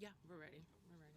Yeah, we're ready. We're ready.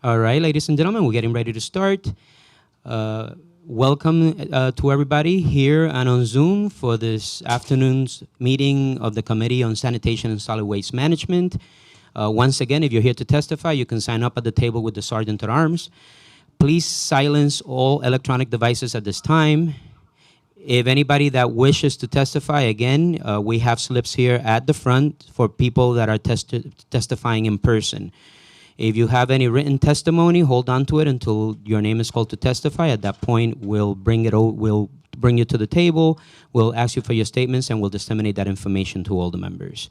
All right, ladies and gentlemen, we're getting ready to start. Welcome to everybody here and on Zoom for this afternoon's meeting of the Committee on Sanitation and Solid Waste Management. Once again, if you're here to testify, you can sign up at the table with the Sergeant at Arms. Please silence all electronic devices at this time. If anybody that wishes to testify, again, we have slips here at the front for people that are testifying in person. If you have any written testimony, hold on to it until your name is called to testify. At that point, we'll bring you to the table, we'll ask you for your statements, and we'll disseminate that information to all the members.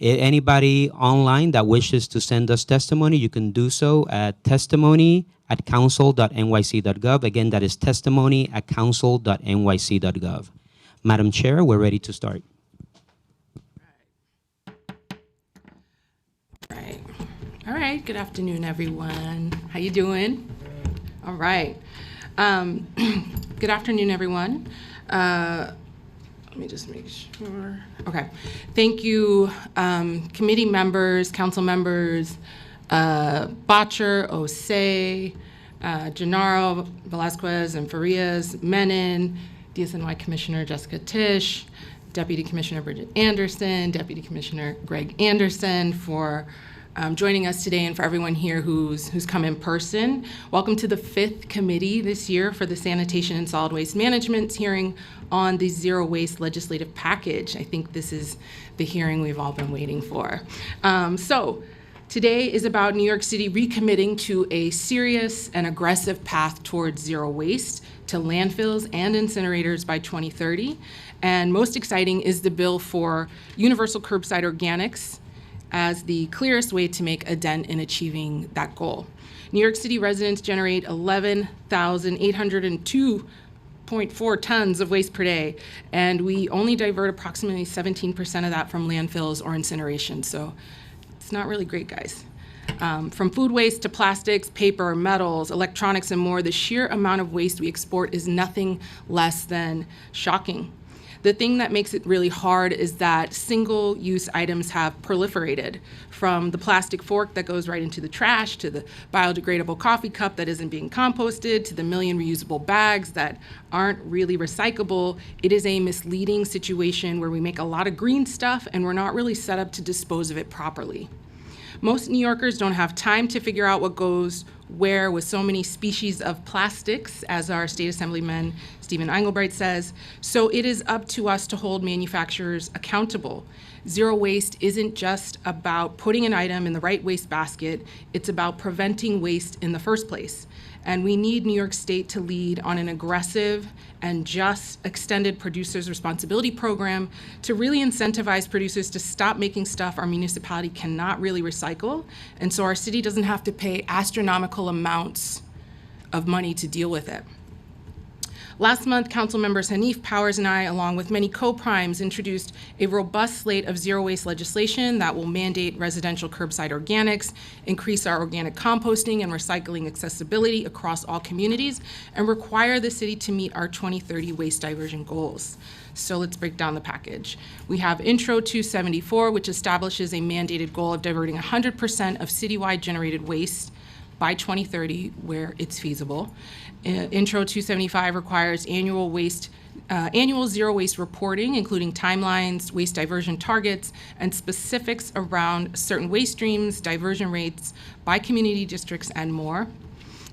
Anybody online that wishes to send us testimony, you can do so at testimony@council.nyc.gov. Again, that is testimony@council.nyc.gov. Madam Chair, we're ready to start. Right. All right. Good afternoon, everyone. How you doing? All right. Good afternoon, everyone. Let me just make sure. Okay. Thank you, committee members, council members, Botcher, Osei, Gennaro, Velasquez, and Farias, Menon, DSNY Commissioner Jessica Tisch, Deputy Commissioner Bridget Anderson, Deputy Commissioner Greg Anderson for joining us today, and for everyone here who's come in person. Welcome to the 5th committee this year for the Sanitation and Solid Waste Management hearing on the Zero Waste Legislative Package. I think this is the hearing we've all been waiting for. So today is about New York City recommitting to a serious and aggressive path towards zero waste to landfills and incinerators by 2030. And most exciting is the bill for universal curbside organics as the clearest way to make a dent in achieving that goal. New York City residents generate 11,802.4 tons of waste per day, and we only divert approximately 17% of that from landfills or incineration, so it's not really great, guys. From food waste to plastics, paper, metals, electronics, and more, the sheer amount of waste we export is nothing less than shocking. The thing that makes it really hard is that single-use items have proliferated, from the plastic fork that goes right into the trash, to the biodegradable coffee cup that isn't being composted, to the million reusable bags that aren't really recyclable. It is a misleading situation where we make a lot of green stuff and we're not really set up to dispose of it properly. Most New Yorkers don't have time to figure out what goes where with so many species of plastics, as our State Assemblyman Stephen Engelbright says, so it is up to us to hold manufacturers accountable. Zero waste isn't just about putting an item in the right waste basket, it's about preventing waste in the first place. And we need New York State to lead on an aggressive and just extended producers' responsibility program to really incentivize producers to stop making stuff our municipality cannot really recycle, and so our city doesn't have to pay astronomical amounts of money to deal with it. Last month, Council members Hanif Powers and I, along with many co-primes, introduced a robust slate of zero waste legislation that will mandate residential curbside organics, increase our organic composting and recycling accessibility across all communities, and require the city to meet our 2030 waste diversion goals. So let's break down the package. We have Intro 274, which establishes a mandated goal of diverting 100% of citywide generated waste by 2030 where it's feasible. Intro 275 requires annual zero waste reporting, including timelines, waste diversion targets, and specifics around certain waste streams, diversion rates by community districts, and more.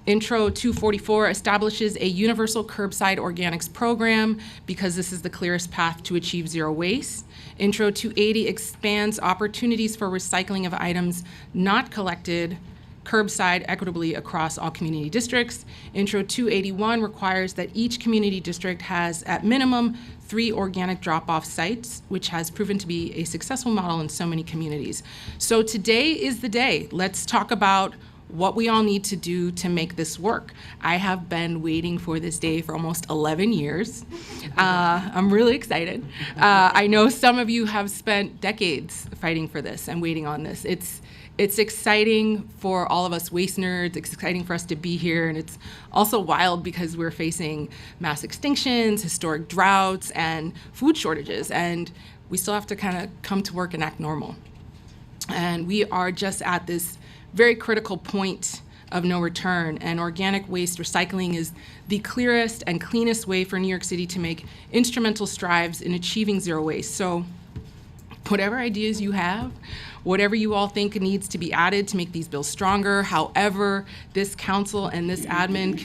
Intro 244 establishes a universal curbside organics program because this is the clearest path to achieve zero waste. Intro 280 expands opportunities for recycling of items not collected curbside equitably across all community districts. Intro 281 requires that each community district has at minimum 3 organic drop-off sites, which has proven to be a successful model in so many communities. So today is the day. Let's talk about what we all need to do to make this work. I have been waiting for this day for almost 11 years. I'm really excited. I know some of you have spent decades fighting for this and waiting on this. It's exciting for all of us waste nerds, it's exciting for us to be here, and it's also wild because we're facing mass extinctions, historic droughts, and food shortages, and we still have to kind of come to work and act normal. And we are just at this very critical point of no return, and organic waste recycling is the clearest and cleanest way for New York City to make instrumental strides in achieving zero waste. So whatever ideas you have, whatever you all think needs to be added to make these bills stronger, however this council and this admin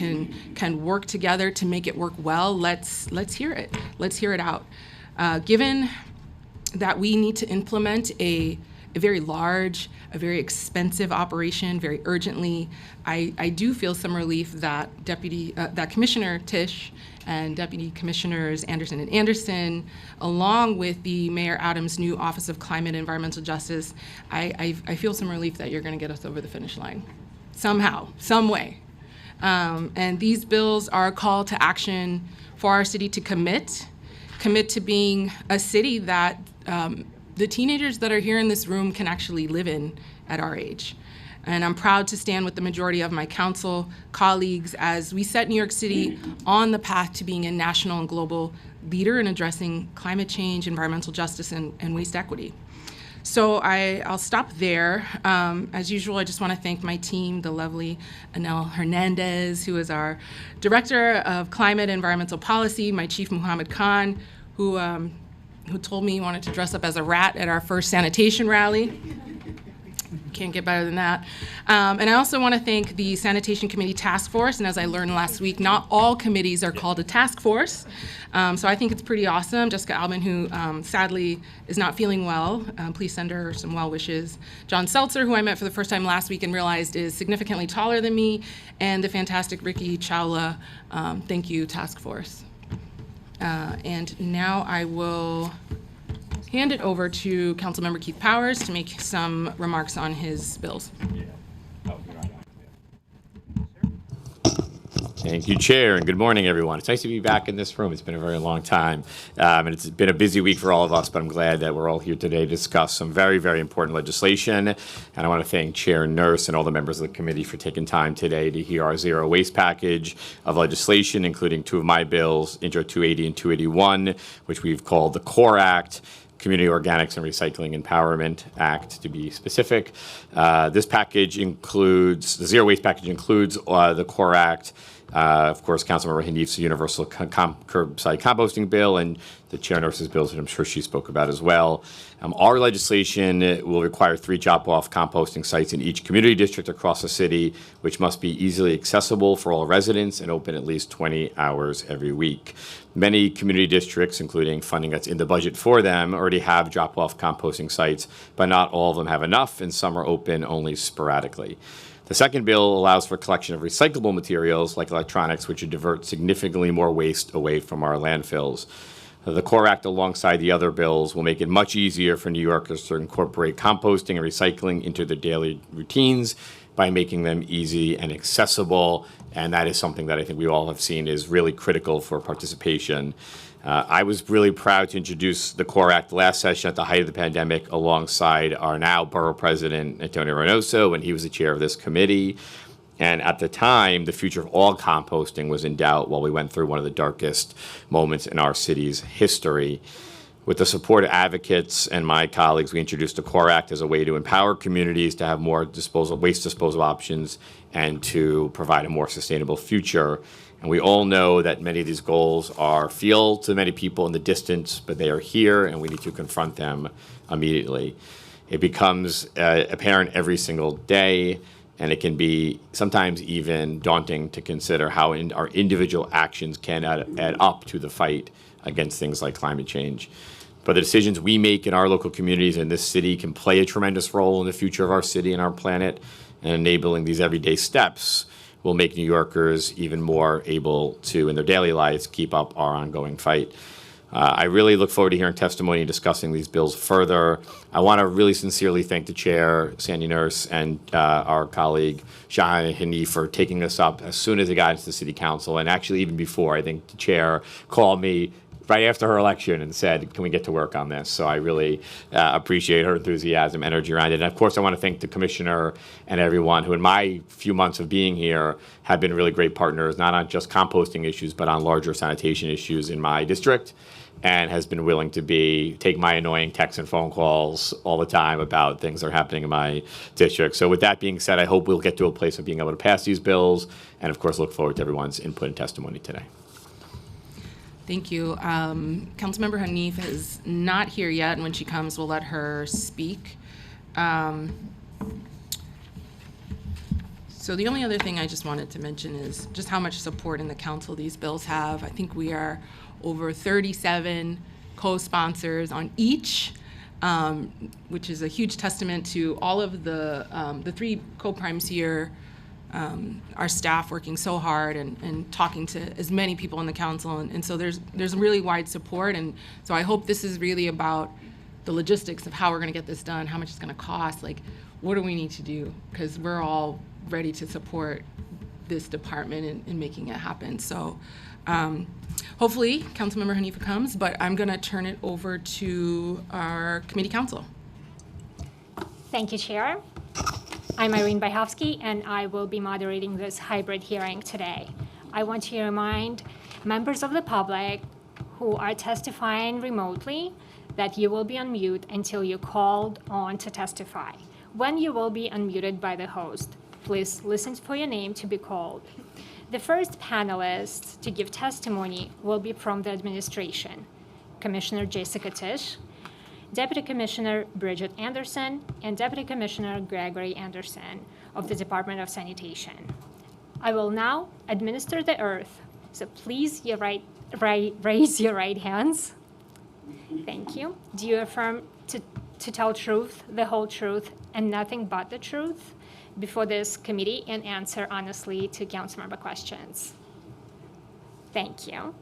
can work together to make it work well, let's hear it. Let's hear it out. Given that we need to implement a very large, a very expensive operation very urgently, I do feel some relief that that Commissioner Tisch and Deputy Commissioners Anderson and Anderson, along with the Mayor Adams' new Office of Climate and Environmental Justice, I feel some relief that you're going to get us over the finish line somehow, some way. And these bills are a call to action for our city to commit to being a city that the teenagers that are here in this room can actually live in at our age. And I'm proud to stand with the majority of my council colleagues as we set New York City on the path to being a national and global leader in addressing climate change, environmental justice, and waste equity. So I'll stop there. As usual, I just want to thank my team, the lovely Anel Hernandez, who is our Director of Climate and Environmental Policy, my Chief Muhammad Khan, who told me he wanted to dress up as a rat at our first sanitation rally. Can't get better than that. And I also want to thank the Sanitation Committee Task Force, and as I learned last week, not all committees are called a task force. So I think it's pretty awesome. Jessica Albin, who sadly is not feeling well, please send her some well wishes. John Seltzer, who I met for the first time last week and realized is significantly taller than me, and the fantastic Ricky Chawla. Thank you, Task Force. And now I will hand it over to Councilmember Keith Powers to make some remarks on his bills. Thank you, Chair, and good morning, everyone. It's nice to be back in this room. It's been a very long time, and it's been a busy week for all of us, but I'm glad that we're all here today to discuss some very, very important legislation. And I want to thank Chair Nurse and all the members of the committee for taking time today to hear our zero waste package of legislation, including 2 of my bills, Intro 280 and 281, which we've called the CORE Act, Community Organics and Recycling Empowerment Act, to be specific. This package includes, the Zero Waste package includes the CORE Act, of course, Councilmember Hanif's Universal Curbside Composting Bill, and the Chair Nurse's bills that I'm sure she spoke about as well. Our legislation will require 3 drop-off composting sites in each community district across the city, which must be easily accessible for all residents and open at least 20 hours every week. Many community districts, including funding that's in the budget for them, already have drop-off composting sites, but not all of them have enough, and some are open only sporadically. The second bill allows for collection of recyclable materials like electronics, which would divert significantly more waste away from our landfills. The CORE Act, alongside the other bills, will make it much easier for New Yorkers to incorporate composting and recycling into their daily routines by making them easy and accessible, and that is something that I think we all have seen is really critical for participation. I was really proud to introduce the CORE Act last session at the height of the pandemic alongside our now Borough President, Antonio Reynoso, when he was the chair of this committee. And at the time, the future of all composting was in doubt while we went through one of the darkest moments in our city's history. With the support of advocates and my colleagues, we introduced the CORE Act as a way to empower communities to have more waste disposal options and to provide a more sustainable future. And we all know that many of these goals feel to many people in the distance, but they are here, and we need to confront them immediately. It becomes apparent every single day, and it can be sometimes even daunting to consider how our individual actions can add up to the fight against things like climate change. but the decisions we make in our local communities in this city can play a tremendous role in the future of our city and our planet, and enabling these everyday steps will make New Yorkers even more able to, in their daily lives, keep up our ongoing fight. I really look forward to hearing testimony and discussing these bills further. I want to really sincerely thank the chair, Sandy Nurse, and our colleague, Shahana Hani, for taking this up as soon as it got into the city council, and actually even before. I think the chair called me right after her election and said, can we get to work on this? So I really appreciate her enthusiasm, energy around it. And of course, I want to thank the commissioner and everyone who in my few months of being here have been really great partners, not on just composting issues, but on larger sanitation issues in my district, and has been willing to take my annoying texts and phone calls all the time about things that are happening in my district. So with that being said, I hope we'll get to a place of being able to pass these bills, and of course look forward to everyone's input and testimony today. Thank you. Councilmember Hanif is not here yet, and when she comes, we'll let her speak. So the only other thing I just wanted to mention is just how much support in the council these bills have. I think we are over 37 co-sponsors on each, which is a huge testament to all of the three co-primes here, our staff working so hard and talking to as many people in the council. And so there's really wide support. And so I hope this is really about the logistics of how we're gonna get this done, how much it's gonna cost, like what do we need to do? Because we're all ready to support this department in making it happen. So hopefully Councilmember Hanifa comes, but I'm gonna turn it over to our committee council. Thank you, Chair. I'm Irene Byhovsky, and I will be moderating this hybrid hearing today. I want to remind members of the public who are testifying remotely that you will be on mute until you're called on to testify. When you will be unmuted by the host, please listen for your name to be called. The first panelist to give testimony will be from the administration, Commissioner Jessica Tisch, Deputy Commissioner Bridget Anderson, and Deputy Commissioner Gregory Anderson of the Department of Sanitation. I will now administer the oath, so please raise your right hands. Thank you. Do you affirm to tell truth, the whole truth, and nothing but the truth before this committee and answer honestly to council member questions? Thank you.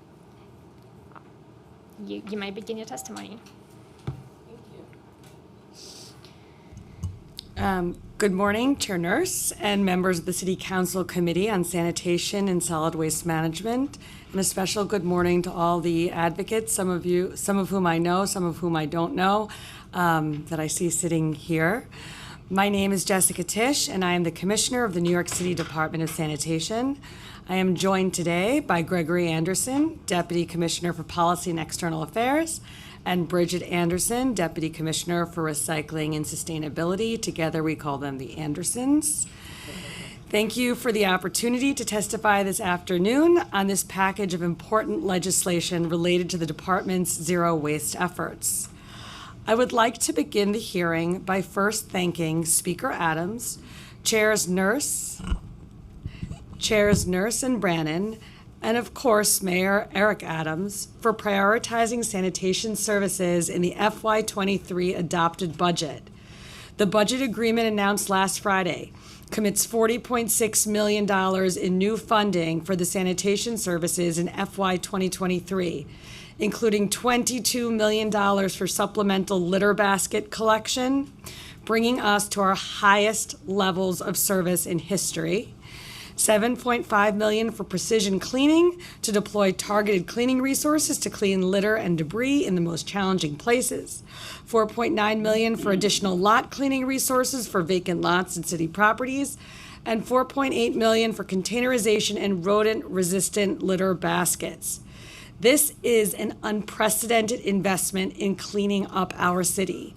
You may begin your testimony. Good morning, Chair Nurse and members of the City Council Committee on Sanitation and Solid Waste Management, and a special good morning to all the advocates, some of whom I know, some of whom I don't know, that I see sitting here. My name is Jessica Tisch, and I am the Commissioner of the New York City Department of Sanitation. I am joined today by Gregory Anderson, Deputy Commissioner for Policy and External Affairs, and Bridget Anderson, Deputy Commissioner for Recycling and Sustainability. Together we call them the Andersons. Thank you for the opportunity to testify this afternoon on this package of important legislation related to the department's zero waste efforts. I would like to begin the hearing by first thanking Speaker Adams, Chairs Nurse and Brannan, and of course, Mayor Eric Adams, for prioritizing sanitation services in the FY23 adopted budget. The budget agreement announced last Friday commits $40.6 million in new funding for the sanitation services in FY 2023, including $22 million for supplemental litter basket collection, bringing us to our highest levels of service in history, $7.5 million for precision cleaning to deploy targeted cleaning resources to clean litter and debris in the most challenging places, $4.9 million for additional lot cleaning resources for vacant lots and city properties, and $4.8 million for containerization and rodent-resistant litter baskets. This is an unprecedented investment in cleaning up our city.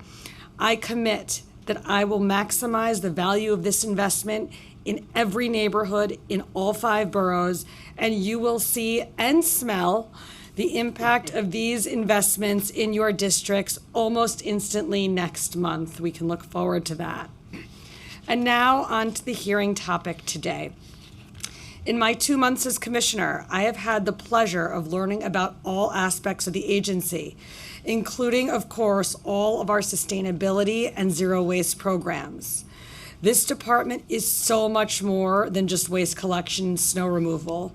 I commit that I will maximize the value of this investment in every neighborhood in all 5 boroughs, and you will see and smell the impact of these investments in your districts almost instantly next month. We can look forward to that. And now on to the hearing topic today. In my 2 months as commissioner, I have had the pleasure of learning about all aspects of the agency, including, of course, all of our sustainability and zero waste programs. This department is so much more than just waste collection and snow removal.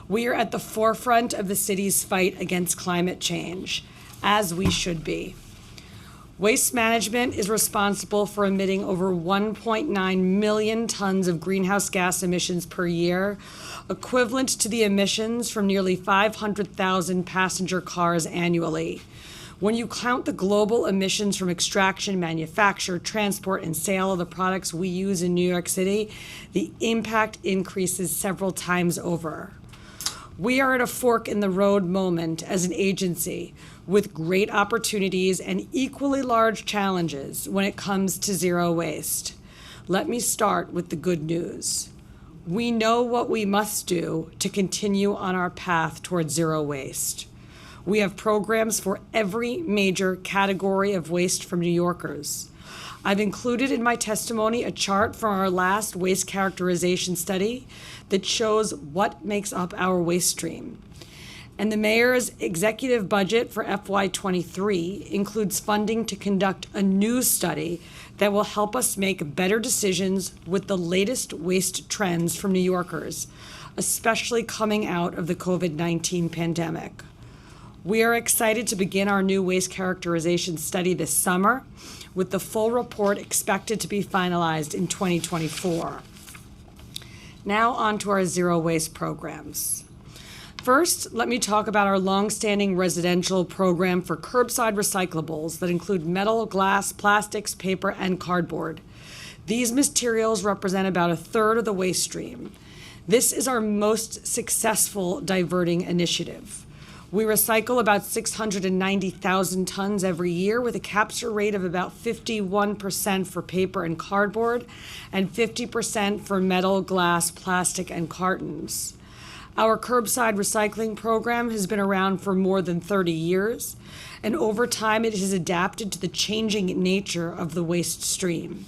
We are at the forefront of the city's fight against climate change, as we should be. Waste management is responsible for emitting over 1.9 million tons of greenhouse gas emissions per year, equivalent to the emissions from nearly 500,000 passenger cars annually. When you count the global emissions from extraction, manufacture, transport, and sale of the products we use in New York City, the impact increases several times over. We are at a fork in the road moment as an agency with great opportunities and equally large challenges when it comes to zero waste. Let me start with the good news. We know what we must do to continue on our path towards zero waste. We have programs for every major category of waste from New Yorkers. I've included in my testimony a chart from our last waste characterization study that shows what makes up our waste stream. And the mayor's executive budget for FY23 includes funding to conduct a new study that will help us make better decisions with the latest waste trends from New Yorkers, especially coming out of the COVID-19 pandemic. We are excited to begin our new waste characterization study this summer, with the full report expected to be finalized in 2024. Now on to our zero waste programs. First, let me talk about our longstanding residential program for curbside recyclables that include metal, glass, plastics, paper, and cardboard. These materials represent about a third of the waste stream. This is our most successful diverting initiative. We recycle about 690,000 tons every year with a capture rate of about 51% for paper and cardboard and 50% for metal, glass, plastic, and cartons. Our curbside recycling program has been around for more than 30 years, and over time it has adapted to the changing nature of the waste stream.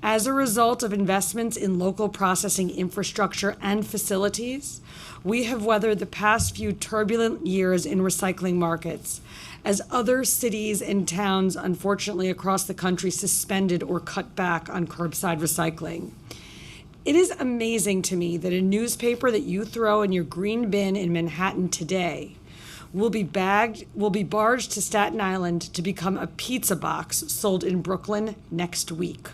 As a result of investments in local processing infrastructure and facilities, we have weathered the past few turbulent years in recycling markets, as other cities and towns, unfortunately across the country, suspended or cut back on curbside recycling. It is amazing to me that a newspaper that you throw in your green bin in Manhattan today will be barged to Staten Island to become a pizza box sold in Brooklyn next week.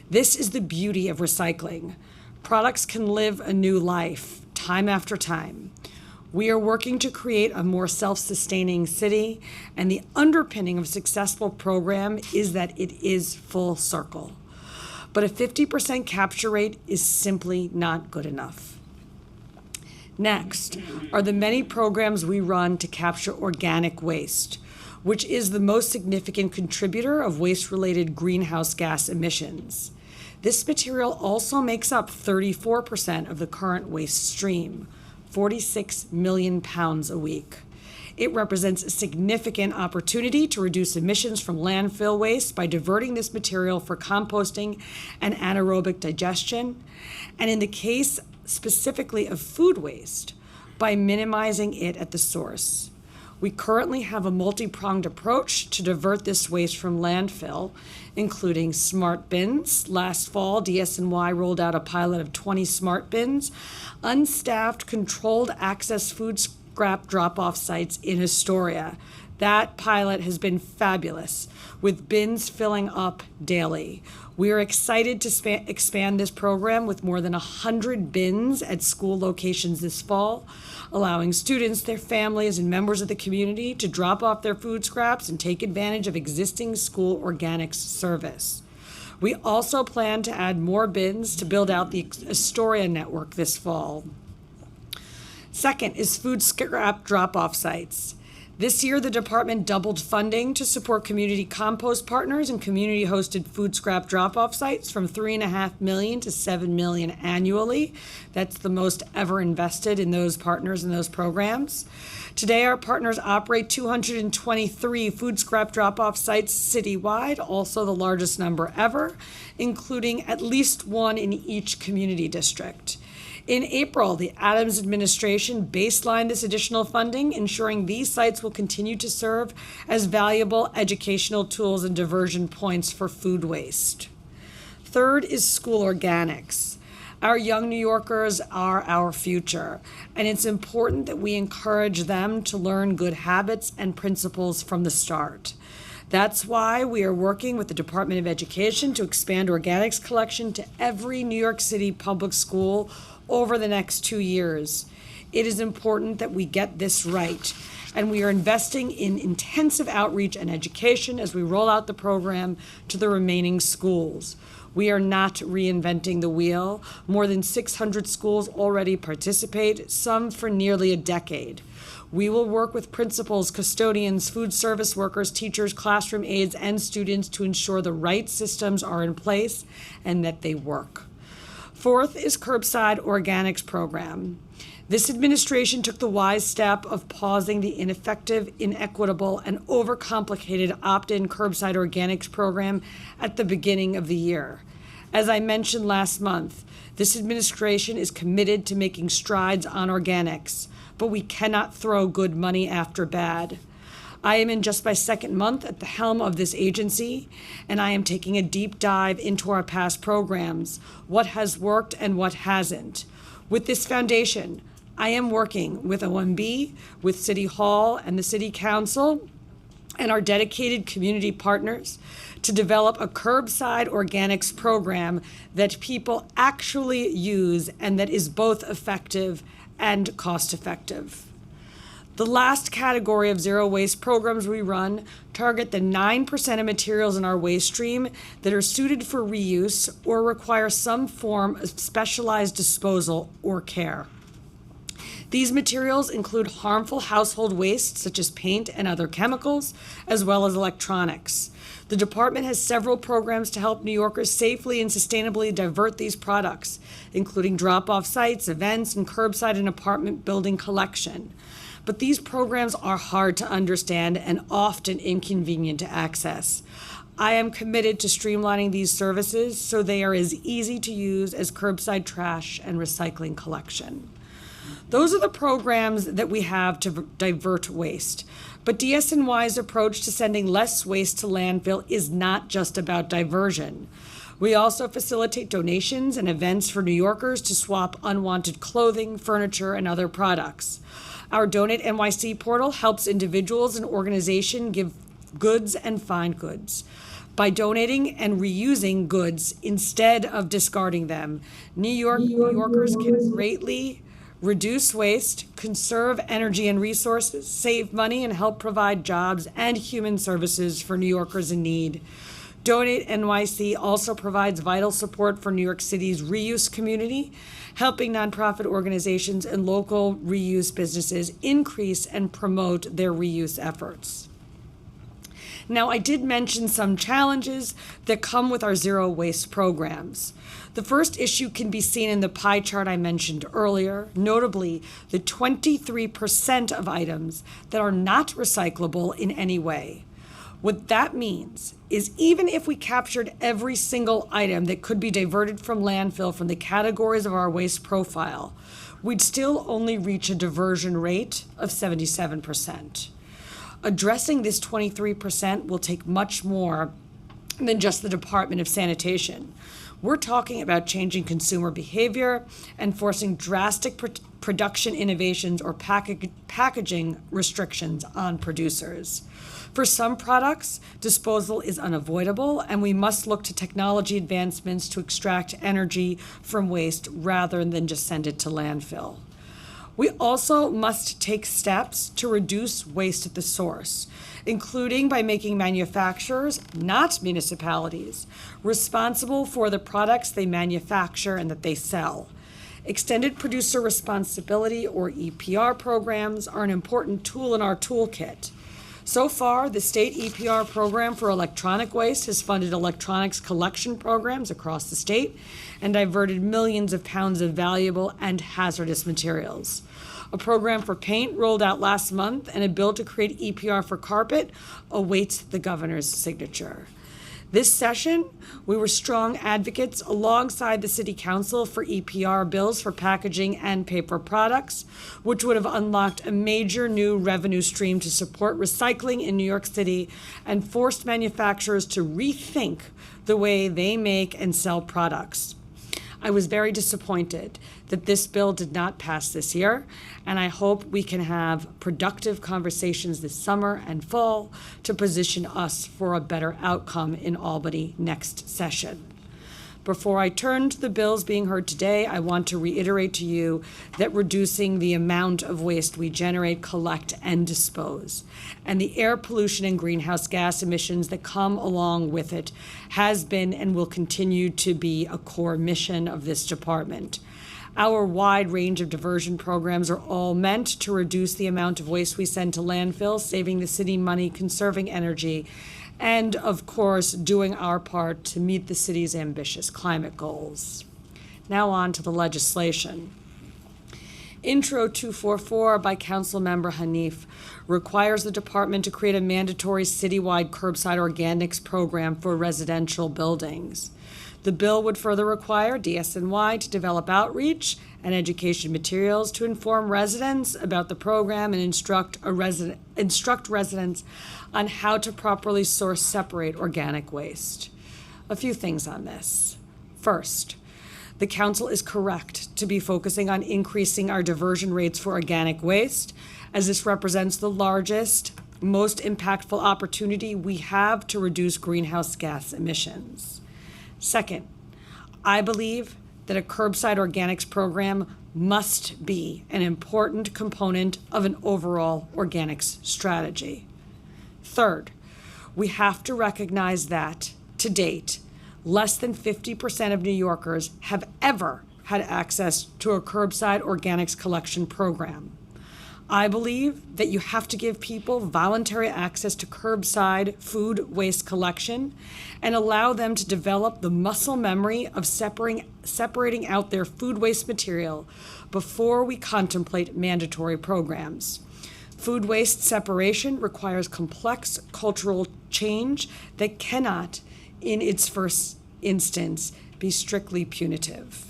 This is the beauty of recycling. Products can live a new life, time after time. We are working to create a more self-sustaining city, and the underpinning of a successful program is that it is full circle. But a 50% capture rate is simply not good enough. Next are the many programs we run to capture organic waste, which is the most significant contributor of waste-related greenhouse gas emissions. This material also makes up 34% of the current waste stream, 46 million pounds a week. It represents a significant opportunity to reduce emissions from landfill waste by diverting this material for composting and anaerobic digestion, and in the case specifically of food waste, by minimizing it at the source. We currently have a multi-pronged approach to divert this waste from landfill, including smart bins. Last fall, DSNY rolled out a pilot of 20 smart bins, unstaffed, controlled access food scrap drop-off sites in Astoria. That pilot has been fabulous, with bins filling up daily. We are excited to expand this program with more than 100 bins at school locations this fall, allowing students, their families, and members of the community to drop off their food scraps and take advantage of existing school organics service. We also plan to add more bins to build out the Astoria network this fall. Second is food scrap drop-off sites. This year, the department doubled funding to support community compost partners and community-hosted food scrap drop-off sites from $3.5 million to $7 million annually. That's the most ever invested in those partners and those programs. Today, our partners operate 223 food scrap drop-off sites citywide, also the largest number ever, including at least one in each community district. In April, the Adams administration baselined this additional funding, ensuring these sites will continue to serve as valuable educational tools and diversion points for food waste. Third is school organics. Our young New Yorkers are our future, and it's important that we encourage them to learn good habits and principles from the start. That's why we are working with the Department of Education to expand organics collection to every New York City public school over the next 2 years. It is important that we get this right, and we are investing in intensive outreach and education as we roll out the program to the remaining schools. We are not reinventing the wheel. More than 600 schools already participate, some for nearly a decade. We will work with principals, custodians, food service workers, teachers, classroom aides, and students to ensure the right systems are in place and that they work. Fourth is Curbside Organics Program. This administration took the wise step of pausing the ineffective, inequitable, and overcomplicated opt-in Curbside Organics Program at the beginning of the year. As I mentioned last month, this administration is committed to making strides on organics, but we cannot throw good money after bad. I am in just my second month at the helm of this agency, and I am taking a deep dive into our past programs, what has worked and what hasn't. With this foundation, I am working with OMB, with City Hall and the City Council, and our dedicated community partners to develop a curbside organics program that people actually use and that is both effective and cost-effective. The last category of zero waste programs we run target the 9% of materials in our waste stream that are suited for reuse or require some form of specialized disposal or care. These materials include harmful household waste such as paint and other chemicals, as well as electronics. The department has several programs to help New Yorkers safely and sustainably divert these products, including drop-off sites, events, and curbside and apartment building collection. But these programs are hard to understand and often inconvenient to access. I am committed to streamlining these services so they are as easy to use as curbside trash and recycling collection. Those are the programs that we have to divert waste. But DSNY's approach to sending less waste to landfill is not just about diversion. We also facilitate donations and events for New Yorkers to swap unwanted clothing, furniture, and other products. Our Donate NYC portal helps individuals and organizations give goods and find goods. By donating and reusing goods instead of discarding them, New Yorkers can greatly reduce waste, conserve energy and resources, save money, and help provide jobs and human services for New Yorkers in need. Donate NYC also provides vital support for New York City's reuse community, helping nonprofit organizations and local reuse businesses increase and promote their reuse efforts. Now, I did mention some challenges that come with our zero waste programs. The first issue can be seen in the pie chart I mentioned earlier, notably the 23% of items that are not recyclable in any way. What that means is even if we captured every single item that could be diverted from landfill from the categories of our waste profile, we'd still only reach a diversion rate of 77%. Addressing this 23% will take much more than just the Department of Sanitation. We're talking about changing consumer behavior and forcing drastic production innovations or packaging restrictions on producers. For some products, disposal is unavoidable, and we must look to technology advancements to extract energy from waste rather than just send it to landfill. We also must take steps to reduce waste at the source, including by making manufacturers, not municipalities, responsible for the products they manufacture and that they sell. Extended producer responsibility, or EPR programs, are an important tool in our toolkit. So far, the state EPR program for electronic waste has funded electronics collection programs across the state and diverted millions of pounds of valuable and hazardous materials. A program for paint rolled out last month, and a bill to create EPR for carpet awaits the governor's signature. This session, we were strong advocates alongside the City Council for EPR bills for packaging and paper products, which would have unlocked a major new revenue stream to support recycling in New York City and forced manufacturers to rethink the way they make and sell products. I was very disappointed that this bill did not pass this year, and I hope we can have productive conversations this summer and fall to position us for a better outcome in Albany next session. Before I turn to the bills being heard today, I want to reiterate to you that reducing the amount of waste we generate, collect, and dispose, and the air pollution and greenhouse gas emissions that come along with it has been and will continue to be a core mission of this department. Our wide range of diversion programs are all meant to reduce the amount of waste we send to landfill, saving the city money, conserving energy, and, of course, doing our part to meet the city's ambitious climate goals. Now on to the legislation. Intro 244 by Councilmember Hanif requires the department to create a mandatory citywide curbside organics program for residential buildings. The bill would further require DSNY to develop outreach and education materials to inform residents about the program and instruct residents on how to properly source separate organic waste. A few things on this. First, the council is correct to be focusing on increasing our diversion rates for organic waste, as this represents the largest, most impactful opportunity we have to reduce greenhouse gas emissions. Second, I believe that a curbside organics program must be an important component of an overall organics strategy. Third, we have to recognize that, to date, less than 50% of New Yorkers have ever had access to a curbside organics collection program. I believe that you have to give people voluntary access to curbside food waste collection and allow them to develop the muscle memory of separating out their food waste material before we contemplate mandatory programs. Food waste separation requires complex cultural change that cannot, in its first instance, be strictly punitive.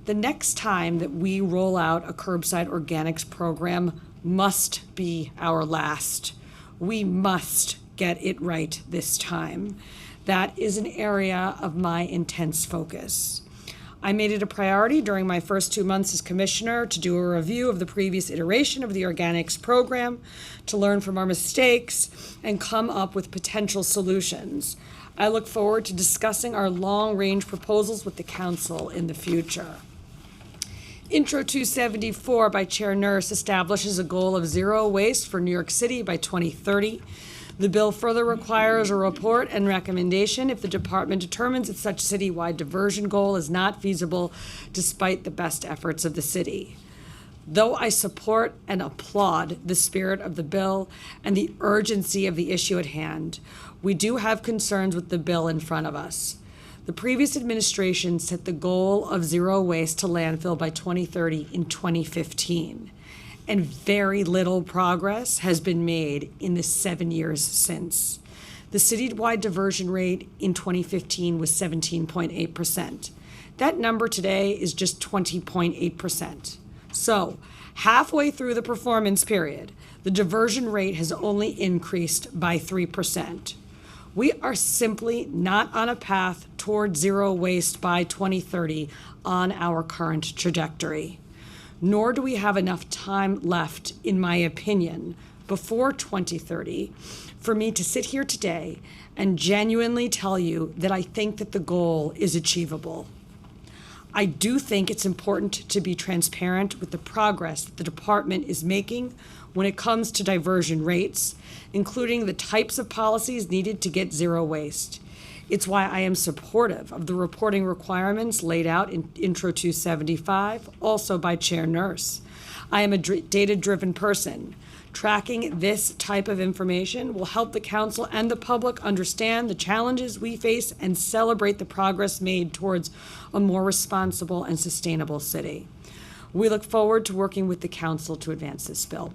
The next time that we roll out a curbside organics program must be our last. We must get it right this time. That is an area of my intense focus. I made it a priority during my first 2 months as commissioner to do a review of the previous iteration of the organics program, to learn from our mistakes and come up with potential solutions. I look forward to discussing our long-range proposals with the council in the future. Intro 274 by Chair Nurse establishes a goal of zero waste for New York City by 2030. The bill further requires a report and recommendation if the department determines that such citywide diversion goal is not feasible despite the best efforts of the city. Though I support and applaud the spirit of the bill and the urgency of the issue at hand, we do have concerns with the bill in front of us. The previous administration set the goal of zero waste to landfill by 2030 in 2015, and very little progress has been made in the 7 years since. The citywide diversion rate in 2015 was 17.8%. That number today is just 20.8%. So, halfway through the performance period, the diversion rate has only increased by 3%. We are simply not on a path toward zero waste by 2030 on our current trajectory. Nor do we have enough time left, in my opinion, before 2030 for me to sit here today and genuinely tell you that I think that the goal is achievable. I do think it's important to be transparent with the progress that the department is making when it comes to diversion rates, including the types of policies needed to get zero waste. It's why I am supportive of the reporting requirements laid out in Intro 275, also by Chair Nurse. I am a data-driven person. Tracking this type of information will help the council and the public understand the challenges we face and celebrate the progress made towards a more responsible and sustainable city. We look forward to working with the council to advance this bill.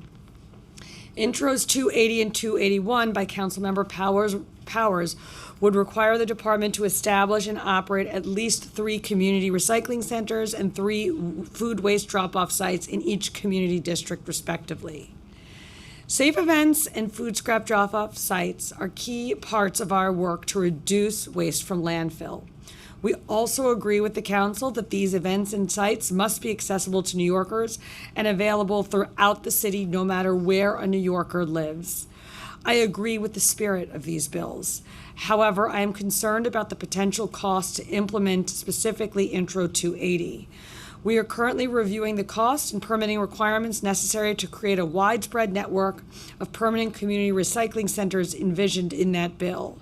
Intros 280 and 281 by Councilmember Powers would require the department to establish and operate at least 3 community recycling centers and 3 food waste drop-off sites in each community district respectively. Safe events and food scrap drop-off sites are key parts of our work to reduce waste from landfill. We also agree with the council that these events and sites must be accessible to New Yorkers and available throughout the city no matter where a New Yorker lives. I agree with the spirit of these bills. However, I am concerned about the potential cost to implement specifically Intro 280. We are currently reviewing the cost and permitting requirements necessary to create a widespread network of permanent community recycling centers envisioned in that bill.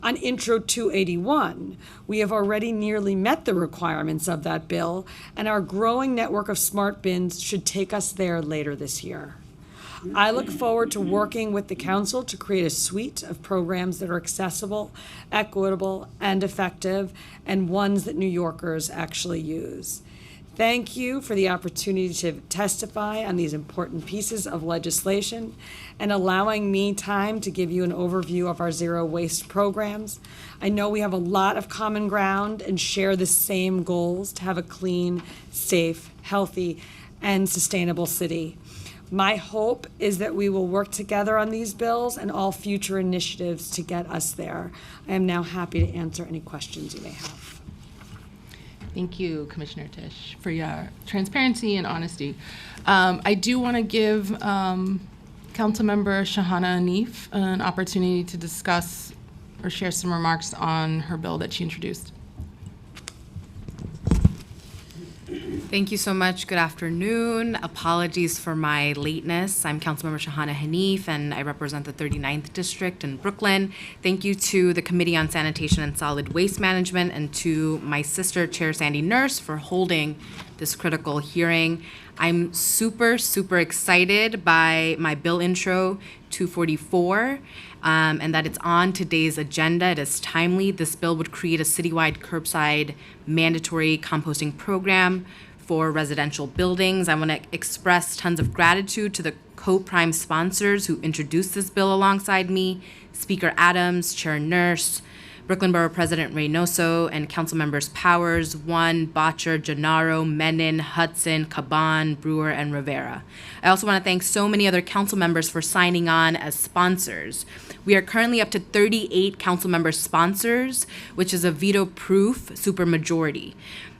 On Intro 281, we have already nearly met the requirements of that bill, and our growing network of smart bins should take us there later this year. I look forward to working with the council to create a suite of programs that are accessible, equitable, and effective, and ones that New Yorkers actually use. Thank you for the opportunity to testify on these important pieces of legislation and allowing me time to give you an overview of our zero waste programs. I know we have a lot of common ground and share the same goals to have a clean, safe, healthy, and sustainable city. My hope is that we will work together on these bills and all future initiatives to get us there. I am now happy to answer any questions you may have. Thank you, Commissioner Tisch, for your transparency and honesty. I do want to give Councilmember Shahana Hanif an opportunity to discuss or share some remarks on her bill that she introduced. Thank you so much. Good afternoon. Apologies for my lateness. I'm Councilmember Shahana Hanif, and I represent the 39th District in Brooklyn. Thank you to the Committee on Sanitation and Solid Waste Management and to my sister, Chair Sandy Nurse, for holding this critical hearing. I'm super, super excited by my bill intro 244 and that it's on today's agenda. It is timely. This bill would create a citywide curbside mandatory composting program for residential buildings. I want to express tons of gratitude to the co-prime sponsors who introduced this bill alongside me, Speaker Adams, Chair Nurse, Brooklyn Borough President Reynoso, and Council Members Powers, One, Botcher, Gennaro, Menon, Hudson, Caban, Brewer, and Rivera. I also want to thank so many other council members for signing on as sponsors. We are currently up to 38 council member sponsors, which is a veto-proof supermajority.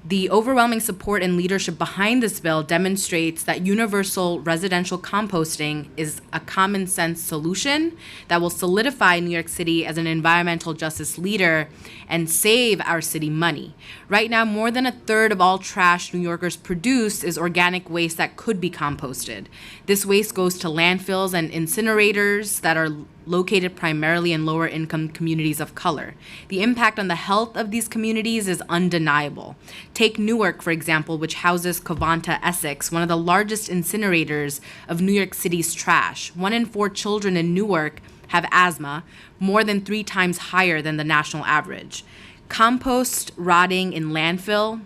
The overwhelming support and leadership behind this bill demonstrates that universal residential composting is a common sense solution that will solidify New York City as an environmental justice leader and save our city money. Right now, more than a third of all trash New Yorkers produce is organic waste that could be composted. This waste goes to landfills and incinerators that are located primarily in lower income communities of color. The impact on the health of these communities is undeniable. Take Newark, for example, which houses Covanta Essex, one of the largest incinerators of New York City's trash. 1 in 4 children in Newark have asthma, more than 3 times higher than the national average. Compost rotting in landfill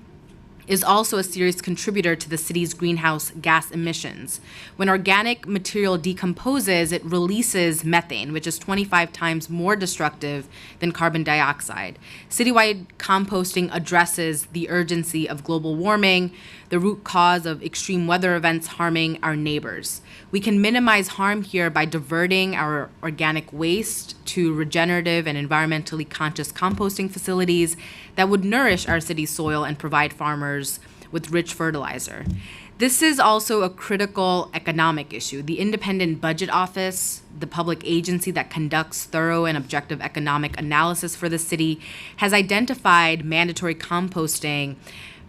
is also a serious contributor to the city's greenhouse gas emissions. When organic material decomposes, it releases methane, which is 25 times more destructive than carbon dioxide. Citywide composting addresses the urgency of global warming, the root cause of extreme weather events harming our neighbors. We can minimize harm here by diverting our organic waste to regenerative and environmentally conscious composting facilities that would nourish our city's soil and provide farmers with rich fertilizer. This is also a critical economic issue. The Independent Budget Office, the public agency that conducts thorough and objective economic analysis for the city, has identified mandatory composting,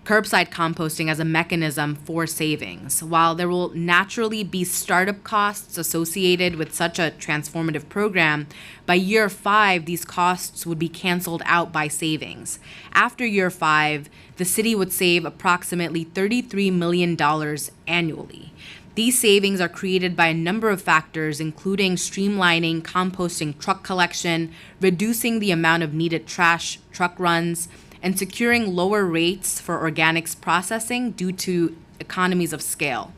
curbside composting, as a mechanism for savings. While there will naturally be startup costs associated with such a transformative program, by year 5, these costs would be canceled out by savings. After year 5, the city would save approximately $33 million annually. These savings are created by a number of factors, including streamlining composting truck collection, reducing the amount of needed trash truck runs, and securing lower rates for organics processing due to economies of scale.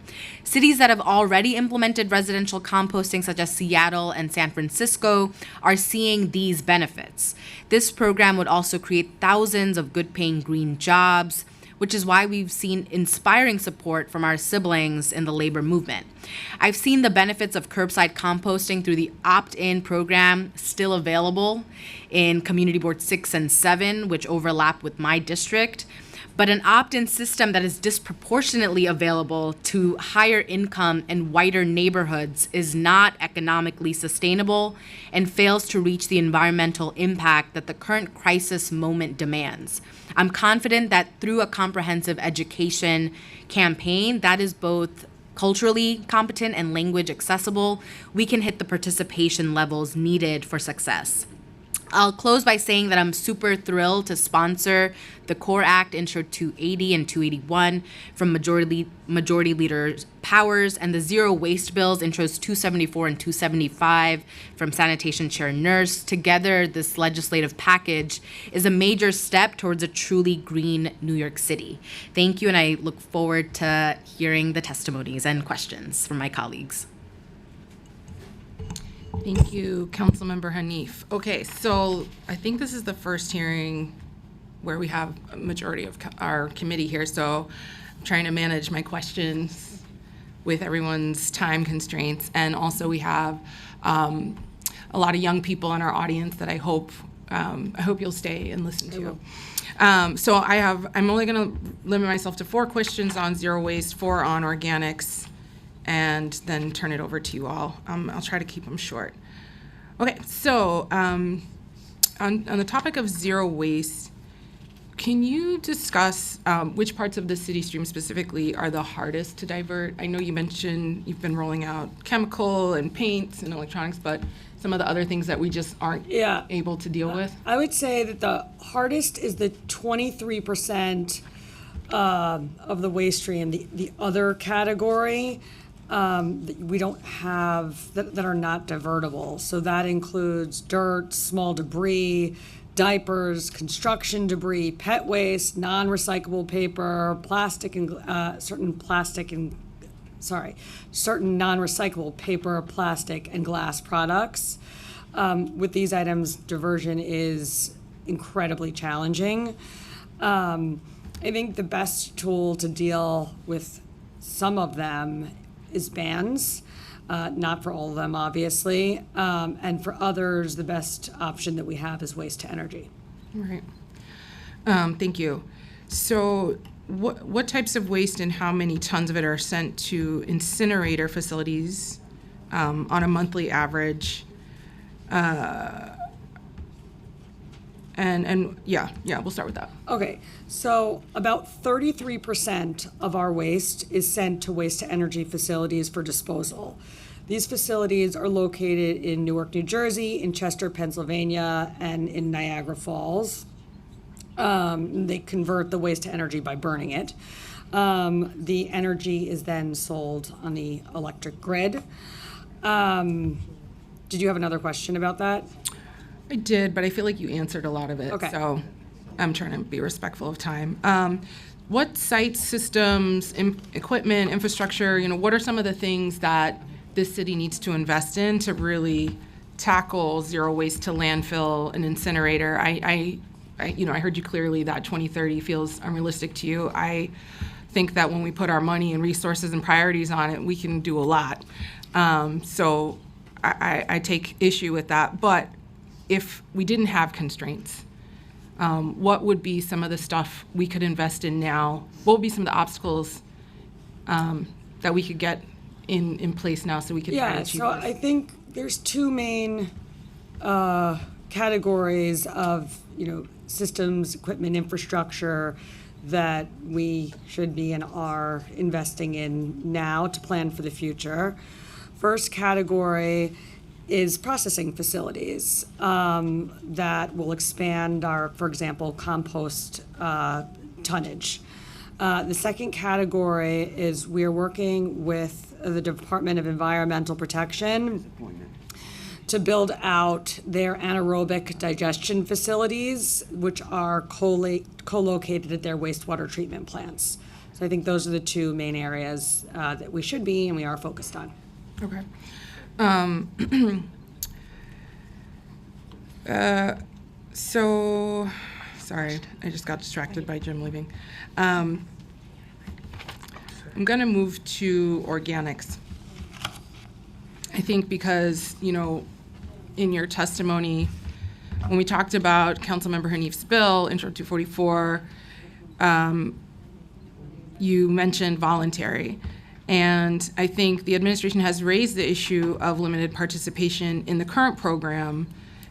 Cities that have already implemented residential composting, such as Seattle and San Francisco, are seeing these benefits. This program would also create thousands of good-paying green jobs, which is why we've seen inspiring support from our siblings in the labor movement. I've seen the benefits of curbside composting through the opt-in program still available in Community Board 6 and 7, which overlap with my district. But an opt-in system that is disproportionately available to higher income and whiter neighborhoods is not economically sustainable and fails to reach the environmental impact that the current crisis moment demands. I'm confident that through a comprehensive education campaign that is both culturally competent and language accessible, we can hit the participation levels needed for success. I'll close by saying that I'm super thrilled to sponsor the CORE Act Intro 280 and 281 from Majority Leader Powers and the Zero Waste Bills Intros 274 and 275 from Sanitation Chair Nurse. Together, this legislative package is a major step towards a truly green New York City. Thank you, and I look forward to hearing the testimonies and questions from my colleagues. Thank you, Councilmember Hanif. Okay, so I think this is the first hearing where we have a majority of our committee here, so I'm trying to manage my questions with everyone's time constraints. And also we have a lot of young people in our audience that I hope you'll stay and listen to. So I'm only gonna limit myself to 4 questions on zero waste, 4 on organics, and then turn it over to you all. I'll try to keep them short. Okay, so on the topic of zero waste, can you discuss which parts of the city stream specifically are the hardest to divert? I know you mentioned you've been rolling out chemical and paints and electronics, but some of the other things that we just aren't able to deal with? I would say that the hardest is the 23% of the waste stream, the other category. That we don't have, that are not divertible. So that includes dirt, small debris, diapers, construction debris, pet waste, non-recyclable paper, certain non-recyclable paper, plastic, and glass products. With these items, diversion is incredibly challenging. I think the best tool to deal with some of them is bans, not for all of them, obviously. And for others, the best option that we have is waste to energy. Right. Thank you. So what types of waste and how many tons of it are sent to incinerator facilities on a monthly average? We'll start with that. Okay, so about 33% of our waste is sent to waste to energy facilities for disposal. These facilities are located in Newark, New Jersey, in Chester, Pennsylvania, and in Niagara Falls. They convert the waste to energy by burning it. The energy is then sold on the electric grid. Did you have another question about that? I did, but I feel like you answered a lot of it. Okay. So I'm trying to be respectful of time. What sites, systems, equipment, infrastructure, what are some of the things that this city needs to invest in to really tackle zero waste to landfill and incinerator? I heard you clearly that 2030 feels unrealistic to you. I think that when we put our money and resources and priorities on it, we can do a lot. So I take issue with that. But if we didn't have constraints, what would be some of the stuff we could invest in now? What would be some of the obstacles that we could get in place now so we could try to achieve so this? I think there's 2 main categories of systems, equipment, infrastructure that we should be and are investing in now to plan for the future. First category is processing facilities that will expand our, for example, compost tonnage. The second category is we are working with the Department of Environmental Protection to build out their anaerobic digestion facilities, which are co-located at their wastewater treatment plants. So I think those are the two main areas that we should be and we are focused on. Okay. So, sorry, I just got distracted by Jim leaving. I'm going to move to organics. I think because, in your testimony, when we talked about Councilmember Hanif's bill, Intro 244, you mentioned voluntary. And I think the administration has raised the issue of limited participation in the current program.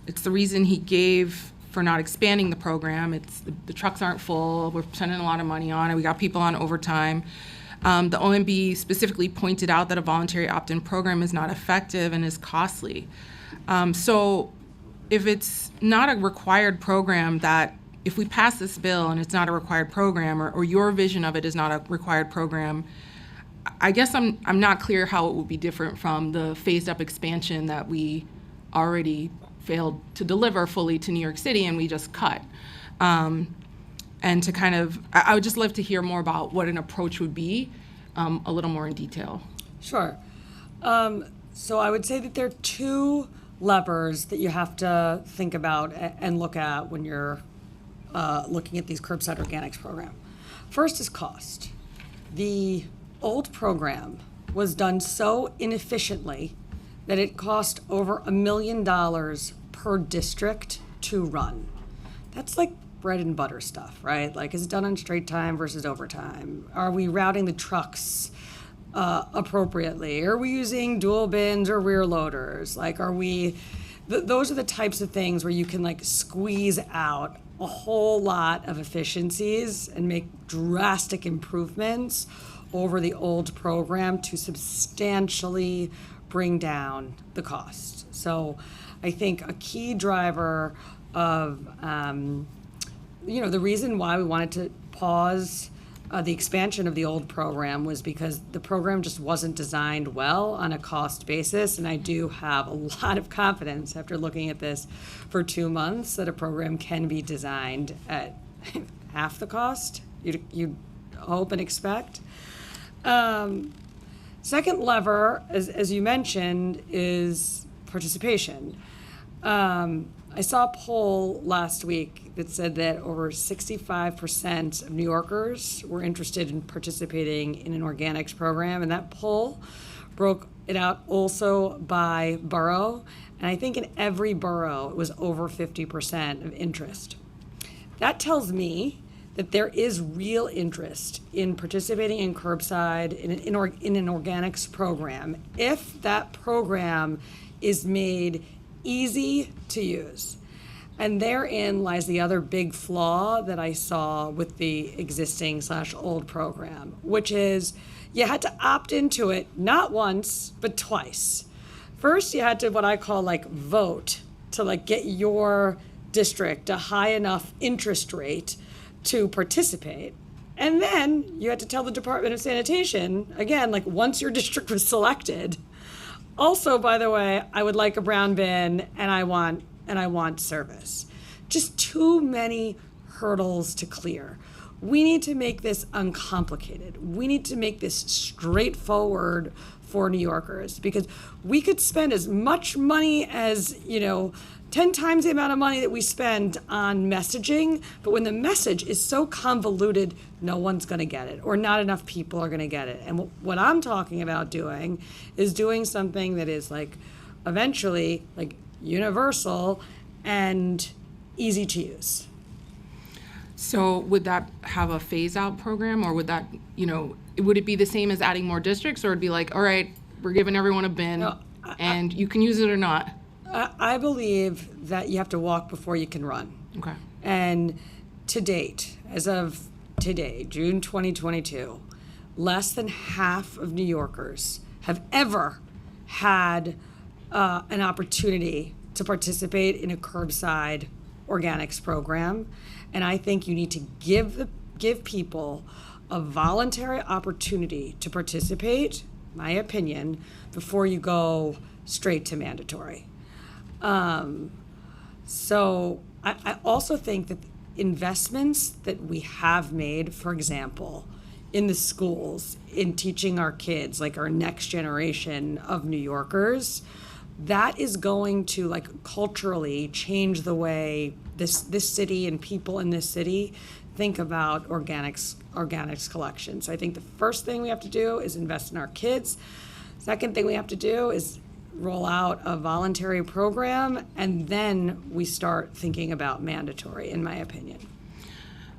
It's the reason he gave for not expanding the program. It's the trucks aren't full. We're spending a lot of money on it. We got people on overtime. The OMB specifically pointed out that a voluntary opt-in program is not effective and is costly. So if it's not a required program, that if we pass this bill and it's not a required program, or your vision of it is not a required program, I guess I'm not clear how it would be different from the phased up expansion that we already failed to deliver fully to New York City and we just cut. And to kind of, I would just love to hear more about what an approach would be, a little more in detail. Sure. So I would say that there are two levers that you have to think about and look at when you're looking at these curbside organics program. First is cost. The old program was done so inefficiently that it cost over $1 million per district to run. That's like bread and butter stuff, right? Like, is it done on straight time versus overtime? Are we routing the trucks appropriately? Are we using dual bins or rear loaders? Like, are we, those are the types of things where you can like squeeze out a whole lot of efficiencies and make drastic improvements over the old program to substantially bring down the cost. So I think a key driver of, the reason why we wanted to pause the expansion of the old program was because the program just wasn't designed well on a cost basis. And I do have a lot of confidence after looking at this for 2 months that a program can be designed at half the cost you'd hope and expect. Second lever, as you mentioned, is participation. I saw a poll last week that said that over 65% of New Yorkers were interested in participating in an organics program, and that poll broke it out also by borough, and I think in every borough it was over 50% of interest. That tells me that there is real interest in participating in curbside in an organics program if that program is made easy to use. And therein lies the other big flaw that I saw with the existing / old program, which is you had to opt into it not once, but twice. First, you had to what I call like vote to like get your district a high enough interest rate to participate. And then you had to tell the Department of Sanitation, again, like once your district was selected, also, by the way, I would like a brown bin and I want service. Just too many hurdles to clear. We need to make this uncomplicated. We need to make this straightforward for New Yorkers because we could spend as much money as, 10 times the amount of money that we spend on messaging, but when the message is so convoluted, no one's gonna get it, or not enough people are gonna get it. And what I'm talking about doing is doing something that is like, eventually, like universal and easy to use. So would that have a phase-out program, or would that, would it be the same as adding more districts, or it'd be like, all right, we're giving everyone a bin, No, and you can use it or not? I believe that you have to walk before you can run. Okay. And to date, as of today, June 2022, less than half of New Yorkers have ever had an opportunity to participate in a curbside organics program. And I think you need to give people a voluntary opportunity to participate, my opinion, before you go straight to mandatory. So I also think that investments that we have made, for example, in the schools, in teaching our kids, like our next generation of New Yorkers, that is going to like culturally change the way this city and people in this city think about organics collections. So I think the first thing we have to do is invest in our kids. Second thing we have to do is roll out a voluntary program, and then we start thinking about mandatory, in my opinion.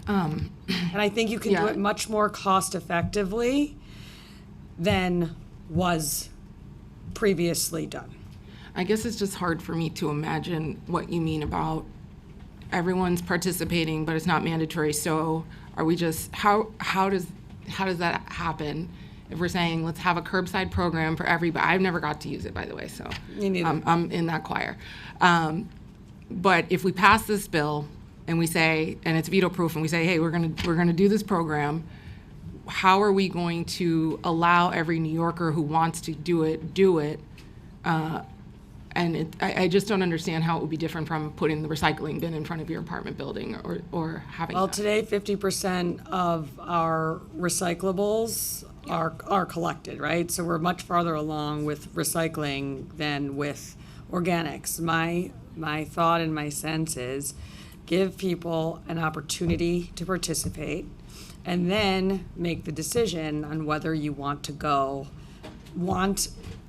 And I think you can do Yeah. it much more cost effectively than was previously done. I guess it's just hard for me to imagine what you mean about everyone's participating, but it's not mandatory. So are we just, how does that happen? If we're saying, let's have a curbside program for everybody. I've never got to use it, by the way, so Me neither. I'm in that choir. But if we pass this bill and we say, and it's veto proof, and we say, hey, we're gonna do this program, how are we going to allow every New Yorker who wants to do it? And I just don't understand how it would be different from putting the recycling bin in front of your apartment building or having Well, that. today, 50% of our recyclables are collected, right? So we're much farther along with recycling than with organics. My thought and my sense is give people an opportunity to participate and then make the decision on whether you want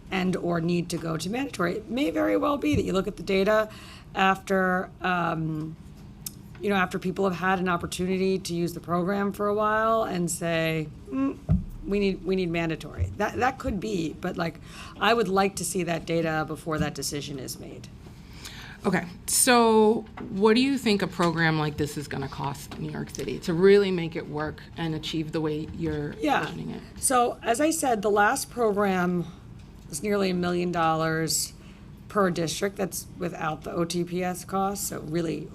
and or need to go to mandatory. It may very well be that you look at the data after after people have had an opportunity to use the program for a while and say, we need mandatory. That could be, but like I would like to see that data before that decision is made. Okay, so what do you think a program like this is gonna cost New York City to really make it work and achieve the way you're envisioning it? So as I said, the last program was nearly $1 million per district. That's without the OTPS costs, so really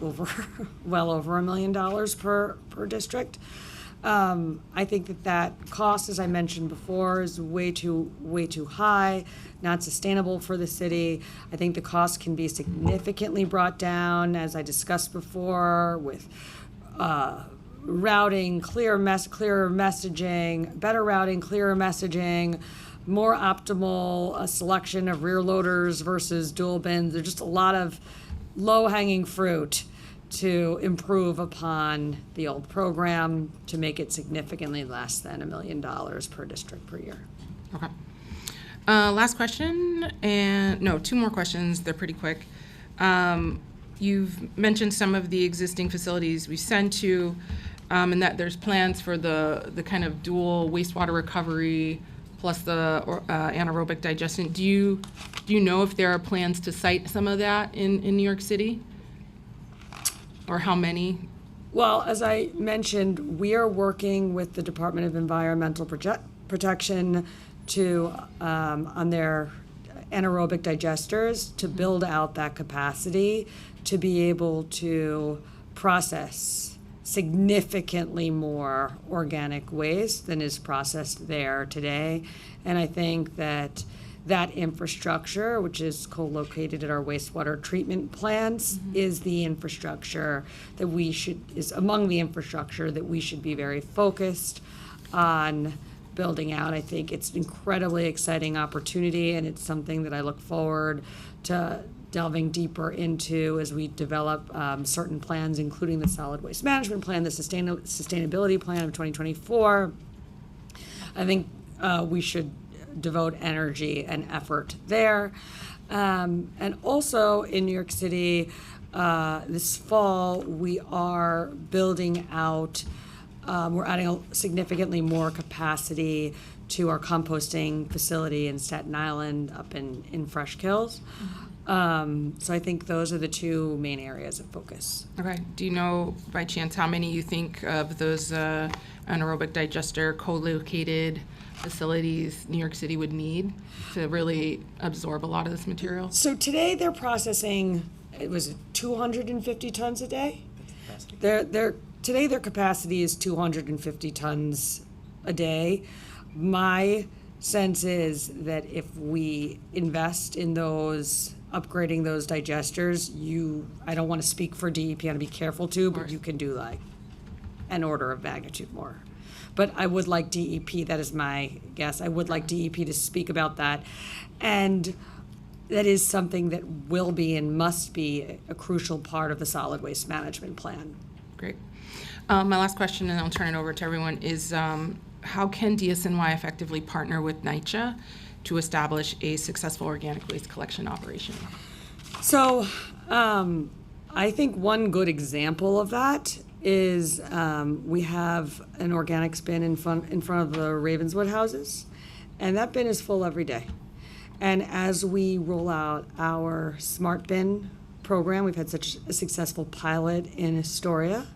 well over $1 million per district. I think that cost, as I mentioned before, is way too high, not sustainable for the city. I think the cost can be significantly brought down, as I discussed before, with routing, clearer messaging, better routing, clearer messaging, more optimal selection of rear loaders versus dual bins. There's just a lot of low-hanging fruit to improve upon the old program to make it significantly less than $1 million per district per year. Okay. Last question, and no, two more questions. They're pretty quick. You've mentioned some of the existing facilities we sent to, and that there's plans for the kind of dual wastewater recovery plus the anaerobic digestion. Do you know if there are plans to site some of that in New York City? Or how many? Well, as I mentioned, we are working with the Department of Environmental Protection to on their anaerobic digesters to build out that capacity to be able to process significantly more organic waste than is processed there today. And I think that infrastructure, which is co-located at our wastewater treatment plants, is the infrastructure that is among the infrastructure that we should be very focused on building out. I think it's an incredibly exciting opportunity, and it's something that I look forward to delving deeper into as we develop certain plans, including the solid waste management plan, the sustainability plan of 2024. I think we should devote energy and effort there. And also in New York City, this fall, we are building out, we're adding significantly more capacity to our composting facility in Staten Island up in Fresh Kills. So I think those are the two main areas of focus. Okay. Do you know by chance how many you think of those anaerobic digester co-located facilities New York City would need to really absorb a lot of this material? So today they're processing, it was 250 tons a day? Today their capacity is 250 tons a day. My sense is that if we invest in those, upgrading those digesters, I don't want to speak for DEP, I want to be careful too, but you can do like an order of magnitude more. But I would like DEP, that is my guess, I would like DEP to speak about that. And that is something that will be and must be a crucial part of the solid waste management plan. Great. My last question, and I'll turn it over to everyone, is how can DSNY effectively partner with NYCHA to establish a successful organic waste collection operation? So I think one good example of that is we have an organics bin in front of the Ravenswood houses, and that bin is full every day. And as we roll out our smart bin program, we've had such a successful pilot in Astoria,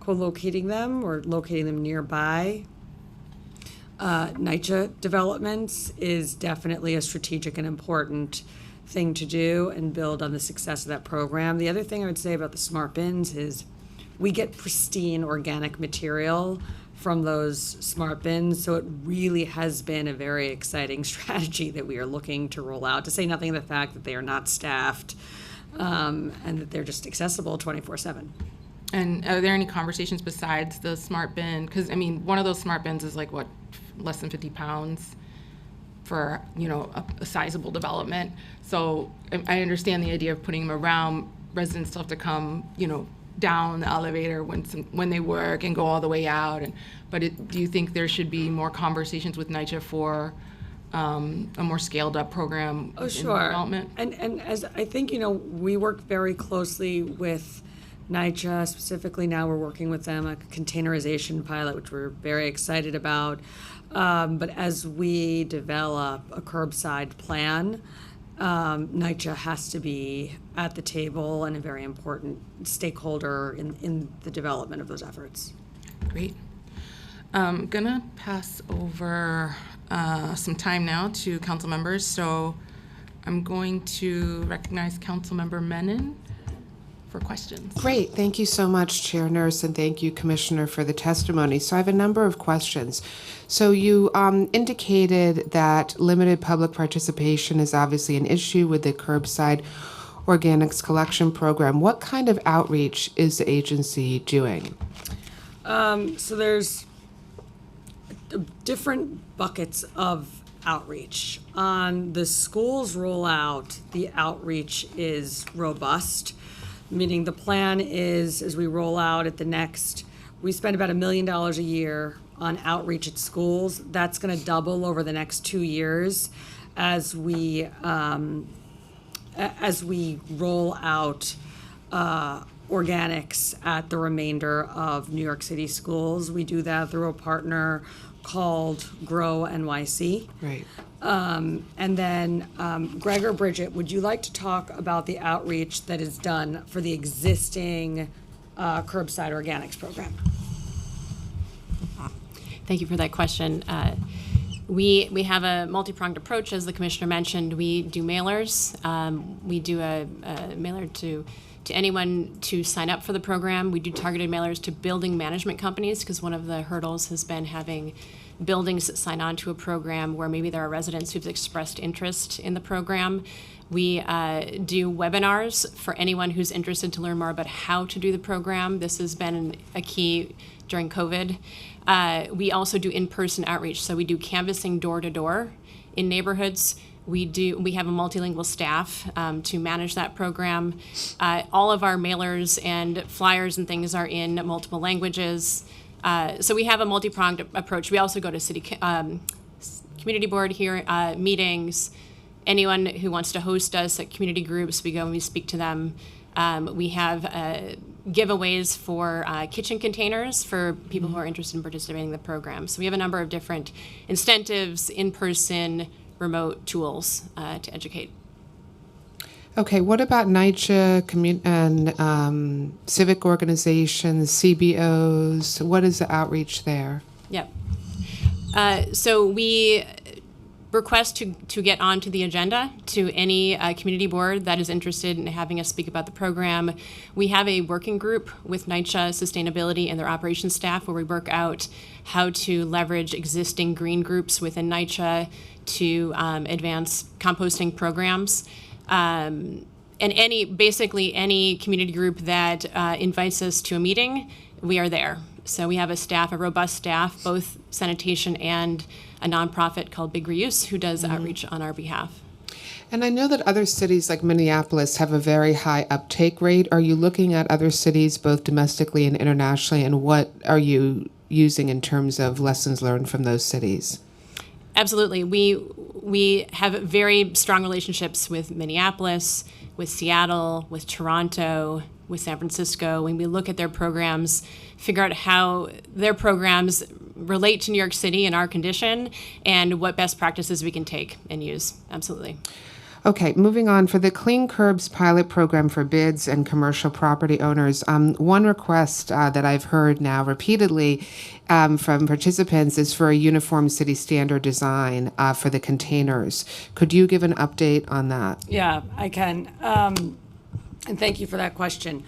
co-locating them or locating them nearby. NYCHA developments is definitely a strategic and important thing to do and build on the success of that program. The other thing I would say about the smart bins is we get pristine organic material from those smart bins, so it really has been a very exciting strategy that we are looking to roll out, to say nothing of the fact that they are not staffed and that they're just accessible 24/7. And are there any conversations besides the smart bin? Because, I mean, one of those smart bins is like, what, less than 50 pounds for, you know, a sizable development. So I understand the idea of putting them around. Residents still have to come, you know, down the elevator when they work and go all the way out. But do you think there should be more conversations with NYCHA for a more scaled up program Oh, in sure. development? And as I think, you know, we work very closely with NYCHA. Specifically now we're working with them a containerization pilot, which we're very excited about. But as we develop a curbside plan, NYCHA has to be at the table and a very important stakeholder in the development of those efforts. Great. I'm gonna pass over some time now to council members. So I'm going to recognize Councilmember Menon for questions. Great. Thank you so much, Chair Nurse, and thank you, Commissioner, for the testimony. So I have a number of questions. So you indicated that limited public participation is obviously an issue with the curbside organics collection program. What kind of outreach is the agency doing? So there's different buckets of outreach. On the schools rollout, the outreach is robust, meaning the plan is, as we roll out at the next, we spend about $1 million a year on outreach at schools. That's going to double over the next 2 years as we roll out organics at the remainder of New York City schools. We do that through a partner called Grow NYC. Right. And then, Greg or Bridget, would you like to talk about the outreach that is done for the existing curbside organics program? Thank you for that question. We have a multi-pronged approach, as the commissioner mentioned. We do mailers. We do a mailer to anyone to sign up for the program. We do targeted mailers to building management companies, because one of the hurdles has been having buildings that sign on to a program where maybe there are residents who've expressed interest in the program. We do webinars for anyone who's interested to learn more about how to do the program. This has been a key during COVID. We also do in-person outreach, so we do canvassing door to door in neighborhoods. We have a multilingual staff to manage that program. All of our mailers and flyers and things are in multiple languages. So we have a multi-pronged approach. We also go to city community board meetings. Anyone who wants to host us at community groups, we go and we speak to them. We have giveaways for kitchen containers for people who are interested in participating in the program. So we have a number of different incentives, in-person, remote tools to educate. Okay, what about NYCHA and civic organizations, CBOs? What is the outreach there? Yep. So we request to get onto the agenda to any community board that is interested in having us speak about the program. We have a working group with NYCHA Sustainability and their operations staff where we work out how to leverage existing green groups within NYCHA to advance composting programs. basically any community group that invites us to a meeting, we are there. So we have a robust staff, both sanitation and a nonprofit called Big Reuse, who does outreach on our behalf. And I know that other cities like Minneapolis have a very high uptake rate. Are you looking at other cities, both domestically and internationally, and what are you using in terms of lessons learned from those cities? Absolutely. We have very strong relationships with Minneapolis, with Seattle, with Toronto, with San Francisco. When we look at their programs, figure out how their programs relate to New York City and our condition, and what best practices we can take and use. Absolutely. Okay, moving on. For the Clean Curbs pilot program for bids and commercial property owners, one request that I've heard now repeatedly from participants is for a uniform city standard design for the containers. Could you give an update on that? Yeah, I can. And thank you for that question.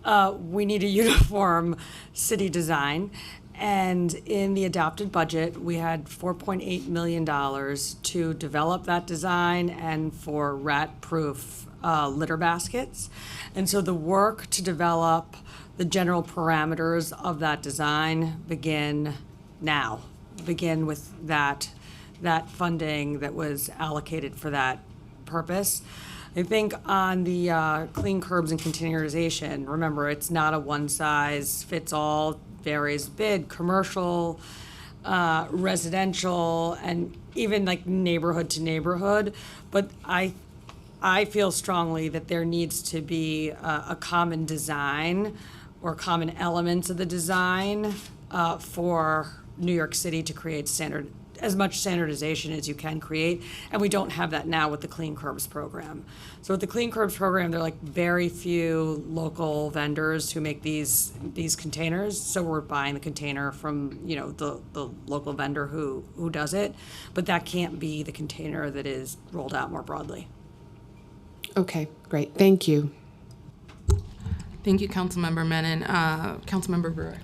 We need a uniform city design. And in the adopted budget, we had $4.8 million to develop that design and for rat-proof litter baskets. And so the work to develop the general parameters of that design begin now. Begin with that funding that was allocated for that purpose. I think on the clean curbs and containerization, remember, it's not a one-size-fits-all, varies bid, commercial, residential, and even like neighborhood to neighborhood. But I feel strongly that there needs to be a common design or common elements of the design for New York City to create as much standardization as you can create, and we don't have that now with the Clean Curbs program. So with the Clean Curbs program, there are like very few local vendors who make these containers, so we're buying the container from the local vendor who does it, but that can't be the container that is rolled out more broadly. Okay, great. Thank you. Thank you, Councilmember Menon. Councilmember Brewer.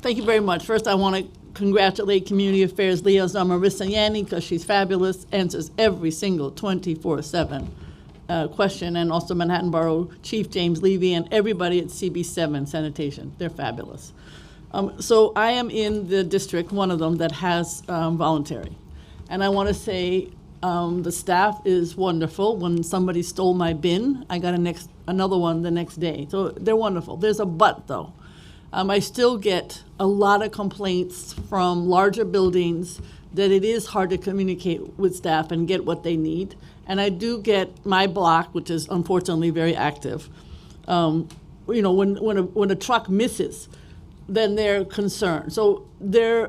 Thank you very much. First, I want to congratulate Community Affairs Liaison Marissa Yanni because she's fabulous, answers every single 24/7 question, and also Manhattan Borough Chief James Levy and everybody at CB7 Sanitation. They're fabulous. So I am in the district, one of them, that has voluntary. And I want to say the staff is wonderful. When somebody stole my bin, I got another one the next day. So they're wonderful. There's a but, though. I still get a lot of complaints from larger buildings that it is hard to communicate with staff and get what they need. And I do get my block, which is unfortunately very active. When a truck misses, then they're concerned. So I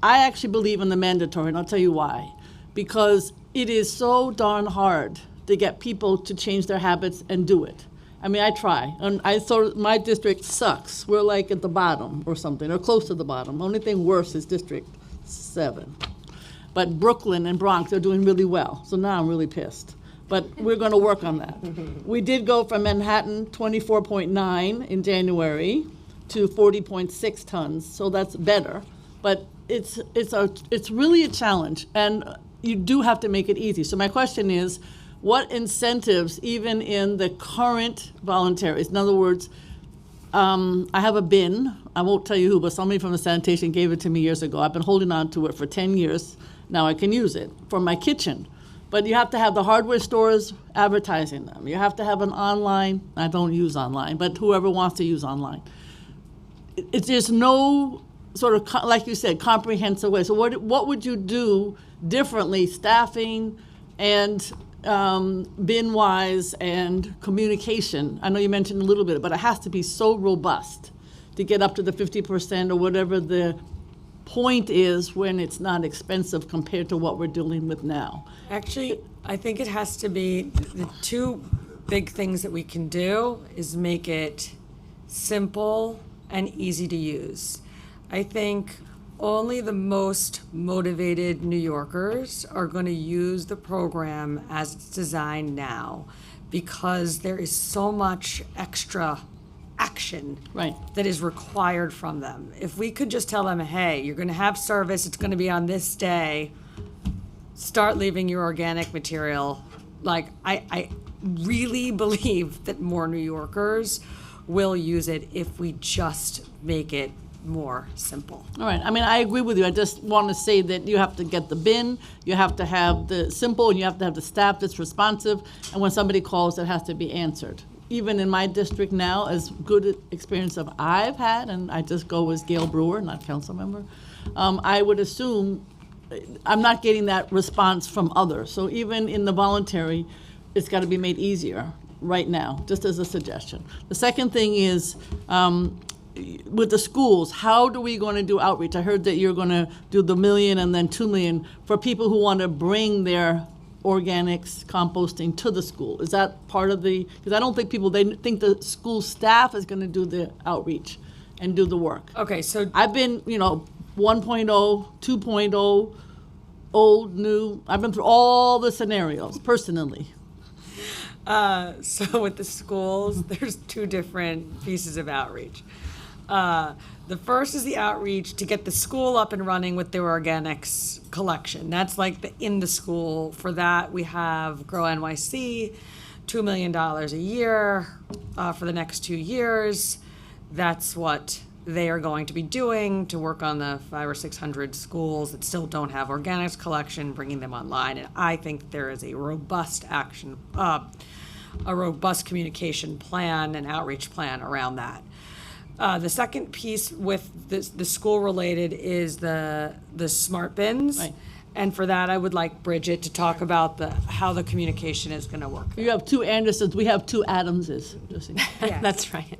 actually believe in the mandatory, and I'll tell you why. Because it is so darn hard to get people to change their habits and do it. I mean, I try, and I thought my district sucks. We're like at the bottom or something, or close to the bottom. Only thing worse is District 7. But Brooklyn and Bronx are doing really well, so now I'm really pissed. But we're going to work on that. We did go from Manhattan 24.9 in January to 40.6 tons, so that's better. But it's really a challenge, and you do have to make it easy. So my question is, what incentives, even in the current voluntaries? In other words, I have a bin. I won't tell you who, but somebody from the sanitation gave it to me years ago. I've been holding on to it for 10 years. Now I can use it for my kitchen. But you have to have the hardware stores advertising them. You have to have an online. I don't use online, but whoever wants to use online. There's no sort of, like you said, comprehensive way. So what would you do differently, staffing and bin-wise and communication? I know you mentioned a little bit, but it has to be so robust to get up to the 50% or whatever the point is when it's not expensive compared to what we're dealing with now. Actually, I think it has to be, the two big things that we can do is make it simple and easy to use. I think only the most motivated New Yorkers are going to use the program as it's designed now, because there is so much extra action that is required from them. If we could just tell them, hey, you're going to have service, it's going to be on this day, start leaving your organic material. Like, really believe that more New Yorkers will use it if we just make it more simple. All right, I mean, I agree with you. I just want to say that you have to get the bin, you have to have the simple, and you have to have the staff that's responsive, and when somebody calls, it has to be answered. Even in my district now, as good experience of I've had, and I just go as Gail Brewer, not council member, I would assume I'm not getting that response from others. So even in the voluntary, it's got to be made easier right now, just as a suggestion. The second thing is, with the schools, how are we going to do outreach? I heard that you're going to do the $1 million and then $2 million for people who want to bring their organics, composting to the school. Is that part of the, because I don't think they think the school staff is going to do the outreach and do the work. Okay, so I've been, 1.0, 2.0, old, new. I've been through all the scenarios personally. So with the schools, there's two different pieces of outreach. The first is the outreach to get the school up and running with their organics collection. That's like in the school. For that, we have Grow NYC, $2 million a year for the next 2 years. That's what they are going to be doing to work on the 500 or 600 schools that still don't have organics collection, bringing them online. And I think there is a robust robust communication plan and outreach plan around that. The second piece with the school related is the smart bins. Right. And for that, I would like Bridget to talk about how the communication is going to work. You have 2 Andersons, we have 2 Adamses. Just so you know. That's right.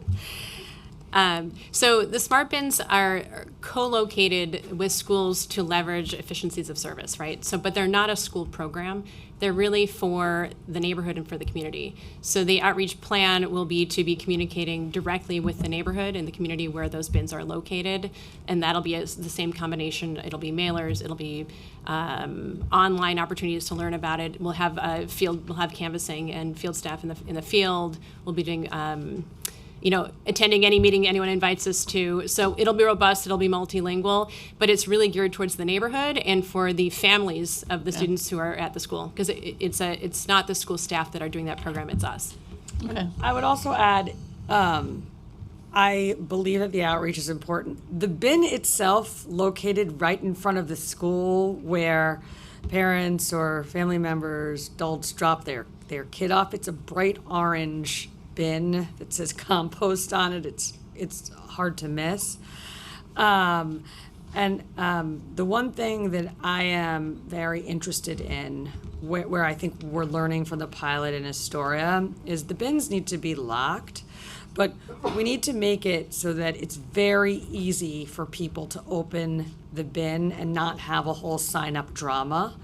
So the smart bins are co-located with schools to leverage efficiencies of service, right? So, but they're not a school program. They're really for the neighborhood and for the community. So the outreach plan will be to be communicating directly with the neighborhood and the community where those bins are located, and that'll be the same combination. It'll be mailers, it'll be online opportunities to learn about it. We'll have we'll have canvassing and field staff in the field. We'll be doing attending any meeting anyone invites us to. So it'll be robust, it'll be multilingual, but it's really geared towards the neighborhood and for the families of the students who are at the school, because it's not the school staff that are doing that program, it's us. Okay. I would also add, I believe that the outreach is important. The bin itself, located right in front of the school where parents or family members, adults drop their kid off, it's a bright orange bin that says compost on it. It's hard to miss. The one thing that I am very interested in, where I think we're learning from the pilot in Astoria, is the bins need to be locked, but we need to make it so that it's very easy for people to open the bin and not have a whole sign-up drama.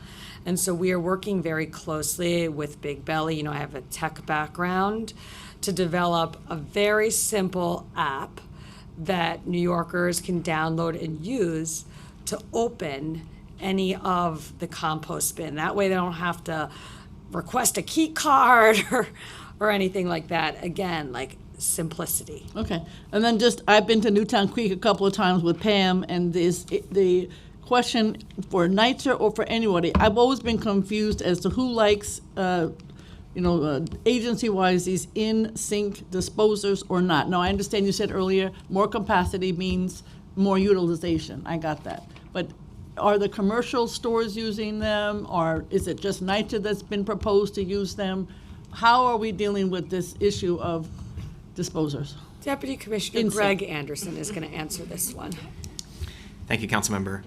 And so we are working very closely with Big Belly. I have a tech background, to develop a very simple app that New Yorkers can download and use to open any of the compost bin. That way they don't have to request a key card or anything like that. Again, like simplicity. Okay, and then I've been to Newtown Creek a couple of times with Pam, and the question for NYCHA or for anybody, I've always been confused as to who likes agency-wise, these in-sink disposers or not. Now, I understand you said earlier, more capacity means more utilization. I got that. But are the commercial stores using them, or is it just NYCHA that's been proposed to use them? How are we dealing with this issue of disposers? Deputy Commissioner Greg Anderson is going to answer this one. Thank you, Councilmember.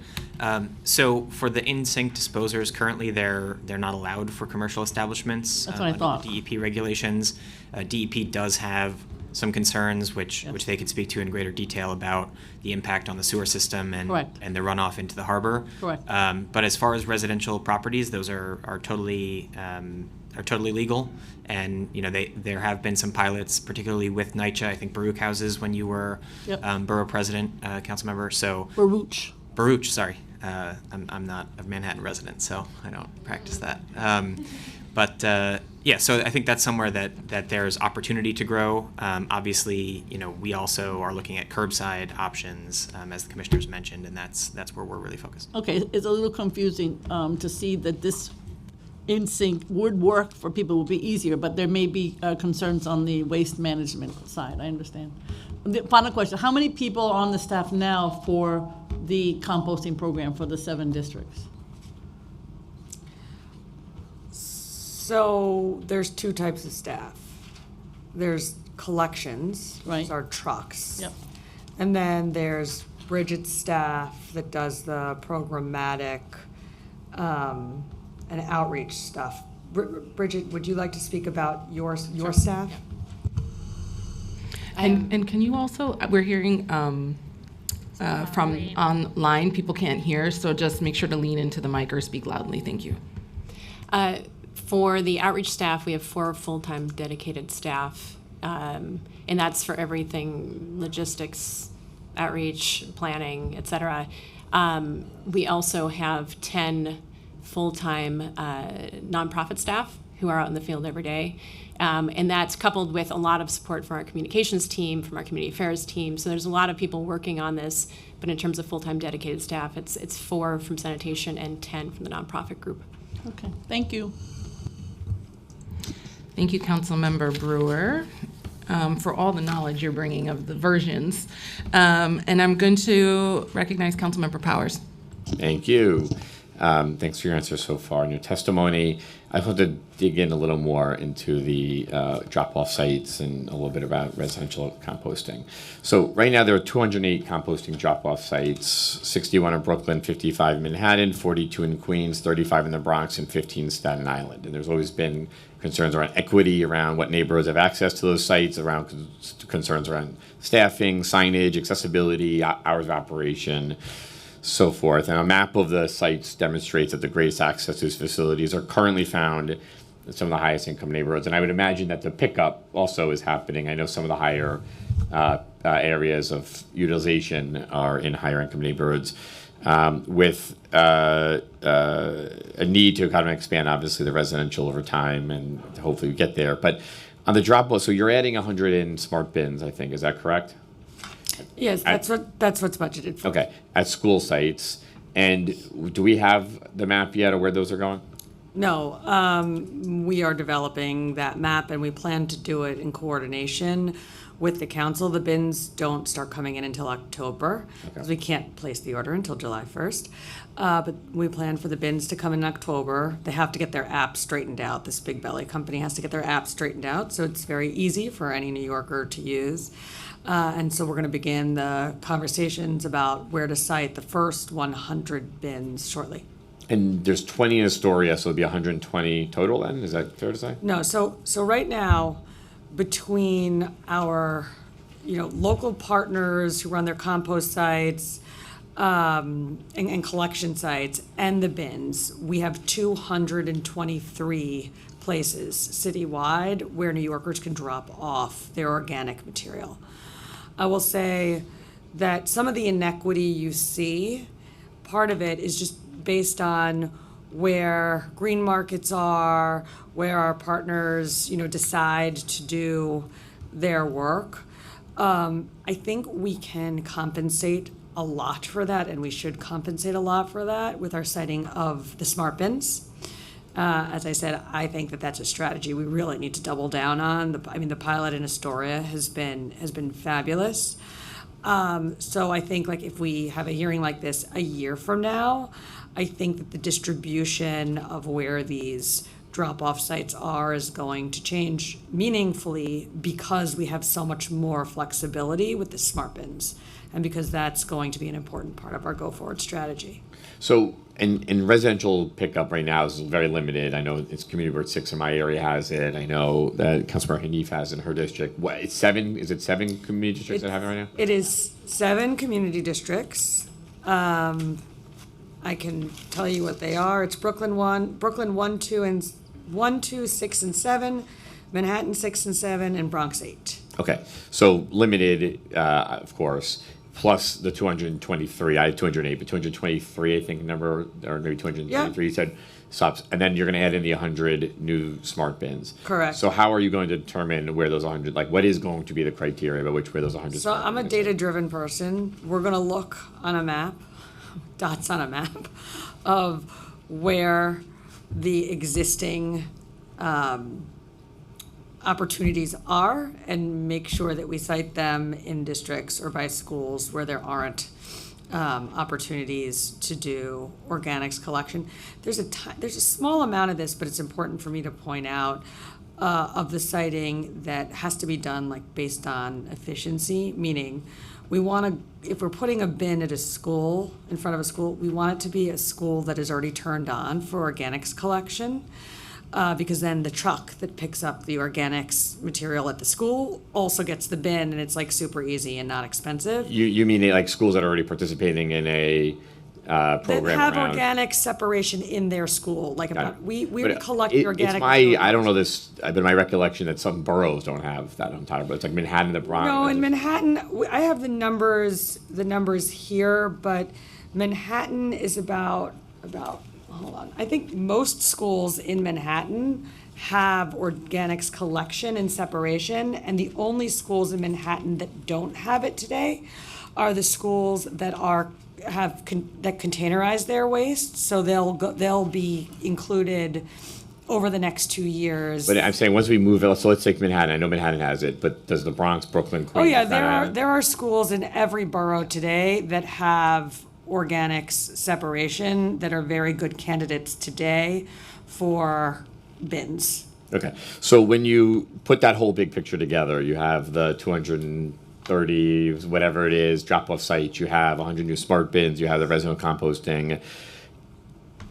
So for the in-sink disposers, currently they're not allowed for commercial establishments. That's what I thought. Under DEP regulations. DEP does have some concerns, which they could speak to in greater detail about the impact on the sewer system and the runoff into the harbor. Correct. But as far as residential properties, those are totally legal, and there have been some pilots, particularly with NYCHA. I think Baruch houses when you were borough president, council member. So Baruch, sorry, I'm not a Manhattan resident, so I don't practice that. So I think that's somewhere that there's opportunity to grow. Obviously, we also are looking at curbside options, as the commissioners mentioned, and that's where we're really focused. Okay, it's a little confusing to see that this in sync would work for people, would be easier, but there may be concerns on the waste management side. I understand. The final question, how many people are on the staff now for the composting program for the 7 districts? So there's 2 types of staff. There's collections, Right. those are trucks. Yep. And then there's Bridget's staff that does the programmatic and outreach stuff. Bridget, would you like to speak about your staff? And can you also, we're hearing from online, people can't hear, so just make sure to lean into the mic or speak loudly. Thank you. For the outreach staff, we have 4 full-time dedicated staff, and that's for everything, logistics, outreach, planning, et cetera. We also have 10 full-time nonprofit staff who are out in the field every day. And that's coupled with a lot of support from our communications team, from our community affairs team. So there's a lot of people working on this, but in terms of full-time dedicated staff, it's 4 from sanitation and 10 from the nonprofit group. Okay, thank you. Thank you, Councilmember Brewer, for all the knowledge you're bringing of the versions. And I'm going to recognize Councilmember Powers. Thank you. Thanks for your answer so far and your testimony. I want to dig in a little more into the drop-off sites and a little bit about residential composting. So right now there are 208 composting drop-off sites, 61 in Brooklyn, 55 in Manhattan, 42 in Queens, 35 in the Bronx, and 15 in Staten Island. And there's always been concerns around equity, around what neighborhoods have access to those sites, around concerns around staffing, signage, accessibility, hours of operation, so forth. And a map of the sites demonstrates that the greatest access to these facilities are currently found in some of the highest income neighborhoods. And I would imagine that the pickup also is happening. I know some of the higher areas of utilization are in higher income neighborhoods, with a need to kind of expand, obviously, the residential over time and hopefully we get there. But on the drop-off, so you're adding 100 in smart bins, I think. Is that correct? Yes, that's what's budgeted for. Okay, at school sites. And do we have the map yet of where those are going? No, we are developing that map and we plan to do it in coordination with the council. The bins don't start coming in until October because we can't place the order until July 1st. But we plan for the bins to come in October. They have to get their app straightened out. This Big Belly company has to get their app straightened out, so it's very easy for any New Yorker to use. And so we're going to begin the conversations about where to site the first 100 bins shortly. And there's 20 in Astoria, so it'll be 120 total then? Is that fair to say? No, so right now, between our, local partners who run their compost sites and collection sites and the bins, we have 223 places citywide where New Yorkers can drop off their organic material. I will say that some of the inequity you see, part of it is just based on where green markets are, where our partners, decide to do their work. I think we can compensate a lot for that, and we should compensate a lot for that with our siting of the smart bins. As I said, I think that that's a strategy we really need to double down on. The pilot in Astoria has been fabulous. So I think if we have a hearing like this a year from now, I think that the distribution of where these drop-off sites are is going to change meaningfully because we have so much more flexibility with the smart bins, and because that's going to be an important part of our go-forward strategy. So in residential pickup right now is very limited. I know it's Community Board 6 in my area has it. I know that Councilmember Hanif has it in her district. What, it's 7? Is it 7 community districts that have it right now? It is 7 community districts. I can tell you what they are. It's Brooklyn 1, 2, 6, and 7, Manhattan 6 and 7, and Bronx 8. Okay, so limited, of course, plus the 223. I had 208, but 223, I think, number, or maybe 233, Yeah. you said, stops. And then you're going to add in the 100 new smart bins. Correct. So how are you going to determine where those 100, what is going to be the criteria by which where those 100 So smart I'm a bins are? data-driven person. We're going to look on a map, dots on a map, of where the existing opportunities are and make sure that we cite them in districts or by schools where there aren't opportunities to do organics collection. There's a small amount of this, but it's important for me to point out of the citing that has to be done like based on efficiency, meaning we want to, if we're putting a bin at a school, in front of a school, we want it to be a school that is already turned on for organics collection. Because then the truck that picks up the organics material at the school also gets the bin, and it's like super easy and not expensive. You mean like schools that are already participating in a program That have around? organic separation in their school, like Got it. we But would collect the organic. I don't know this, but my recollection that some boroughs don't have that on top, but it's like Manhattan, the Bronx. No, in Manhattan, I have the numbers here, but Manhattan is about, hold on. I think most schools in Manhattan have organics collection and separation, and the only schools in Manhattan that don't have it today are the schools that that containerize their waste. So they'll be included over the next 2 years. But I'm saying once we move it, so let's take Manhattan. I know Manhattan has it, but does the Bronx, Brooklyn, Queens? Oh yeah, have it? there are schools in every borough today that have organics separation that are very good candidates today for bins. Okay, so when you put that whole big picture together, you have the 230, whatever it is, drop-off sites, you have 100 new smart bins, you have the resident composting.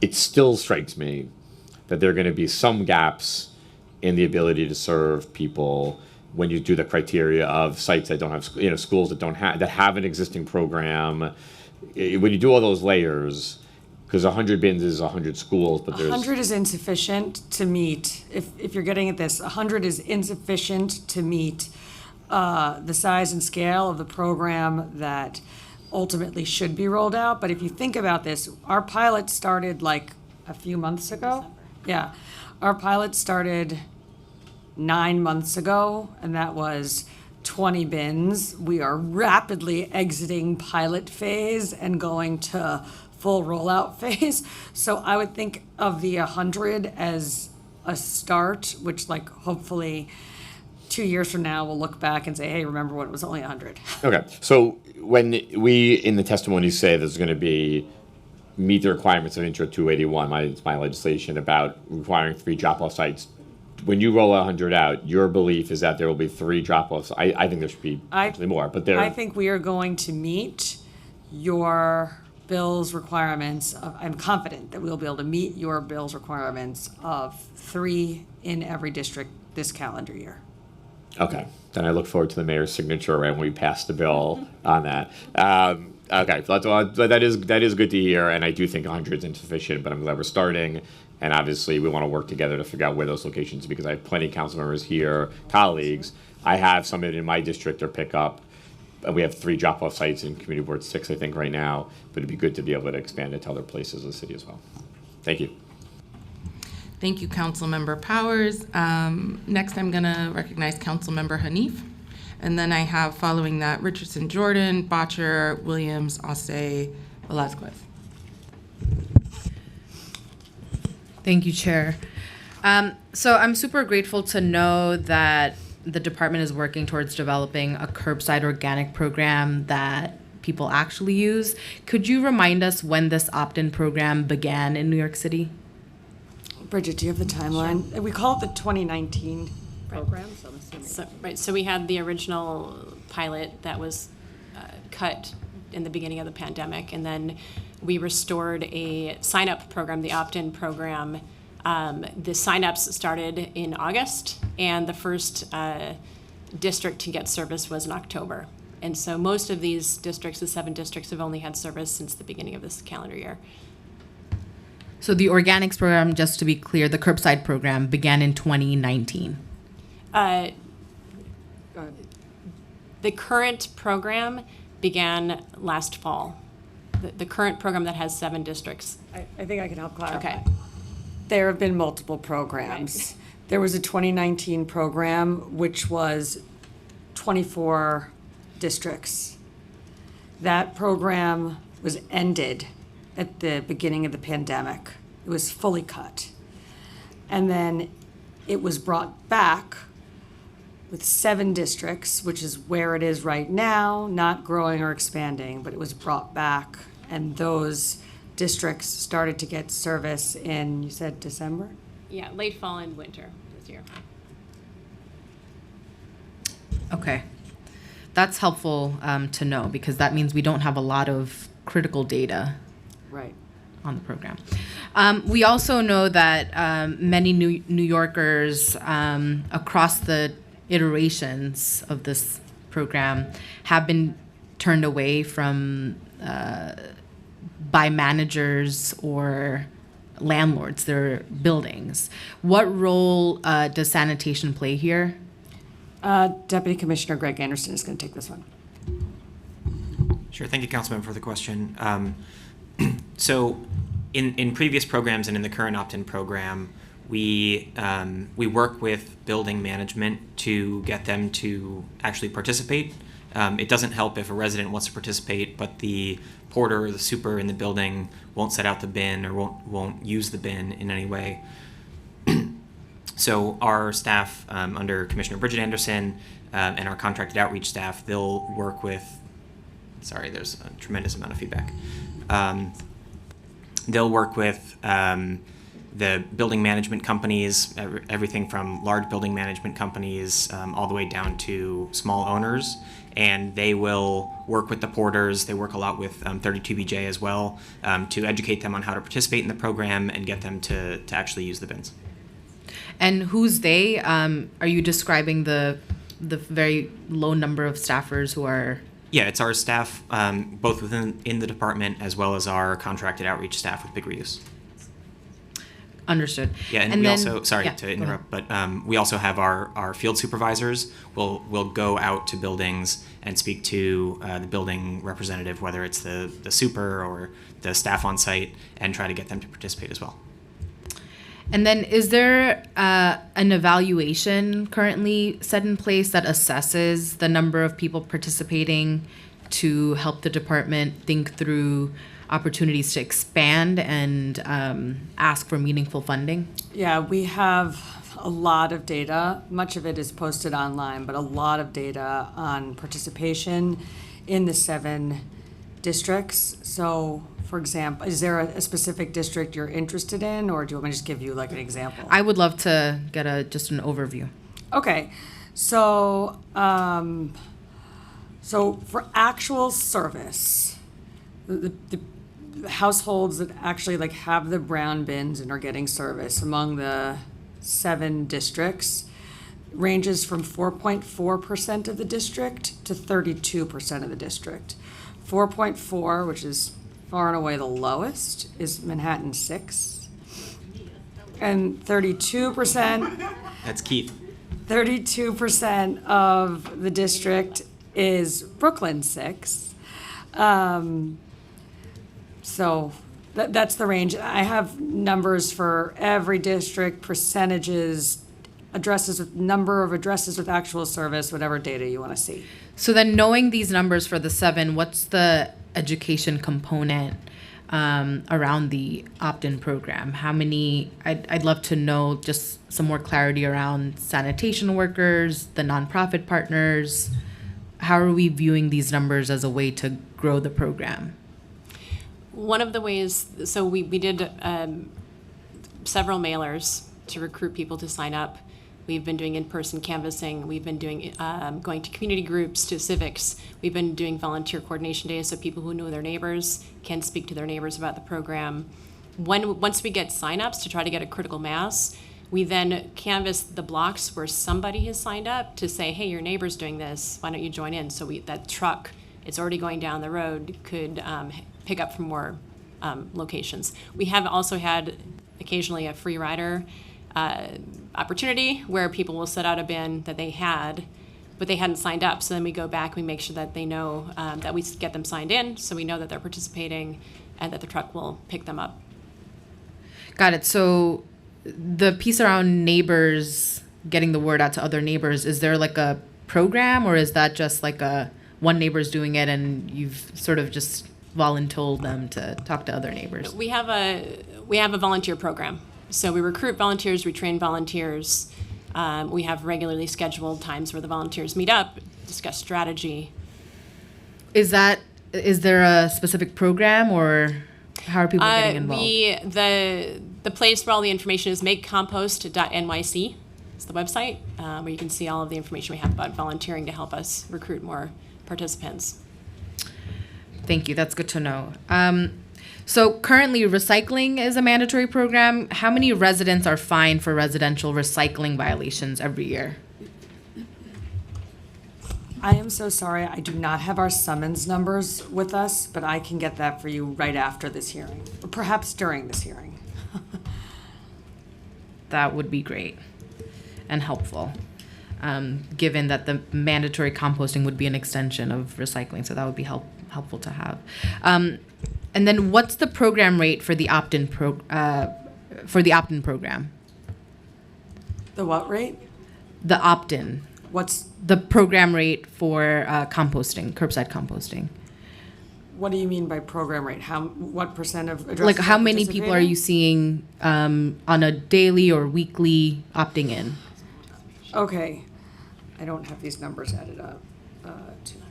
It still strikes me that there are going to be some gaps in the ability to serve people when you do the criteria of sites that don't have, schools that have an existing program. When you do all those layers, because 100 bins is 100 schools, but there's 100 is insufficient to meet, if you're getting at this, 100 is insufficient to meet the size and scale of the program that ultimately should be rolled out. But if you think about this, our pilot started like a few months ago. Yeah, our pilot started 9 months ago, and that was 20 bins. We are rapidly exiting pilot phase and going to full rollout phase. So I would think of the 100 as a start, which like hopefully 2 years from now we'll look back and say, hey, remember when it was only 100? Okay, so when we in the testimony say there's going to be meet the requirements of Intro 281, my legislation about requiring 3 drop-off sites. When you roll 100 out, your belief is that there will be 3 drop-offs. I think there should be actually more, but I think we are going to meet your bill's requirements. I'm confident that we'll be able to meet your bill's requirements of 3 in every district this calendar year. Okay, then I look forward to the mayor's signature when we pass the bill on that. Okay, but that is good to hear, and I do think 100 is insufficient, but I'm glad we're starting. And obviously, we want to work together to figure out where those locations, because I have plenty of council members here, colleagues. I have some in my district or pickup. We have 3 drop-off sites in Community Board 6, I think, right now. But it'd be good to be able to expand it to other places in the city as well. Thank you. Thank you, Councilmember Powers. Next, I'm going to recognize Councilmember Hanif. And then I have, following that, Richardson Jordan, Botcher, Williams, Auste, Velazquez. Thank you, Chair. So I'm super grateful to know that the department is working towards developing a curbside organic program that people actually use. Could you remind us when this opt-in program began in New York City? Bridget, do you have the timeline? We call it the 2019 program, so I'm assuming. So we had the original pilot that was cut in the beginning of the pandemic, and then we restored a sign-up program, the opt-in program. The sign-ups started in August, and the first district to get service was in October. And so most of these districts, the 7 districts, have only had service since the beginning of this calendar year. So the organics program, just to be clear, the curbside program began in 2019. The current program began last fall. The current program that has 7 districts. I think I can help clarify. Okay. There have been multiple programs. There was a 2019 program, which was 24 districts. That program was ended at the beginning of the pandemic. It was fully cut. And then it was brought back with 7 districts, which is where it is right now, not growing or expanding, but it was brought back. And those districts started to get service in, you said December? Yeah, late fall and winter this year. Okay. That's helpful to know because that means we don't have a lot of critical data Right. on the program. We also know that many New Yorkers across the iterations of this program have been turned away from by managers or landlords, their buildings. What role does sanitation play here? Deputy Commissioner Greg Anderson is going to take this one. Sure. Thank you, Councilman, for the question. So in previous programs and in the current opt-in program, we work with building management to get them to actually participate. It doesn't help if a resident wants to participate, but the porter or the super in the building won't set out the bin or won't use the bin in any way. So our staff under Commissioner Bridget Anderson and our contracted outreach staff, they'll work with, sorry, there's a tremendous amount of feedback. They'll work with the building management companies, everything from large building management companies all the way down to small owners. And they will work with the porters. They work a lot with 32BJ as well to educate them on how to participate in the program and get them to actually use the bins. And who's they? Are you describing the very low number of staffers who are? Yeah, it's our staff, both in the department as well as our contracted outreach staff with Big Reuse. Understood. Yeah, and we then, also, sorry to interrupt, but we also have our field supervisors will go out to buildings and speak to the building representative, whether it's the super or the staff on site, and try to get them to participate as well. And then is there an evaluation currently set in place that assesses the number of people participating to help the department think through opportunities to expand and ask for meaningful funding? Yeah, we have a lot of data. Much of it is posted online, but a lot of data on participation in the 7 districts. So, for example, is there a specific district you're interested in, or do you want me to just give you like an example? I would love to get just an overview. Okay, so so for actual service, the households that actually like have the brown bins and are getting service among the 7 districts ranges from 4.4% of the district to 32% of the district. 4.4, which is far and away the lowest, is Manhattan 6. And 32%. That's Keith. 32% of the district is Brooklyn 6. So that's the range. I have numbers for every district, percentages, addresses with number of addresses with actual service, whatever data you want to see. So then knowing these numbers for the 7, what's the education component around the opt-in program? How many, I'd love to know just some more clarity around sanitation workers, the nonprofit partners. How are we viewing these numbers as a way to grow the program? One of the ways, so we did several mailers to recruit people to sign up. We've been doing in-person canvassing. We've been doing going to community groups, to civics. We've been doing volunteer coordination days so people who know their neighbors can speak to their neighbors about the program. Once we get signups to try to get a critical mass, we then canvass the blocks where somebody has signed up to say, hey, your neighbor's doing this. Why don't you join in? So that truck, it's already going down the road, could pick up from more locations. We have also had occasionally a free rider opportunity where people will set out a bin that they had, but they hadn't signed up. So then we go back, we make sure that they know that we get them signed in, so we know that they're participating and that the truck will pick them up. Got it. So the piece around neighbors, getting the word out to other neighbors, is there like a program, or is that just like one neighbor's doing it and you've sort of just voluntold them to talk to other neighbors? We have a volunteer program. So we recruit volunteers, we train volunteers. We have regularly scheduled times where the volunteers meet up, discuss strategy. Is there a specific program, or how are people getting involved? The place where all the information is makecompost.nyc. It's the website where you can see all of the information we have about volunteering to help us recruit more participants. Thank you. That's good to know. So currently, recycling is a mandatory program. How many residents are fined for residential recycling violations every year? I am so sorry, I do not have our summons numbers with us, but I can get that for you right after this hearing, or perhaps during this hearing. That would be great and helpful, given that the mandatory composting would be an extension of recycling, so that would be helpful to have. And then, what's the program rate for the opt-in program? The what rate? The opt-in. What's, The program rate for composting, curbside composting. what do you mean by program rate? What percent of addresses Like, how are many people are you seeing on a daily or weekly opting in? Okay, I don't have these numbers added up. 2,000.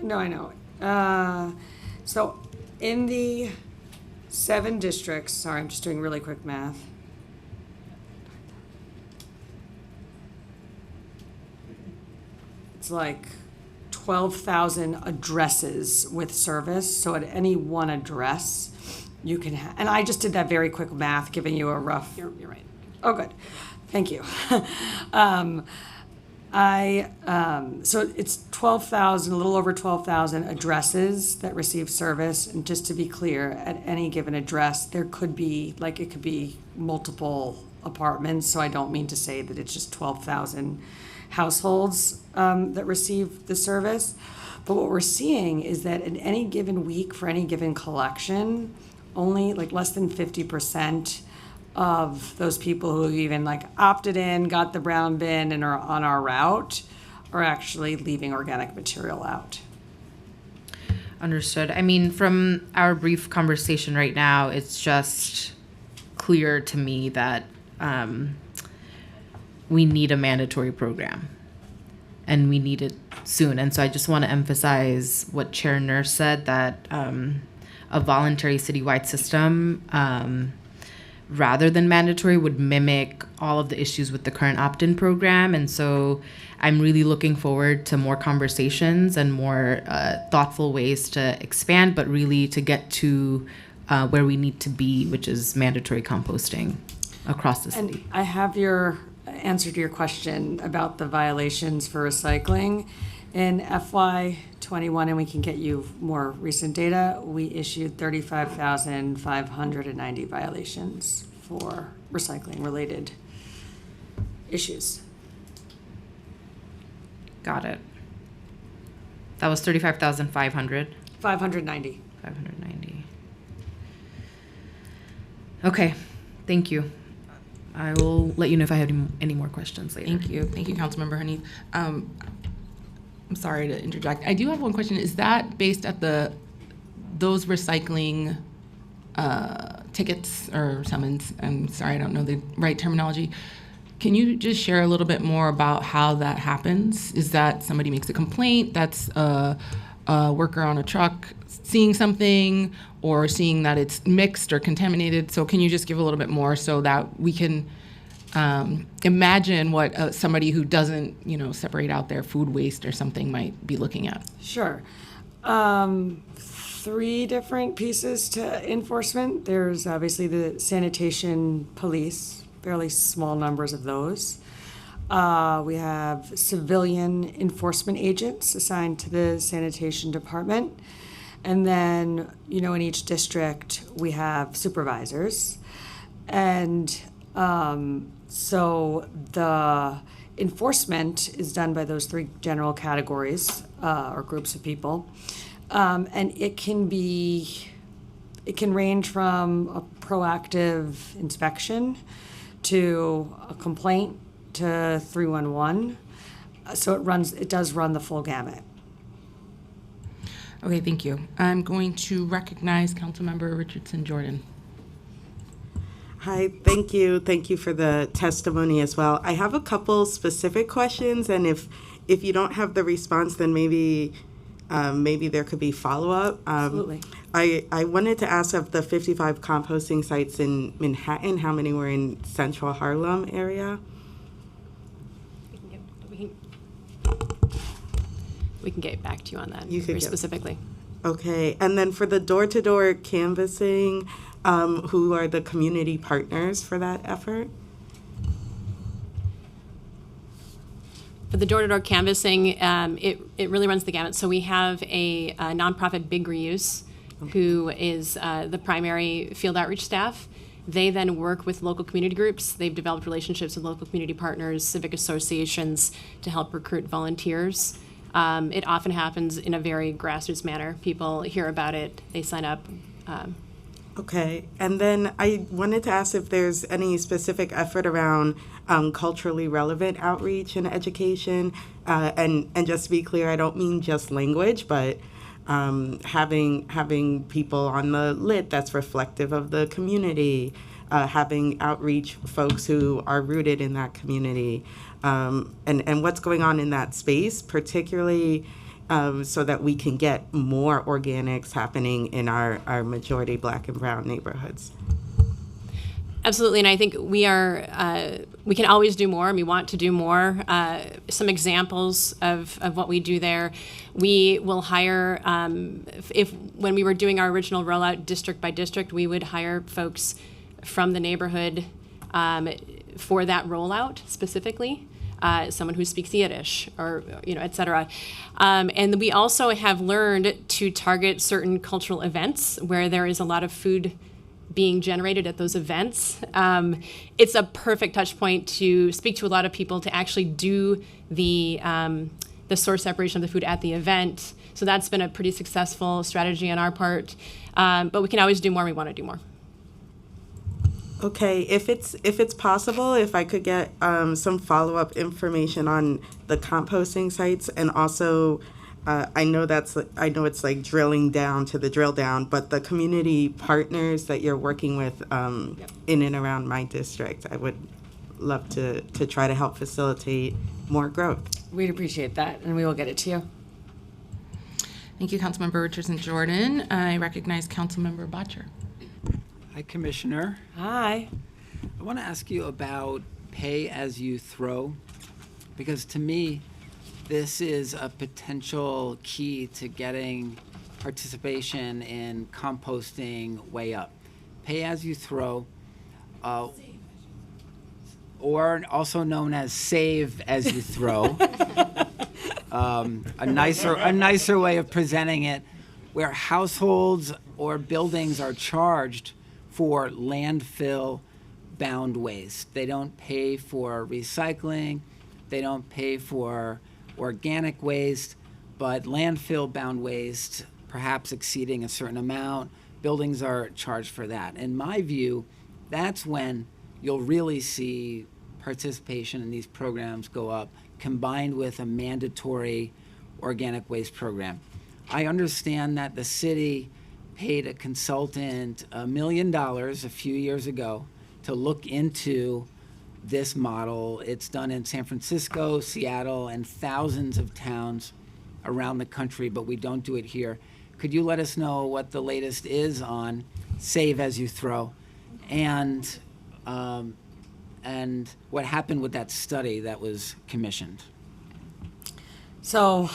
No, I know. So in the 7 districts, sorry, I'm just doing really quick math. It's like 12,000 addresses with service. So at any one address, you can and I just did that very quick math, giving you a rough. You're right. Oh, good. Thank you. So it's 12,000, a little over 12,000 addresses that receive service. And just to be clear, at any given address, there could be, like, it could be multiple apartments. So I don't mean to say that it's just 12,000 households that receive the service. But what we're seeing is that in any given week for any given collection, only like less than 50% of those people who even like opted in, got the brown bin, and are on our route are actually leaving organic material out. Understood. I mean, from our brief conversation right now, it's just clear to me that we need a mandatory program, and we need it soon. And so I just want to emphasize what Chair Nurse said, that a voluntary citywide system, rather than mandatory, would mimic all of the issues with the current opt-in program. And so I'm really looking forward to more conversations and more thoughtful ways to expand, but really to get to where we need to be, which is mandatory composting across the city. And I have your answer to your question about the violations for recycling. In FY21, and we can get you more recent data, we issued 35,590 violations for recycling-related issues. Got it. That was 35,500. 590. 590. Okay, thank you. I will let you know if I have any more questions later. Thank you, Councilmember Hanif. I'm sorry to interject. I do have one question. Is that based at those recycling tickets or summons? I'm sorry, I don't know the right terminology. Can you just share a little bit more about how that happens? Is that somebody makes a complaint, that's a worker on a truck seeing something, or seeing that it's mixed or contaminated? So can you just give a little bit more so that we can imagine what somebody who doesn't, separate out their food waste or something might be looking at? Sure. 3 different pieces to enforcement. There's obviously the sanitation police, fairly small numbers of those. We have civilian enforcement agents assigned to the sanitation department. And then, in each district, we have supervisors. And so the enforcement is done by those 3 general categories or groups of people. And it can range from a proactive inspection to a complaint to 311. So it does run the full gamut. Okay, thank you. I'm going to recognize Councilmember Richardson Jordan. Hi, thank you. Thank you for the testimony as well. I have a couple specific questions, and if you don't have the response, then maybe there could be follow-up. Absolutely. I wanted to ask, of the 55 composting sites in Manhattan, how many were in Central Harlem area? We can get back to you on that You could very get- specifically. Okay, and then for the door-to-door canvassing, who are the community partners for that effort? For the door-to-door canvassing, it really runs the gamut. So we have a nonprofit, Big Reuse, who is the primary field outreach staff. They then work with local community groups. They've developed relationships with local community partners, civic associations to help recruit volunteers. It often happens in a very grassroots manner. People hear about it, they sign up. Okay, and then I wanted to ask if there's any specific effort around culturally relevant outreach and education. And just to be clear, I don't mean just language, but having people on the lit that's reflective of the community, having outreach folks who are rooted in that community, and what's going on in that space, particularly so that we can get more organics happening in our majority Black and brown neighborhoods. Absolutely, and I think we can always do more, and we want to do more. Some examples of what we do there, we will hire, when we were doing our original rollout district by district, we would hire folks from the neighborhood for that rollout specifically. Someone who speaks Yiddish, or et cetera. And we also have learned to target certain cultural events where there is a lot of food being generated at those events. It's a perfect touch point to speak to a lot of people to actually do the source separation of the food at the event. So that's been a pretty successful strategy on our part. But we can always do more. We want to do more. Okay, if it's possible, if I could get some follow-up information on the composting sites, and also I know it's like drilling down to the drill down, but the community partners that you're working with in and around my district, I would love to try to help facilitate more growth. We'd appreciate that, and we will get it to you. Thank you, Councilmember Richardson Jordan. I recognize Councilmember Botcher. Hi, Commissioner. Hi. I want to ask you about pay as you throw, because to me, this is a potential key to getting participation in composting way up. Pay as you throw, or also known as save as you throw, a nicer way of presenting it, where households or buildings are charged for landfill-bound waste. They don't pay for recycling, they don't pay for organic waste, but landfill-bound waste, perhaps exceeding a certain amount, buildings are charged for that. In my view, that's when you'll really see participation in these programs go up, combined with a mandatory organic waste program. I understand that the city paid a consultant $1 million a few years ago to look into this model. It's done in San Francisco, Seattle, and thousands of towns around the country, but we don't do it here. Could you let us know what the latest is on Save As You Throw, and what happened with that study that was commissioned? So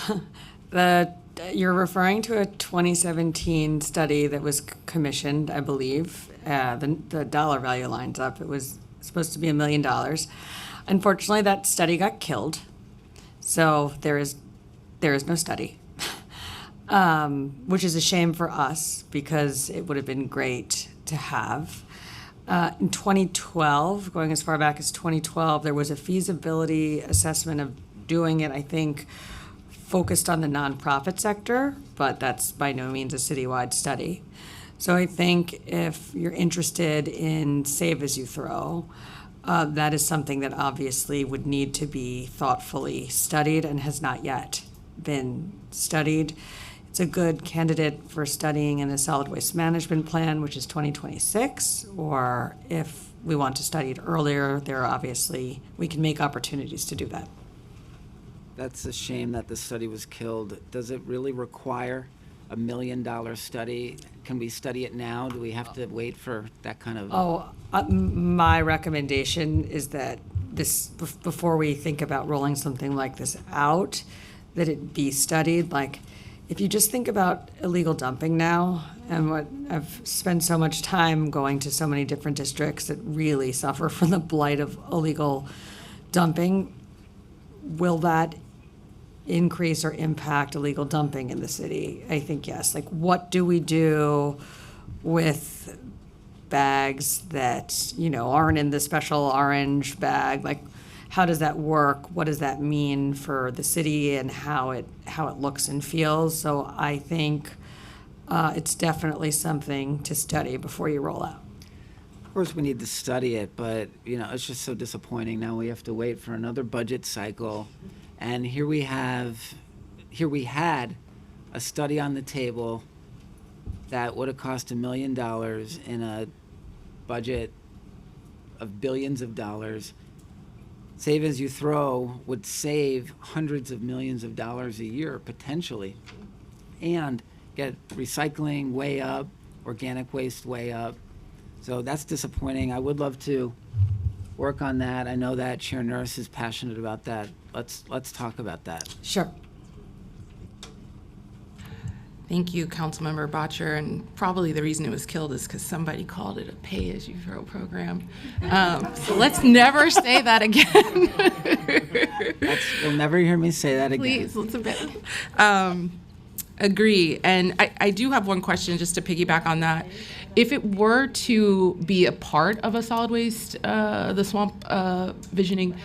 you're referring to a 2017 study that was commissioned, I believe. The dollar value lines up. It was supposed to be $1 million. Unfortunately, that study got killed. So there is no study, which is a shame for us because it would have been great to have. In 2012, going as far back as 2012, there was a feasibility assessment of doing it, I think, focused on the nonprofit sector, but that's by no means a citywide study. So I think if you're interested in Save As You Throw, that is something that obviously would need to be thoughtfully studied and has not yet been studied. it's a good candidate for studying in a solid waste management plan, which is 2026, or if we want to study it earlier, we can make opportunities to do that. That's a shame that the study was killed. Does it really require a $1 million study? Can we study it now? Do we have to wait for that kind of? My recommendation is that before we think about rolling something like this out, that it be studied. Like, if you just think about illegal dumping now, and what I've spent so much time going to so many different districts that really suffer from the blight of illegal dumping, will that increase or impact illegal dumping in the city? I think yes. Like, what do we do with bags that, aren't in the special orange bag? Like, how does that work? What does that mean for the city and how it looks and feels? So I think it's definitely something to study before you roll out. Of course, we need to study it, but it's just so disappointing. Now we have to wait for another budget cycle, and here we had a study on the table that would have cost $1 million in a budget of billions of dollars. Save as you throw would save hundreds of millions of dollars a year potentially, and get recycling way up, organic waste way up. So that's disappointing. I would love to work on that. I know that Chair Nurse is passionate about that. Let's talk about that. Sure. Thank you, Councilmember Botcher. And probably the reason it was killed is because somebody called it a pay-as-you-throw program. So let's never say that again. You'll never hear me say that again. Please, let's abandon. Agree. And I do have one question just to piggyback on that. If it were to be a part of a solid waste, the swamp visioning,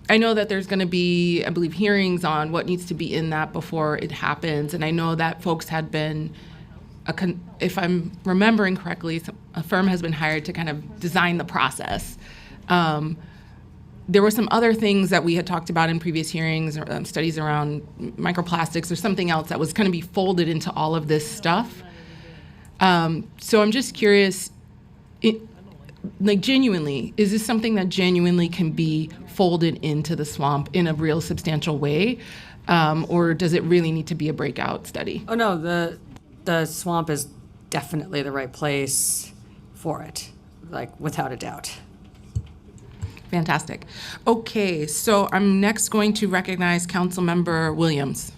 I know that there's going to be, I believe, hearings on what needs to be in that before it happens. And I know that folks had been, if I'm remembering correctly, a firm has been hired to kind of design the process. There were some other things that we had talked about in previous hearings, or studies around microplastics or something else that was going to be folded into all of this stuff. So I'm just curious, genuinely, is this something that genuinely can be folded into the swamp in a real substantial way? Or does it really need to be a breakout study? Oh, no, the swamp is definitely the right place for it, without a doubt. Fantastic. Okay, so I'm next going to recognize Councilmember Williams.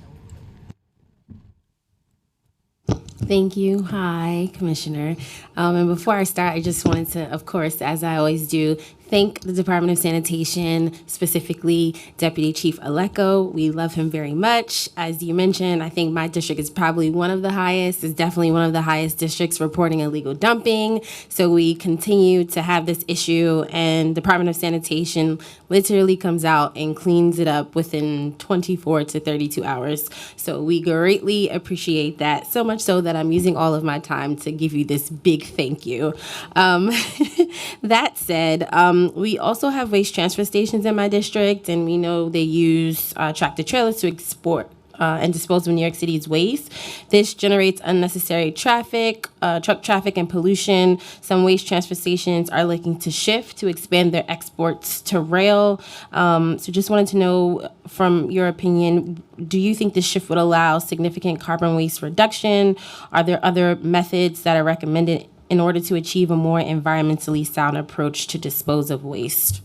Thank you. Hi, Commissioner. And before I start, I just wanted to, of course, as I always do, thank the Department of Sanitation, specifically Deputy Chief Aleko. We love him very much. As you mentioned, I think my district is probably one of the highest, is definitely one of the highest districts reporting illegal dumping. So we continue to have this issue, and Department of Sanitation literally comes out and cleans it up within 24 to 32 hours. So we greatly appreciate that, so much so that I'm using all of my time to give you this big thank you. That said, we also have waste transfer stations in my district, and we know they use tractor trailers to export and dispose of New York City's waste. This generates unnecessary traffic, truck traffic, and pollution. Some waste transfer stations are looking to shift to expand their exports to rail. So just wanted to know, from your opinion, do you think this shift would allow significant carbon waste reduction? Are there other methods that are recommended in order to achieve a more environmentally sound approach to dispose of waste?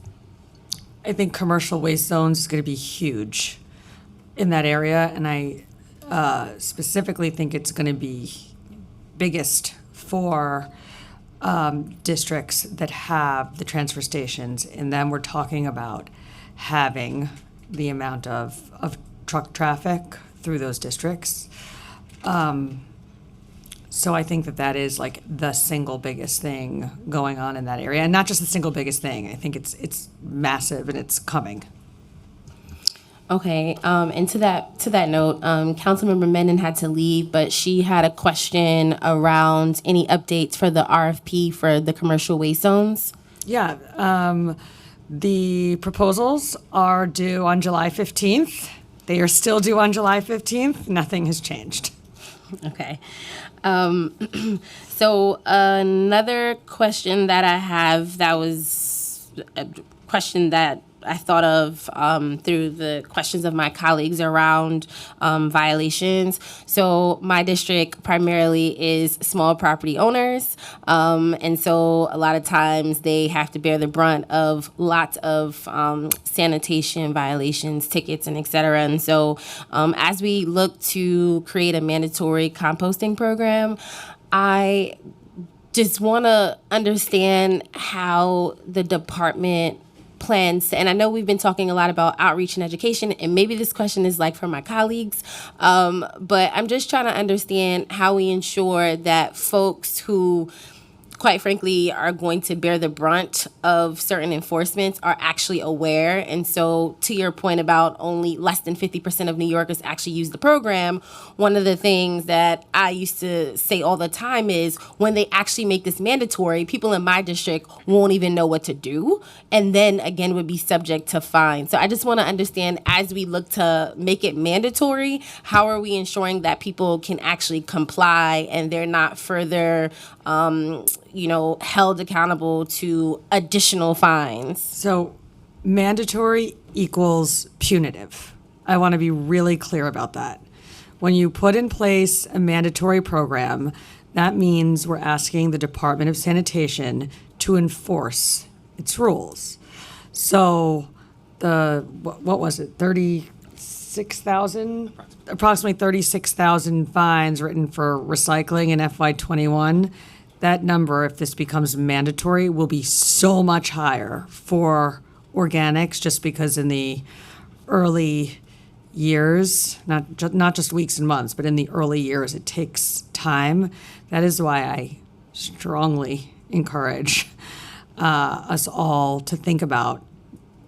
I think commercial waste zones is going to be huge in that area, and I specifically think it's going to be biggest for districts that have the transfer stations, and then we're talking about having the amount of truck traffic through those districts. So I think that is the single biggest thing going on in that area, and not just the single biggest thing. I think it's massive and it's coming. Okay, and to that note, Councilmember Menon had to leave, but she had a question around any updates for the RFP for the commercial waste zones. Yeah, the proposals are due on July 15th. They are still due on July 15th. Nothing has changed. Okay. So another question that I have that was a question that I thought of through the questions of my colleagues around violations. So my district primarily is small property owners. And so a lot of times they have to bear the brunt of lots of sanitation violations, tickets, and et cetera. And so as we look to create a mandatory composting program, I just want to understand how the department plans, and I know we've been talking a lot about outreach and education, and maybe this question is like for my colleagues, but I'm just trying to understand how we ensure that folks who, quite frankly, are going to bear the brunt of certain enforcements are actually aware. And so to your point about only less than 50% of New Yorkers actually use the program, one of the things that I used to say all the time is when they actually make this mandatory, people in my district won't even know what to do, and then again would be subject to fines. So I just want to understand, as we look to make it mandatory, how are we ensuring that people can actually comply and they're not further held accountable to additional fines? So mandatory equals punitive. I want to be really clear about that. When you put in place a mandatory program, that means we're asking the Department of Sanitation to enforce its rules. So what was it, 36,000? Approximately 36,000 fines written for recycling in FY21. That number, if this becomes mandatory, will be so much higher for organics, just because in the early years, not just weeks and months, but in the early years, it takes time. That is why I strongly encourage us all to think about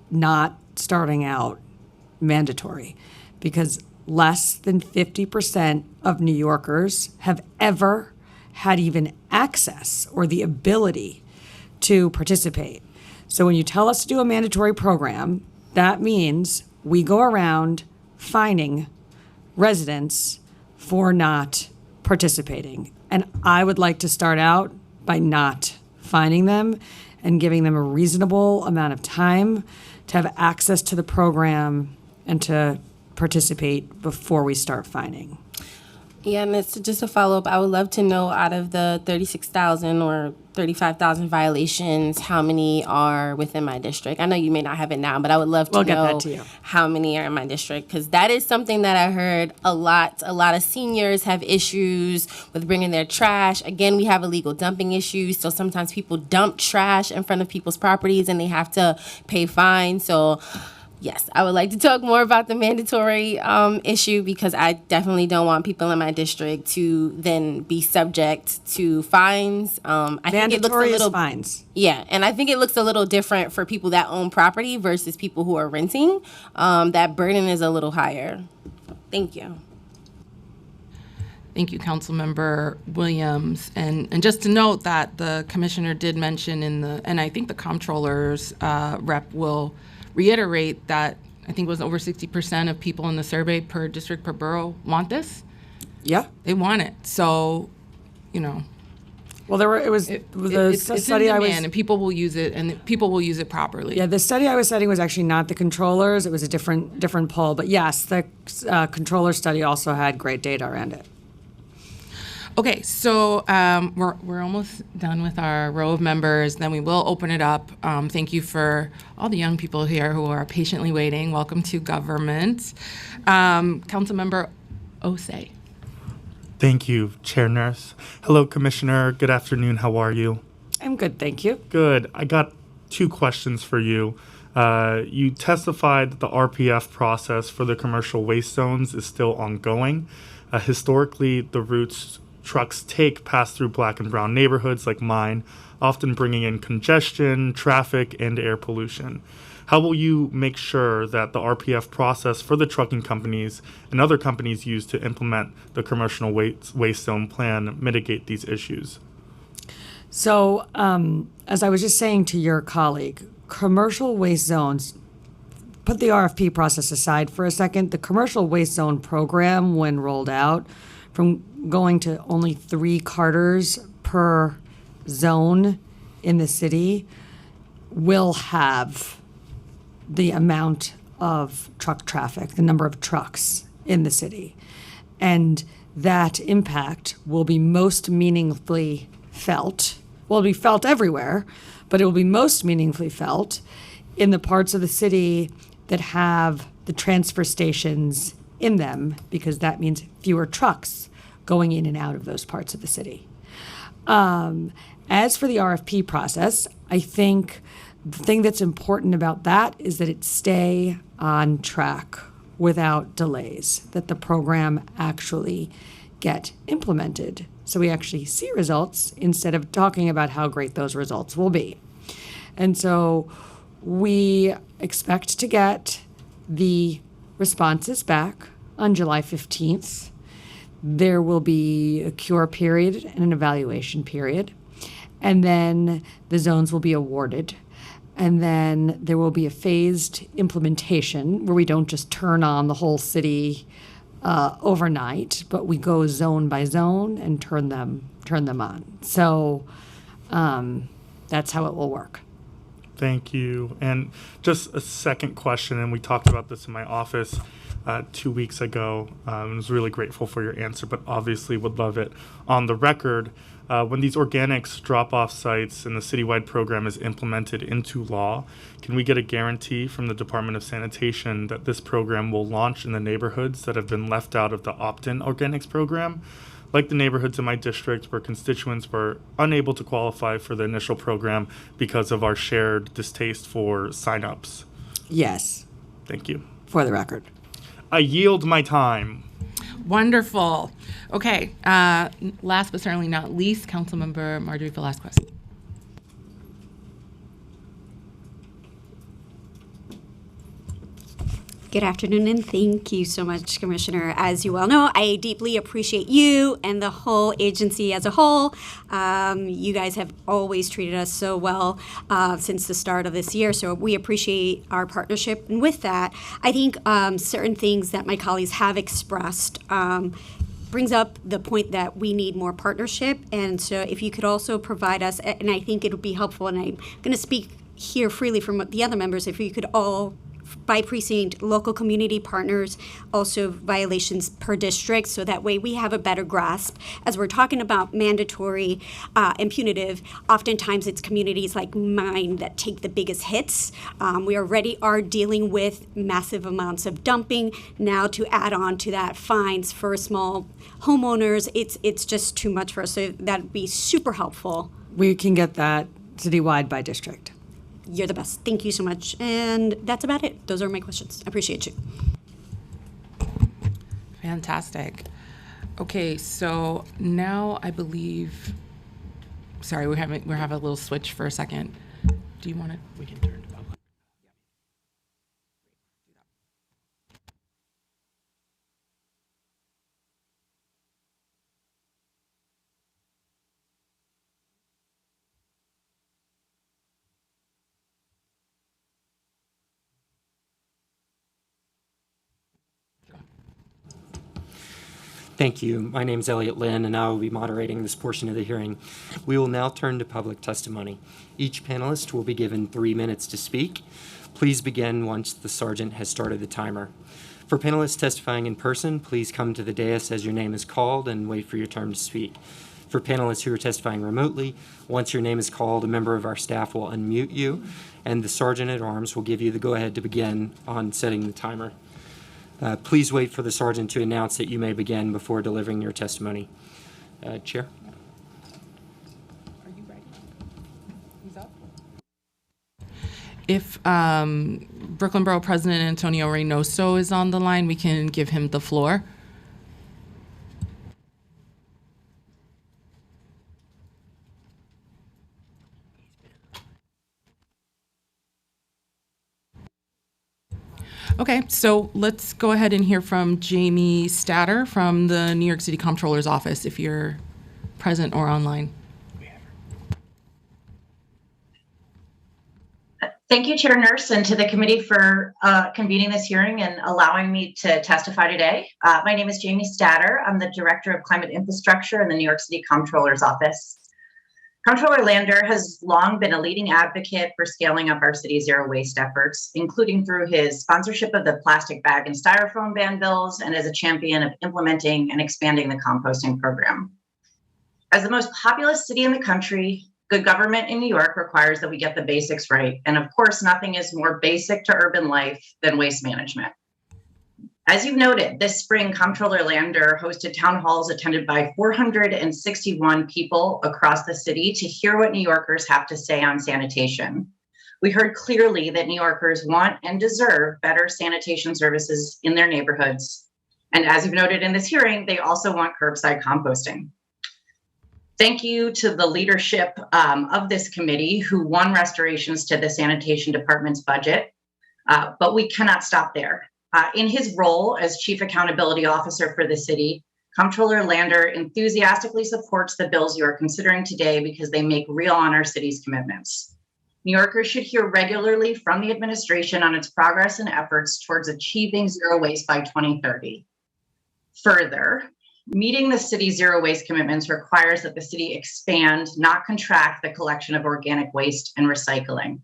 not starting out mandatory, because less than 50% of New Yorkers have ever had even access or the ability to participate. So when you tell us to do a mandatory program, that means we go around fining residents for not participating. And I would like to start out by not fining them and giving them a reasonable amount of time to have access to the program and to participate before we start fining. Yeah, and it's just a follow-up. I would love to know, out of the 36,000 or 35,000 violations, how many are within my district? I know you may not have it now, but I would love to We'll get know that to you. how many are in my district, because that is something that I heard a lot. A lot of seniors have issues with bringing their trash. Again, we have illegal dumping issues, so sometimes people dump trash in front of people's properties and they have to pay fines. So yes, I would like to talk more about the mandatory issue, because I definitely don't want people in my district to then be subject to fines. I think it looks a Mandatory little is fines. Yeah, and I think it looks a little different for people that own property versus people who are renting. That burden is a little higher. Thank you. Thank you, Councilmember Williams. And just to note that the commissioner did mention and I think the comptroller's rep will reiterate that I think it was over 60% of people in the survey per district per borough want this. Yeah. They want it. So, Well, it's study in I was. demand, and people will use it, and people will use it properly. Yeah, the study I was citing was actually not the controllers. It was a different poll. But yes, the controller study also had great data around it. Okay, so we're almost done with our row of members. Then we will open it up. Thank you for all the young people here who are patiently waiting. Welcome to government. Councilmember Osei. Thank you, Chair Nurse. Hello, Commissioner. Good afternoon. How are you? I'm good, thank you. Good. I got two questions for you. You testified that the RPF process for the commercial waste zones is still ongoing. Historically, the routes trucks take pass through black and brown neighborhoods like mine, often bringing in congestion, traffic, and air pollution. How will you make sure that the RPF process for the trucking companies and other companies used to implement the commercial waste zone plan mitigate these issues? So, as I was just saying to your colleague, commercial waste zones put the RFP process aside for a second, the commercial waste zone program, when rolled out, from going to only 3 carters per zone in the city, will have the amount of truck traffic, the number of trucks in the city. And that impact will be most meaningfully felt. Well, it'll be felt everywhere, but it will be most meaningfully felt in the parts of the city that have the transfer stations in them, because that means fewer trucks going in and out of those parts of the city. As for the RFP process, I think the thing that's important about that is that it stay on track without delays, that the program actually get implemented so we actually see results instead of talking about how great those results will be. And so we expect to get the responses back on July 15th. There will be a cure period and an evaluation period. And then the zones will be awarded. And then there will be a phased implementation where we don't just turn on the whole city overnight, but we go zone by zone and turn them on. So that's how it will work. Thank you. And just a second question, and we talked about this in my office 2 weeks ago. I was really grateful for your answer, but obviously would love it on the record. When these organics drop-off sites and the citywide program is implemented into law, can we get a guarantee from the Department of Sanitation that this program will launch in the neighborhoods that have been left out of the opt-in organics program, like the neighborhoods in my district where constituents were unable to qualify for the initial program because of our shared distaste for signups? Yes. Thank you. For the record. I yield my time. Wonderful. Okay, last but certainly not least, Councilmember Marjorie Velasquez. Good afternoon, and thank you so much, Commissioner. As you well know, I deeply appreciate you and the whole agency as a whole. You guys have always treated us so well since the start of this year, so we appreciate our partnership. And with that, I think certain things that my colleagues have expressed brings up the point that we need more partnership. And so if you could also provide us, and I think it would be helpful, and I'm going to speak here freely from the other members, if you could all, by precinct, local community partners, also violations per district, so that way we have a better grasp. As we're talking about mandatory and punitive, oftentimes it's communities like mine that take the biggest hits. We already are dealing with massive amounts of dumping. Now to add on to that, fines for small homeowners, it's just too much for us. So that'd be super helpful. We can get that citywide by district. You're the best. Thank you so much. And that's about it. Those are my questions. I appreciate you. Fantastic. Okay, so now I believe, sorry, we're having a little switch for a second. Do you want to, we can turn to public. Thank you. My name is Elliot Lynn, and I will be moderating this portion of the hearing. We will now turn to public testimony. Each panelist will be given 3 minutes to speak. Please begin once the sergeant has started the timer. For panelists testifying in person, please come to the dais as your name is called and wait for your turn to speak. For panelists who are testifying remotely, once your name is called, a member of our staff will unmute you, and the sergeant at arms will give you the go-ahead to begin on setting the timer. Please wait for the sergeant to announce that you may begin before delivering your testimony. Chair? Are you ready? Who's up? If Brooklyn Borough President Antonio Reynoso is on the line, we can give him the floor. Okay, so let's go ahead and hear from Jamie Statter from the New York City Comptroller's Office, if you're present or online. Thank you, Chair Nurse, and to the committee for convening this hearing and allowing me to testify today. My name is Jamie Statter. I'm the Director of Climate Infrastructure in the New York City Comptroller's Office. Comptroller Lander has long been a leading advocate for scaling up our city's zero waste efforts, including through his sponsorship of the plastic bag and styrofoam ban bills and as a champion of implementing and expanding the composting program. As the most populous city in the country, good government in New York requires that we get the basics right. And of course, nothing is more basic to urban life than waste management. As you've noted, this spring, Comptroller Lander hosted town halls attended by 461 people across the city to hear what New Yorkers have to say on sanitation. We heard clearly that New Yorkers want and deserve better sanitation services in their neighborhoods. And as you've noted in this hearing, they also want curbside composting. Thank you to the leadership of this committee who won restorations to the sanitation department's budget, but we cannot stop there. In his role as Chief Accountability Officer for the city, Comptroller Lander enthusiastically supports the bills you are considering today because they make real on our city's commitments. New Yorkers should hear regularly from the administration on its progress and efforts towards achieving zero waste by 2030. Further, meeting the city's zero waste commitments requires that the city expand, not contract, the collection of organic waste and recycling.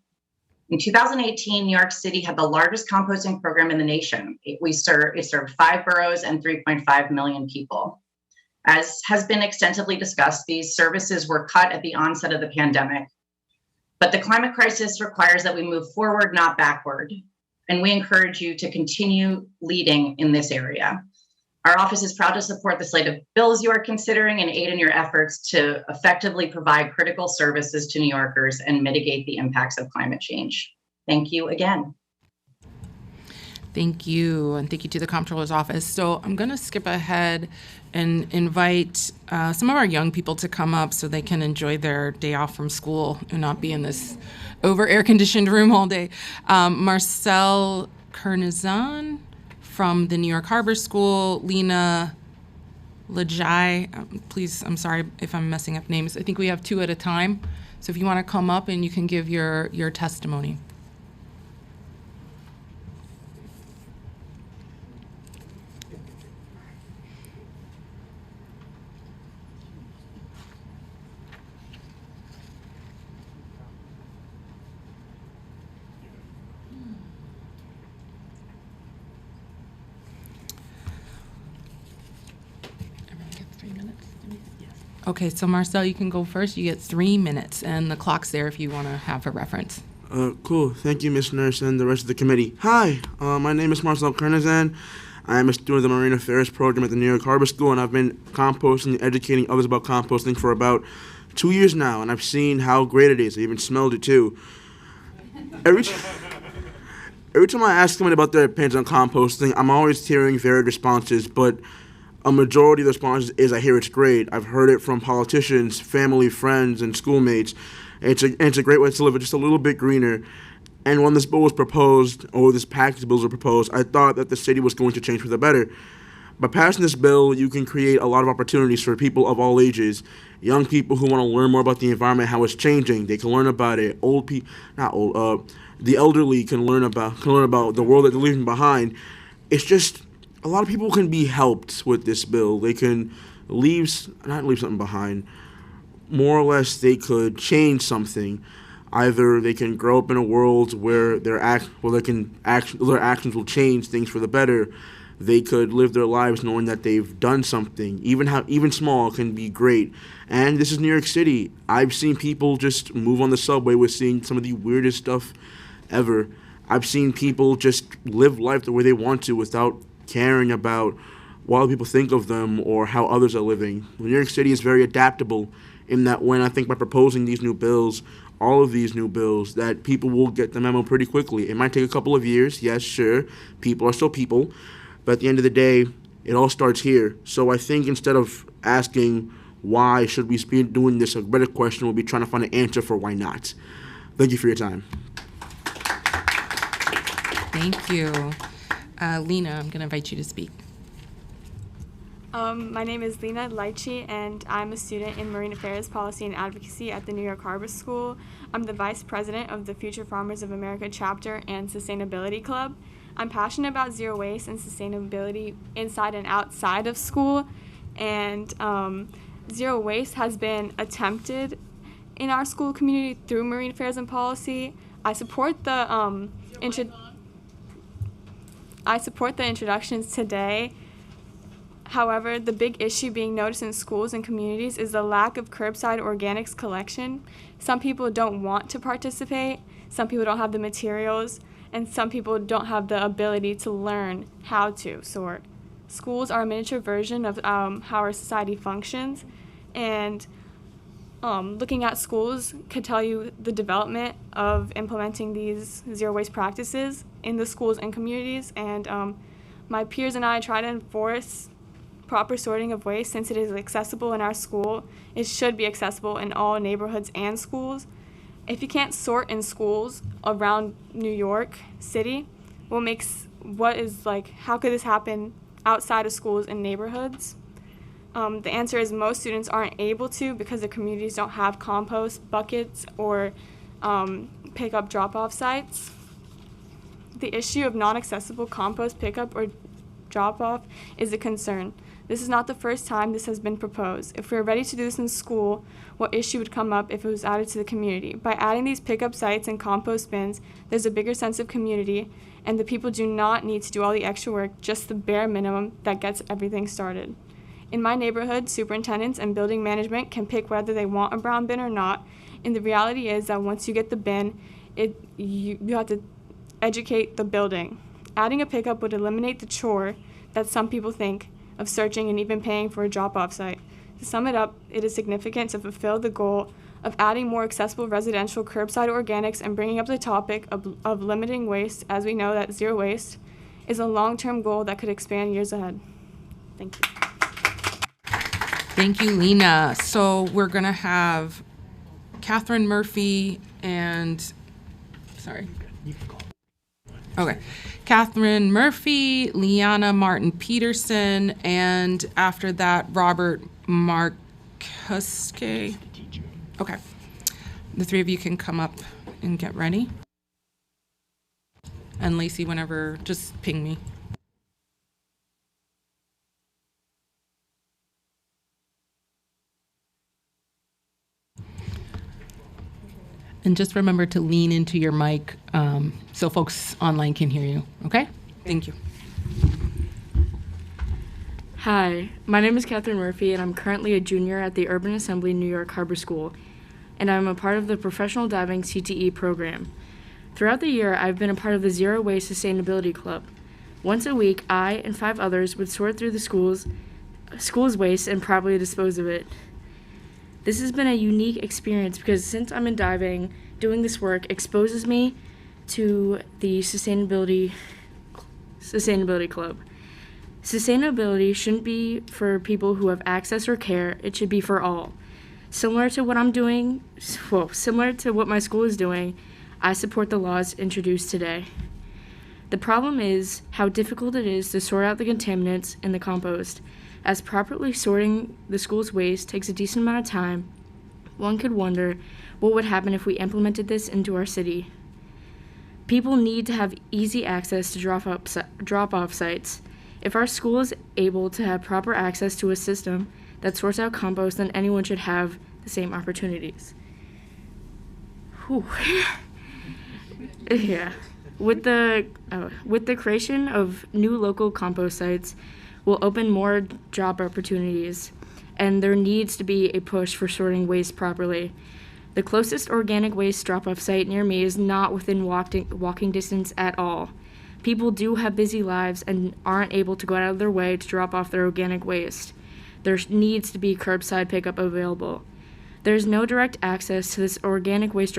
In 2018, New York City had the largest composting program in the nation. It served 5 boroughs and 3.5 million people. As has been extensively discussed, these services were cut at the onset of the pandemic. But the climate crisis requires that we move forward, not backward. And we encourage you to continue leading in this area. Our office is proud to support the slate of bills you are considering and aid in your efforts to effectively provide critical services to New Yorkers and mitigate the impacts of climate change. Thank you again. Thank you, and thank you to the Comptroller's Office. So I'm going to skip ahead and invite some of our young people to come up so they can enjoy their day off from school and not be in this over air-conditioned room all day. Marcel Kernizan from the New York Harbor School, Lena Lajai, please, I'm sorry if I'm messing up names. I think we have 2 at a time. So if you want to come up and you can give your testimony. Okay, so Marcel, you can go first. You get 3 minutes, and the clock's there if you want to have a reference. Cool. Thank you, Ms. Nurse, and the rest of the committee. Hi, my name is Marcel Kernizan. I am a student of the Marine Affairs program at the New York Harbor School, and I've been composting and educating others about composting for about 2 years now, and I've seen how great it is. I even smelled it, too. Every time I ask someone about their opinions on composting, I'm always hearing varied responses, but a majority of the responses is I hear it's great. I've heard it from politicians, family, friends, and schoolmates. It's a great way to live it just a little bit greener. And when this bill was proposed, or this package of bills were proposed, I thought that the city was going to change for the better. By passing this bill, you can create a lot of opportunities for people of all ages. Young people who want to learn more about the environment, how it's changing, they can learn about it. The elderly can learn about the world that they're leaving behind. It's just a lot of people can be helped with this bill. They can not leave something behind. More or less, they could change something. Either they can grow up in a world where their actions will change things for the better. They could live their lives knowing that they've done something. Even small can be great. And this is New York City. I've seen people just move on the subway with seeing some of the weirdest stuff ever. I've seen people just live life the way they want to without caring about what other people think of them or how others are living. New York City is very adaptable in that when I think by proposing these new bills, all of these new bills, that people will get the memo pretty quickly. It might take a couple of years, yes, sure. People are still people. But at the end of the day, it all starts here. So I think instead of asking why should we be doing this, a better question will be trying to find an answer for why not. Thank you for your time. Thank you. Lena, I'm going to invite you to speak. My name is Lena Lychee, and I'm a student in Marine Affairs Policy and Advocacy at the New York Harbor School. I'm the Vice President of the Future Farmers of America chapter and Sustainability Club. I'm passionate about zero waste and sustainability inside and outside of school, and zero waste has been attempted in our school community through Marine Affairs and Policy. I support the introductions today. However, the big issue being noticed in schools and communities is the lack of curbside organics collection. Some people don't want to participate, some people don't have the materials, and some people don't have the ability to learn how to sort. Schools are a miniature version of how our society functions, and looking at schools could tell you the development of implementing these zero waste practices in the schools and communities, and my peers and I try to enforce proper sorting of waste. Since it is accessible in our school, it should be accessible in all neighborhoods and schools. If you can't sort in schools around New York City, how could this happen outside of schools and neighborhoods? The answer is most students aren't able to because the communities don't have compost buckets or pickup drop-off sites. The issue of non-accessible compost pickup or drop-off is a concern. This is not the first time this has been proposed. If we are ready to do this in school, what issue would come up if it was added to the community? By adding these pickup sites and compost bins, there's a bigger sense of community, and the people do not need to do all the extra work, just the bare minimum that gets everything started. In my neighborhood, superintendents and building management can pick whether they want a brown bin or not, and the reality is that once you get the bin, you have to educate the building. Adding a pickup would eliminate the chore that some people think of searching and even paying for a drop-off site. To sum it up, it is significant to fulfill the goal of adding more accessible residential curbside organics and bringing up the topic of limiting waste, as we know that zero waste is a long-term goal that could expand years ahead. Thank you. Thank you, Lena. So we're going to have Catherine Murphy and, Catherine Murphy, Liana Martin Peterson, and after that, Robert Markuske. Okay. The three of you can come up and get ready. And Lacey, whenever, just ping me. And just remember to lean into your mic so folks online can hear you, okay? Thank you. Hi, my name is Catherine Murphy, and I'm currently a junior at the Urban Assembly New York Harbor School, and I'm a part of the Professional Diving CTE program. Throughout the year, I've been a part of the Zero Waste Sustainability Club. Once a week, I and 5 others would sort through the school's waste and properly dispose of it. This has been a unique experience because since I'm in diving, doing this work exposes me to the Sustainability Club. Sustainability shouldn't be for people who have access or care, it should be for all. Similar to what my school is doing, I support the laws introduced today. The problem is how difficult it is to sort out the contaminants in the compost. As properly sorting the school's waste takes a decent amount of time, one could wonder what would happen if we implemented this into our city. People need to have easy access to drop-off sites. If our school is able to have proper access to a system that sorts out compost, then anyone should have the same opportunities. Whew. Yeah. With the creation of new local compost sites, will open more job opportunities, and there needs to be a push for sorting waste properly. The closest organic waste drop-off site near me is not within walking distance at all. People do have busy lives and aren't able to go out of their way to drop off their organic waste. There needs to be curbside pickup available. There's no direct access to this organic waste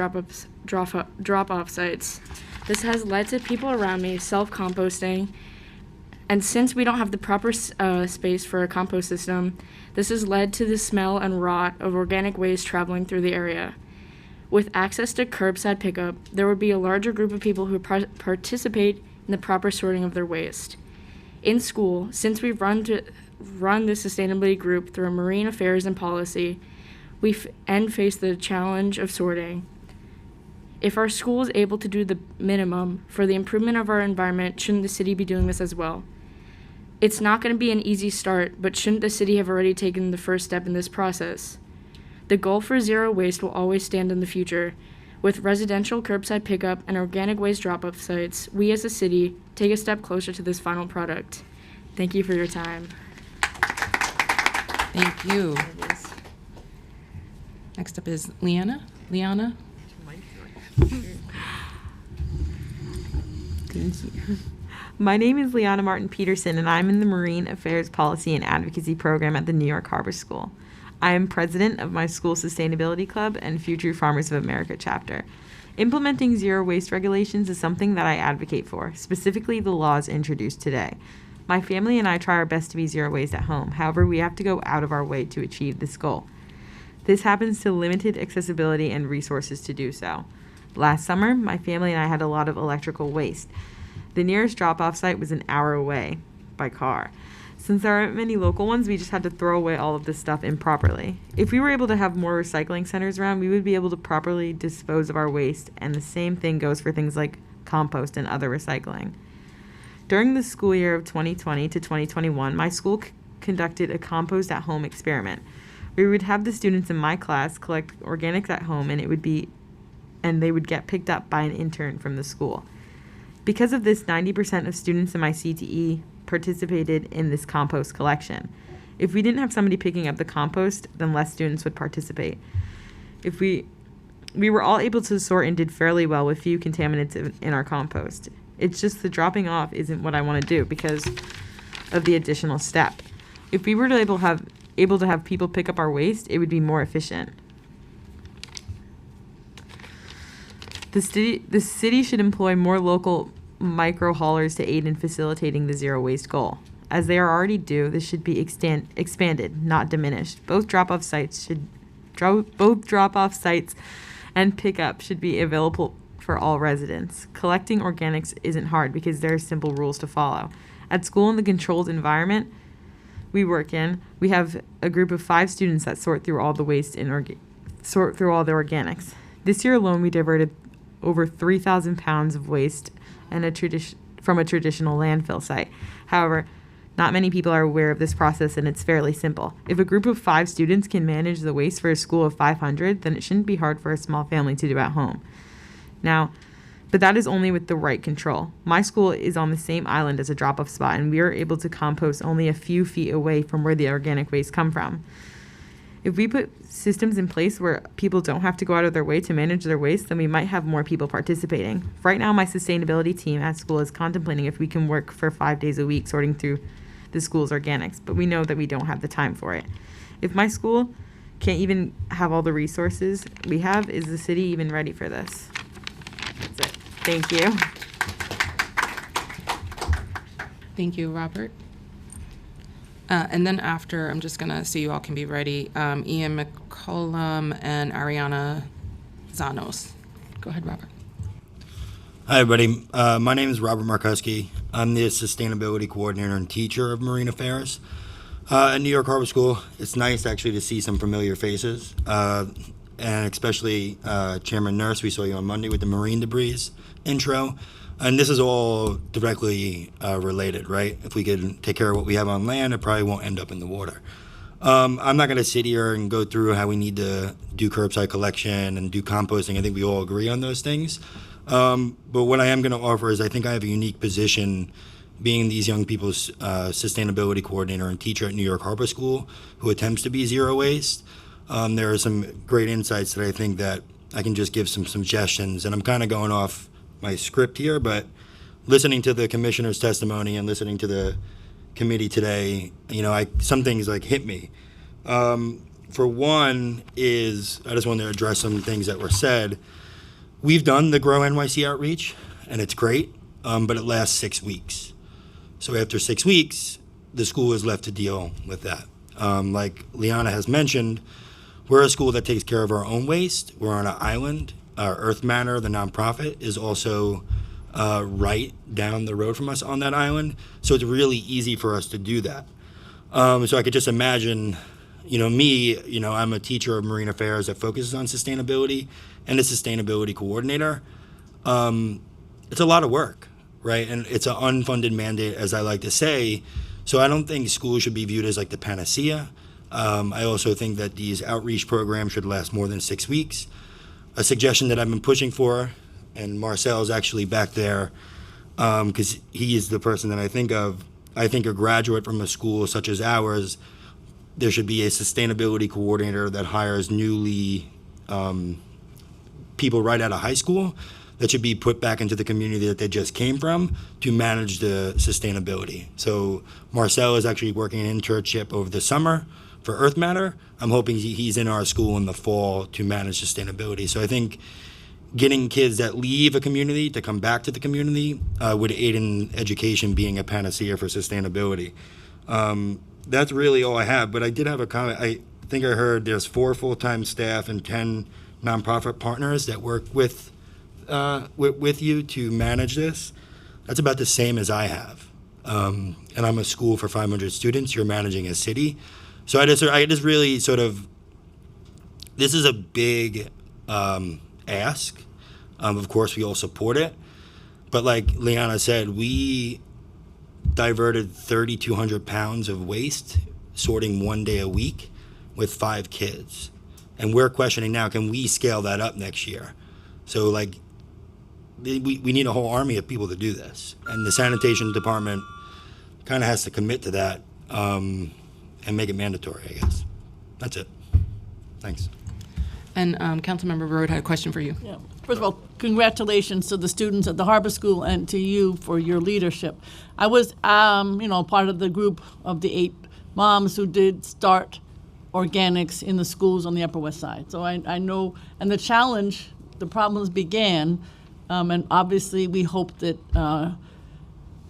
drop-off sites. This has led to people around me self-composting, and since we don't have the proper space for a compost system, this has led to the smell and rot of organic waste traveling through the area. With access to curbside pickup, there would be a larger group of people who participate in the proper sorting of their waste. In school, since we run run the sustainability group through marine affairs and policy, we face the challenge of sorting. If our school is able to do the minimum for the improvement of our environment, shouldn't the city be doing this as well? It's not going to be an easy start, but shouldn't the city have already taken the first step in this process? The goal for zero waste will always stand in the future. With residential curbside pickup and organic waste drop-off sites, we as a city take a step closer to this final product. Thank you for your time. Thank you. Next up is Liana. Thank you. My name is Liana Martin Peterson, and I'm in the Marine Affairs Policy and Advocacy Program at the New York Harbor School. I am president of my school sustainability club and Future Farmers of America chapter. Implementing zero waste regulations is something that I advocate for, specifically the laws introduced today. My family and I try our best to be zero waste at home. However, we have to go out of our way to achieve this goal. This happens to limited accessibility and resources to do so. Last summer, my family and I had a lot of electrical waste. The nearest drop-off site was an hour away by car. Since there aren't many local ones, we just had to throw away all of this stuff improperly. If we were able to have more recycling centers around, we would be able to properly dispose of our waste, and the same thing goes for things like compost and other recycling. During the school year of 2020 to 2021, my school conducted a compost at home experiment. We would have the students in my class collect organics at home, and they would get picked up by an intern from the school. Because of this, 90% of students in my CTE participated in this compost collection. If we didn't have somebody picking up the compost, then less students would participate. If we were all able to sort and did fairly well with few contaminants in our compost. It's just the dropping off isn't what I want to do because of the additional step. If we were able to have people pick up our waste, it would be more efficient. The city should employ more local micro haulers to aid in facilitating the zero waste goal. As they are already do, this should be expanded, not diminished. Both drop-off sites and pickup should be available for all residents. Collecting organics isn't hard because there are simple rules to follow. At school, in the controlled environment we work in, we have a group of 5 students that sort through all the waste and sort through all the organics. This year alone, we diverted over 3,000 pounds of waste from a traditional landfill site. However, not many people are aware of this process, and it's fairly simple. If a group of 5 students can manage the waste for a school of 500, then it shouldn't be hard for a small family to do at home. But that is only with the right control. My school is on the same island as a drop-off spot, and we are able to compost only a few feet away from where the organic waste come from. If we put systems in place where people don't have to go out of their way to manage their waste, then we might have more people participating. Right now, my sustainability team at school is contemplating if we can work for 5 days a week sorting through the school's organics, but we know that we don't have the time for it. If my school can't even have all the resources we have, is the city even ready for this? That's it. Thank you. Thank you, Robert. And then after, I'm just going to, so you all can be ready, Ian McCollum and Ariana Zanos. Go ahead, Robert. Hi, everybody. My name is Robert Markuski. I'm the Sustainability Coordinator and Teacher of Marine Affairs at New York Harbor School. It's nice, actually, to see some familiar faces, and especially Chairman Nurse. We saw you on Monday with the marine debris intro. And this is all directly related, right? If we could take care of what we have on land, it probably won't end up in the water. I'm not going to sit here and go through how we need to do curbside collection and do composting. I think we all agree on those things. But what I am going to offer is I think I have a unique position being these young people's sustainability coordinator and teacher at New York Harbor School who attempts to be zero waste. There are some great insights that I think that I can just give some suggestions. And I'm kind of going off my script here, but listening to the commissioner's testimony and listening to the committee today, some things like hit me. For one is, I just want to address some things that were said. We've done the Grow NYC outreach, and it's great, but it lasts 6 weeks. So after 6 weeks, the school is left to deal with that. Like Liana has mentioned, we're a school that takes care of our own waste. We're on an island. Earth Manor, the nonprofit, is also right down the road from us on that island. So it's really easy for us to do that. So I could just imagine, me, I'm a teacher of marine affairs that focuses on sustainability and a sustainability coordinator. It's a lot of work, right? And it's an unfunded mandate, as I like to say. So I don't think schools should be viewed as like the panacea. I also think that these outreach programs should last more than 6 weeks. A suggestion that I've been pushing for, and Marcel is actually back there because he is the person that I think of. I think a graduate from a school such as ours, there should be a sustainability coordinator that hires newly people right out of high school that should be put back into the community that they just came from to manage the sustainability. So Marcel is actually working an internship over the summer for Earth Matter. I'm hoping he's in our school in the fall to manage sustainability. So I think getting kids that leave a community to come back to the community would aid in education being a panacea for sustainability. That's really all I have, but I did have a comment. I think I heard there's 4 full-time staff and 10 nonprofit partners that work with you to manage this. That's about the same as I have. And I'm a school for 500 students. You're managing a city. So I just really sort of, this is a big ask. Of course, we all support it. But like Liana said, we diverted 3,200 pounds of waste, sorting 1 day a week with 5 kids. And we're questioning now, can we scale that up next year? So like, we need a whole army of people to do this. And the sanitation department kind of has to commit to that and make it mandatory, I guess. That's it. Thanks. And Councilmember Road had a question for you. Yeah. First of all, congratulations to the students at the Harbor School and to you for your leadership. I was, part of the group of the 8 moms who did start organics in the schools on the Upper West Side. So I know, and the challenge, the problems began, and obviously we hope that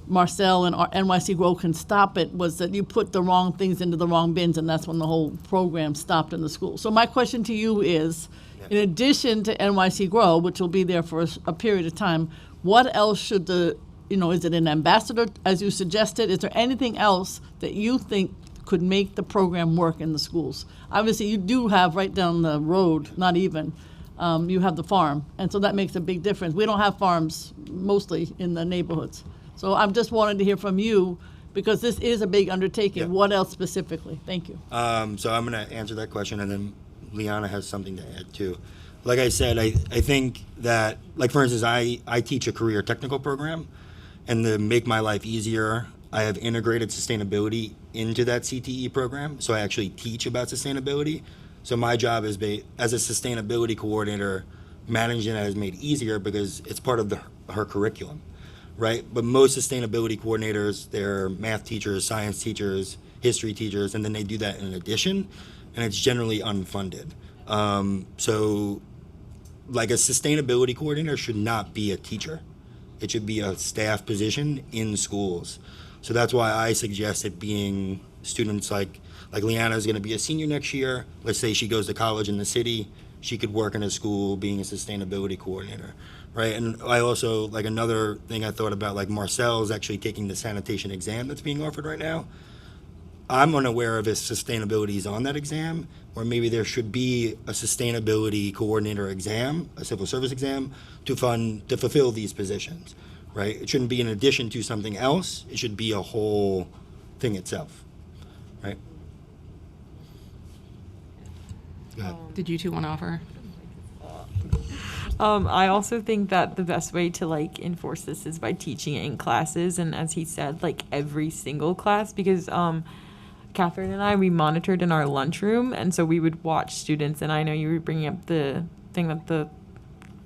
Marcel and NYC Grow can stop it, was that you put the wrong things into the wrong bins, and that's when the whole program stopped in the school. So my question to you is, in addition to NYC Grow, which will be there for a period of time, what else should is it an ambassador, as you suggested? Is there anything else that you think could make the program work in the schools? Obviously, you do have right down the road, not even, you have the farm, and so that makes a big difference. We don't have farms mostly in the neighborhoods. So I'm just wanting to hear from you, because this is a big undertaking. Yeah. What else specifically? Thank you. So I'm going to answer that question, and then Liana has something to add too. Like I said, I think that, like for instance, I teach a career technical program, and to make my life easier, I have integrated sustainability into that CTE program. So I actually teach about sustainability. So my job is, as a sustainability coordinator, managing that is made easier because it's part of her curriculum, right? But most sustainability coordinators, they're math teachers, science teachers, history teachers, and then they do that in addition, and it's generally unfunded. So like a sustainability coordinator should not be a teacher. It should be a staff position in schools. So that's why I suggested being students like Liana is going to be a senior next year. Let's say she goes to college in the city. She could work in a school being a sustainability coordinator, right? And I also, like another thing I thought about, like Marcel is actually taking the sanitation exam that's being offered right now. I'm unaware of if sustainability is on that exam, or maybe there should be a sustainability coordinator exam, a civil service exam, to fulfill these positions, right? It shouldn't be in addition to something else. It should be a whole thing itself, right? Go ahead. Did you two want to offer? I also think that the best way to enforce this is by teaching it in classes, and as he said, every single class, because Catherine and we monitored in our lunchroom, and so we would watch students, and I know you were bringing up the thing that the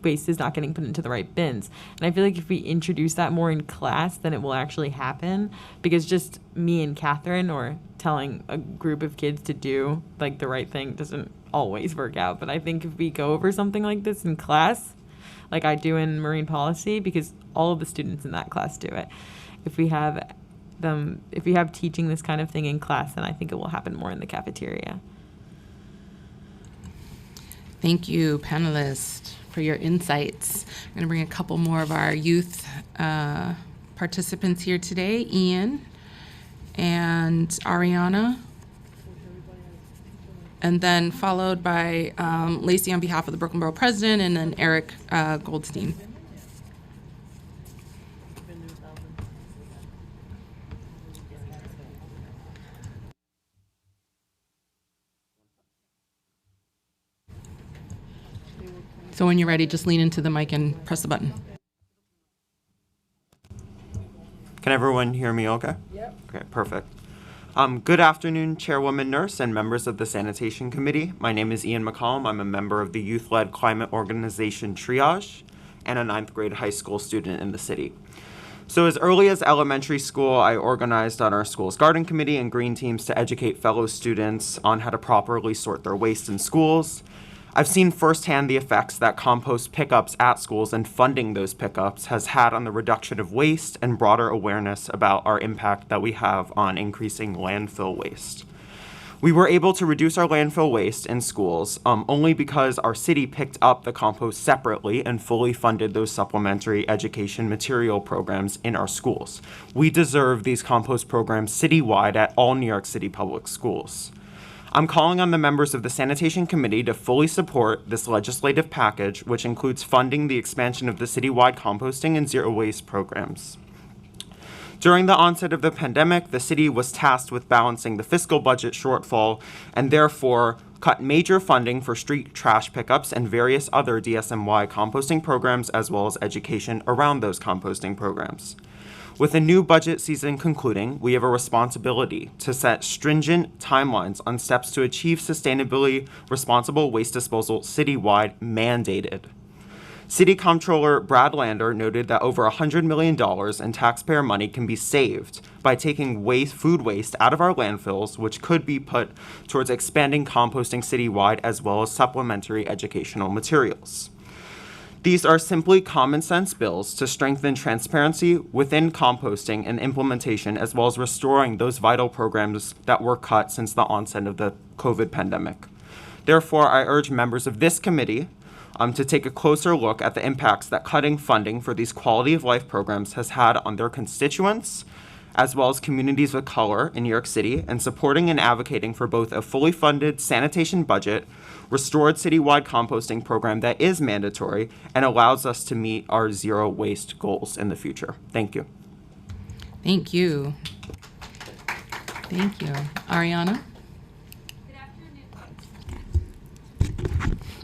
waste is not getting put into the right bins. And I feel like if we introduce that more in class, then it will actually happen, because just me and Catherine or telling a group of kids to do the right thing doesn't always work out. But I think if we go over something like this in class, like I do in marine policy, because all of the students in that class do it, if we have teaching this kind of thing in class, then I think it will happen more in the cafeteria. Thank you, panelists, for your insights. I'm going to bring a couple more of our youth participants here today. Ian, and Ariana. And then followed by Lacey on behalf of the Brooklyn Borough President, and then Eric Goldstein. So when you're ready, just lean into the mic and press the button. Can everyone hear me okay? Yep. Okay, perfect. Good afternoon, Chairwoman Nurse and members of the Sanitation Committee. My name is Ian McCollum. I'm a member of the youth-led climate organization Triage and a 9th grade high school student in the city. So as early as elementary school, I organized on our school's garden committee and green teams to educate fellow students on how to properly sort their waste in schools. I've seen firsthand the effects that compost pickups at schools and funding those pickups has had on the reduction of waste and broader awareness about our impact that we have on increasing landfill waste. We were able to reduce our landfill waste in schools only because our city picked up the compost separately and fully funded those supplementary education material programs in our schools. We deserve these compost programs citywide at all New York City public schools. I'm calling on the members of the Sanitation Committee to fully support this legislative package, which includes funding the expansion of the citywide composting and zero waste programs. During the onset of the pandemic, the city was tasked with balancing the fiscal budget shortfall and therefore cut major funding for street trash pickups and various other DSMY composting programs, as well as education around those composting programs. With a new budget season concluding, we have a responsibility to set stringent timelines on steps to achieve sustainably responsible waste disposal citywide mandated. City Comptroller Brad Lander noted that over $100 million in taxpayer money can be saved by taking food waste out of our landfills, which could be put towards expanding composting citywide as well as supplementary educational materials. These are simply common sense bills to strengthen transparency within composting and implementation, as well as restoring those vital programs that were cut since the onset of the COVID pandemic. Therefore, I urge members of this committee to take a closer look at the impacts that cutting funding for these quality of life programs has had on their constituents, as well as communities of color in New York City, and supporting and advocating for both a fully funded sanitation budget, restored citywide composting program that is mandatory and allows us to meet our zero waste goals in the future. Thank you. Thank you. Thank you. Ariana?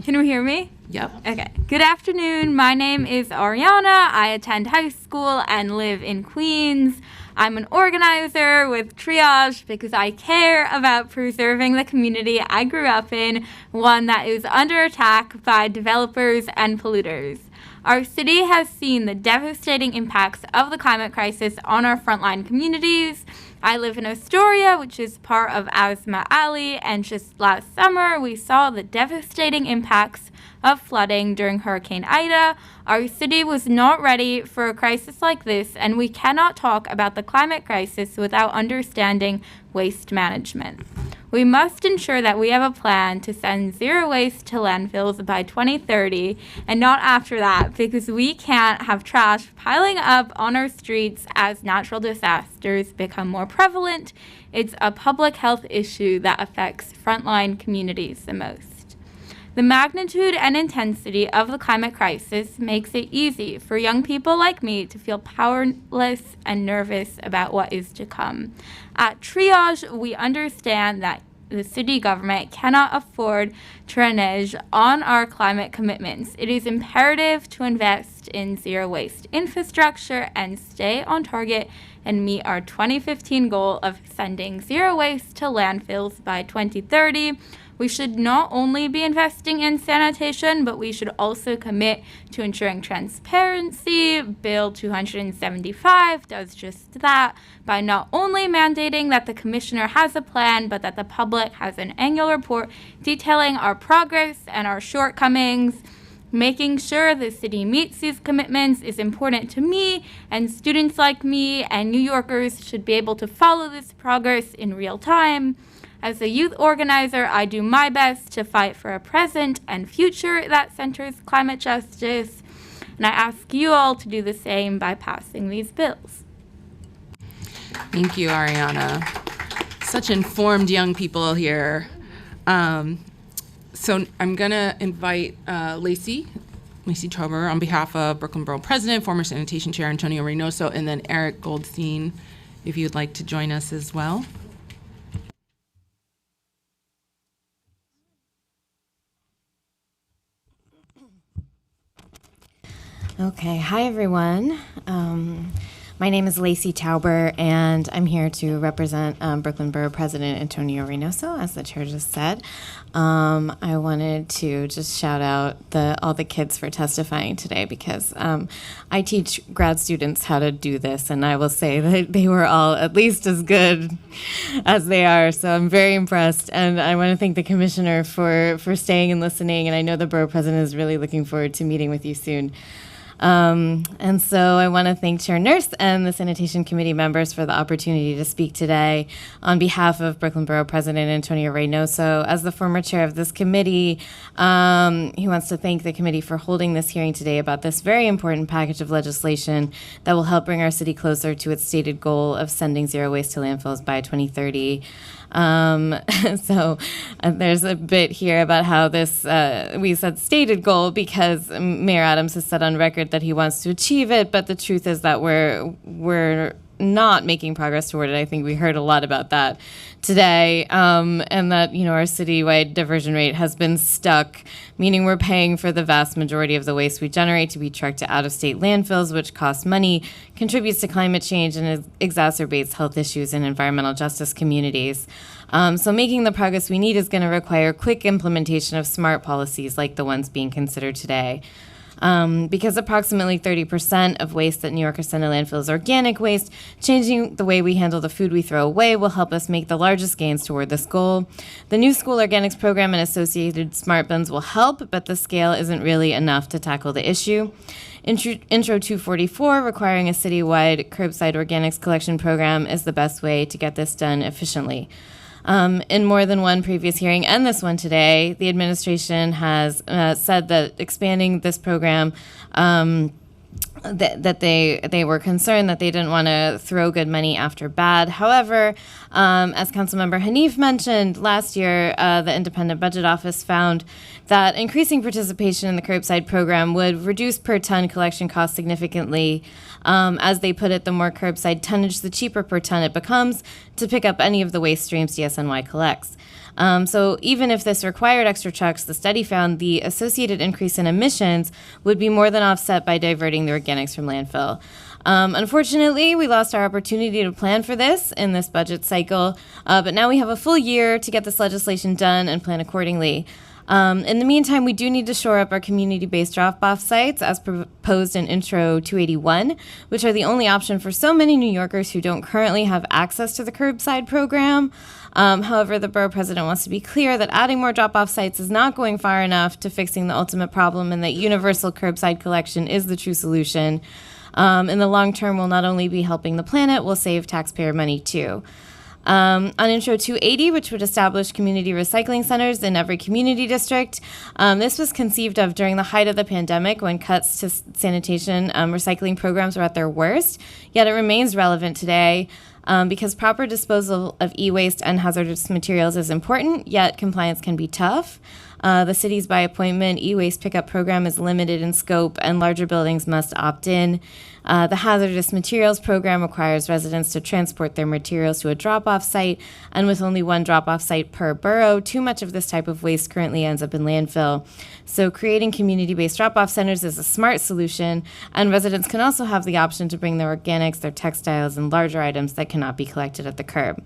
Can you hear me? Yep. Okay. Good afternoon. My name is Ariana. I attend high school and live in Queens. I'm an organizer with Triage because I care about preserving the community I grew up in, one that is under attack by developers and polluters. Our city has seen the devastating impacts of the climate crisis on our frontline communities. I live in Astoria, which is part of Asthma Alley, and just last summer we saw the devastating impacts of flooding during Hurricane Ida. Our city was not ready for a crisis like this, and we cannot talk about the climate crisis without understanding waste management. We must ensure that we have a plan to send zero waste to landfills by 2030 and not after that, because we can't have trash piling up on our streets as natural disasters become more prevalent. It's a public health issue that affects frontline communities the most. The magnitude and intensity of the climate crisis makes it easy for young people like me to feel powerless and nervous about what is to come. At Triage, we understand that the city government cannot afford to renege on our climate commitments. It is imperative to invest in zero waste infrastructure and stay on target and meet our 2015 goal of sending zero waste to landfills by 2030. We should not only be investing in sanitation, but we should also commit to ensuring transparency. Bill 275 does just that by not only mandating that the commissioner has a plan, but that the public has an annual report detailing our progress and our shortcomings. Making sure the city meets these commitments is important to me, and students like me and New Yorkers should be able to follow this progress in real time. As a youth organizer, I do my best to fight for a present and future that centers climate justice, and I ask you all to do the same by passing these bills. Thank you, Ariana. Such informed young people here. So I'm going to invite Lacey Tauber on behalf of Brooklyn Borough President, former Sanitation Chair Antonio Reynoso, and then Eric Goldstein, if you'd like to join us as well. Okay, hi everyone. My name is Lacey Tauber, and I'm here to represent Brooklyn Borough President Antonio Reynoso, as the chair just said. I wanted to just shout out all the kids for testifying today, because I teach grad students how to do this, and I will say that they were all at least as good as they are, so I'm very impressed. And I want to thank the commissioner for staying and listening, and I know the borough president is really looking forward to meeting with you soon. And so I want to thank Chair Nurse and the Sanitation Committee members for the opportunity to speak today on behalf of Brooklyn Borough President Antonio Reynoso. As the former chair of this committee, he wants to thank the committee for holding this hearing today about this very important package of legislation that will help bring our city closer to its stated goal of sending zero waste to landfills by 2030. So there's a bit here about how this, we said stated goal because Mayor Adams has said on record that he wants to achieve it, but the truth is that we're not making progress toward it. I think we heard a lot about that today, and that, our citywide diversion rate has been stuck, meaning we're paying for the vast majority of the waste we generate to be trucked to out-of-state landfills, which costs money, contributes to climate change, and exacerbates health issues in environmental justice communities. So making the progress we need is going to require quick implementation of smart policies like the ones being considered today. Because approximately 30% of waste that New Yorkers send to landfill is organic waste, changing the way we handle the food we throw away will help us make the largest gains toward this goal. The new school organics program and associated smart bins will help, but the scale isn't really enough to tackle the issue. Intro 244, requiring a citywide curbside organics collection program, is the best way to get this done efficiently. In more than one previous hearing and this one today, the administration has said that expanding this program, that they were concerned that they didn't want to throw good money after bad. However, as Councilmember Hanif mentioned, last year the Independent Budget Office found that increasing participation in the curbside program would reduce per ton collection costs significantly. As they put it, the more curbside tonnage, the cheaper per ton it becomes to pick up any of the waste streams DSNY collects. So even if this required extra trucks, the study found the associated increase in emissions would be more than offset by diverting the organics from landfill. Unfortunately, we lost our opportunity to plan for this in this budget cycle, but now we have a full year to get this legislation done and plan accordingly. In the meantime, we do need to shore up our community-based drop-off sites as proposed in Intro 281, which are the only option for so many New Yorkers who don't currently have access to the curbside program. However, the borough president wants to be clear that adding more drop-off sites is not going far enough to fixing the ultimate problem, and that universal curbside collection is the true solution. In the long term, we'll not only be helping the planet, we'll save taxpayer money too. On Intro 280, which would establish community recycling centers in every community district. This was conceived of during the height of the pandemic, when cuts to sanitation recycling programs were at their worst, yet it remains relevant today because proper disposal of e-waste and hazardous materials is important, yet compliance can be tough. The city's by appointment e-waste pickup program is limited in scope, and larger buildings must opt in. The hazardous materials program requires residents to transport their materials to a drop-off site, and with only one drop-off site per borough, too much of this type of waste currently ends up in landfill. So creating community-based drop-off centers is a smart solution, and residents can also have the option to bring their organics, their textiles, and larger items that cannot be collected at the curb.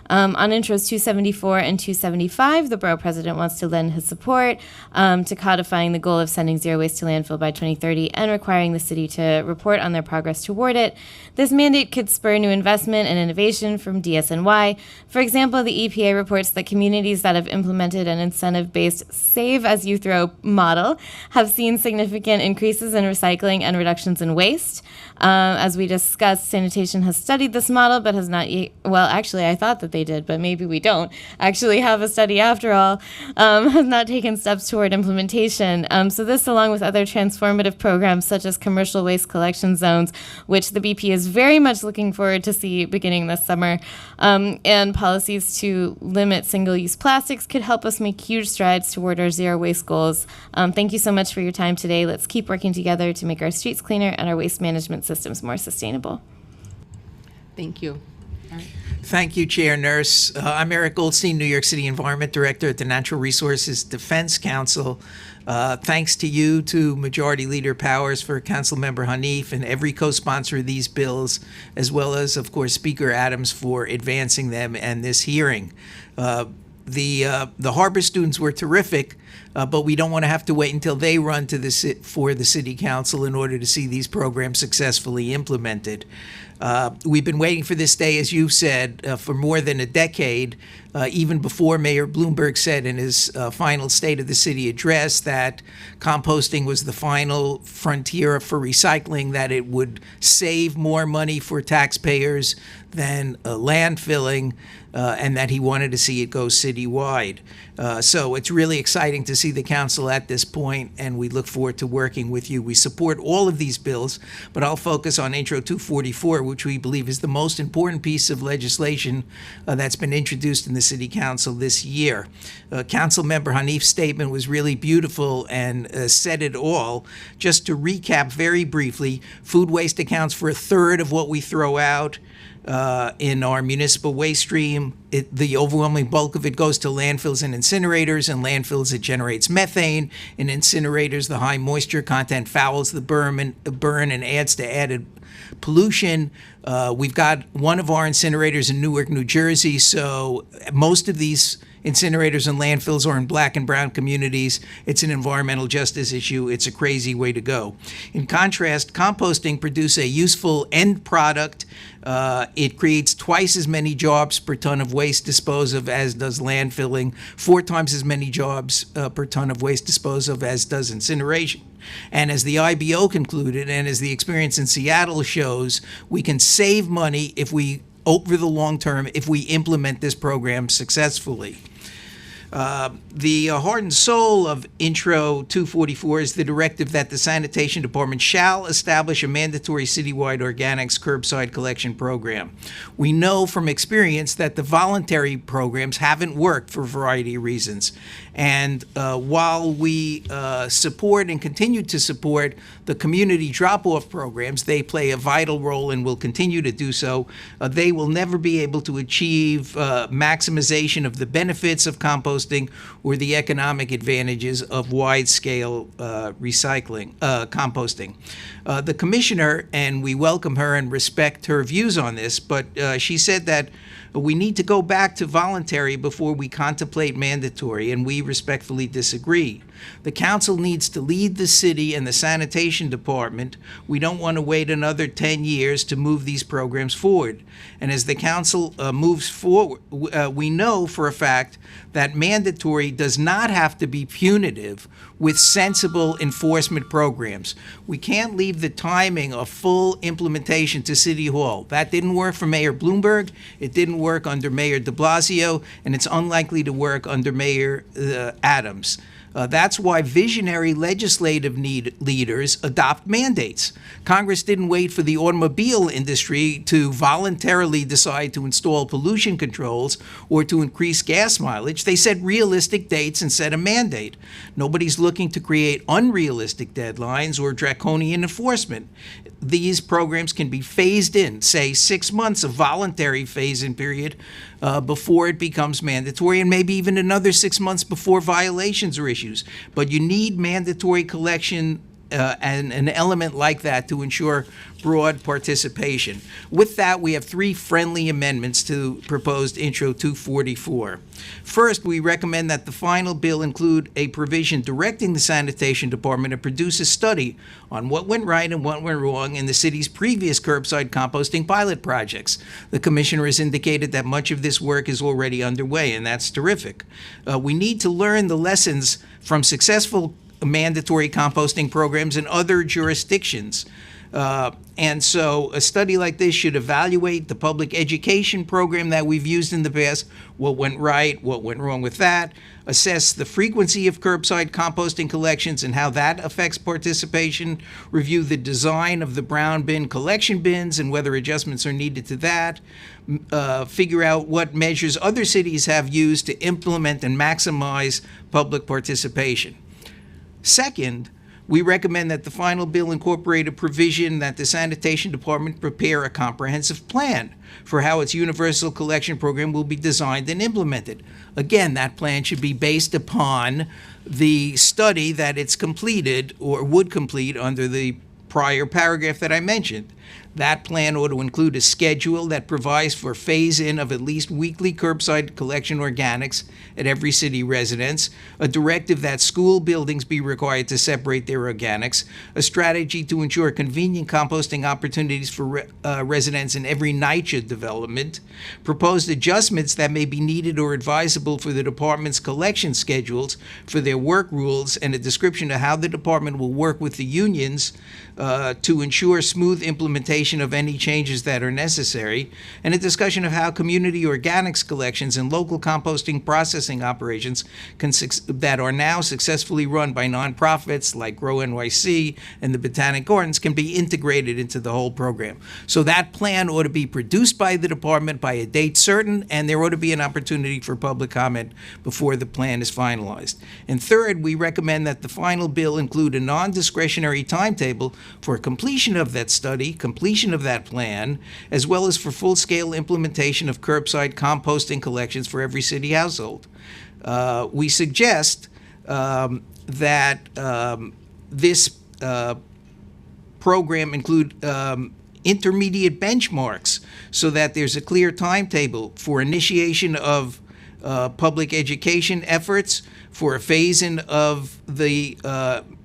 On Intros 274 and 275, the borough president wants to lend his support to codifying the goal of sending zero waste to landfill by 2030 and requiring the city to report on their progress toward it. This mandate could spur new investment and innovation from DSNY. For example, the EPA reports that communities that have implemented an incentive-based save-as-you-throw model have seen significant increases in recycling and reductions in waste. As we discussed, sanitation has studied this model, but has not yet, well, actually, I thought that they did, but maybe we don't actually have a study after all, have not taken steps toward implementation. So this, along with other transformative programs such as commercial waste collection zones, which the BP is very much looking forward to see beginning this summer, and policies to limit single-use plastics could help us make huge strides toward our zero waste goals. Thank you so much for your time today. Let's keep working together to make our streets cleaner and our waste management systems more sustainable. Thank you. Thank you, Chair Nurse. I'm Eric Goldstein, New York City Environment Director at the Natural Resources Defense Council. Thanks to you, to Majority Leader Powers, for Councilmember Hanif and every co-sponsor of these bills, as well as, of course, Speaker Adams for advancing them and this hearing. The Harbor students were terrific, but we don't want to have to wait until they run to for the City Council in order to see these programs successfully implemented. We've been waiting for this day, as you said, for more than a decade, even before Mayor Bloomberg said in his final State of the City address that composting was the final frontier for recycling, that it would save more money for taxpayers than landfilling, and that he wanted to see it go citywide. So it's really exciting to see the council at this point, and we look forward to working with you. We support all of these bills, but I'll focus on Intro 244, which we believe is the most important piece of legislation that's been introduced in the City Council this year. Councilmember Hanif's statement was really beautiful and said it all. Just to recap very briefly, food waste accounts for a third of what we throw out in our municipal waste stream. The overwhelming bulk of it goes to landfills and incinerators. In landfills, it generates methane. In incinerators, the high moisture content fouls the burn and adds to added pollution. We've got one of our incinerators in Newark, New Jersey, so most of these incinerators and landfills are in Black and brown communities. It's an environmental justice issue. It's a crazy way to go. In contrast, composting produces a useful end product. It creates twice as many jobs per ton of waste disposed of as does landfilling, 4 times as many jobs per ton of waste disposed of as does incineration. And as the IBO concluded, and as the experience in Seattle shows, we can save money over the long term if we implement this program successfully. The heart and soul of Intro 244 is the directive that the Sanitation Department shall establish a mandatory citywide organics curbside collection program. We know from experience that the voluntary programs haven't worked for a variety of reasons. And while we support and continue to support the community drop-off programs, they play a vital role and will continue to do so. They will never be able to achieve maximization of the benefits of composting or the economic advantages of wide-scale composting. The commissioner, and we welcome her and respect her views on this, but she said that we need to go back to voluntary before we contemplate mandatory, and we respectfully disagree. The council needs to lead the city and the sanitation department. We don't want to wait another 10 years to move these programs forward. And as the council moves forward, we know for a fact that mandatory does not have to be punitive with sensible enforcement programs. We can't leave the timing of full implementation to City Hall. That didn't work for Mayor Bloomberg. It didn't work under Mayor de Blasio, and it's unlikely to work under Mayor Adams. That's why visionary legislative leaders adopt mandates. Congress didn't wait for the automobile industry to voluntarily decide to install pollution controls or to increase gas mileage. They set realistic dates and set a mandate. Nobody's looking to create unrealistic deadlines or draconian enforcement. These programs can be phased in, say 6 months of voluntary phase-in period before it becomes mandatory, and maybe even another 6 months before violations are issues. But you need mandatory collection and an element like that to ensure broad participation. With that, we have 3 friendly amendments to proposed Intro 244. First, we recommend that the final bill include a provision directing the Sanitation Department to produce a study on what went right and what went wrong in the city's previous curbside composting pilot projects. The commissioner has indicated that much of this work is already underway, and that's terrific. We need to learn the lessons from successful mandatory composting programs in other jurisdictions. And so a study like this should evaluate the public education program that we've used in the past, what went right, what went wrong with that, assess the frequency of curbside composting collections and how that affects participation, review the design of the brown bin collection bins and whether adjustments are needed to that, figure out what measures other cities have used to implement and maximize public participation. Second, we recommend that the final bill incorporate a provision that the sanitation department prepare a comprehensive plan for how its universal collection program will be designed and implemented. Again, that plan should be based upon the study that it's completed or would complete under the prior paragraph that I mentioned. That plan ought to include a schedule that provides for phase-in of at least weekly curbside collection organics at every city residence, a directive that school buildings be required to separate their organics, a strategy to ensure convenient composting opportunities for residents in every NYCHA development, proposed adjustments that may be needed or advisable for the department's collection schedules for their work rules, and a description of how the department will work with the unions to ensure smooth implementation of any changes that are necessary, and a discussion of how community organics collections and local composting processing operations that are now successfully run by nonprofits like Grow NYC and the Botanic Gardens can be integrated into the whole program. So that plan ought to be produced by the department by a date certain, and there ought to be an opportunity for public comment before the plan is finalized. And third, we recommend that the final bill include a non-discretionary timetable for completion of that study, completion of that plan, as well as for full-scale implementation of curbside composting collections for every city household. We suggest that this program include intermediate benchmarks so that there's a clear timetable for initiation of public education efforts, for a phase-in of the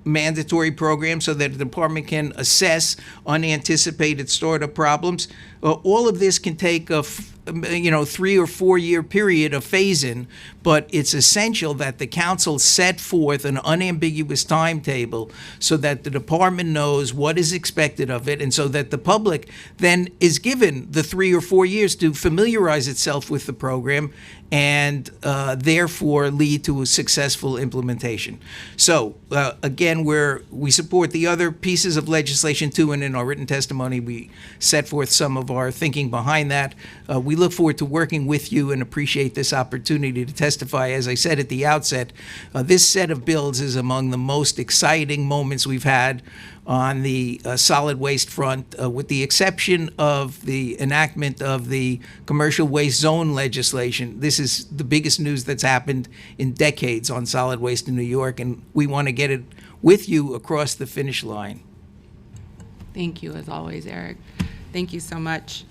mandatory program so that the department can assess unanticipated startup problems. All of this can take a 3 or 4 year period of phase-in, but it's essential that the council set forth an unambiguous timetable so that the department knows what is expected of it, and so that the public then is given the 3 or 4 years to familiarize itself with the program and therefore lead to a successful implementation. So again, we support the other pieces of legislation too, and in our written testimony we set forth some of our thinking behind that. We look forward to working with you and appreciate this opportunity to testify. As I said at the outset, this set of bills is among the most exciting moments we've had on the solid waste front, with the exception of the enactment of the commercial waste zone legislation. This is the biggest news that's happened in decades on solid waste in New York, and we want to get it with you across the finish line. Thank you, as always, Eric. Thank you so much.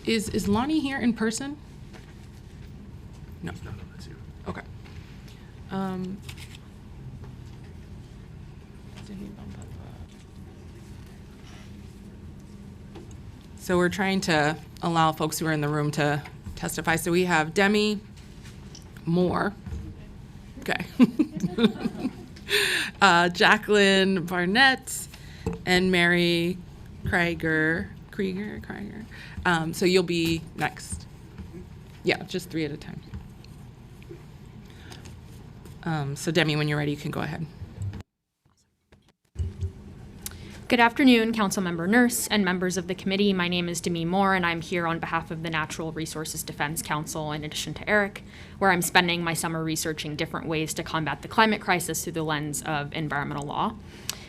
Is Lonnie here in person? No. No, that's you. Okay. So we're trying to allow folks who are in the room to testify. So we have Demi Moore. Okay. Jacqueline Barnett and Mary Krieger. So you'll be next. Yeah, just 3 at a time. So Demi, when you're ready, you can go ahead. Good afternoon, Councilmember Nurse and members of the committee. My name is Demi Moore, and I'm here on behalf of the Natural Resources Defense Council, in addition to Eric, where I'm spending my summer researching different ways to combat the climate crisis through the lens of environmental law.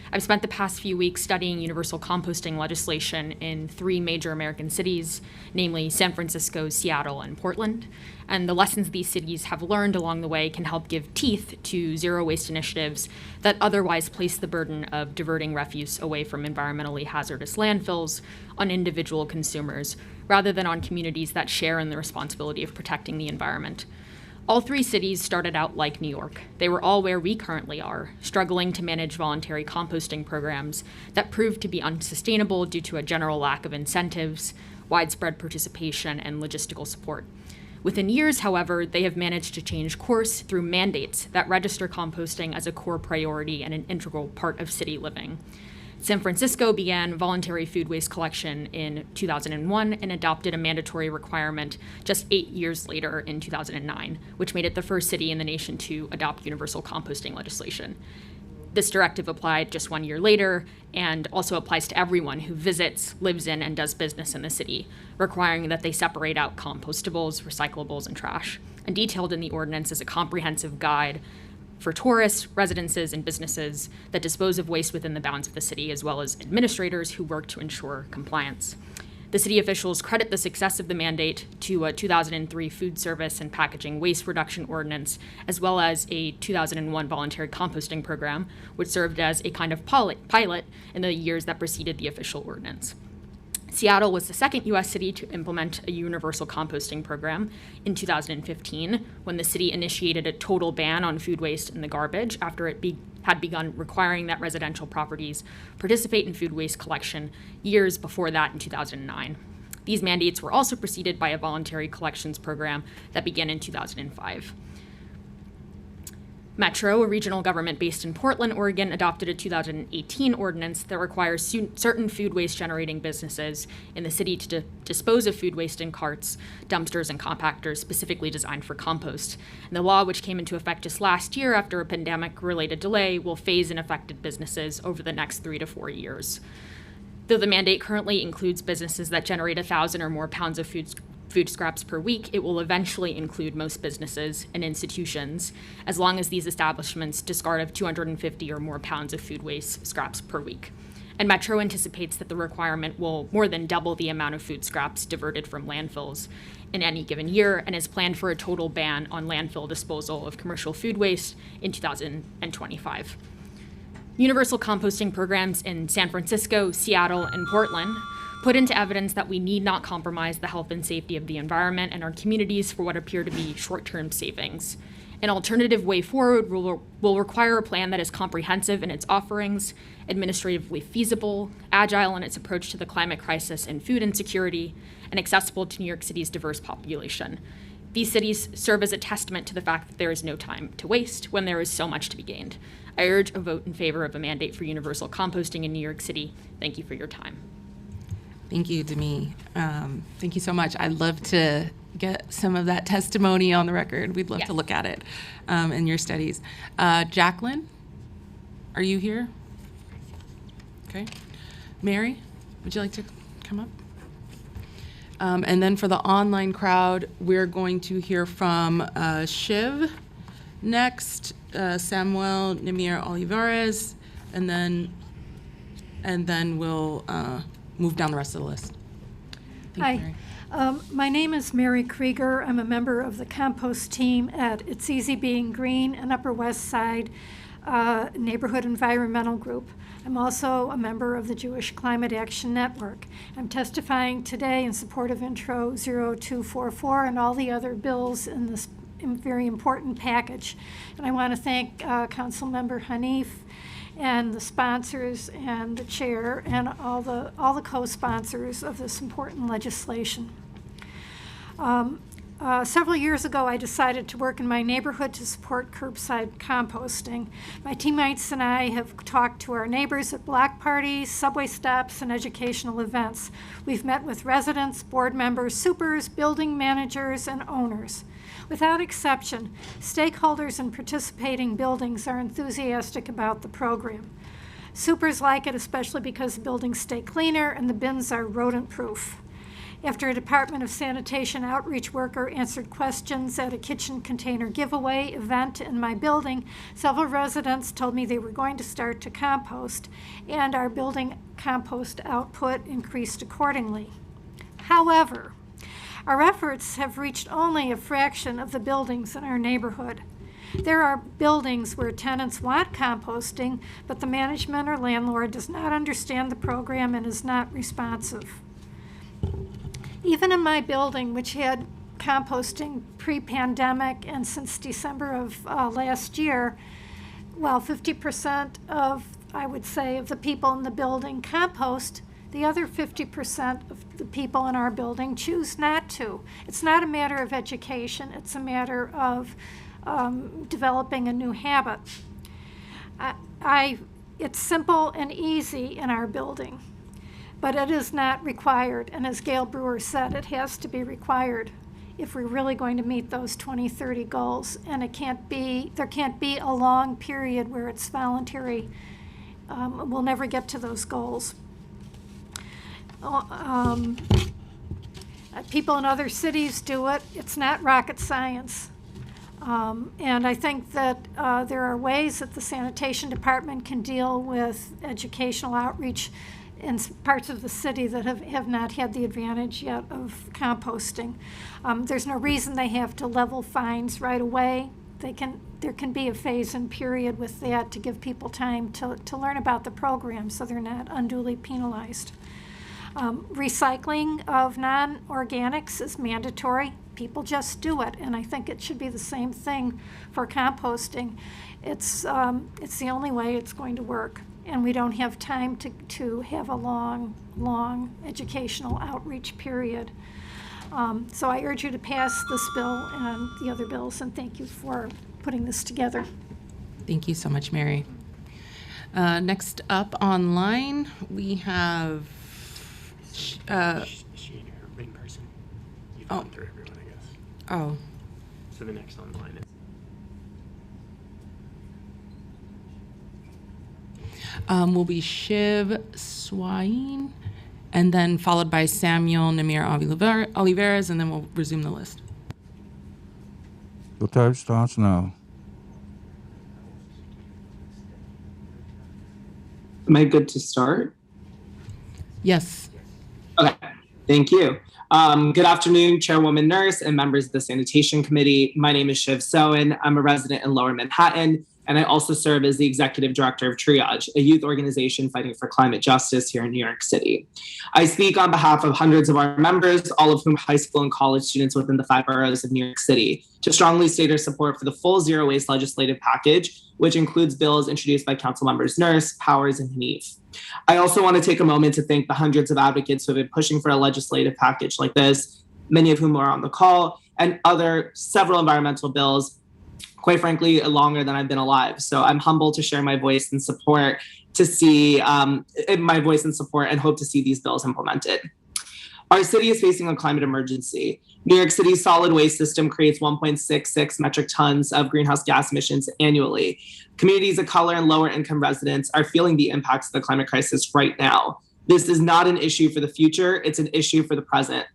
I've spent the past few weeks studying universal composting legislation in 3 major American cities, namely San Francisco, Seattle, and Portland. And the lessons these cities have learned along the way can help give teeth to zero waste initiatives that otherwise place the burden of diverting refuse away from environmentally hazardous landfills on individual consumers, rather than on communities that share in the responsibility of protecting the environment. All 3 cities started out like New York. They were all where we currently are, struggling to manage voluntary composting programs that proved to be unsustainable due to a general lack of incentives, widespread participation, and logistical support. Within years, however, they have managed to change course through mandates that register composting as a core priority and an integral part of city living. San Francisco began voluntary food waste collection in 2001 and adopted a mandatory requirement just 8 years later in 2009, which made it the first city in the nation to adopt universal composting legislation. This directive applied just 1 year later and also applies to everyone who visits, lives in, and does business in the city, requiring that they separate out compostables, recyclables, and trash. And detailed in the ordinance is a comprehensive guide for tourists, residences, and businesses that dispose of waste within the bounds of the city, as well as administrators who work to ensure compliance. The city officials credit the success of the mandate to a 2003 food service and packaging waste reduction ordinance, as well as a 2001 voluntary composting program, which served as a kind of pilot in the years that preceded the official ordinance. Seattle was the second U.S. city to implement a universal composting program in 2015, when the city initiated a total ban on food waste in the garbage after it had begun requiring that residential properties participate in food waste collection years before that in 2009. These mandates were also preceded by a voluntary collections program that began in 2005. Metro, a regional government based in Portland, Oregon, adopted a 2018 ordinance that requires certain food waste generating businesses in the city to dispose of food waste in carts, dumpsters, and compactors specifically designed for compost. And the law, which came into effect just last year after a pandemic-related delay, will phase in affected businesses over the next 3 to 4 years. Though the mandate currently includes businesses that generate 1,000 or more pounds of food scraps per week, it will eventually include most businesses and institutions, as long as these establishments discard of 250 or more pounds of food waste scraps per week. And Metro anticipates that the requirement will more than double the amount of food scraps diverted from landfills in any given year, and is planned for a total ban on landfill disposal of commercial food waste in 2025. Universal composting programs in San Francisco, Seattle, and Portland put into evidence that we need not compromise the health and safety of the environment and our communities for what appear to be short-term savings. An alternative way forward will require a plan that is comprehensive in its offerings, administratively feasible, agile in its approach to the climate crisis and food insecurity, and accessible to New York City's diverse population. These cities serve as a testament to the fact that there is no time to waste when there is so much to be gained. I urge a vote in favor of a mandate for universal composting in New York City. Thank you for your time. Thank you, Demi. Thank you so much. I'd love to get some of that testimony on the record. We'd love to look at it in your studies. Jacqueline, are you here? Okay. Mary, would you like to come up? And then for the online crowd, we're going to hear from Shiv next, Samuel Nimir Olivares, and then we'll move down the rest of the list. Thank you, Mary. My name is Mary Krieger. I'm a member of the compost team at It's Easy Being Green, an Upper West Side neighborhood environmental group. I'm also a member of the Jewish Climate Action Network. I'm testifying today in support of Intro 0244 and all the other bills in this very important package. And I want to thank Councilmember Hanif and the sponsors and the chair and all the co-sponsors of this important legislation. Several years ago, I decided to work in my neighborhood to support curbside composting. My teammates and I have talked to our neighbors at block parties, subway stops, and educational events. We've met with residents, board members, supers, building managers, and owners. Without exception, stakeholders in participating buildings are enthusiastic about the program. Supers like it especially because the buildings stay cleaner and the bins are rodent-proof. After a Department of Sanitation outreach worker answered questions at a kitchen container giveaway event in my building, several residents told me they were going to start to compost, and our building compost output increased accordingly. However, our efforts have reached only a fraction of the buildings in our neighborhood. There are buildings where tenants want composting, but the management or landlord does not understand the program and is not responsive. Even in my building, which had composting pre-pandemic and since December of last year, while 50% of, I would say, of the people in the building compost, The other 50% of the people in our building choose not to. It's not a matter of education, it's a matter of developing a new habit. It's simple and easy in our building, but it is not required. And as Gail Brewer said, it has to be required if we're really going to meet those 2030 goals. And there can't be a long period where it's voluntary. We'll never get to those goals. People in other cities do it. It's not rocket science. And I think that there are ways that the sanitation department can deal with educational outreach in parts of the city that have not had the advantage yet of composting. There's no reason they have to level fines right away. There can be a phase-in period with that to give people time to learn about the program so they're not unduly penalized. Recycling of non-organics is mandatory. People just do it, and I think it should be the same thing for composting. It's the only way it's going to work, and we don't have time to have a long educational outreach period. So I urge you to pass this bill and the other bills, and thank you for putting this together. Thank you so much, Mary. Next up online, we have in person. You've gone through everyone, I guess. Oh. So the next online is. Will be Shiv Swain, and then followed by Samuel Namir Oliveras, and then we'll resume the list. The time starts now. Am I good to start? Yes. Okay, thank you. Good afternoon, Chairwoman Nurse and members of the Sanitation Committee. My name is Shiv Sowen. I'm a resident in Lower Manhattan, and I also serve as the Executive Director of Triage, a youth organization fighting for climate justice here in New York City. I speak on behalf of hundreds of our members, all of whom high school and college students within the 5 boroughs of New York City, to strongly state our support for the full zero waste legislative package, which includes bills introduced by Council Members Nurse, Powers, and Hanif. I also want to take a moment to thank the hundreds of advocates who have been pushing for a legislative package like this, many of whom are on the call, and several environmental bills, quite frankly, longer than I've been alive. So I'm humbled to share my voice and support and hope to see these bills implemented. Our city is facing a climate emergency. New York City's solid waste system creates 1.66 metric tons of greenhouse gas emissions annually. Communities of color and lower income residents are feeling the impacts of the climate crisis right now. This is not an issue for the future, it's an issue for the present.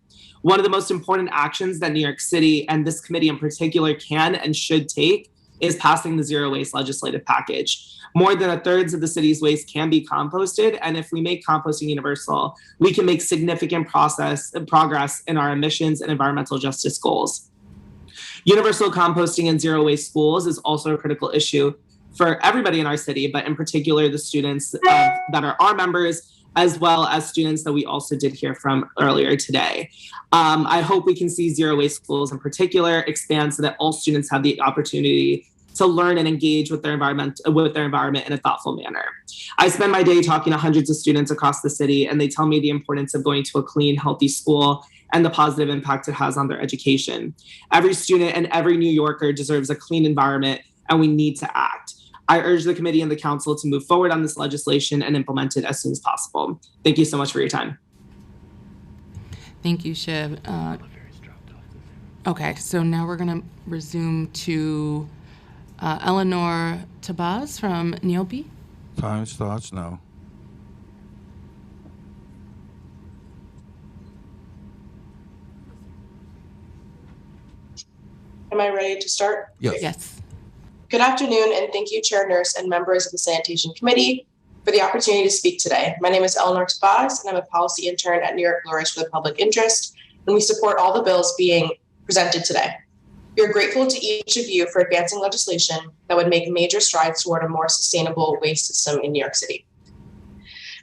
One of the most important actions that New York City and this committee in particular can and should take is passing the zero waste legislative package. More than 1/3 of the city's waste can be composted, and if we make composting universal, we can make significant progress in our emissions and environmental justice goals. Universal composting and zero waste schools is also a critical issue for everybody in our city, but in particular the students that are our members, as well as students that we also did hear from earlier today. I hope we can see zero waste schools in particular expand so that all students have the opportunity to learn and engage with their environment in a thoughtful manner. I spend my day talking to hundreds of students across the city, and they tell me the importance of going to a clean, healthy school and the positive impact it has on their education. Every student and every New Yorker deserves a clean environment, and we need to act. I urge the committee and the council to move forward on this legislation and implement it as soon as possible. Thank you so much for your time. Thank you, Shiv. Okay, so now we're going to resume to Eleanor Tabaz from NYCC. Time starts now. Am I ready to start? Yes. Yes. Good afternoon, and thank you, Chair Nurse and members of the Sanitation Committee, for the opportunity to speak today. My name is Eleanor Tabaz, and I'm a policy intern at New York Lawyers for the Public Interest, and we support all the bills being presented today. We are grateful to each of you for advancing legislation that would make major strides toward a more sustainable waste system in New York City.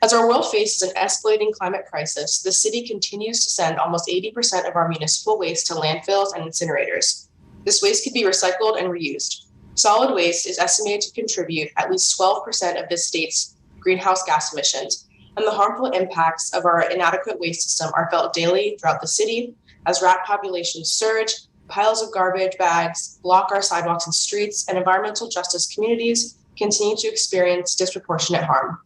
As our world faces an escalating climate crisis, the city continues to send almost 80% of our municipal waste to landfills and incinerators. This waste could be recycled and reused. Solid waste is estimated to contribute at least 12% of this state's greenhouse gas emissions, and the harmful impacts of our inadequate waste system are felt daily throughout the city as rat populations surge, piles of garbage bags block our sidewalks and streets, and environmental justice communities continue to experience disproportionate harm.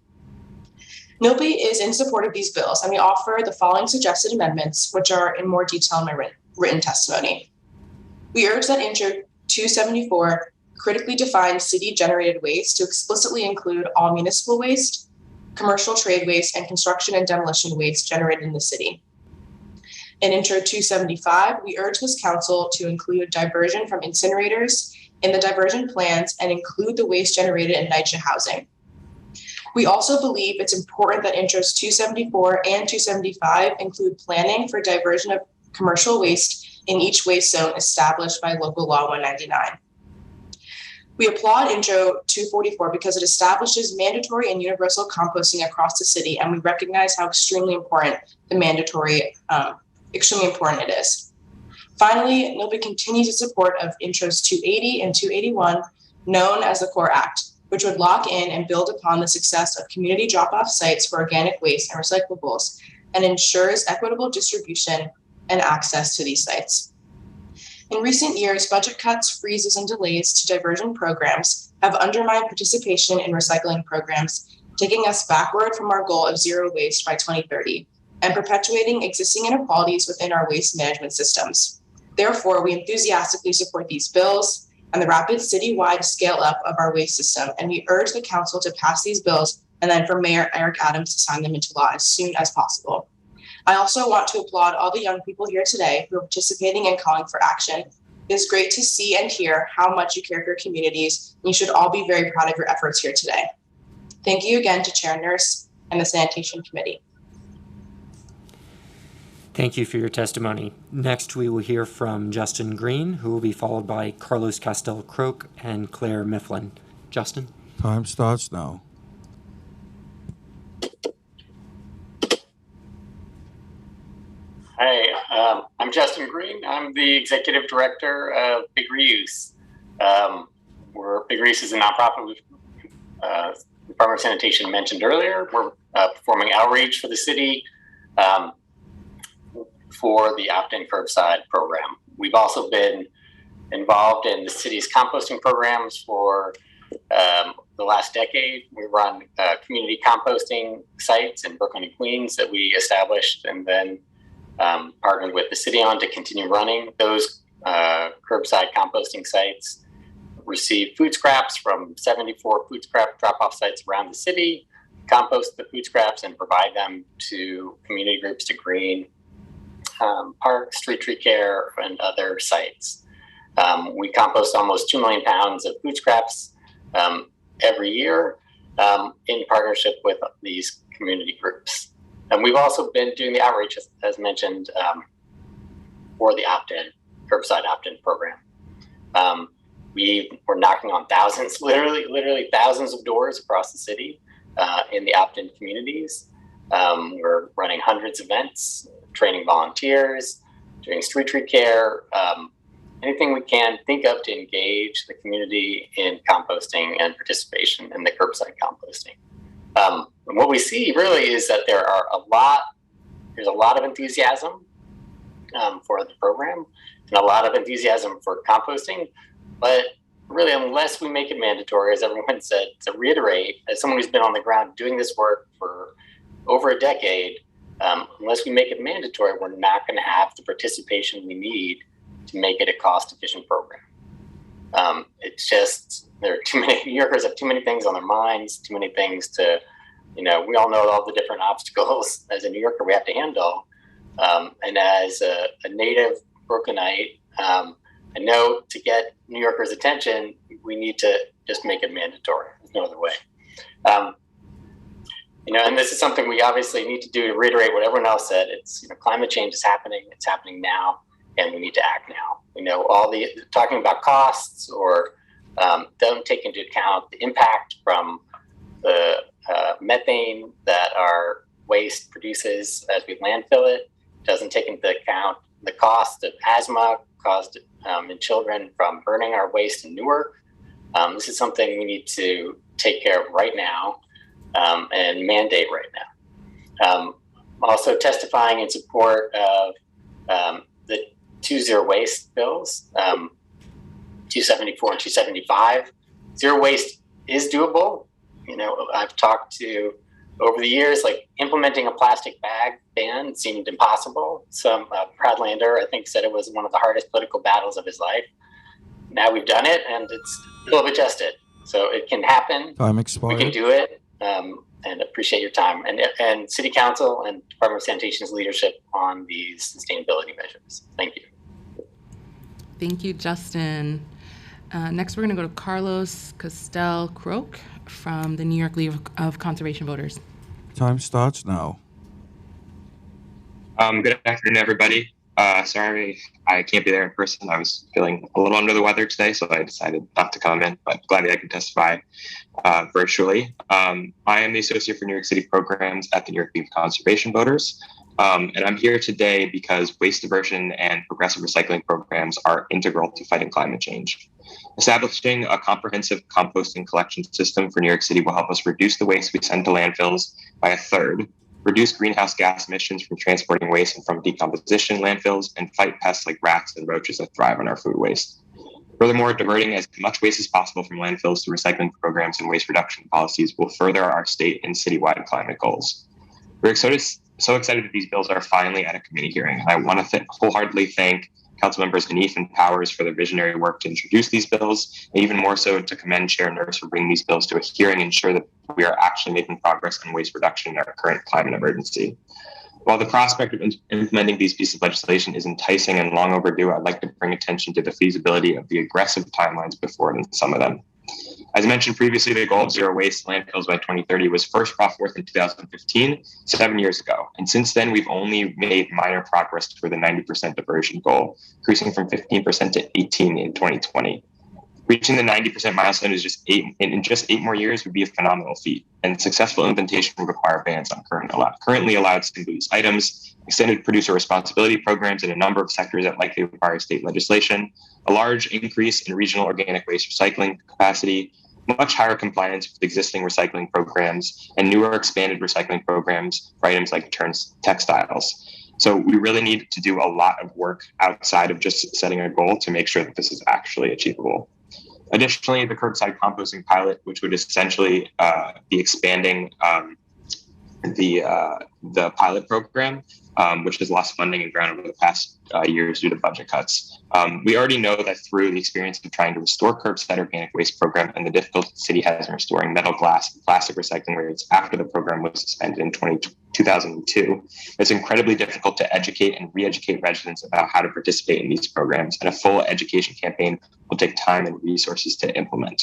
NOPE is in support of these bills, and we offer the following suggested amendments, which are in more detail in my written testimony. We urge that Intro 274 critically define city-generated waste to explicitly include all municipal waste, commercial trade waste, and construction and demolition waste generated in the city. In Intro 275, we urge this council to include diversion from incinerators in the diversion plans and include the waste generated in NYCC housing. We also believe it's important that Intros 274 and 275 include planning for diversion of commercial waste in each waste zone established by Local Law 199. We applaud Intro 244 because it establishes mandatory and universal composting across the city, and we recognize how extremely important it is. Finally, NOPE continues its support of Intros 280 and 281, known as the CORE Act, which would lock in and build upon the success of community drop-off sites for organic waste and recyclables, and ensures equitable distribution and access to these sites. In recent years, budget cuts, freezes, and delays to diversion programs have undermined participation in recycling programs, taking us backward from our goal of zero waste by 2030, and perpetuating existing inequalities within our waste management systems. Therefore, we enthusiastically support these bills and the rapid citywide scale up of our waste system, and we urge the council to pass these bills and then for Mayor Eric Adams to sign them into law as soon as possible. I also want to applaud all the young people here today who are participating and calling for action. It is great to see and hear how much you care for your communities, and you should all be very proud of your efforts here today. Thank you again to Chair Nurse and the Sanitation Committee. Thank you for your testimony. Next, we will hear from Justin Green, who will be followed by Carlos Castel-Croke and Claire Mifflin. Justin? Time starts now. Hi, I'm Justin Green. I'm the Executive Director of Big Reuse. Big Reuse is a nonprofit the Department of Sanitation mentioned earlier. We're performing outreach for the city for the opt-in curbside program. We've also been involved in the city's composting programs for the last decade. We run community composting sites in Brooklyn and Queens that we established and then partnered with the city on to continue running. Those curbside composting sites receive food scraps from 74 food scrap drop-off sites around the city, compost the food scraps and provide them to community groups to green parks, street tree care, and other sites. We compost almost 2 million pounds of food scraps every year in partnership with these community groups. And we've also been doing the outreach, as mentioned, for the opt-in, curbside opt-in program. We're knocking on thousands, literally thousands of doors across the city in the opt-in communities. We're running hundreds of events, training volunteers, doing street tree care, anything we can think of to engage the community in composting and participation in the curbside composting. And what we see really is that there's a lot of enthusiasm for the program and a lot of enthusiasm for composting, but really unless we make it mandatory, as everyone said, to reiterate, as someone who's been on the ground doing this work for over a decade, unless we make it mandatory, we're not going to have the participation we need to make it a cost-efficient program. It's just, there are too many, New Yorkers have too many things on their minds, too many things to, we all know all the different obstacles as a New Yorker we have to handle. And as a native Brooklynite, I know to get New Yorkers' attention, we need to just make it mandatory. There's no other way. And this is something we obviously need to do to reiterate what everyone else said. It's, climate change is happening. It's happening now, and we need to act now. All the talking about costs or don't take into account the impact from the methane that our waste produces as we landfill it. Doesn't take into account the cost of asthma caused in children from burning our waste in Newark. This is something we need to take care of right now and mandate right Also testifying in support of the 2 zero waste bills, 274 and 275. Zero waste is doable. You know, I've talked to over the years, like implementing a plastic bag ban seemed impossible. Some Proudlander, I think, said it was one of the hardest political battles of his life. Now we've done it, and it's a little adjusted. So it can happen. Time We expired. can do it, and appreciate your time. And City Council and Department of Sanitation's leadership on these sustainability measures. Thank you. Thank you, Justin. Next, we're going to go to Carlos Castel-Croak from the New York League of Conservation Voters. Time starts now. Good afternoon, everybody. Sorry I can't be there in person. I was feeling a little under the weather today, so I decided not to come in, but glad I can testify virtually. I am the Associate for New York City Programs at the New York League of Conservation Voters. And I'm here today because waste diversion and progressive recycling programs are integral to fighting climate change. Establishing a comprehensive composting collection system for New York City will help us reduce the waste we send to landfills by a third, reduce greenhouse gas emissions from transporting waste and from decomposition landfills, and fight pests like rats and roaches that thrive on our food waste. Furthermore, diverting as much waste as possible from landfills to recycling programs and waste reduction policies will further our state and citywide climate goals. We're so excited that these bills are finally at a committee hearing. And I want to wholeheartedly thank Councilmembers Hanif and Powers for their visionary work to introduce these bills, and even more so to commend Chair Nurse for bringing these bills to a hearing and ensure that we are actually making progress on waste reduction in our current climate emergency. While the prospect of implementing these pieces of legislation is enticing and long overdue, I'd like to bring attention to the feasibility of the aggressive timelines before some of them. As mentioned previously, the goal of zero waste landfills by 2030 was first brought forth in 2015, 7 years ago. And since then, we've only made minor progress toward the 90% diversion goal, increasing from 15% to 18% in 2020. Reaching the 90% milestone is in just 8 more years would be a phenomenal feat, and successful implementation would require bans on currently allowed single-use items, extended producer responsibility programs in a number of sectors that likely require state legislation, a large increase in regional organic waste recycling capacity, much higher compliance with existing recycling programs, and newer expanded recycling programs for items like textiles. So we really need to do a lot of work outside of just setting a goal to make sure that this is actually achievable. Additionally, the curbside composting pilot, which would essentially be expanding the pilot program, which has lost funding and ground over the past years due to budget cuts. We already know that through the experience of trying to restore curbside organic waste program and the difficulty the city has in restoring metal, glass, and plastic recycling rates after the program was suspended in 2002, it's incredibly difficult to educate and re-educate residents about how to participate in these programs, and a full education campaign will take time and resources to implement.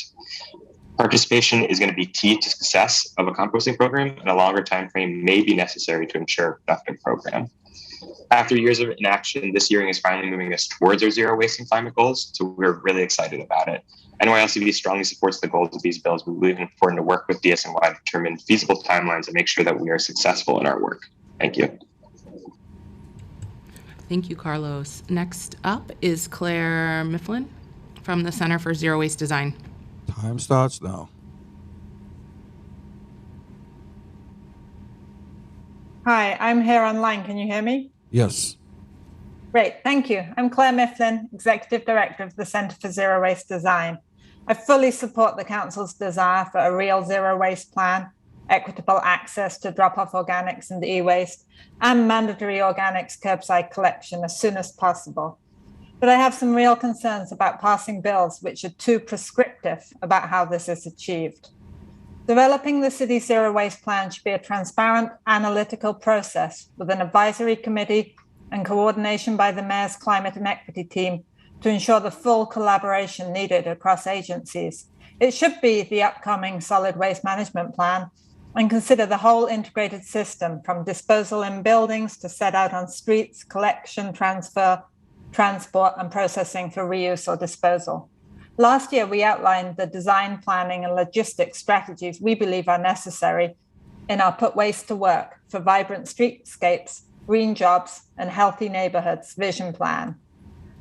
Participation is going to be key to success of a composting program, and a longer time frame may be necessary to ensure a productive program. After years of inaction, this hearing is finally moving us towards our zero waste and climate goals, so we're really excited about it. NYCC strongly supports the goals of these bills. We believe it's important to work with DSNY to determine feasible timelines and make sure that we are successful in our work. Thank you. Thank you, Carlos. Next up is Claire Mifflin from the Center for Zero Waste Design. Time starts now. Hi, I'm here online. Can you hear me? Yes. Great, thank you. I'm Claire Mifflin, Executive Director of the Center for Zero Waste Design. I fully support the Council's desire for a real zero waste plan, equitable access to drop-off organics and e-waste, and mandatory organics curbside collection as soon as possible. But I have some real concerns about passing bills which are too prescriptive about how this is achieved. Developing the city's zero waste plan should be a transparent, analytical process with an advisory committee and coordination by the Mayor's Climate and Equity team to ensure the full collaboration needed across agencies. It should be the upcoming solid waste management plan and consider the whole integrated system from disposal in buildings to set out on streets, collection, transfer, transport, and processing for reuse or disposal. Last year, we outlined the design, planning, and logistics strategies we believe are necessary in our Put Waste to Work for vibrant streetscapes, green jobs, and healthy neighborhoods vision plan.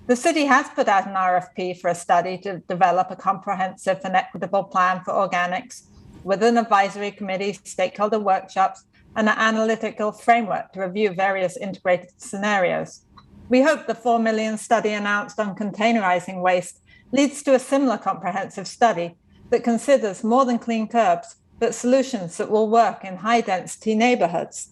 The city has put out an RFP for a study to develop a comprehensive and equitable plan for organics with an advisory committee, stakeholder workshops, and an analytical framework to review various integrated scenarios. We hope the 4 million study announced on containerizing waste leads to a similar comprehensive study that considers more than clean curbs, but solutions that will work in high-density neighborhoods,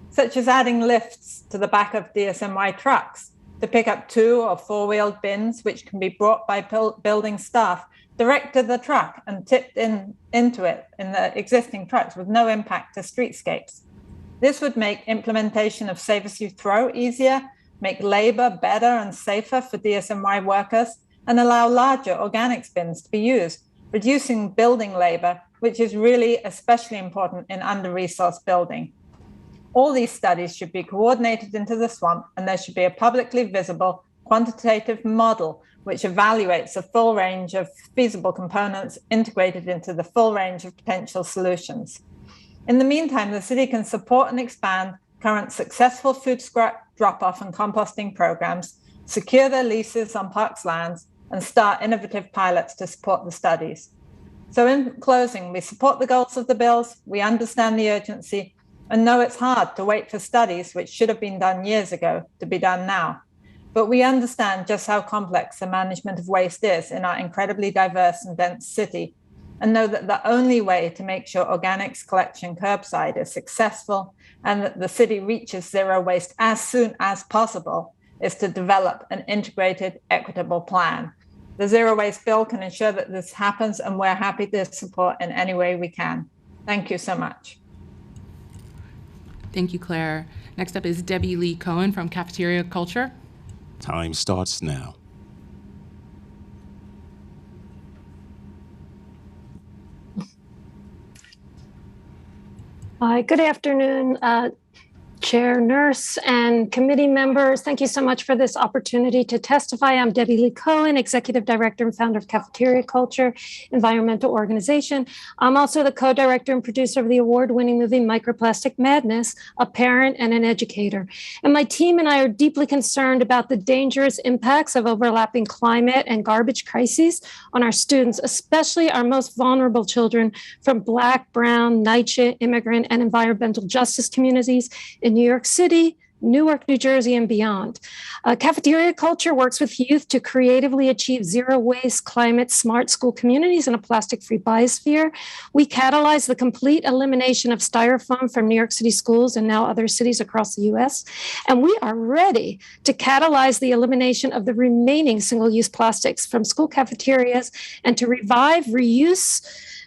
such as adding lifts to the back of DSMY trucks to pick up 2- or 4-wheeled bins, which can be brought by building staff direct to the truck and tipped into it in the existing trucks with no impact to streetscapes. This would make implementation of Save As You Throw easier, make labor better and safer for DSMY workers, and allow larger organics bins to be used, reducing building labor, which is really especially important in under-resourced building. All these studies should be coordinated into the swamp, and there should be a publicly visible quantitative model which evaluates a full range of feasible components integrated into the full range of potential solutions. In the meantime, the city can support and expand current successful food scrap drop-off and composting programs, secure their leases on parks lands, and start innovative pilots to support the studies. So in closing, we support the goals of the bills, we understand the urgency, and know it's hard to wait for studies which should have been done years ago to be done now. But we understand just how complex the management of waste is in our incredibly diverse and dense city, and know that the only way to make sure organics collection curbside is successful and that the city reaches zero waste as soon as possible is to develop an integrated, equitable plan. The Zero Waste Bill can ensure that this happens, and we're happy to support in any way we can. Thank you so much. Thank you, Claire. Next up is Debbie Lee Cohen from Cafeteria Culture. Time starts now. Hi, good afternoon, Chair Nurse and committee members. Thank you so much for this opportunity to testify. I'm Debbie Lee Cohen, Executive Director and founder of Cafeteria Culture, environmental organization. I'm also the co-director and producer of the award-winning movie Microplastic Madness, a parent and an educator. And my team and I are deeply concerned about the dangerous impacts of overlapping climate and garbage crises on our students, especially our most vulnerable children from Black, Brown, NYCC, immigrant, and environmental justice communities in New York City, Newark, New Jersey, and beyond. Cafeteria Culture works with youth to creatively achieve zero waste, climate smart school communities in a plastic-free biosphere. We catalyze the complete elimination of styrofoam from New York City schools and now other cities across the US. And we are ready to catalyze the elimination of the remaining single-use plastics from school cafeterias and to revive reuse,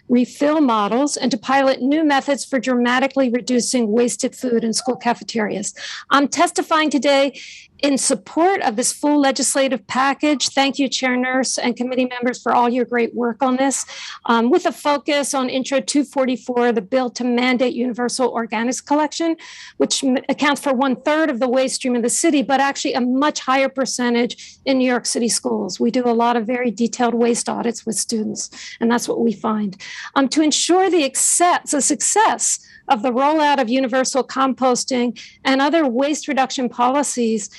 refill models, and to pilot new methods for dramatically reducing wasted food in school cafeterias. I'm testifying today in support of this full legislative package. Thank you, Chair Nurse and committee members, for all your great work on this. With a focus on Intro 244, the bill to mandate universal organics collection, which accounts for 1/3 of the waste stream of the city, but actually a much higher percentage in New York City schools. We do a lot of very detailed waste audits with students, and that's what we find. To ensure the success of the rollout of universal composting and other waste reduction policies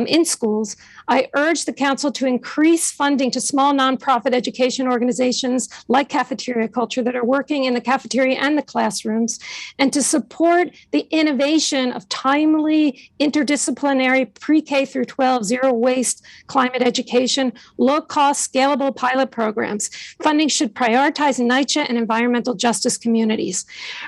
in schools, I urge the council to increase funding to small nonprofit education organizations like Cafeteria Culture that are working in the cafeteria and the classrooms, and to support the innovation of timely, interdisciplinary pre-K through 12 zero waste climate education, low-cost, scalable pilot programs. Funding should prioritize NYCC and environmental justice communities.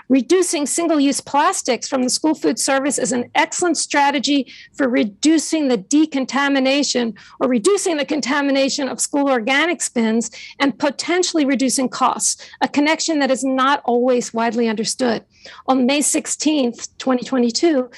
Reducing single-use plastics from the school food service is an excellent strategy for reducing the decontamination or reducing the contamination of school organics bins and potentially reducing costs, a connection that is not always widely understood. On May 16th, 2022,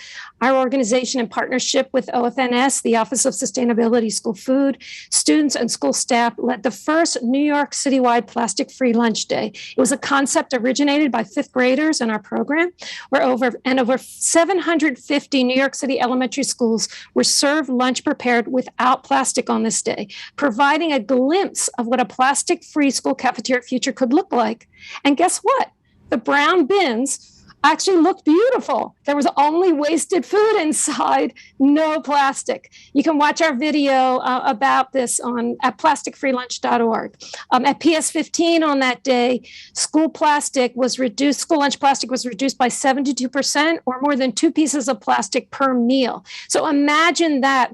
our organization, in partnership with OFNS, the Office of Sustainability School Food, students and school staff led the first New York citywide plastic-free lunch day. It was a concept originated by fifth graders in our program, where over 750 New York City elementary schools were served lunch prepared without plastic on this day, providing a glimpse of what a plastic-free school cafeteria future could look like. And guess what? The brown bins actually looked beautiful. There was only wasted food inside, no plastic. You can watch our video about this at plasticfreelunch.org. At PS15 on that day, school lunch plastic was reduced by 72%, or more than 2 pieces of plastic per meal. So imagine that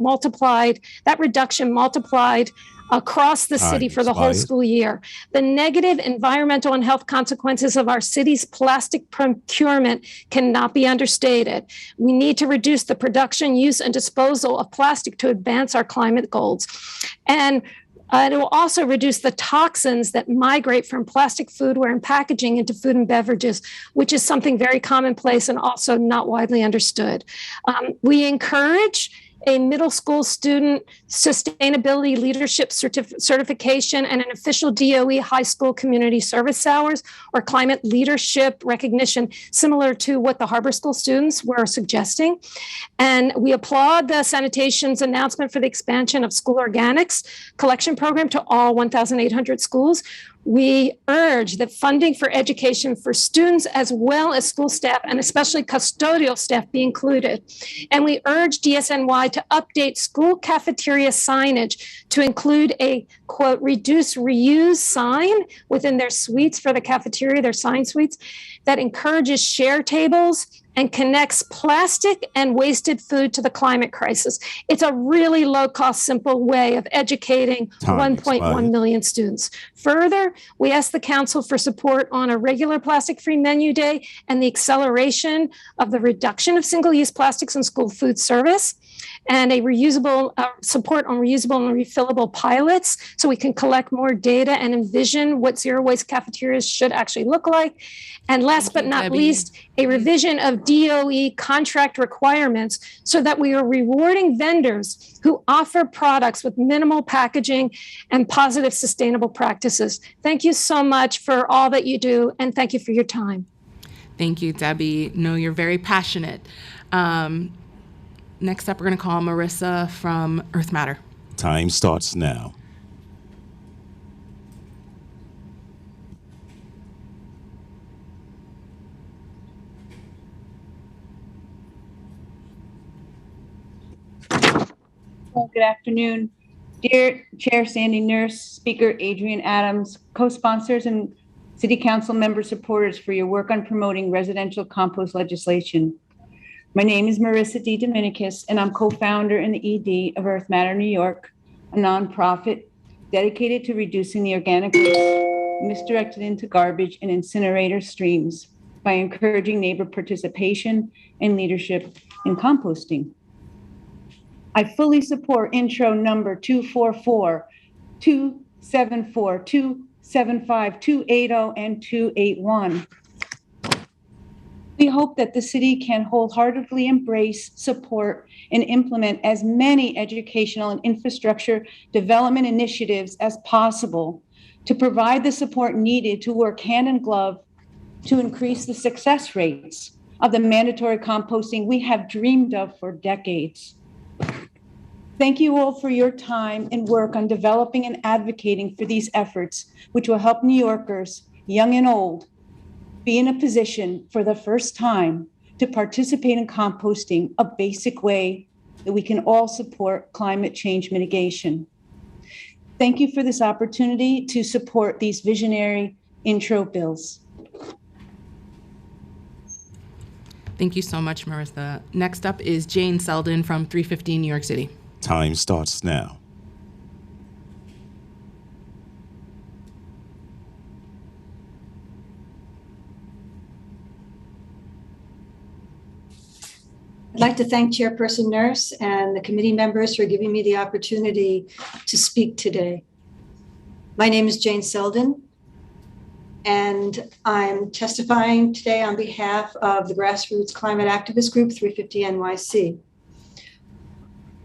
reduction multiplied across the city for the whole school year. The negative environmental and health consequences of our city's plastic procurement cannot be understated. We need to reduce the production, use, and disposal of plastic to advance our climate goals. And it will also reduce the toxins that migrate from plastic foodware and packaging into food and beverages, which is something very commonplace and also not widely understood. We encourage a middle school student sustainability leadership certification and an official DOE high school community service hours or climate leadership recognition, similar to what the Harbor School students were suggesting. And we applaud the sanitation's announcement for the expansion of school organics collection program to all 1,800 schools. We urge that funding for education for students as well as school staff and especially custodial staff be included. And we urge DSNY to update school cafeteria signage to include a, quote, reduce reuse sign within their suites for the cafeteria, their sign suites, that encourages share tables and connects plastic and wasted food to the climate crisis. It's a really low-cost, simple way of educating 1.1 million students. Further, we ask the council for support on a regular plastic-free menu day and the acceleration of the reduction of single-use plastics in school food service, and a reusable support on reusable and refillable pilots so we can collect more data and envision what zero waste cafeterias should actually look like. And last but not least, a revision of DOE contract requirements so that we are rewarding vendors who offer products with minimal packaging and positive sustainable practices. Thank you so much for all that you do, and thank you for your time. Thank you, Debbie. No, you're very passionate. Next up, we're going to call Marissa from Earth Matter. Time starts now. Well, good afternoon. Dear Chair Sandy Nurse, Speaker Adrian Adams, co-sponsors and City Council member supporters for your work on promoting residential compost legislation. My name is Marissa D. Dominicus, and I'm co-founder in the ED of Earth Matter New York, a nonprofit dedicated to reducing the organic waste misdirected into garbage and incinerator streams by encouraging neighbor participation and leadership in composting. I fully support intro number 244, 274, 275, 280, and 281. We hope that the city can wholeheartedly embrace, support, and implement as many educational and infrastructure development initiatives as possible to provide the support needed to work hand in glove to increase the success rates of the mandatory composting we have dreamed of for decades. Thank you all for your time and work on developing and advocating for these efforts, which will help New Yorkers, young and old, be in a position for the first time to participate in composting, a basic way that we can all support climate change mitigation. Thank you for this opportunity to support these visionary intro bills. Thank you so much, Marissa. Next up is Jane Selden from 315 New York City. Time starts now. I'd like to thank Chairperson Nurse and the committee members for giving me the opportunity to speak today. My name is Jane Selden, and I'm testifying today on behalf of the grassroots climate activist group 350 NYC.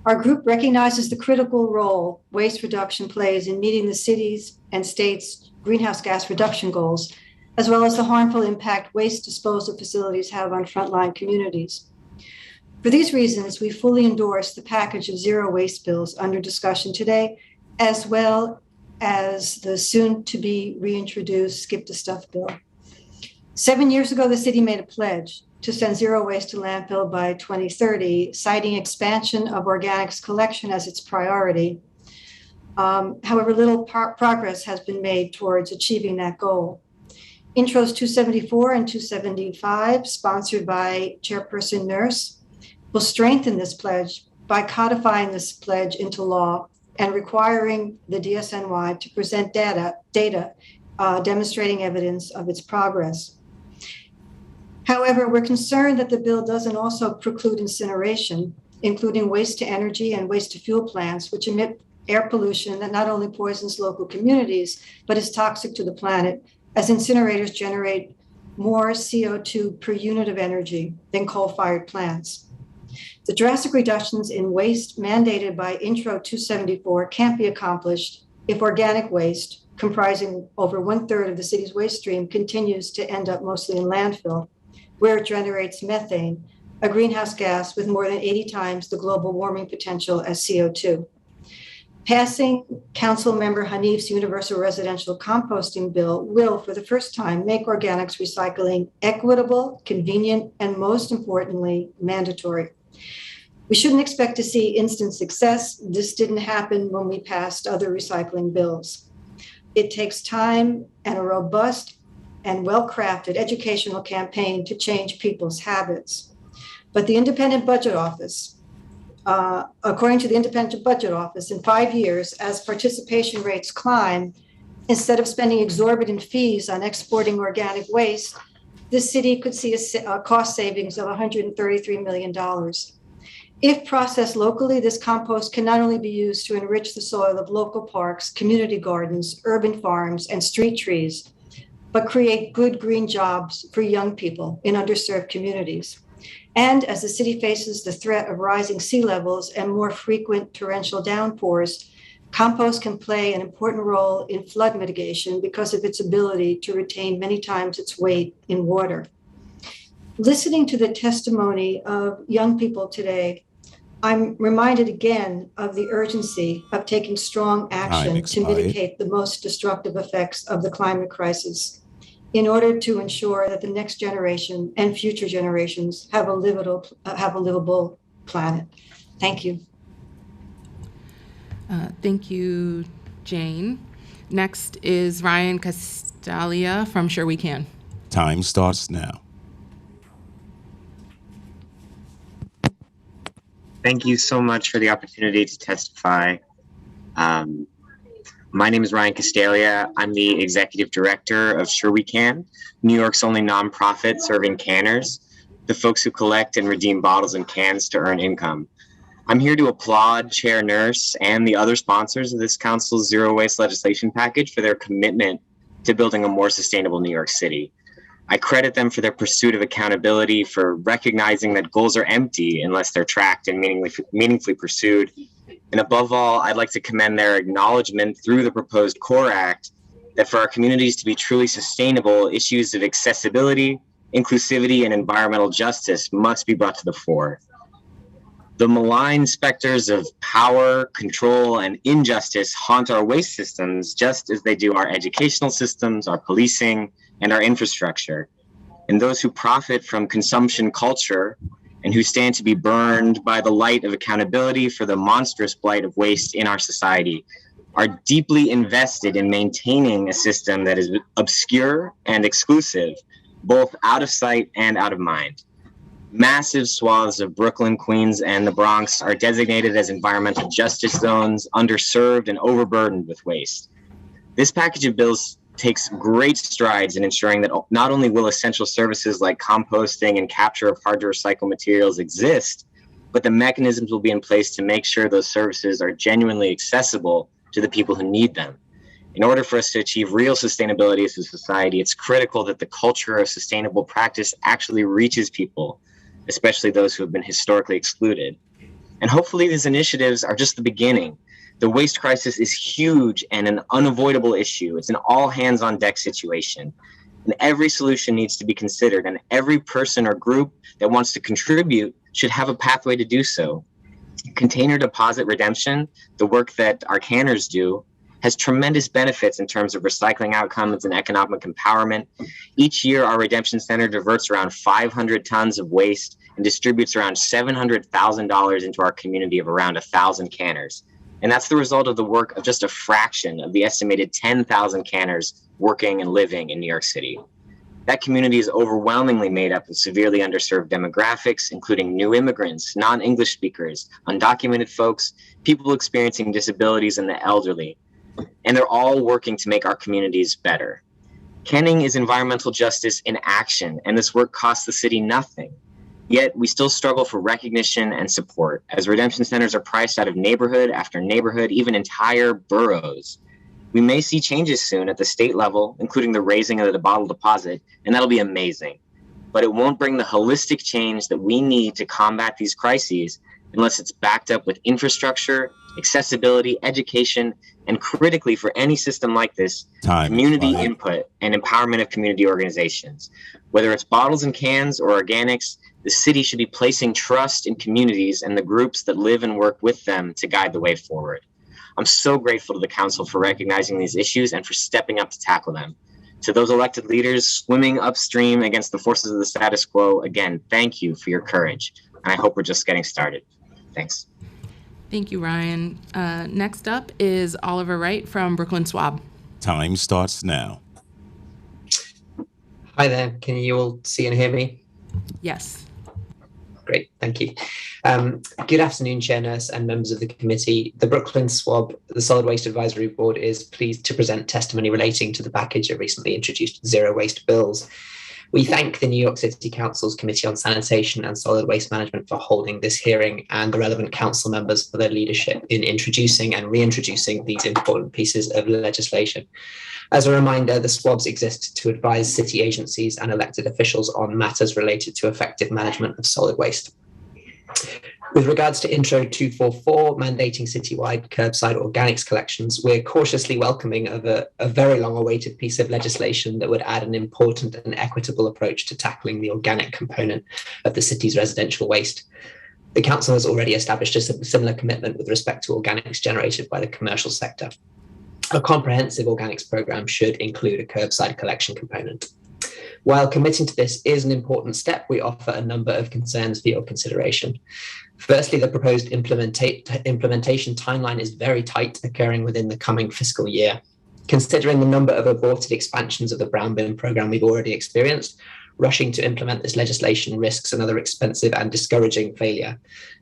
Our group recognizes the critical role waste reduction plays in meeting the city's and states' greenhouse gas reduction goals, as well as the harmful impact waste disposal facilities have on frontline communities. For these reasons, we fully endorse the package of zero waste bills under discussion today, as well as the soon-to-be reintroduced Skip the Stuff bill. 7 years ago, the city made a pledge to send zero waste to landfill by 2030, citing expansion of organics collection as its priority. However, little progress has been made towards achieving that goal. Intros 274 and 275, sponsored by Chairperson Nurse, will strengthen this pledge by codifying this pledge into law and requiring the DSNY to present data demonstrating evidence of its progress. However, we're concerned that the bill doesn't also preclude incineration, including waste to energy and waste to fuel plants, which emit air pollution that not only poisons local communities, but is toxic to the planet, as incinerators generate more CO2 per unit of energy than coal-fired plants. The drastic reductions in waste mandated by Intro 274 can't be accomplished if organic waste, comprising over 1/3 of the city's waste stream, continues to end up mostly in landfill, where it generates methane, a greenhouse gas with more than 80 times the global warming potential as CO2. Passing Council Member Hanif's universal residential composting bill will, for the first time, make organics recycling equitable, convenient, and most importantly, mandatory. We shouldn't expect to see instant success. This didn't happen when we passed other recycling bills. It takes time and a robust and well-crafted educational campaign to change people's habits. But the Independent Budget Office, according to the Independent Budget Office, in 5 years, as participation rates climb, instead of spending exorbitant fees on exporting organic waste, the city could see a cost savings of $133 million. If processed locally, this compost can not only be used to enrich the soil of local parks, community gardens, urban farms, and street trees, but create good green jobs for young people in underserved communities. And as the city faces the threat of rising sea levels and more frequent torrential downpours, compost can play an important role in flood mitigation because of its ability to retain many times its weight in water. Listening to the testimony of young people today, I'm reminded again of the urgency of taking strong action to mitigate the most destructive effects of the climate crisis in order to ensure that the next generation and future generations have a livable planet. Thank you. Thank you, Jane. Next is Ryan Castalia from Sure We Can. Time starts now. Thank you so much for the opportunity to testify. My name is Ryan Castalia. I'm the executive director of Sure We Can, New York's only nonprofit serving canners, the folks who collect and redeem bottles and cans to earn income. I'm here to applaud Chair Nurse and the other sponsors of this council's zero waste legislation package for their commitment to building a more sustainable New York City. I credit them for their pursuit of accountability, for recognizing that goals are empty unless they're tracked and meaningfully pursued. And above all, I'd like to commend their acknowledgement through the proposed CORE Act that for our communities to be truly sustainable, issues of accessibility, inclusivity, and environmental justice must be brought to the fore. The malign specters of power, control, and injustice haunt our waste systems just as they do our educational systems, our policing, and our infrastructure. And those who profit from consumption culture and who stand to be burned by the light of accountability for the monstrous blight of waste in our society are deeply invested in maintaining a system that is obscure and exclusive, both out of sight and out of mind. Massive swaths of Brooklyn, Queens, and the Bronx are designated as environmental justice zones, underserved and overburdened with waste. This package of bills takes great strides in ensuring that not only will essential services like composting and capture of hard to recycle materials exist, but the mechanisms will be in place to make sure those services are genuinely accessible to the people who need them. In order for us to achieve real sustainability as a society, it's critical that the culture of sustainable practice actually reaches people, especially those who have been historically excluded. And hopefully these initiatives are just the beginning. The waste crisis is huge and an unavoidable issue. It's an all hands on deck situation. And every solution needs to be considered, and every person or group that wants to contribute should have a pathway to do so. Container deposit redemption, the work that our canners do, has tremendous benefits in terms of recycling outcomes and economic empowerment. Each year, our redemption center diverts around 500 tons of waste and distributes around $700,000 into our community of around 1,000 canners. And that's the result of the work of just a fraction of the estimated 10,000 canners working and living in New York City. That community is overwhelmingly made up of severely underserved demographics, including new immigrants, non-English speakers, undocumented folks, people experiencing disabilities, and the elderly. And they're all working to make our communities better. Canning is environmental justice in action, and this work costs the city nothing. Yet we still struggle for recognition and support, as redemption centers are priced out of neighborhood after neighborhood, even entire boroughs. We may see changes soon at the state level, including the raising of the bottle deposit, and that'll be amazing. But it won't bring the holistic change that we need to combat these crises unless it's backed up with infrastructure, accessibility, education, and critically for any system like this, community input and empowerment of community organizations. Whether it's bottles and cans or organics, the city should be placing trust in communities and the groups that live and work with them to guide the way forward. I'm so grateful to the council for recognizing these issues and for stepping up to tackle them. To those elected leaders swimming upstream against the forces of the status quo, again, thank you for your courage. And I hope we're just getting started. Thanks. Thank you, Ryan. Next up is Oliver Wright from Brooklyn Swab. Time starts now. Hi there. Can you all see and hear me? Yes. Great, thank you. Good afternoon, Chair Nurse and members of the committee. The Brooklyn SWAB, the Solid Waste Advisory Board, is pleased to present testimony relating to the package of recently introduced zero waste bills. We thank the New York City Council's Committee on Sanitation and Solid Waste Management for holding this hearing and the relevant council members for their leadership in introducing and reintroducing these important pieces of legislation. As a reminder, the SWABs exist to advise city agencies and elected officials on matters related to effective management of solid waste. With regards to Intro 244, mandating citywide curbside organics collections, we're cautiously welcoming of a very long-awaited piece of legislation that would add an important and equitable approach to tackling the organic component of the city's residential waste. The council has already established a similar commitment with respect to organics generated by the commercial sector. A comprehensive organics program should include a curbside collection component. While committing to this is an important step, we offer a number of concerns for your consideration. Firstly, the proposed implementation timeline is very tight, occurring within the coming fiscal year. Considering the number of aborted expansions of the brown bin program we've already experienced, rushing to implement this legislation risks another expensive and discouraging failure.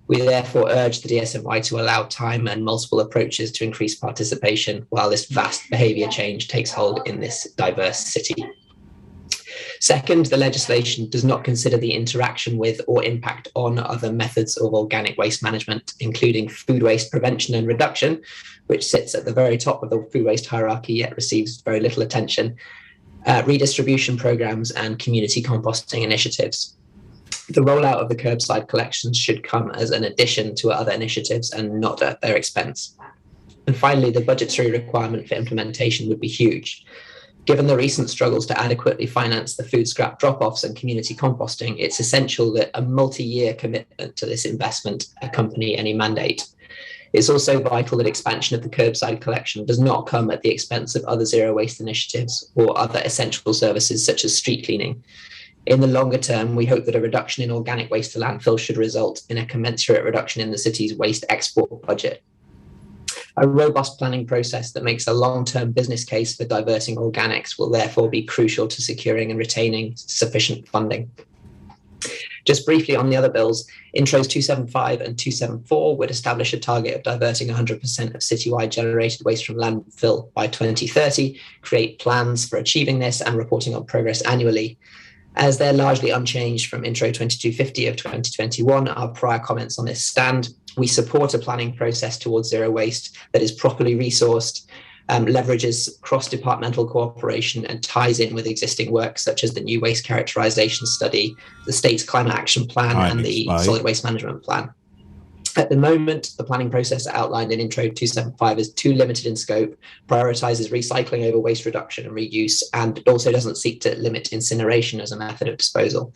We therefore urge the DSNY to allow time and multiple approaches to increase participation while this vast behaviour change takes hold in this diverse city. Second, the legislation does not consider the interaction with or impact on other methods of organic waste management, including food waste prevention and reduction, which sits at the very top of the food waste hierarchy yet receives very little attention, redistribution programs, and community composting initiatives. The rollout of the curbside collections should come as an addition to other initiatives and not at their expense. And finally, the budgetary requirement for implementation would be huge. Given the recent struggles to adequately finance the food scrap drop-offs and community composting, it's essential that a multi-year commitment to this investment accompany any mandate. It's also vital that expansion of the curbside collection does not come at the expense of other zero waste initiatives or other essential services such as street cleaning. In the longer term, we hope that a reduction in organic waste to landfill should result in a commensurate reduction in the city's waste export budget. A robust planning process that makes a long-term business case for diverting organics will therefore be crucial to securing and retaining sufficient funding. Just briefly on the other bills, Intros 275 and 274 would establish a target of diverting 100% of citywide generated waste from landfill by 2030, create plans for achieving this and reporting on progress annually. As they're largely unchanged from Intro 2250 of 2021, our prior comments on this stand. We support a planning process towards zero waste that is properly resourced, leverages cross-departmental cooperation and ties in with existing work such as the new waste characterization study, the state's climate action plan, and the solid waste management plan. At the moment, the planning process outlined in Intro 275 is too limited in scope, prioritizes recycling over waste reduction and reuse, and it also doesn't seek to limit incineration as a method of disposal.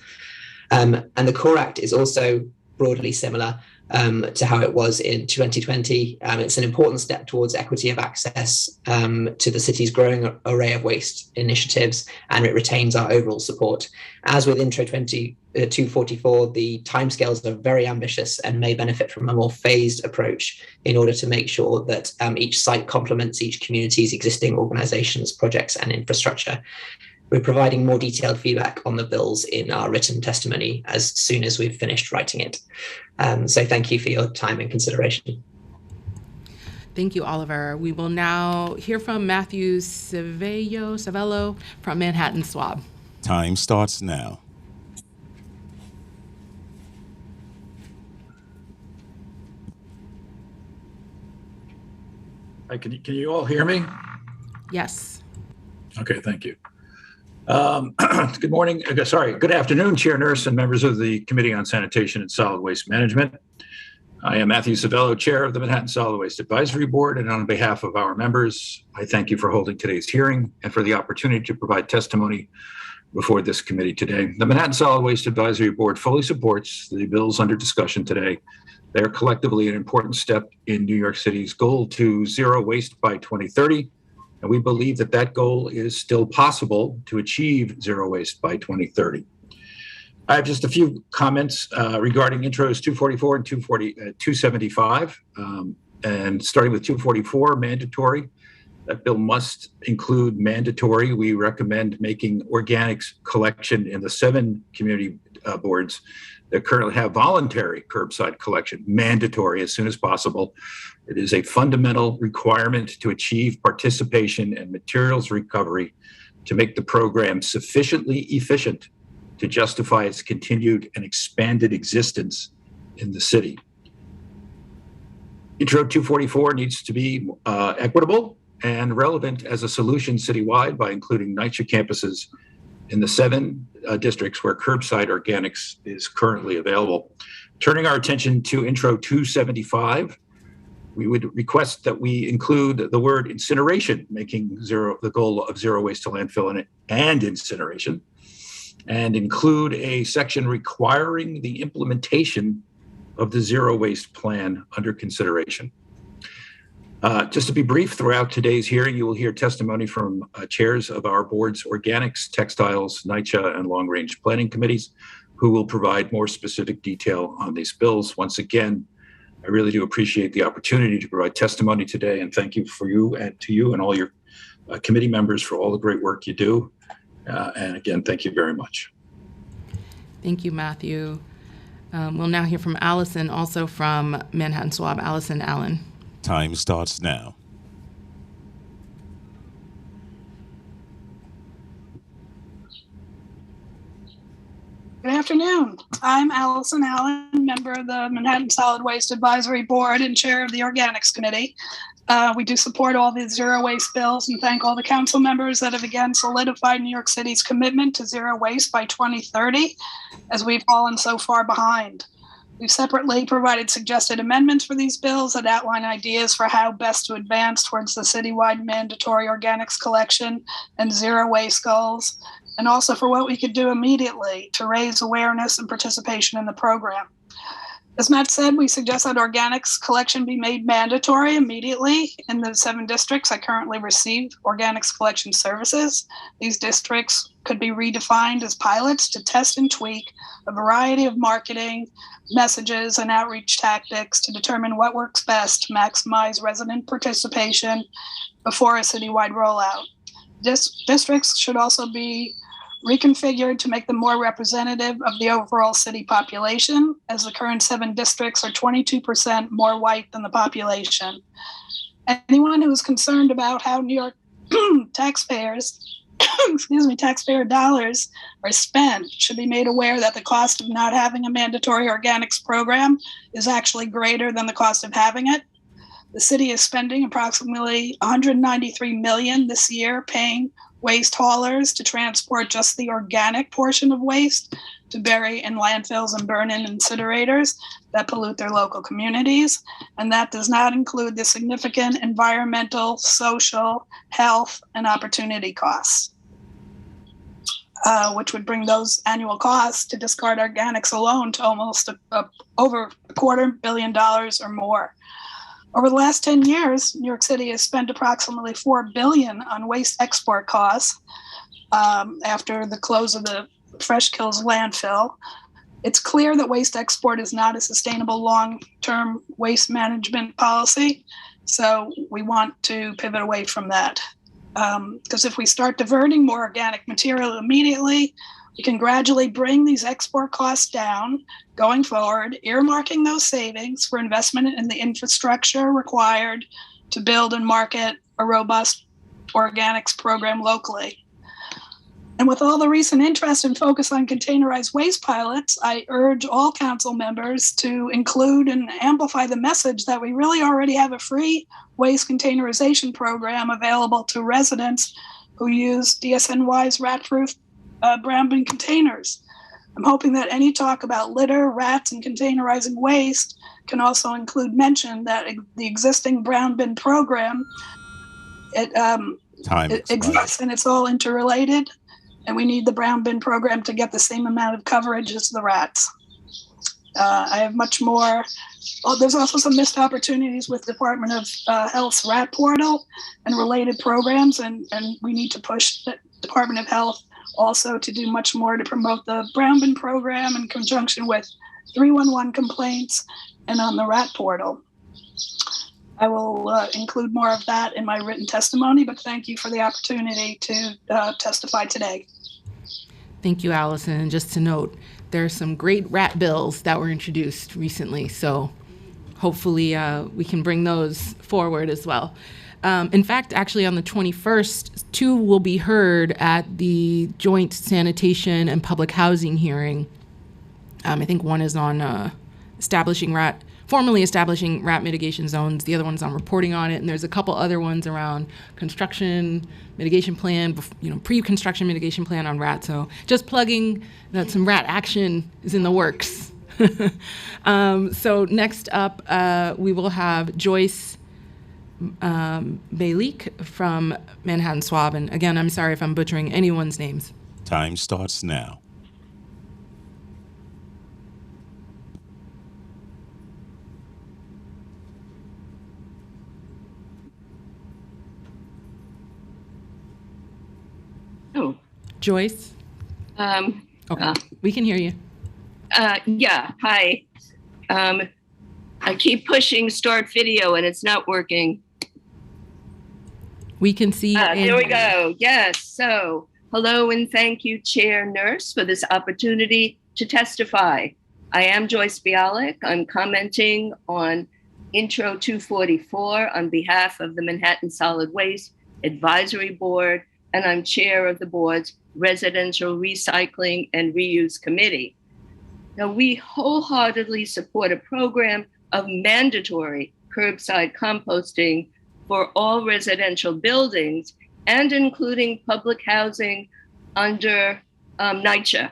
And the Core Act is also broadly similar, to how it was in 2020. It's an important step towards equity of access to the city's growing array of waste initiatives, and it retains our overall support. As with Intro 244, the timescales are very ambitious and may benefit from a more phased approach in order to make sure that each site complements each community's existing organizations, projects, and infrastructure. We're providing more detailed feedback on the bills in our written testimony as soon as we've finished writing it. So thank you for your time and consideration. Thank you, Oliver. We will now hear from Matthew Savello from Manhattan Swab. Time starts now. Hi, can you all hear me? Yes. Okay, thank you. Good morning. Good afternoon, Chair Nurse and members of the Committee on Sanitation and Solid Waste Management. I am Matthew Savello, Chair of the Manhattan Solid Waste Advisory Board, and on behalf of our members, I thank you for holding today's hearing and for the opportunity to provide testimony before this committee today. The Manhattan Solid Waste Advisory Board fully supports the bills under discussion today. They are collectively an important step in New York City's goal to zero waste by 2030. And we believe that that goal is still possible to achieve zero waste by 2030. I have just a few comments regarding intros 244 and 275. And starting with 244, mandatory. That bill must include mandatory. We recommend making organics collection in the 7 community boards that currently have voluntary curbside collection mandatory as soon as possible. It is a fundamental requirement to achieve participation and materials recovery to make the program sufficiently efficient to justify its continued and expanded existence in the city. Intro 244 needs to be equitable and relevant as a solution citywide by including NYCC campuses in the 7 districts where curbside organics is currently available. Turning our attention to Intro 275, we would request that we include the word incineration, making the goal of zero waste to landfill and incineration, and include a section requiring the implementation of the zero waste plan under consideration. Just to be brief, throughout today's hearing, you will hear testimony from chairs of our board's organics, textiles, NYCHA, and long-range planning committees, who will provide more specific detail on these bills. Once again, I really do appreciate the opportunity to provide testimony today, and thank you to you and all your committee members for all the great work you do. And again, thank you very much. Thank you, Matthew. We'll now hear from Allison, also from Manhattan Swab. Allison Allen. Time starts now. Good afternoon. I'm Allison Allen, member of the Manhattan Solid Waste Advisory Board and chair of the Organics Committee. We do support all the zero waste bills and thank all the council members that have again solidified New York City's commitment to zero waste by 2030, as we've fallen so far behind. We've separately provided suggested amendments for these bills that outline ideas for how best to advance towards the citywide mandatory organics collection and zero waste goals, and also for what we could do immediately to raise awareness and participation in the program. As Matt said, we suggest that organics collection be made mandatory immediately in the 7 districts that currently receive organics collection services. These districts could be redefined as pilots to test and tweak a variety of marketing, messages, and outreach tactics to determine what works best to maximize resident participation before a citywide rollout. Districts should also be reconfigured to make them more representative of the overall city population, as the current 7 districts are 22% more white than the population. Anyone who is concerned about how New York taxpayers, taxpayer dollars are spent should be made aware that the cost of not having a mandatory organics program is actually greater than the cost of having it. The city is spending approximately $193 million this year paying waste haulers to transport just the organic portion of waste to bury in landfills and burn in incinerators that pollute their local communities. And that does not include the significant environmental, social, health, and opportunity costs. which would bring those annual costs to discard organics alone to almost over $250 million or more. Over the last 10 years, New York City has spent approximately $4 billion on waste export costs after the close of the Fresh Kills landfill. It's clear that waste export is not a sustainable long-term waste management policy, so we want to pivot away from that. Because if we start diverting more organic material immediately, we can gradually bring these export costs down going forward, earmarking those savings for investment in the infrastructure required to build and market a robust organics program locally. And with all the recent interest and focus on containerized waste pilots, I urge all council members to include and amplify the message that we really already have a free waste containerization program available to residents who use DSNY's rat-proof brown bin containers. I'm hoping that any talk about litter, rats, and containerizing waste can also include mention that the existing brown bin program, it exists and it's all interrelated. And we need the brown bin program to get the same amount of coverage as the rats. I have much more. There's also some missed opportunities with Department of Health's rat portal and related programs, and we need to push the Department of Health also to do much more to promote the brown bin program in conjunction with 311 complaints and on the rat portal. I will include more of that in my written testimony, but thank you for the opportunity to testify today. Thank you, Allison. And just to note, there are some great rat bills that were introduced recently, so hopefully we can bring those forward as well. In fact, actually on the 21st, 2 will be heard at the joint sanitation and public housing hearing. I think one is on formally establishing rat mitigation zones. The other one's on reporting on it, and there's a couple other ones around construction mitigation plan, pre-construction mitigation plan on rat. So just plugging that some rat action is in the works. So next up, we will have Joyce Bailik from Manhattan Swab. And again, I'm sorry if I'm butchering anyone's names. Time starts now. Oh, Joyce? Okay, we can hear you. Yeah, hi. I keep pushing start video and it's not working. We can see. There we go. Yes. So, hello and thank you, Chair Nurse, for this opportunity to testify. I am Joyce Bialik. I'm commenting on Intro 244 on behalf of the Manhattan Solid Waste Advisory Board, and I'm chair of the board's Residential Recycling and Reuse Committee. Now, we wholeheartedly support a program of mandatory curbside composting for all residential buildings and including public housing under NYCC.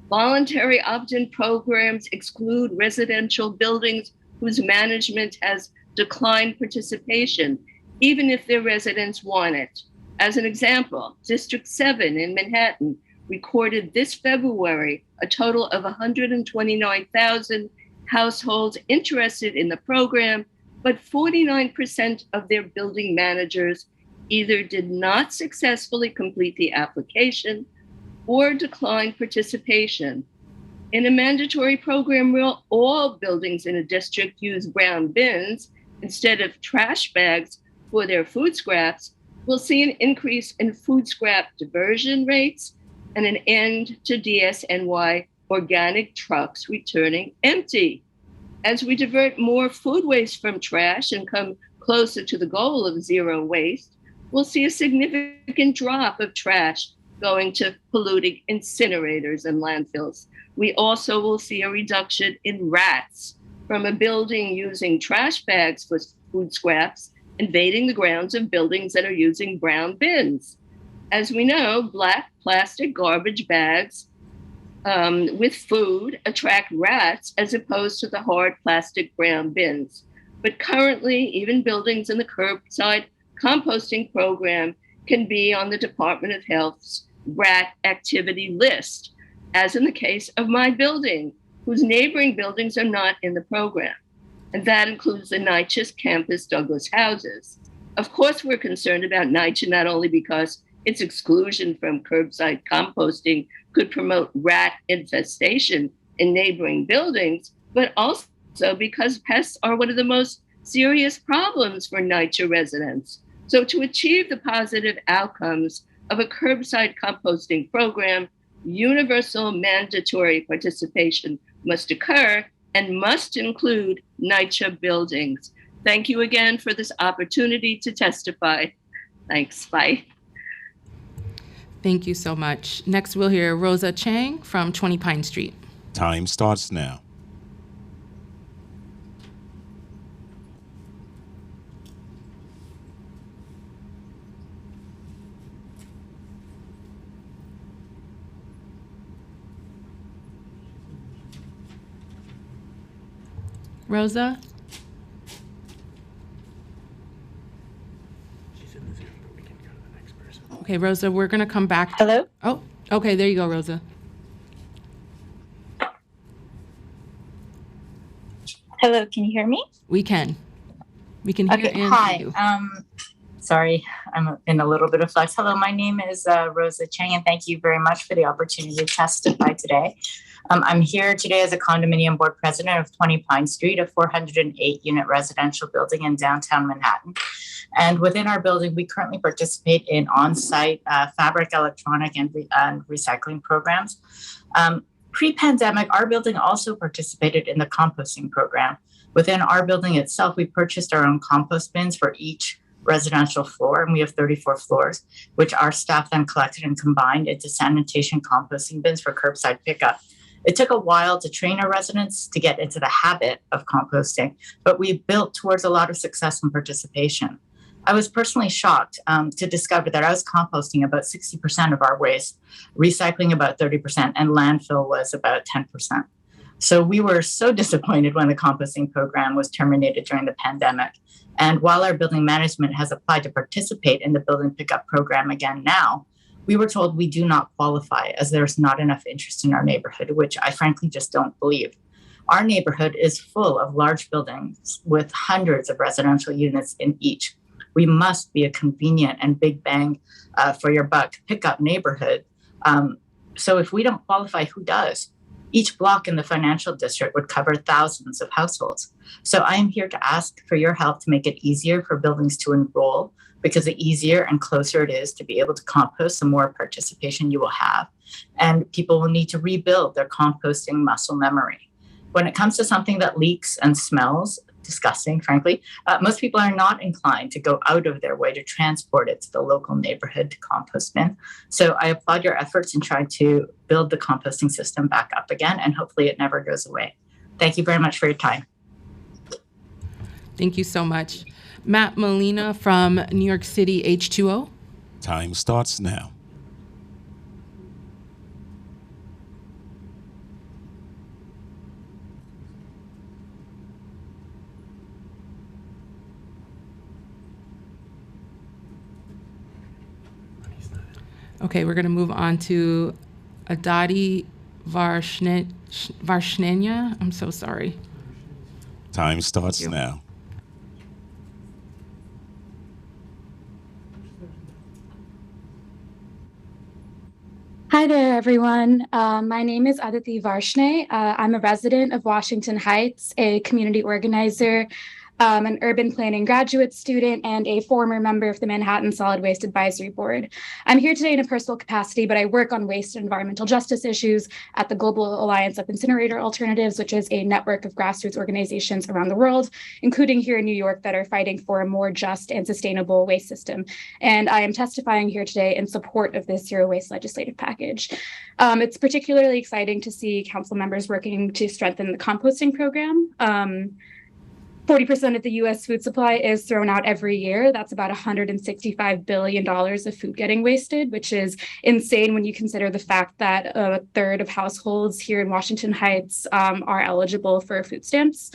Voluntary opt-in programs exclude residential buildings whose management has declined participation, even if their residents want it. As an example, District 7 in Manhattan recorded this February a total of 129,000 households interested in the program, but 49% of their building managers either did not successfully complete the application or declined participation. In a mandatory program where all buildings in a district use brown bins instead of trash bags for their food scraps, we'll see an increase in food scrap diversion rates and an end to DSNY organic trucks returning empty. As we divert more food waste from trash and come closer to the goal of zero waste, we'll see a significant drop of trash going to polluting incinerators and landfills. We also will see a reduction in rats from a building using trash bags for food scraps invading the grounds of buildings that are using brown bins. As we know, black plastic garbage bags with food attract rats as opposed to the hard plastic brown bins. But currently, even buildings in the curbside composting program can be on the Department of Health's rat activity list, as in the case of my building, whose neighboring buildings are not in the program. And that includes the NYCC campus Douglas houses. Of course, we're concerned about NYCC not only because its exclusion from curbside composting could promote rat infestation in neighboring buildings, but also because pests are one of the most serious problems for NYCHA residents. So to achieve the positive outcomes of a curbside composting program, universal mandatory participation must occur and must include NYCHA buildings. Thank you again for this opportunity to testify. Thanks, bye. Thank you so much. Next, we'll hear Rosa Chang from 20 Pine Street. Time starts now. Rosa? Okay, Rosa, we're going to come back. Hello? Oh, okay, there you go, Rosa. Hello, can you hear me? We can. We can hear and hi. see you. Sorry, I'm in a little bit of flux. Hello, my name is Rosa Chang, and thank you very much for the opportunity to testify today. I'm here today as a condominium board president of 20 Pine Street, a 408-unit residential building in downtown Manhattan. And within our building, we currently participate in on-site fabric, electronic, and recycling programs. Pre-pandemic, our building also participated in the composting program. Within our building itself, we purchased our own compost bins for each residential floor, and we have 34 floors, which our staff then collected and combined into sanitation composting bins for curbside pickup. It took a while to train our residents to get into the habit of composting, but we built towards a lot of success and participation. I was personally shocked to discover that I was composting about 60% of our waste, recycling about 30%, and landfill was about 10%. So we were so disappointed when the composting program was terminated during the pandemic. And while our building management has applied to participate in the building pickup program again now, we were told we do not qualify as there's not enough interest in our neighborhood, which I frankly just don't believe. Our neighborhood is full of large buildings with hundreds of residential units in each. We must be a convenient and big bang for your buck pickup neighborhood. So if we don't qualify, who does? Each block in the financial district would cover thousands of households. So I am here to ask for your help to make it easier for buildings to enroll, because the easier and closer it is to be able to compost, the more participation you will have. And people will need to rebuild their composting muscle memory. When it comes to something that leaks and smells disgusting, frankly, most people are not inclined to go out of their way to transport it to the local neighborhood compost bin. So I applaud your efforts in trying to build the composting system back up again, and hopefully it never goes away. Thank you very much for your time. Thank you so much. Matt Molina from New York City H2O. Time starts now. Okay, we're going to move on to Adadi Varshnenya. I'm so sorry. Time starts now. Hi there, everyone. My name is Aditi Varshney. I'm a resident of Washington Heights, a community organizer, an urban planning graduate student, and a former member of the Manhattan Solid Waste Advisory Board. I'm here today in a personal capacity, but I work on waste and environmental justice issues at the Global Alliance of Incinerator Alternatives, which is a network of grassroots organizations around the world, including here in New York, that are fighting for a more just and sustainable waste system. And I am testifying here today in support of this zero waste legislative package. It's particularly exciting to see council members working to strengthen the composting program. 40% of the US food supply is thrown out every year. That's about $165 billion of food getting wasted, which is insane when you consider the fact that a third of households here in Washington Heights are eligible for food stamps.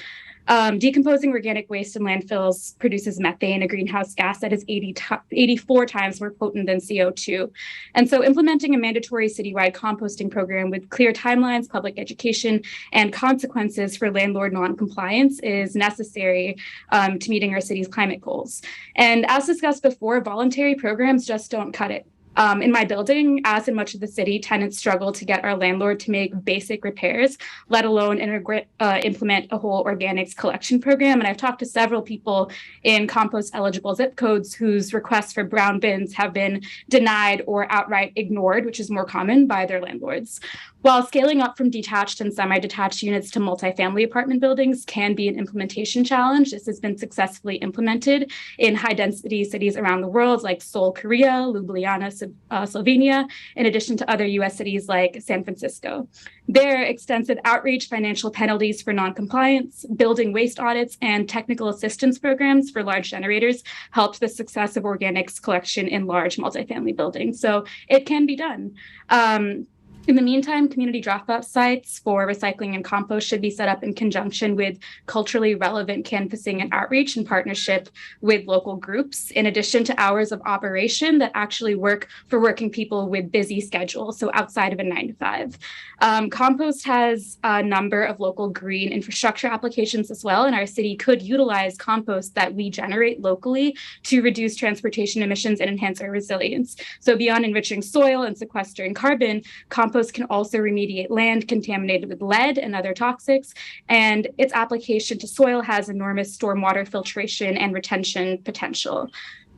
Decomposing organic waste in landfills produces methane, a greenhouse gas that is 84 times more potent than CO2. And so implementing a mandatory citywide composting program with clear timelines, public education, and consequences for landlord non-compliance is necessary to meeting our city's climate goals. And as discussed before, voluntary programs just don't cut it. In my building, as in much of the city, tenants struggle to get our landlord to make basic repairs, let alone implement a whole organics collection program. And I've talked to several people in compost eligible zip codes whose requests for brown bins have been denied or outright ignored, which is more common by their landlords. While scaling up from detached and semi-detached units to multifamily apartment buildings can be an implementation challenge, this has been successfully implemented in high-density cities around the world like Seoul, Korea, Ljubljana, Slovenia, in addition to other U.S. cities like San Francisco. There, extensive outreach, financial penalties for non-compliance, building waste audits, and technical assistance programs for large generators helped the success of organics collection in large multifamily buildings. So it can be done. In the meantime, community drop-off sites for recycling and compost should be set up in conjunction with culturally relevant canvassing and outreach in partnership with local groups, in addition to hours of operation that actually work for working people with busy schedules, so outside of a 9 to 5. Compost has a number of local green infrastructure applications as well, and our city could utilize compost that we generate locally to reduce transportation emissions and enhance our resilience. So beyond enriching soil and sequestering carbon, compost can also remediate land contaminated with lead and other toxics, and its application to soil has enormous stormwater filtration and retention potential.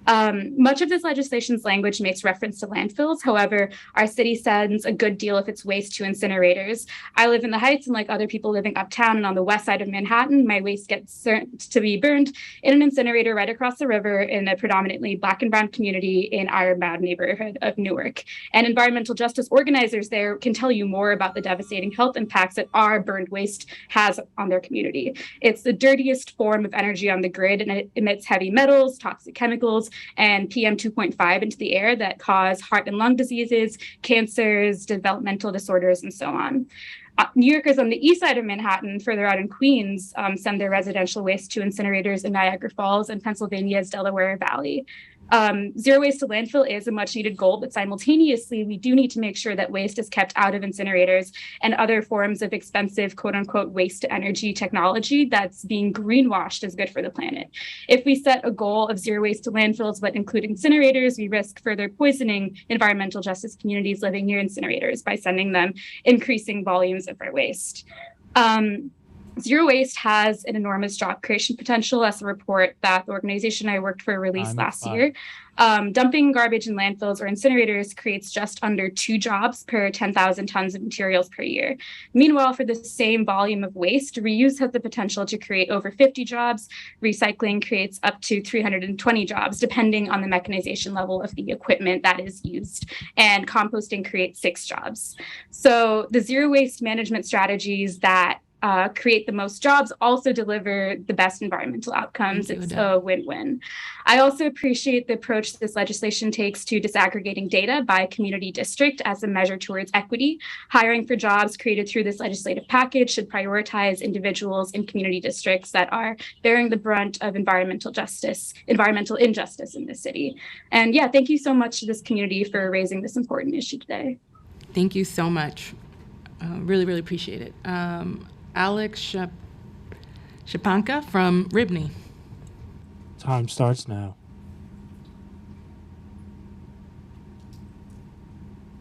Much of this legislation's language makes reference to landfills. However, our city sends a good deal of its waste to incinerators. I live in the Heights, and like other people living uptown and on the west side of Manhattan, my waste gets to be burned in an incinerator right across the river in a predominantly Black and brown community in Iron Mound neighborhood of Newark. And environmental justice organizers there can tell you more about the devastating health impacts that our burned waste has on their community. It's the dirtiest form of energy on the grid, and it emits heavy metals, toxic chemicals, and PM 2.5 into the air that cause heart and lung diseases, cancers, developmental disorders, and so on. New Yorkers on the east side of Manhattan, further out in Queens, send their residential waste to incinerators in Niagara Falls and Pennsylvania's Delaware Valley. Zero waste to landfill is a much needed goal, but simultaneously, we do need to make sure that waste is kept out of incinerators and other forms of expensive, quote unquote, waste to energy technology that's being greenwashed as good for the planet. If we set a goal of zero waste to landfills, but include incinerators, we risk further poisoning environmental justice communities living near incinerators by sending them increasing volumes of our waste. Zero waste has an enormous job creation potential, as a report that the organization I worked for released last year. Dumping garbage in landfills or incinerators creates just under 2 jobs per 10,000 tons of materials per year. Meanwhile, for the same volume of waste, reuse has the potential to create over 50 jobs. Recycling creates up to 320 jobs, depending on the mechanization level of the equipment that is used. And composting creates 6 jobs. So the zero waste management strategies that create the most jobs also deliver the best environmental outcomes. It's a win-win. I also appreciate the approach this legislation takes to disaggregating data by community district as a measure towards equity. Hiring for jobs created through this legislative package should prioritize individuals in community districts that are bearing the brunt of environmental injustice in this city. And yeah, thank you so much to this community for raising this important issue today. Thank you so much. Really, really appreciate it. Alex Shapanka from Ribney. Time starts now.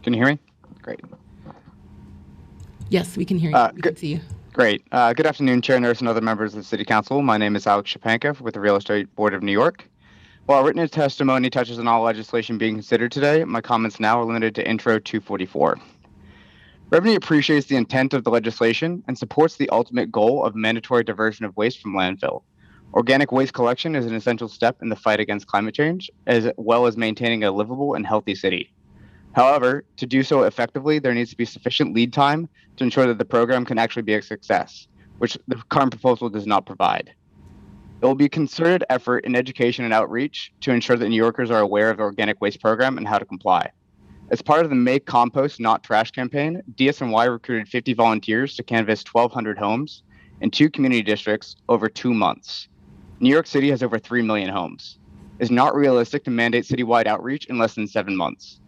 Can you hear me? Great. Yes, we can hear you. We can see you. Great. Good afternoon, Chair Nurse and other members of the City Council. My name is Alex Shapanka with the Real Estate Board of New York. While written testimony touches on all legislation being considered today, my comments now are limited to Intro 244. Ribney appreciates the intent of the legislation and supports the ultimate goal of mandatory diversion of waste from landfill. Organic waste collection is an essential step in the fight against climate change, as well as maintaining a livable and healthy city. However, to do so effectively, there needs to be sufficient lead time to ensure that the program can actually be a success, which the current proposal does not provide. There will be a concerted effort in education and outreach to ensure that New Yorkers are aware of the organic waste program and how to comply. As part of the Make Compost Not Trash campaign, DSNY recruited 50 volunteers to canvass 1,200 homes in 2 community districts over 2 months. New York City has over 3 million homes. It's not realistic to mandate citywide outreach in less than 7 months.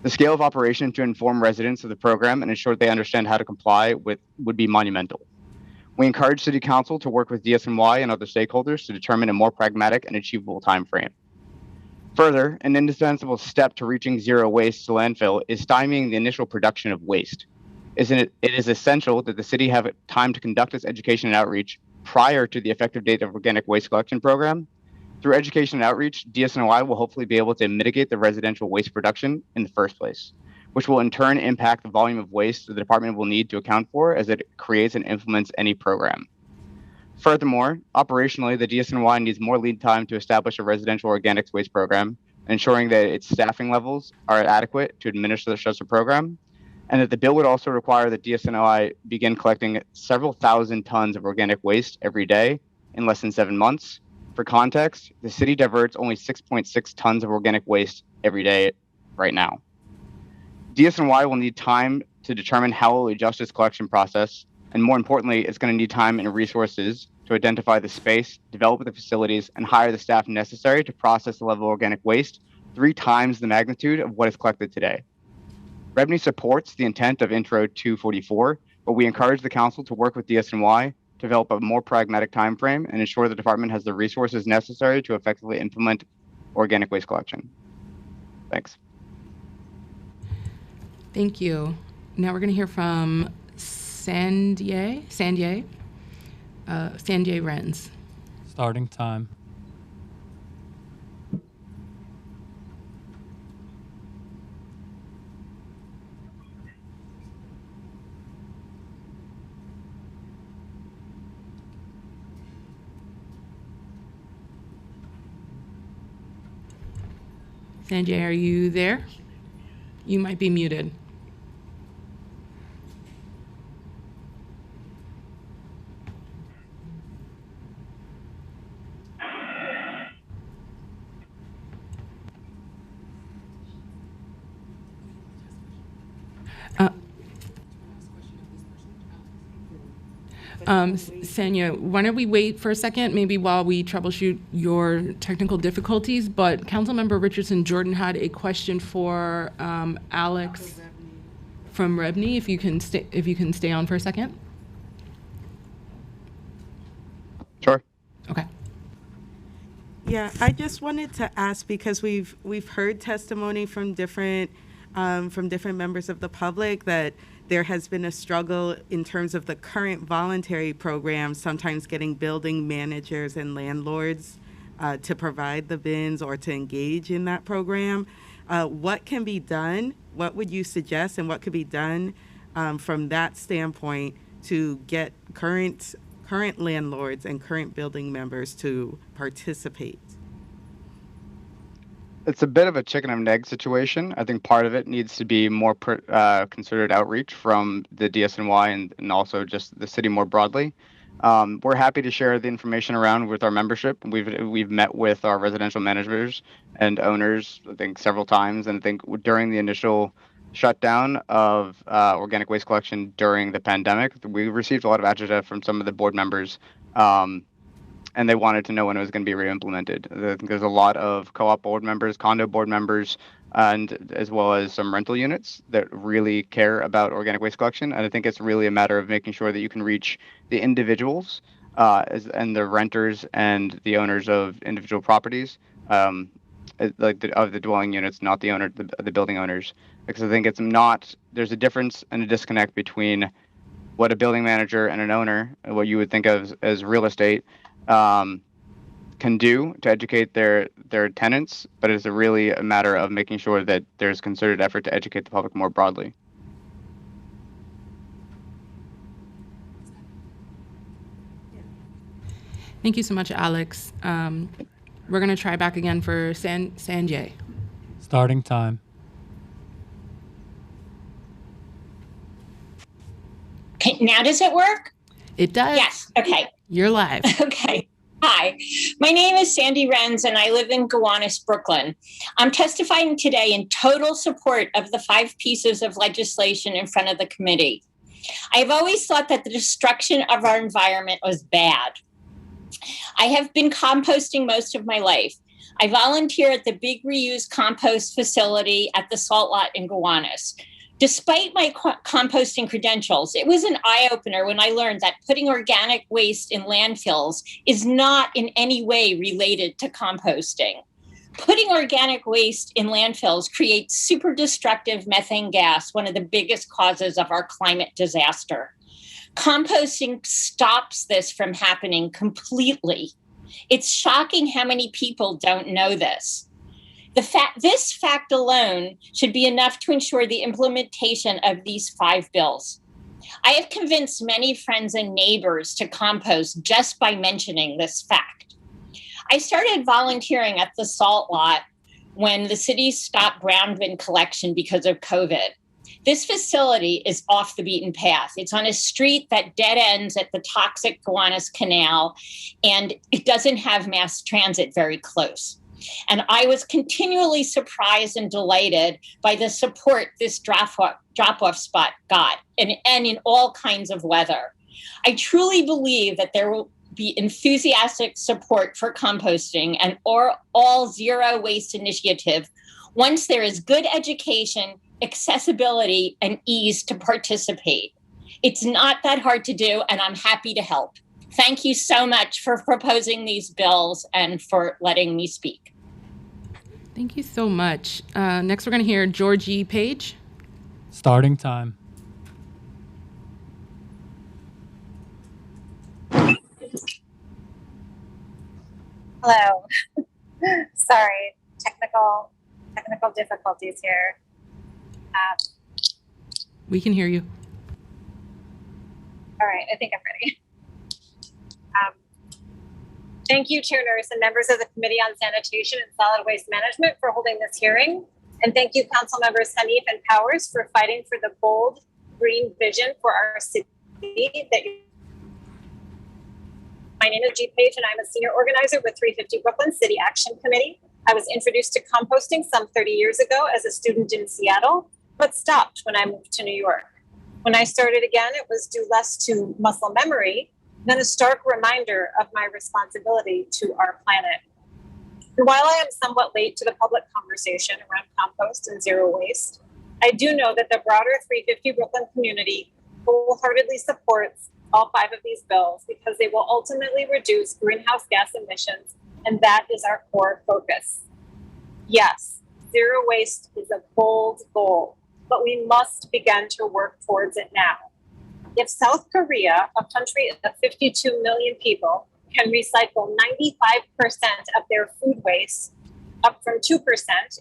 The scale of operation to inform residents of the program and ensure they understand how to comply with would be monumental. We encourage City Council to work with DSNY and other stakeholders to determine a more pragmatic and achievable timeframe. Further, an indispensable step to reaching zero waste to landfill is stymieing the initial production of waste. It is essential that the city have time to conduct its education and outreach prior to the effective date of organic waste collection program. Through education and outreach, DSNY will hopefully be able to mitigate the residential waste production in the first place, which will in turn impact the volume of waste the department will need to account for as it creates and implements any program. Furthermore, operationally, the DSNY needs more lead time to establish a residential organics waste program, ensuring that its staffing levels are adequate to administer such a program, and that the bill would also require that DSNY begin collecting several thousand tons of organic waste every day in less than 7 months. For context, the city diverts only 6.6 tons of organic waste every day right now. DSNY will need time to determine how it will adjust its collection process, and more importantly, it's going to need time and resources to identify the space, develop the facilities, and hire the staff necessary to process the level of organic waste 3 times the magnitude of what is collected today. Revenue supports the intent of Intro 244, but we encourage the council to work with DSNY to develop a more pragmatic timeframe and ensure the department has the resources necessary to effectively implement organic waste collection. Thanks. Thank you. Now we're going to hear from Sanjay Renz. Starting time. Sanjay, are you there? You might be muted. Sanya, why don't we wait for a second, maybe while we troubleshoot your technical difficulties, but Councilmember Richardson Jordan had a question for Alex from Rebney, if you can stay on for a second. Sure. Okay. Yeah, I just wanted to ask, because we've heard testimony from different members of the public that there has been a struggle in terms of the current voluntary program, sometimes getting building managers and landlords to provide the bins or to engage in that program. What can be done? What would you suggest, and what could be done from that standpoint to get current landlords and current building members to participate? It's a bit of a chicken and egg situation. I think part of it needs to be more concerted outreach from the DSNY and also just the city more broadly. We're happy to share the information around with our membership. We've met with our residential managers and owners, I think, several times, and I think during the initial shutdown of organic waste collection during the pandemic, we received a lot of agita from some of the board members. And they wanted to know when it was going to be re-implemented. I think there's a lot of co-op board members, condo board members, and as well as some rental units that really care about organic waste collection. And I think it's really a matter of making sure that you can reach the individuals and the renters and the owners of individual properties, of the dwelling units, not the building owners. Because I think there's a difference and a disconnect between what a building manager and an owner, what you would think of as real estate, can do to educate their tenants, but it's really a matter of making sure that there's concerted effort to educate the public more broadly. Thank you so much, Alex. We're going to try back again for Sanjay. Starting time. Okay, now does it work? It does. Yes. Okay. You're live. Okay. Hi, my name is Sandy Renz and I live in Gowanus, Brooklyn. I'm testifying today in total support of the 5 pieces of legislation in front of the committee. I've always thought that the destruction of our environment was bad. I have been composting most of my life. I volunteer at the Big Reuse Compost Facility at the Salt Lot in Gowanus. Despite my composting credentials, it was an eye-opener when I learned that putting organic waste in landfills is not in any way related to composting. Putting organic waste in landfills creates super destructive methane gas, one of the biggest causes of our climate disaster. Composting stops this from happening completely. It's shocking how many people don't know this. This fact alone should be enough to ensure the implementation of these 5 bills. I have convinced many friends and neighbors to compost just by mentioning this fact. I started volunteering at the Salt Lot when the city stopped brown bin collection because of COVID. This facility is off the beaten path. It's on a street that dead ends at the toxic Gowanus Canal, and it doesn't have mass transit very close. And I was continually surprised and delighted by the support this drop-off spot got, and in all kinds of weather. I truly believe that there will be enthusiastic support for composting and all zero waste initiative once there is good education, accessibility, and ease to participate. It's not that hard to do, and I'm happy to help. Thank you so much for proposing these bills and for letting me speak. Thank you so much. Next, we're going to hear Georgie Page. Starting time. Hello. Sorry, technical difficulties here. We can hear you. All right, I think I'm ready. Thank you, Chair Nurse and members of the Committee on Sanitation and Solid Waste Management for holding this hearing. And thank you, Council Members Hanif and Powers, for fighting for the bold green vision for our city. My name is G. Page, and I'm a senior organizer with 350 Brooklyn City Action Committee. I was introduced to composting some 30 years ago as a student in Seattle, but stopped when I moved to New York. When I started again, it was due less to muscle memory than a stark reminder of my responsibility to our planet. And while I am somewhat late to the public conversation around compost and zero waste, I do know that the broader 350 Brooklyn community wholeheartedly supports all 5 of these bills because they will ultimately reduce greenhouse gas emissions, and that is our core focus. Yes, zero waste is a bold goal, but we must begin to work towards it now. If South Korea, a country of 52 million people, can recycle 95% of their food waste, up from 2%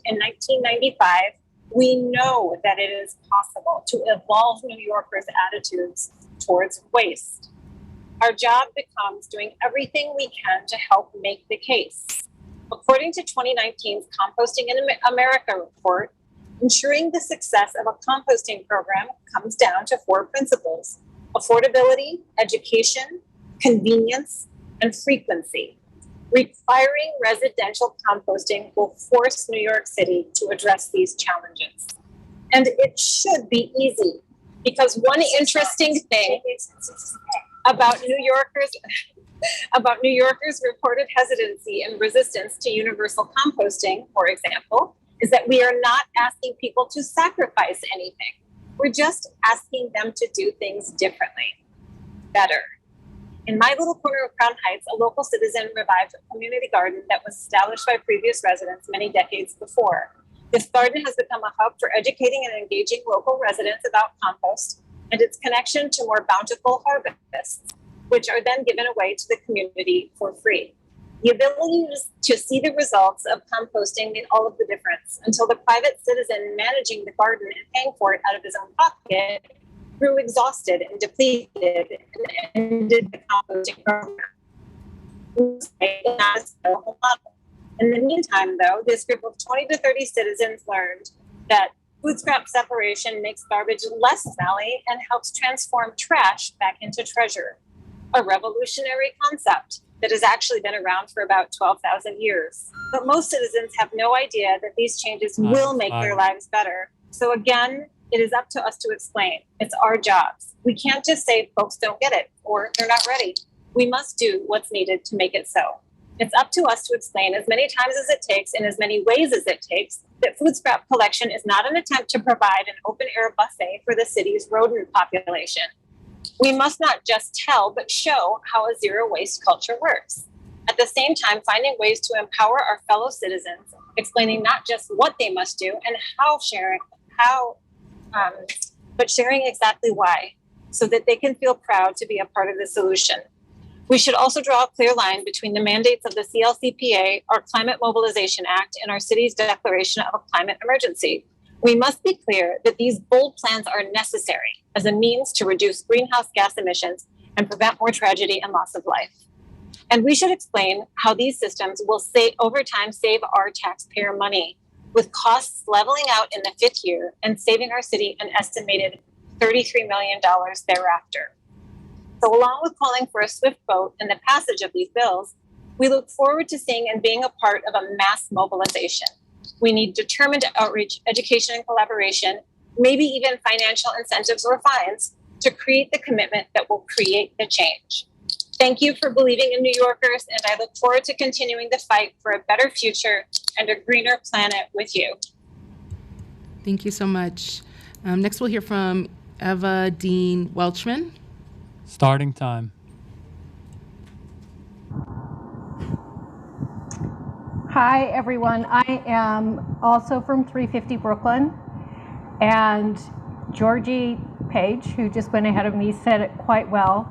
in 1995, we know that it is possible to evolve New Yorkers' attitudes towards waste. Our job becomes doing everything we can to help make the case. According to 2019's Composting in America report, ensuring the success of a composting program comes down to 4 principles: affordability, education, convenience, and frequency. Requiring residential composting will force New York City to address these challenges. And it should be easy, because one interesting thing about New Yorkers' reported hesitancy and resistance to universal composting, for example, is that we are not asking people to sacrifice anything. We're just asking them to do things differently, better. In my little corner of Crown Heights, a local citizen revived a community garden that was established by previous residents many decades before. This garden has become a hub for educating and engaging local residents about compost and its connection to more bountiful harvests, which are then given away to the community for free. The ability to see the results of composting made all of the difference until the private citizen managing the garden and paying for it out of his own pocket grew exhausted and depleted and ended the composting program. In the meantime, though, this group of 20 to 30 citizens learned that food scrap separation makes garbage less smelly and helps transform trash back into treasure, a revolutionary concept that has actually been around for about 12,000 years. But most citizens have no idea that these changes will make their lives better. So again, it is up to us to explain. It's our jobs. We can't just say folks don't get it or they're not ready. We must do what's needed to make it so. It's up to us to explain as many times as it takes, in as many ways as it takes, that food scrap collection is not an attempt to provide an open-air buffet for the city's rodent population. We must not just tell, but show how a zero-waste culture works. At the same time, finding ways to empower our fellow citizens, explaining not just what they must do and but sharing exactly why, so that they can feel proud to be a part of the solution. We should also draw a clear line between the mandates of the CLCPA, our Climate Mobilization Act, and our city's declaration of a climate emergency. We must be clear that these bold plans are necessary as a means to reduce greenhouse gas emissions and prevent more tragedy and loss of life. And we should explain how these systems will over time save our taxpayer money, with costs leveling out in the 5th year and saving our city an estimated $33 million thereafter. So along with calling for a swift vote and the passage of these bills, we look forward to seeing and being a part of a mass mobilization. We need determined outreach, education, and collaboration, maybe even financial incentives or fines, to create the commitment that will create the change. Thank you for believing in New Yorkers, and I look forward to continuing the fight for a better future and a greener planet with you. Thank you so much. Next, we'll hear from Eva Dean Welchman. Starting time. Hi, everyone. I am also from 350 Brooklyn, and Georgie Page, who just went ahead of me, said it quite well.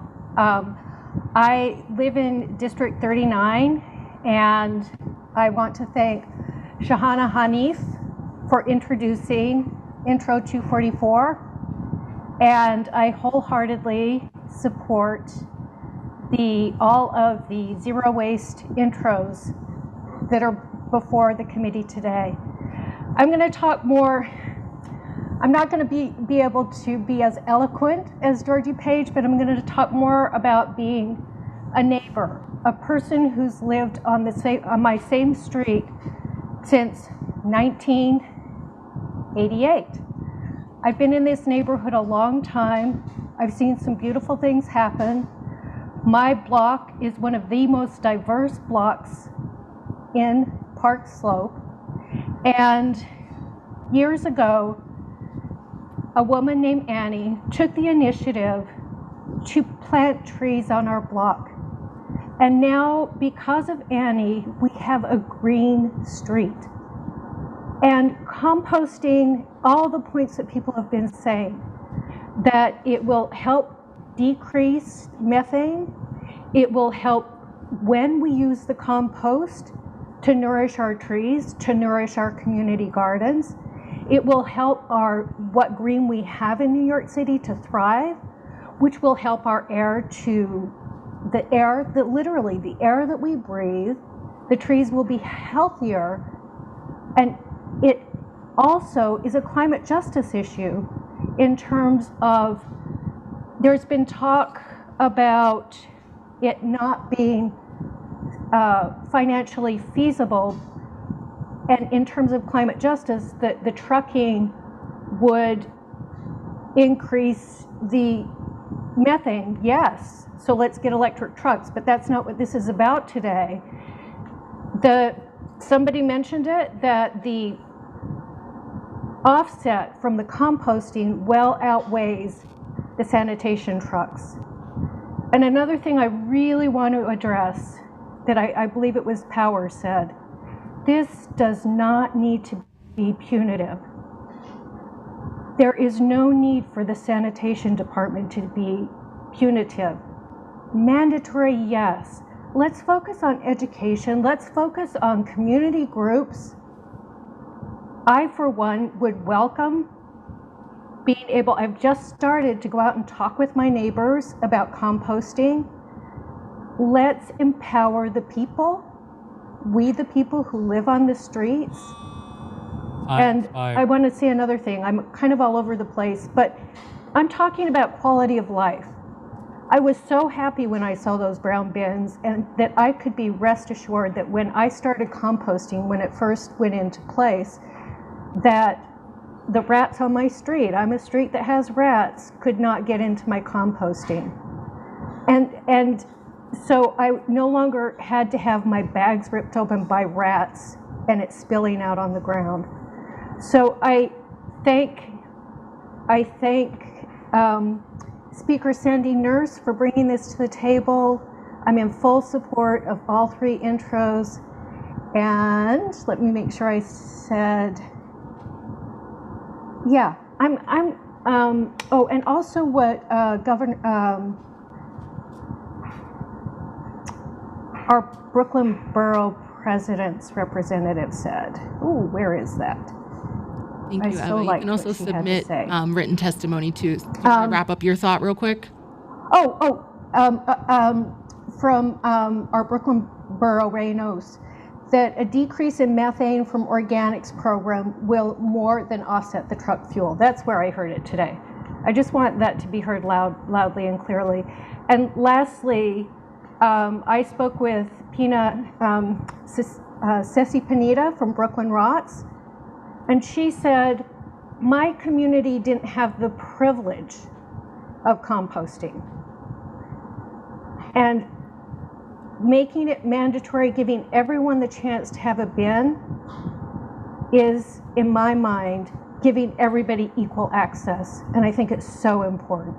I live in District 39, and I want to thank Shahana Hanif for introducing Intro 244, and I wholeheartedly support all of the zero waste intros that are before the committee today. I'm going to talk more. I'm not going to be able to be as eloquent as Georgie Page, but I'm going to talk more about being a neighbor, a person who's lived on my same street since 1988. I've been in this neighborhood a long time. I've seen some beautiful things happen. My block is one of the most diverse blocks in Park Slope. And years ago, a woman named Annie took the initiative to plant trees on our block. And now, because of Annie, we have a green street. And composting, all the points that people have been saying, that it will help decrease methane, it will help when we use the compost to nourish our trees, to nourish our community gardens. It will help what green we have in New York City to thrive, which will help our air literally the air that we breathe. The trees will be healthier, and it also is a climate justice issue in terms of, there's been talk about it not being financially feasible, and in terms of climate justice, that the trucking would increase the methane. Yes, so let's get electric trucks, but that's not what this is about today. Somebody mentioned it, that the offset from the composting well outweighs the sanitation trucks. And another thing I really want to address, that I believe it was Power said, this does not need to be punitive. There is no need for the sanitation department to be punitive. Mandatory, yes. Let's focus on education. Let's focus on community groups. I, for one, would welcome being able, I've just started to go out and talk with my neighbors about composting. Let's empower the people, we the people who live on the streets. And I want to say another thing. I'm kind of all over the place, but I'm talking about quality of life. I was so happy when I saw those brown bins, and that I could be rest assured that when I started composting, when it first went into place, that the rats on my street, I'm a street that has rats, could not get into my composting. And so I no longer had to have my bags ripped open by rats and it spilling out on the ground. So I thank Speaker Sandy Nurse for bringing this to the table. I'm in full support of all three intros. And let me make sure I said, yeah, oh, and also what our Brooklyn Borough President's representative said. Ooh, where is that? Thank you, Eva. You can also submit written testimony too. Can you wrap up your thought real quick? From our Brooklyn Borough Reynos, that a decrease in methane from organics program will more than offset the truck fuel. That's where I heard it today. I just want that to be heard loudly and clearly. And lastly, I spoke with Ceci Pineda from Brooklyn Rots, and she said, my community didn't have the privilege of composting. And making it mandatory, giving everyone the chance to have a bin is, in my mind, giving everybody equal access. And I think it's so important.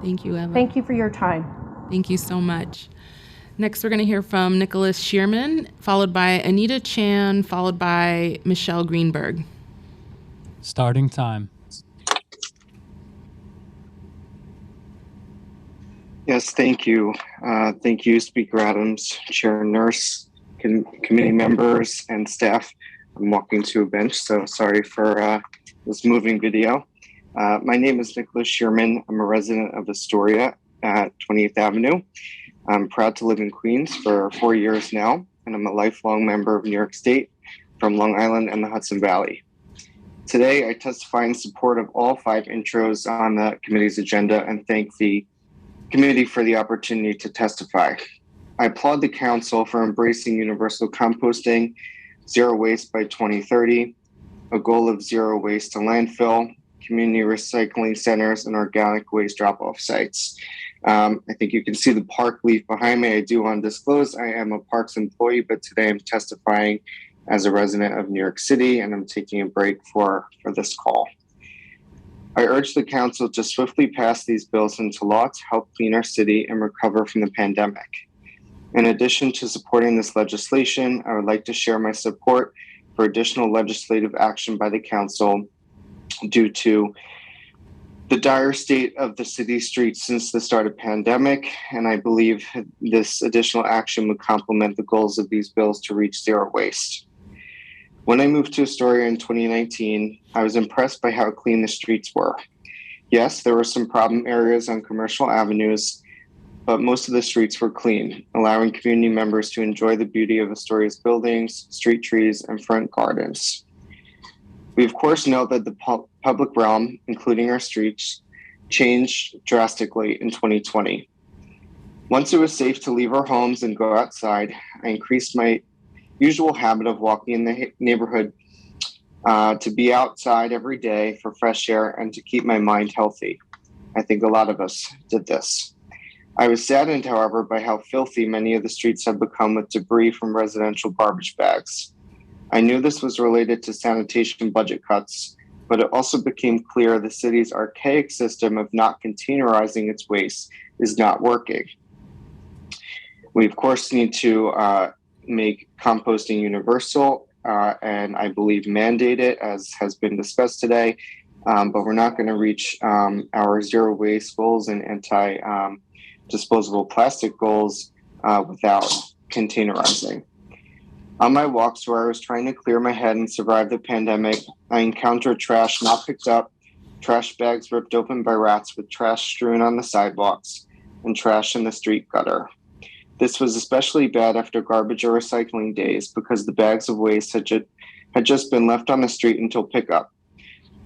Thank you, Eva. Thank you for your time. Thank you so much. Next, we're going to hear from Nicholas Shearman, followed by Anita Chan, followed by Michelle Greenberg. Starting time. Yes, thank you. Thank you, Speaker Adams, Chair Nurse, committee members, and staff. I'm walking to a bench, so sorry for this moving video. My name is Nicholas Shearman. I'm a resident of Astoria at 20th Avenue. I'm proud to live in Queens for 4 years now, and I'm a lifelong member of New York State from Long Island and the Hudson Valley. Today, I testify in support of all 5 intros on the committee's agenda and thank the committee for the opportunity to testify. I applaud the council for embracing universal composting, zero waste by 2030, a goal of zero waste to landfill, community recycling centers, and organic waste drop-off sites. I think you can see the park leaf behind me. I do undisclosed. I am a parks employee, but today I'm testifying as a resident of New York City, and I'm taking a break for this call. I urge the council to swiftly pass these bills into law to help clean our city and recover from the pandemic. In addition to supporting this legislation, I would like to share my support for additional legislative action by the council due to the dire state of the city streets since the start of pandemic, and I believe this additional action would complement the goals of these bills to reach zero waste. When I moved to Astoria in 2019, I was impressed by how clean the streets were. Yes, there were some problem areas on commercial avenues, but most of the streets were clean, allowing community members to enjoy the beauty of Astoria's buildings, street trees, and front gardens. We of course know that the public realm, including our streets, changed drastically in 2020. Once it was safe to leave our homes and go outside, I increased my usual habit of walking in the neighborhood to be outside every day for fresh air and to keep my mind healthy. I think a lot of us did this. I was saddened, however, by how filthy many of the streets have become with debris from residential garbage bags. I knew this was related to sanitation budget cuts, but it also became clear the city's archaic system of not containerizing its waste is not working. We, of course, need to make composting universal and I believe mandate it, as has been discussed today, but we're not going to reach our zero waste goals and anti-disposable plastic goals without containerizing. On my walks where I was trying to clear my head and survive the pandemic, I encountered trash not picked up, trash bags ripped open by rats with trash strewn on the sidewalks, and trash in the street gutter. This was especially bad after garbage or recycling days because the bags of waste had just been left on the street until pickup.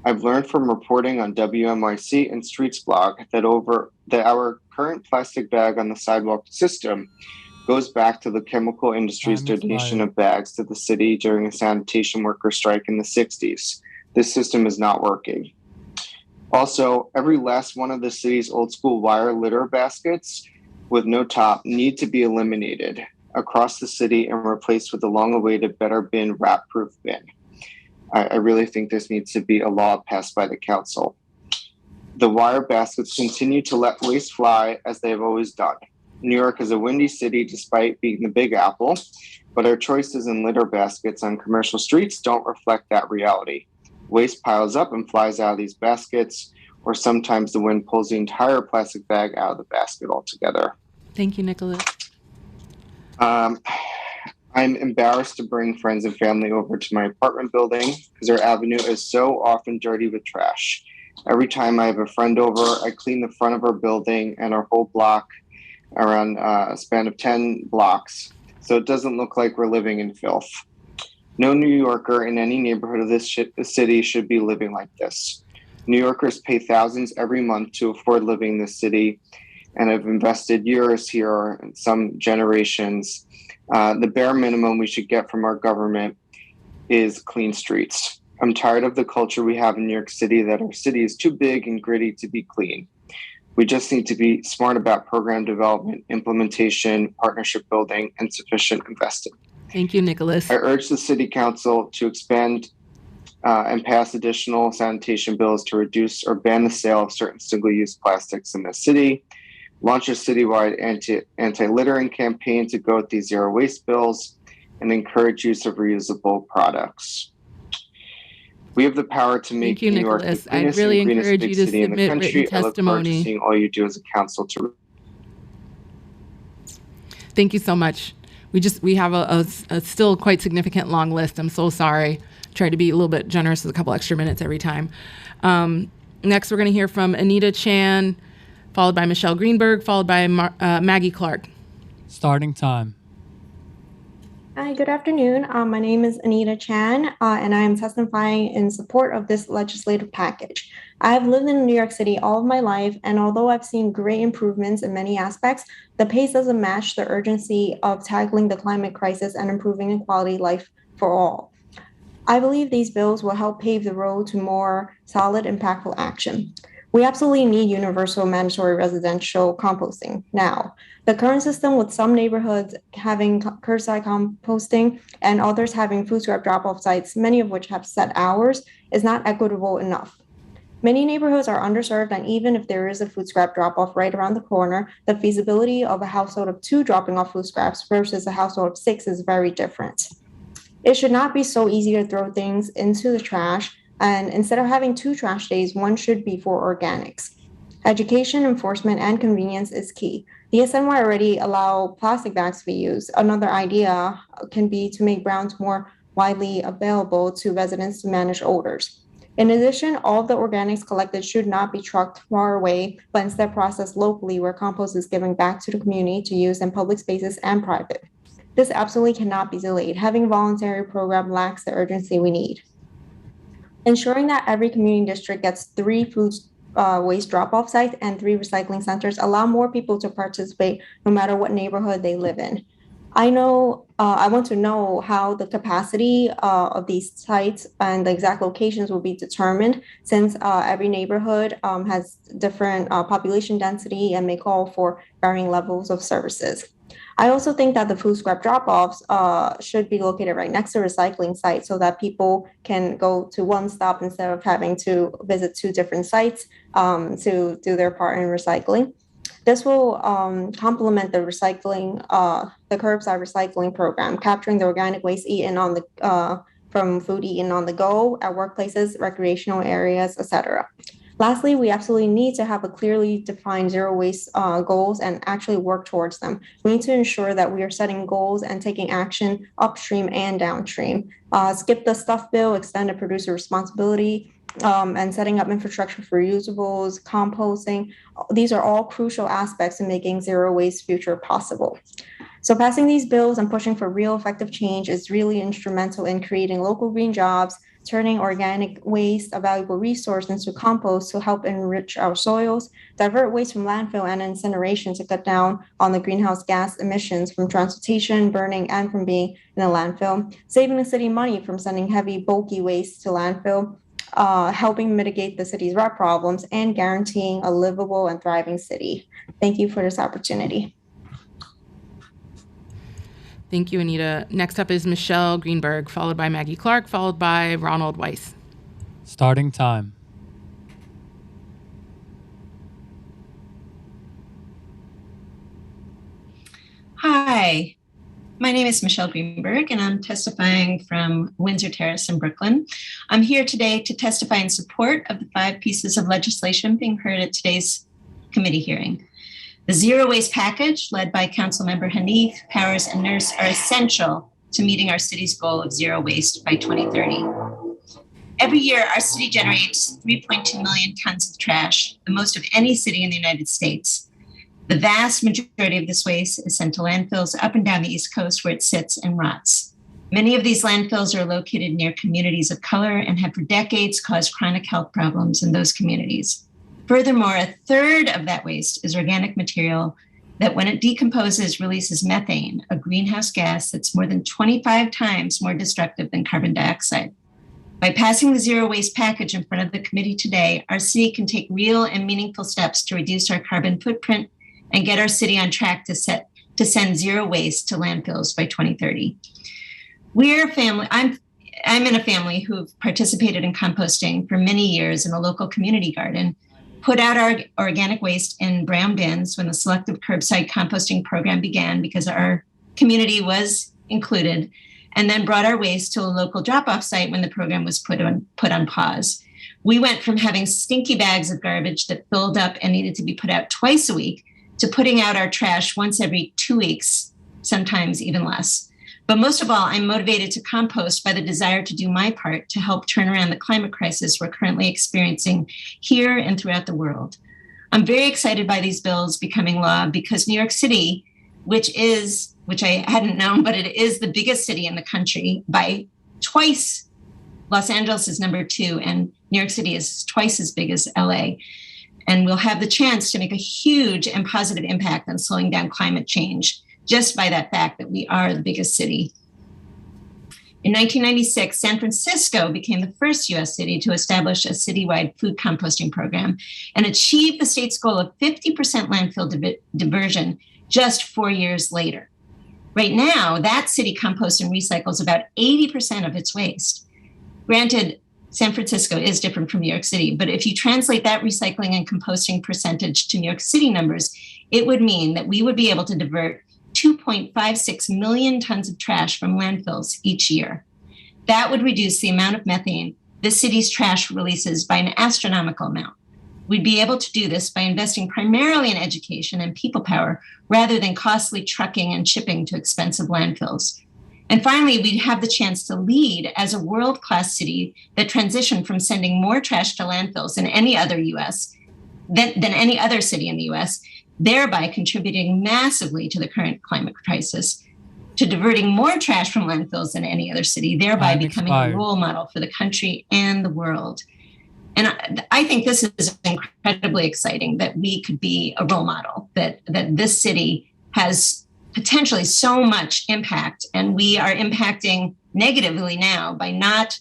I've learned from reporting on WNYC and Streets blog that our current plastic bag on the sidewalk system goes back to the chemical industry's donation of bags to the city during a sanitation worker strike in the 60s. This system is not working. Also, every last one of the city's old school wire litter baskets with no top need to be eliminated across the city and replaced with the long-awaited better bin wrap-proof bin. I really think this needs to be a law passed by the council. The wire baskets continue to let waste fly as they have always done. New York is a windy city despite being the Big Apple, but our choices in litter baskets on commercial streets don't reflect that reality. Waste piles up and flies out of these baskets, or sometimes the wind pulls the entire plastic bag out of the basket altogether. Thank you, Nicholas. I'm embarrassed to bring friends and family over to my apartment building because our avenue is so often dirty with trash. Every time I have a friend over, I clean the front of our building and our whole block around a span of 10 blocks, so it doesn't look like we're living in filth. No New Yorker in any neighborhood of this city should be living like this. New Yorkers pay thousands every month to afford living in this city and have invested years here and some generations. The bare minimum we should get from our government is clean streets. I'm tired of the culture we have in New York City that our city is too big and gritty to be clean. We just need to be smart about program development, implementation, partnership building, and sufficient investing. Thank you, Nicholas. I urge the City Council to expand and pass additional sanitation bills to reduce or ban the sale of certain single-use plastics in the city, launch a citywide anti-littering campaign to go with these zero waste bills, and encourage use of reusable products. We have the power to make Thank you, New York Nicholas. the cleanest I'd really and greenest encourage big you to city in the submit country. written I look forward to testimony. seeing all you do as a council to. Thank you so much. We have a still quite significant long list. I'm so sorry. Try to be a little bit generous with a couple extra minutes every time. Next, we're going to hear from Anita Chan, followed by Michelle Greenberg, followed by Maggie Clark. Starting time. Hi, good afternoon. My name is Anita Chan, and I am testifying in support of this legislative package. I have lived in New York City all of my life, and although I've seen great improvements in many aspects, the pace doesn't match the urgency of tackling the climate crisis and improving quality of life for all. I believe these bills will help pave the road to more solid, impactful action. We absolutely need universal mandatory residential composting now. The current system, with some neighborhoods having curbside composting and others having food scrap drop-off sites, many of which have set hours, is not equitable enough. Many neighborhoods are underserved, and even if there is a food scrap drop-off right around the corner, the feasibility of a household of 2 dropping off food scraps versus a household of 6 is very different. It should not be so easy to throw things into the trash, and instead of having 2 trash days, one should be for organics. Education, enforcement, and convenience is key. The SNY already allow plastic bags to be used. Another idea can be to make browns more widely available to residents to manage odors. In addition, all of the organics collected should not be trucked far away, but instead processed locally where compost is given back to the community to use in public spaces and private. This absolutely cannot be delayed. Having a voluntary program lacks the urgency we need. Ensuring that every community district gets 3 food waste drop-off sites and 3 recycling centers allow more people to participate no matter what neighborhood they live in. I want to know how the capacity of these sites and the exact locations will be determined, since every neighborhood has different population density and may call for varying levels of services. I also think that the food scrap drop-offs should be located right next to recycling sites so that people can go to one stop instead of having to visit 2 different sites to do their part in recycling. This will complement the recycling, the curbside recycling program, capturing the organic waste eaten on the from food eaten on the go at workplaces, recreational areas, etc. Lastly, we absolutely need to have a clearly defined zero waste goals and actually work towards them. We need to ensure that we are setting goals and taking action upstream and downstream. Skip the stuff bill, extend the producer responsibility, and setting up infrastructure for reusables, composting. These are all crucial aspects in making zero waste future possible. So passing these bills and pushing for real effective change is really instrumental in creating local green jobs, turning organic waste, a valuable resource, into compost to help enrich our soils, divert waste from landfill and incineration to cut down on the greenhouse gas emissions from transportation, burning, and from being in a landfill, saving the city money from sending heavy, bulky waste to landfill, helping mitigate the city's rot problems, and guaranteeing a livable and thriving city. Thank you for this opportunity. Thank you, Anita. Next up is Michelle Greenberg, followed by Maggie Clark, followed by Ronald Weiss. Starting time. Hi, my name is Michelle Greenberg, and I'm testifying from Windsor Terrace in Brooklyn. I'm here today to testify in support of the 5 pieces of legislation being heard at today's committee hearing. The zero waste package, led by Councilmember Hanif, Powers, and Nurse, are essential to meeting our city's goal of zero waste by 2030. Every year, our city generates 3.2 million tons of trash, the most of any city in the United States. The vast majority of this waste is sent to landfills up and down the East Coast, where it sits and rots. Many of these landfills are located near communities of color and have for decades caused chronic health problems in those communities. Furthermore, a third of that waste is organic material that, when it decomposes, releases methane, a greenhouse gas that's more than 25 times more destructive than carbon dioxide. By passing the zero waste package in front of the committee today, our city can take real and meaningful steps to reduce our carbon footprint and get our city on track to send zero waste to landfills by 2030. We're a family. I'm in a family who've participated in composting for many years in a local community garden, put out our organic waste in brown bins when the selective curbside composting program began because our community was included, and then brought our waste to a local drop-off site when the program was put on pause. We went from having stinky bags of garbage that filled up and needed to be put out twice a week to putting out our trash once every 2 weeks, sometimes even less. But most of all, I'm motivated to compost by the desire to do my part to help turn around the climate crisis we're currently experiencing here and throughout the world. I'm very excited by these bills becoming law because New York City, which I hadn't known, but it is the biggest city in the country by twice. Los Angeles is number 2, and New York City is twice as big as LA. And we'll have the chance to make a huge and positive impact on slowing down climate change just by that fact that we are the biggest city. In 1996, San Francisco became the first US city to establish a citywide food composting program and achieve the state's goal of 50% landfill diversion just 4 years later. Right now, that city composts and recycles about 80% of its waste. Granted, San Francisco is different from New York City, but if you translate that recycling and composting percentage to New York City numbers, it would mean that we would be able to divert 2.56 million tons of trash from landfills each year. That would reduce the amount of methane this city's trash releases by an astronomical amount. We'd be able to do this by investing primarily in education and people power rather than costly trucking and shipping to expensive landfills. And finally, we'd have the chance to lead as a world-class city that transitioned from sending more trash to landfills than any other any other city in the US, thereby contributing massively to the current climate crisis, to diverting more trash from landfills than any other city, thereby becoming a role model for the country and the world. And I think this is incredibly exciting that we could be a role model, that this city has potentially so much impact, and we are impacting negatively now by not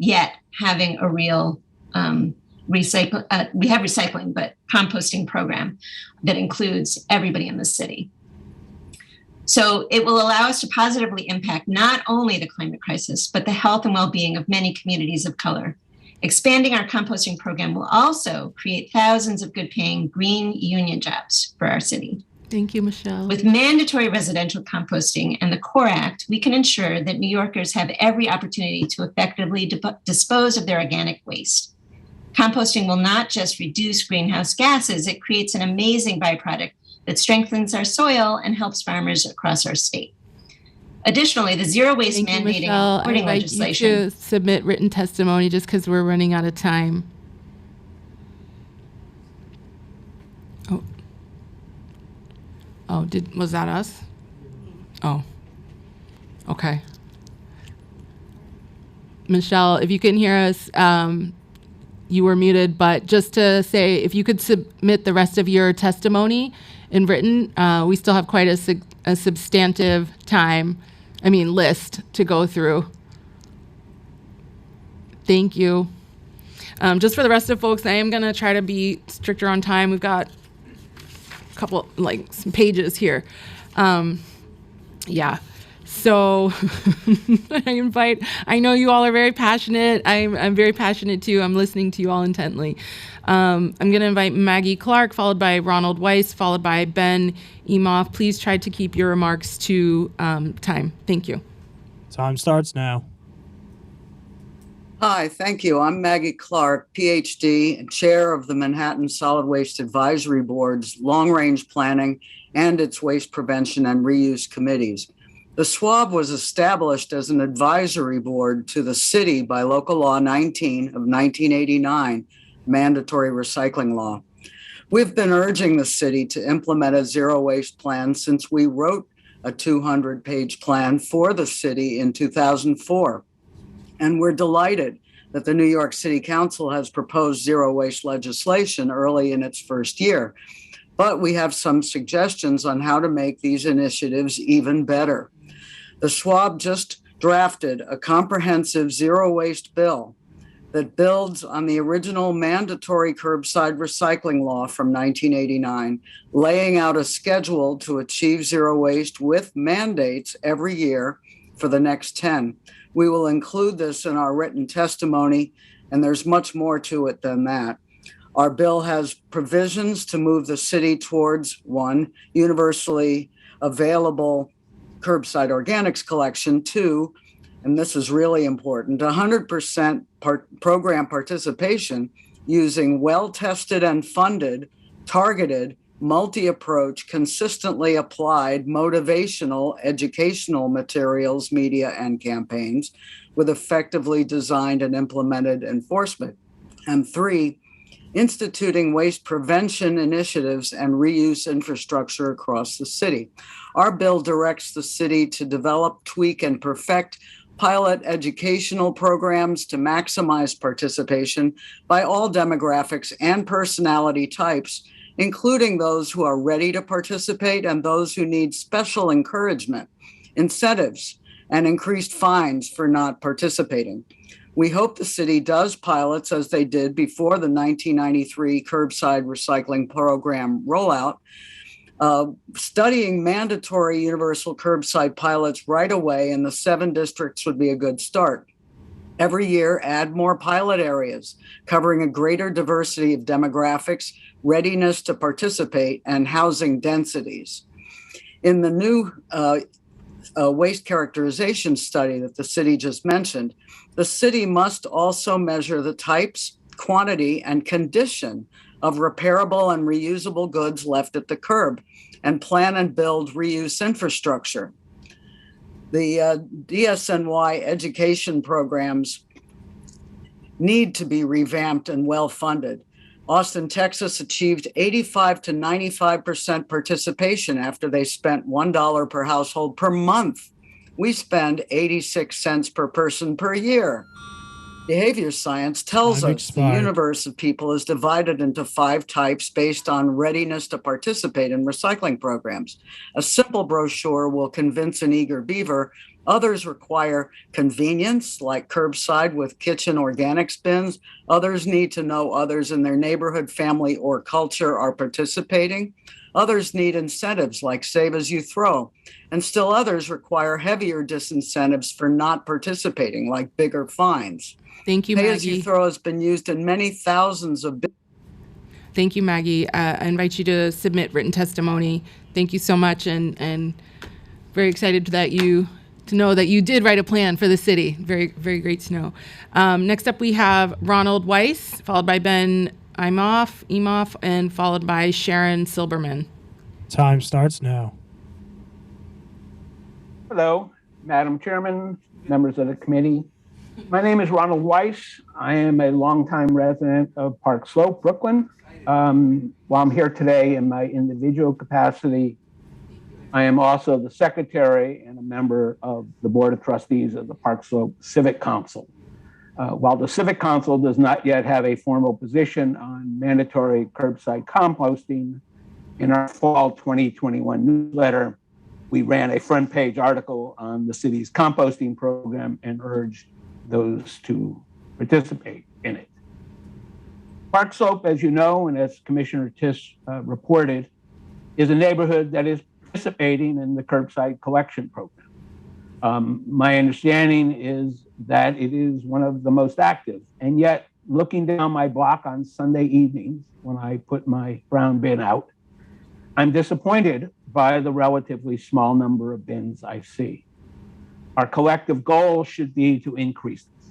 yet having a real we have recycling, but composting program that includes everybody in the city. So it will allow us to positively impact not only the climate crisis, but the health and well-being of many communities of color. Expanding our composting program will also create thousands of good-paying green union jobs for our city. Thank you, Michelle. With mandatory residential composting and the CORE Act, we can ensure that New Yorkers have every opportunity to effectively dispose of their organic waste. Composting will not just reduce greenhouse gases, it creates an amazing byproduct that strengthens our soil and helps farmers across our state. Additionally, the zero waste mandating and reporting legislation. I invite you to submit written testimony just because we're running out of time. Was that us? Oh, okay. Michelle, if you can hear us, you were muted, but just to say, if you could submit the rest of your testimony in written, we still have quite a substantive list to go through. Thank you. Just for the rest of folks, I am going to try to be stricter on time. We've got a couple, like, some pages here. Yeah. So I know you all are very passionate. I'm very passionate too. I'm listening to you all intently. I'm going to invite Maggie Clark, followed by Ronald Weiss, followed by Ben Emoff. Please try to keep your remarks to time. Thank you. Time starts now. Hi, thank you. I'm Maggie Clark, PhD, and Chair of the Manhattan Solid Waste Advisory Board's Long Range Planning and its Waste Prevention and Reuse Committees. The SWAB was established as an advisory board to the city by Local Law 19 of 1989, mandatory recycling law. We've been urging the city to implement a zero waste plan since we wrote a 200-page plan for the city in 2004. And we're delighted that the New York City Council has proposed zero waste legislation early in its first year. But we have some suggestions on how to make these initiatives even better. The SWAB just drafted a comprehensive zero waste bill that builds on the original mandatory curbside recycling law from 1989, laying out a schedule to achieve zero waste with mandates every year for the next 10. We will include this in our written testimony, and there's much more to it than that. Our bill has provisions to move the city towards 1, universally available curbside organics collection, 2, and this is really important, 100% program participation using well-tested and funded, targeted, multi-approach, consistently applied, motivational, educational materials, media, and campaigns with effectively designed and implemented enforcement. And 3, instituting waste prevention initiatives and reuse infrastructure across the city. Our bill directs the city to develop, tweak, and perfect pilot educational programs to maximize participation by all demographics and personality types, including those who are ready to participate and those who need special encouragement, incentives, and increased fines for not participating. We hope the city does pilots as they did before the 1993 curbside recycling program rollout. Studying mandatory universal curbside pilots right away in the 7 districts would be a good start. Every year, add more pilot areas, covering a greater diversity of demographics, readiness to participate, and housing densities. In the new waste characterization study that the city just mentioned, the city must also measure the types, quantity, and condition of repairable and reusable goods left at the curb and plan and build reuse infrastructure. The DSNY education programs need to be revamped and well-funded. Austin, Texas achieved 85 to 95% participation after they spent $1 per household per month. We spend 86 cents per person per year. Behavior science tells us the universe of people is divided into 5 types based on readiness to participate in recycling programs. A simple brochure will convince an eager beaver. Others require convenience, like curbside with kitchen organics bins. Others need to know others in their neighborhood, family, or culture are participating. Others need incentives like save as you throw. And still others require heavier disincentives for not participating, like bigger fines. Thank you, Pay Maggie. as you throw has been used in many thousands of. Thank you, Maggie. I invite you to submit written testimony. Thank you so much, and very excited to know that you did write a plan for the city. Very, very great to know. Next up, we have Ronald Weiss, followed by Ben Emoff, and followed by Sharon Silberman. Time starts now. Hello, Madam Chairman, members of the committee. My name is Ronald Weiss. I am a longtime resident of Park Slope, Brooklyn. While I'm here today in my individual capacity, I am also the secretary and a member of the Board of Trustees of the Park Slope Civic Council. While the Civic Council does not yet have a formal position on mandatory curbside composting, in our fall 2021 newsletter, we ran a front page article on the city's composting program and urged those to participate in it. Park Slope, as you know, and as Commissioner Tisch reported, is a neighborhood that is participating in the curbside collection program. My understanding is that it is one of the most active, and yet looking down my block on Sunday evenings when I put my brown bin out, I'm disappointed by the relatively small number of bins I see. Our collective goal should be to increase this.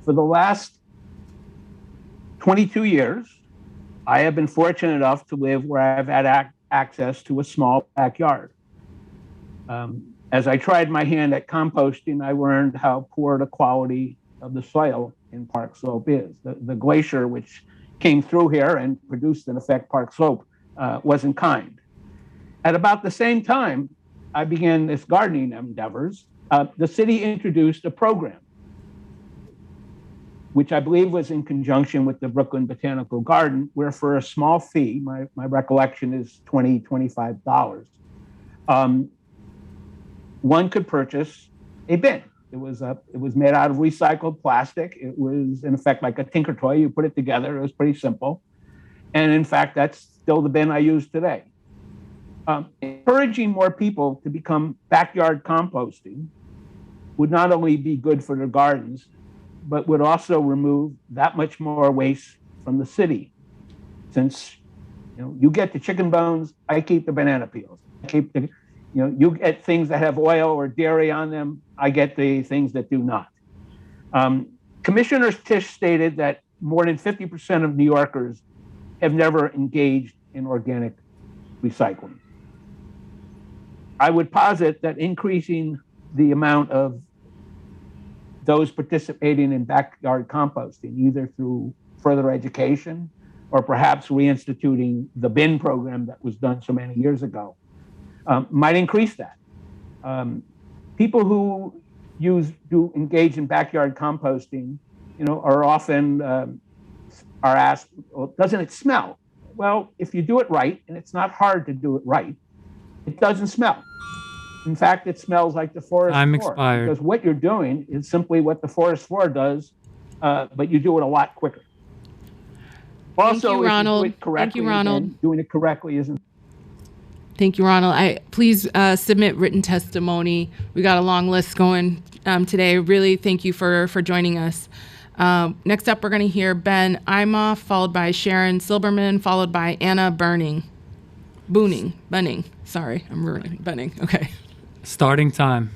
For the last 22 years, I have been fortunate enough to live where I've had access to a small backyard. As I tried my hand at composting, I learned how poor the quality of the soil in Park Slope is. The glacier, which came through here and produced, in effect, Park Slope, wasn't kind. At about the same time I began this gardening endeavors, the city introduced a program, which I believe was in conjunction with the Brooklyn Botanical Garden, where for a small fee, my recollection is $20, $25, one could purchase a bin. It was made out of recycled plastic. It was, in effect, like a Tinker Toy. You put it together. It was pretty simple. And in fact, that's still the bin I use today. Encouraging more people to become backyard composting would not only be good for their gardens, but would also remove that much more waste from the city. Since you get the chicken bones, I keep the banana peels. I keep the, you get things that have oil or dairy on them, I get the things that do not. Commissioner Tisch stated that more than 50% of New Yorkers have never engaged in organic recycling. I would posit that increasing the amount of those participating in backyard composting, either through further education or perhaps reinstituting the bin program that was done so many years ago, might increase that. People who do engage in backyard composting, are often are asked, well, doesn't it smell? Well, if you do it right, and it's not hard to do it right, it doesn't smell. In fact, it smells like the forest Time floor. expired. Because what you're doing is simply what the forest floor does, but you do it a lot quicker. Also, you, if Ronald. you do it correctly, Thank you, Ronald. again, doing it correctly isn't. Thank you, Ronald. Please submit written testimony. We got a long list going today. Really, thank you for joining us. Next up, we're going to hear Ben Imhoff, followed by Sharon Silberman, followed by Anna Bunning. Sorry, I'm ruining Bunning. Okay. Starting time.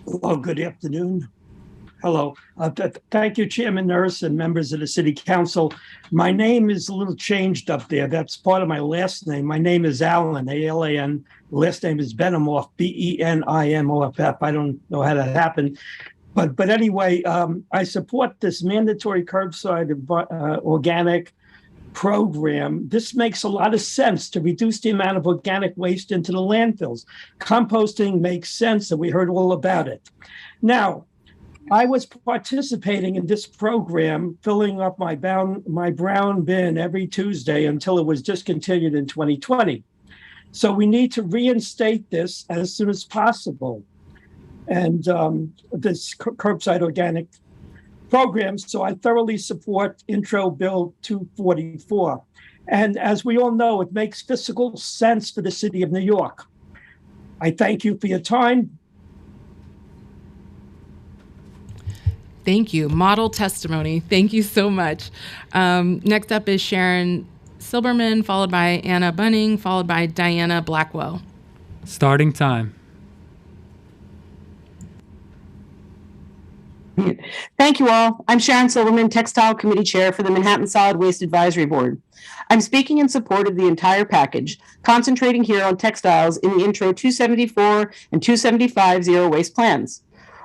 Well, good afternoon. Hello. Thank you, Chairman Nurse and members of the City Council. My name is a little changed up there. That's part of my last name. My name is Alan, A-L-A-N. Last name is Benimoff, B-E-N-I-M-O-F-F. I don't know how that happened. But anyway, I support this mandatory curbside organic program. This makes a lot of sense to reduce the amount of organic waste into the landfills. Composting makes sense, and we heard all about it. Now, I was participating in this program, filling up my brown bin every Tuesday until it was discontinued in 2020. So we need to reinstate this as soon as possible. And this curbside organic program. So I thoroughly support Intro Bill 244. And as we all know, it makes fiscal sense for the city of New York. I thank you for your time. Thank you. Model testimony. Thank you so much. Next up is Sharon Silberman, followed by Anna Bunning, followed by Diana Blackwell. Starting time. Thank you all. I'm Sharon Silverman, Textile Committee Chair for the Manhattan Solid Waste Advisory Board. I'm speaking in support of the entire package, concentrating here on textiles in the Intro 274 and 275 zero waste plans.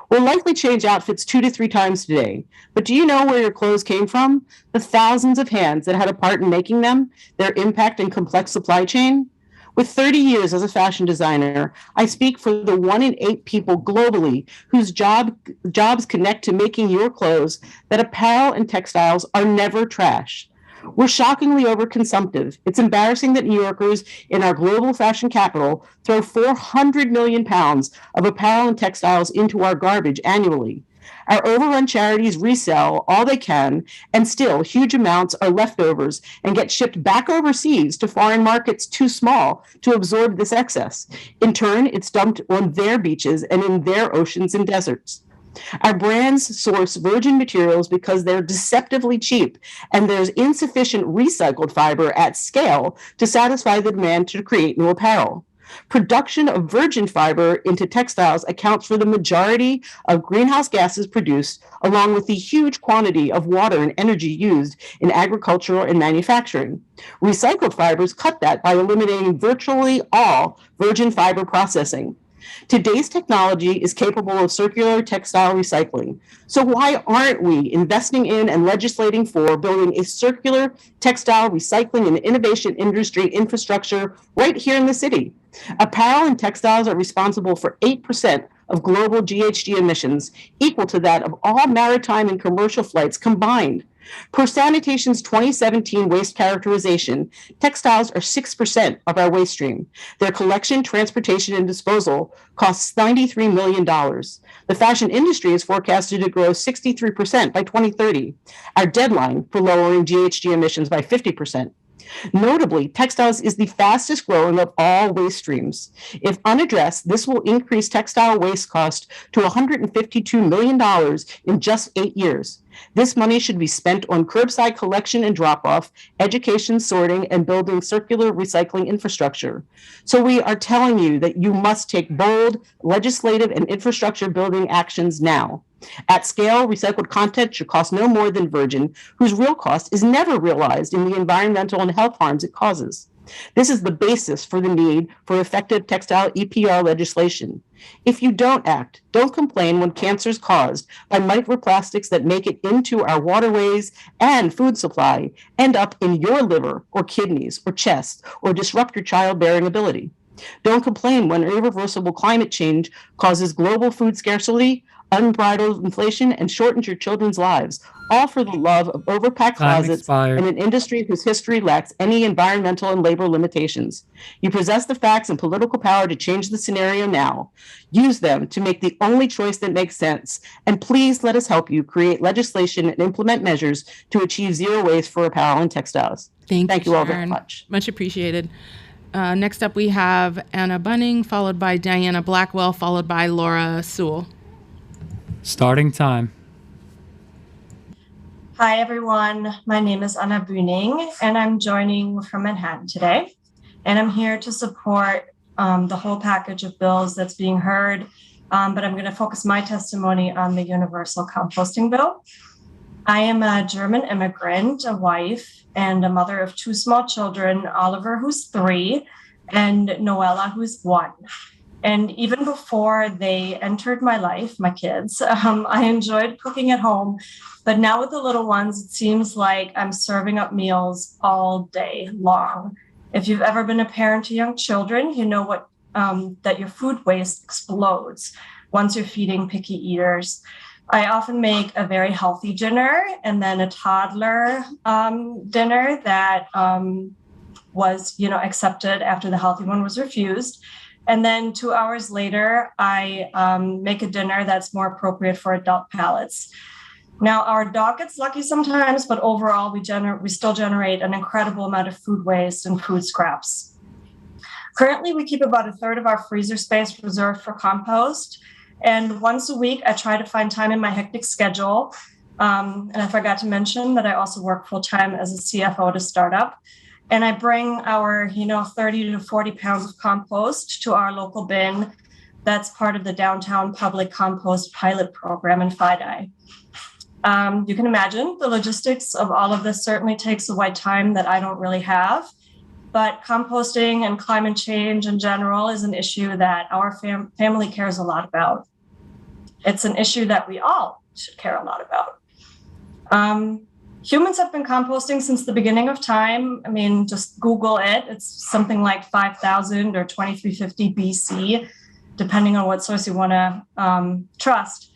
We'll likely change outfits 2 to 3 times today, but do you know where your clothes came from? The thousands of hands that had a part in making them, their impact and complex supply chain? With 30 years as a fashion designer, I speak for the 1 in 8 people globally whose jobs connect to making your clothes, that apparel and textiles are never trash. We're shockingly overconsumptive. It's embarrassing that New Yorkers in our global fashion capital throw 400 million pounds of apparel and textiles into our garbage annually. Our overrun charities resell all they can, and still huge amounts are leftovers and get shipped back overseas to foreign markets too small to absorb this excess. In turn, it's dumped on their beaches and in their oceans and deserts. Our brands source virgin materials because they're deceptively cheap, and there's insufficient recycled fiber at scale to satisfy the demand to create new apparel. Production of virgin fiber into textiles accounts for the majority of greenhouse gases produced, along with the huge quantity of water and energy used in agricultural and manufacturing. Recycled fibers cut that by eliminating virtually all virgin fiber processing. Today's technology is capable of circular textile recycling. So why aren't we investing in and legislating for building a circular textile recycling and innovation industry infrastructure right here in the city? Apparel and textiles are responsible for 8% of global GHG emissions, equal to that of all maritime and commercial flights combined. Per Sanitation's 2017 waste characterization, textiles are 6% of our waste stream. Their collection, transportation, and disposal costs $93 million. The fashion industry is forecasted to grow 63% by 2030, our deadline for lowering GHG emissions by 50%. Notably, textiles is the fastest growing of all waste streams. If unaddressed, this will increase textile waste cost to $152 million in just 8 years. This money should be spent on curbside collection and drop-off, education, sorting, and building circular recycling infrastructure. So we are telling you that you must take bold legislative and infrastructure building actions now. At scale, recycled content should cost no more than virgin, whose real cost is never realized in the environmental and health harms it causes. This is the basis for the need for effective textile EPR legislation. If you don't act, don't complain when cancer is caused by microplastics that make it into our waterways and food supply, end up in your liver or kidneys or chest, or disrupt your childbearing ability. Don't complain when irreversible climate change causes global food scarcity, unbridled inflation, and shortens your children's lives, all for the love of overpacked closets and an industry whose history lacks any environmental and labor limitations. You possess the facts and political power to change the scenario now. Use them to make the only choice that makes sense, and please let us help you create legislation and implement measures to achieve zero waste for apparel and textiles. Thank you all very much. Much appreciated. Next up, we have Anna Bunning, followed by Diana Blackwell, followed by Laura Sewell. Starting time. Hi, everyone. My name is Anna Bunning, and I'm joining from Manhattan today. And I'm here to support the whole package of bills that's being heard, but I'm going to focus my testimony on the universal composting bill. I am a German immigrant, a wife, and a mother of 2 small children, Oliver, who's 3, and Noella, who's 1. And even before they entered my life, my kids, I enjoyed cooking at home. But now with the little ones, it seems like I'm serving up meals all day long. If you've ever been a parent to young children, you know what that your food waste explodes once you're feeding picky eaters. I often make a very healthy dinner and then a toddler dinner that was, accepted after the healthy one was refused. And then 2 hours later, I make a dinner that's more appropriate for adult palates. Now, our dog gets lucky sometimes, but overall, we still generate an incredible amount of food waste and food scraps. Currently, we keep about 1/3 of our freezer space reserved for compost. And once a week, I try to find time in my hectic schedule. And I forgot to mention that I also work full-time as a CFO to startup. And I bring our, 30 to 40 pounds of compost to our local bin. That's part of the Downtown Public Compost Pilot Program in FIDI. You can imagine the logistics of all of this certainly takes away time that I don't really have. But composting and climate change in general is an issue that our family cares a lot about. It's an issue that we all should care a lot about. Humans have been composting since the beginning of time. I mean, just Google it. It's something like 5,000 or 2350 BC, depending on what source you want to trust.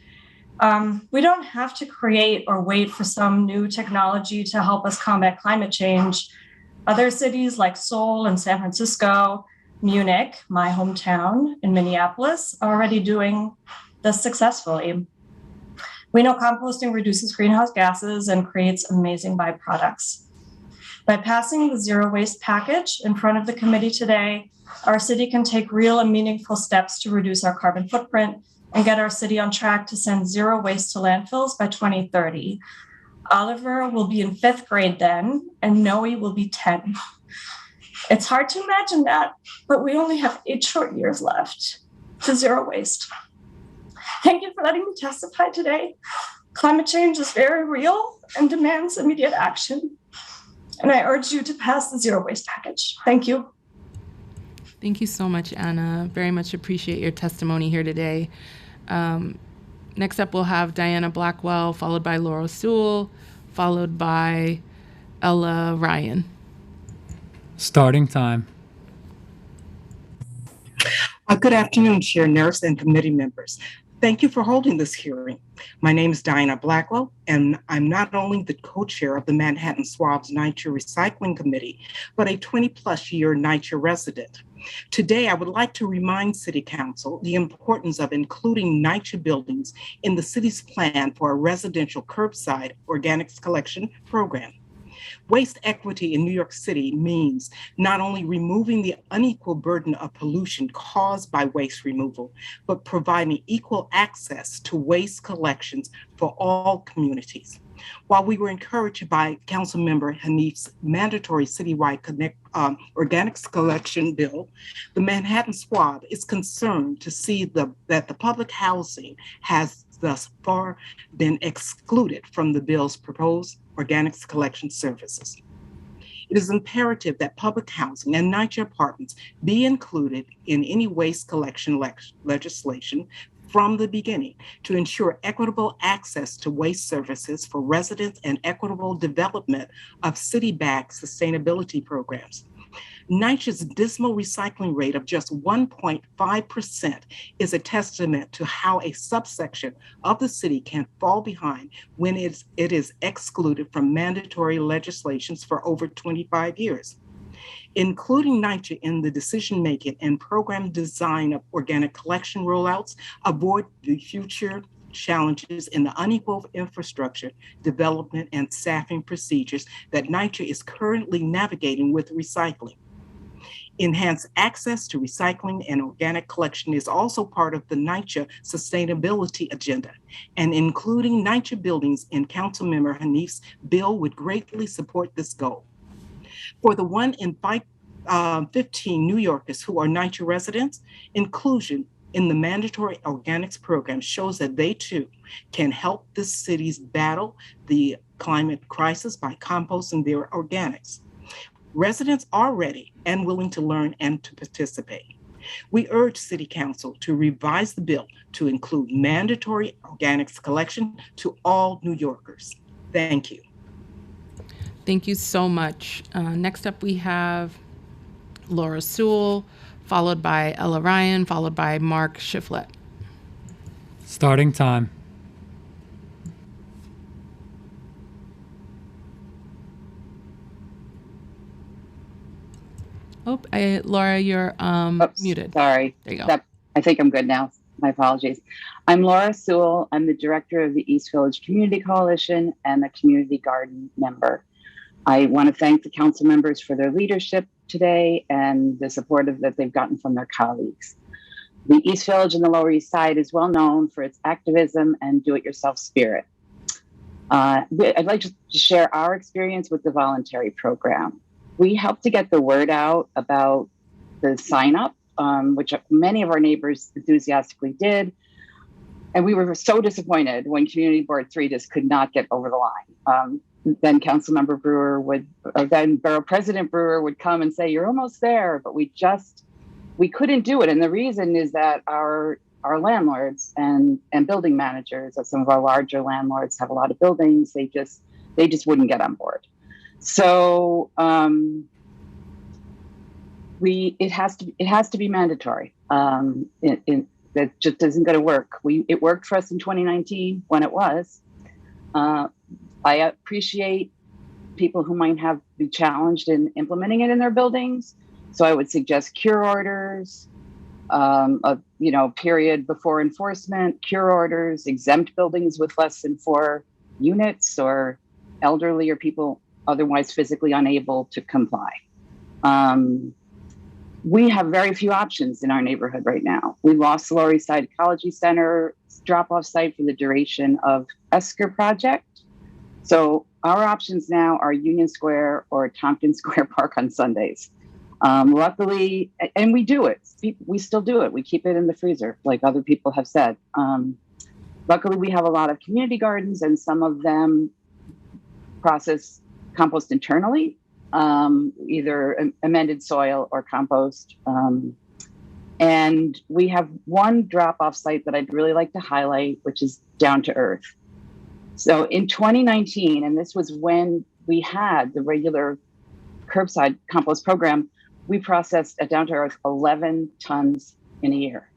We don't have to create or wait for some new technology to help us combat climate change. Other cities like Seoul and San Francisco, Munich, my hometown, and Minneapolis are already doing this successfully. We know composting reduces greenhouse gases and creates amazing byproducts. By passing the zero waste package in front of the committee today, our city can take real and meaningful steps to reduce our carbon footprint and get our city on track to send zero waste to landfills by 2030. Oliver will be in 5th grade then, and Noe will be 10. It's hard to imagine that, but we only have 8 short years left to zero waste. Thank you for letting me testify today. Climate change is very real and demands immediate action. And I urge you to pass the zero waste package. Thank you. Thank you so much, Anna. Very much appreciate your testimony here today. Next up, we'll have Diana Blackwell, followed by Laura Sewell, followed by Ella Ryan. Starting time. Good afternoon, Chair Nurse and committee members. Thank you for holding this hearing. My name is Diana Blackwell, and I'm not only the co-chair of the Manhattan Swab's NYCHA Recycling Committee, but a 20-plus year NYCHA resident. Today, I would like to remind City Council the importance of including NYCHA buildings in the city's plan for a residential curbside organics collection program. Waste equity in New York City means not only removing the unequal burden of pollution caused by waste removal, but providing equal access to waste collections for all communities. While we were encouraged by Councilmember Hanif's mandatory citywide organics collection bill, the Manhattan Swab is concerned to see that the public housing has thus far been excluded from the bill's proposed organics collection services. It is imperative that public housing and NYCHA apartments be included in any waste collection legislation from the beginning to ensure equitable access to waste services for residents and equitable development of city-backed sustainability programs. NYCHA's dismal recycling rate of just 1.5% is a testament to how a subsection of the city can fall behind when it is excluded from mandatory legislations for over 25 years. Including NYCHA in the decision-making and program design of organic collection rollouts avoid the future challenges in the unequal infrastructure, development, and staffing procedures that NYCHA is currently navigating with recycling. Enhanced access to recycling and organic collection is also part of the NYCHA sustainability agenda, and including NYCHA buildings in Councilmember Hanif's bill would greatly support this goal. For the 1 in 15 New Yorkers who are NYCHA residents, inclusion in the mandatory organics program shows that they too can help the cities battle the climate crisis by composting their organics. Residents are ready and willing to learn and to participate. We urge City Council to revise the bill to include mandatory organics collection to all New Yorkers. Thank you. Thank you so much. Next up, we have Laura Sewell, followed by Ella Ryan, followed by Mark Shiflett. Starting time. Oh, Laura, you're muted. Sorry. There you go. I think I'm good now. My apologies. I'm Laura Sewell. I'm the director of the East Village Community Coalition and a community garden member. I want to thank the council members for their leadership today and the support that they've gotten from their colleagues. The East Village and the Lower East Side is well known for its activism and do-it-yourself spirit. I'd like to share our experience with the voluntary program. We helped to get the word out about the sign up, which many of our neighbors enthusiastically did. And we were so disappointed when Community Board 3 just could not get over the line. Then Councilmember Brewer then Borough President Brewer would come and say, you're almost there, but we couldn't do it. And the reason is that our landlords and building managers of some of our larger landlords have a lot of buildings. They just wouldn't get on board. So it has to be mandatory. that just isn't going to work. It worked for us in 2019 when it was. I appreciate people who might be challenged in implementing it in their buildings. So I would suggest cure orders, a period before enforcement, cure orders, exempt buildings with less than 4 units, or elderly or people otherwise physically unable to comply. We have very few options in our neighborhood right now. We lost the Lower East Side Ecology Center drop-off site for the duration of Esker project. So our options now are Union Square or Tompkins Square Park on Sundays. Luckily, and we do it. We still do it. We keep it in the freezer, like other people have said. Luckily, we have a lot of community gardens, and some of them process compost internally, either amended soil or compost. And we have one drop-off site that I'd really like to highlight, which is Down to Earth. So in 2019, and this was when we had the regular curbside compost program, we processed at Down to Earth 11 tons in a year.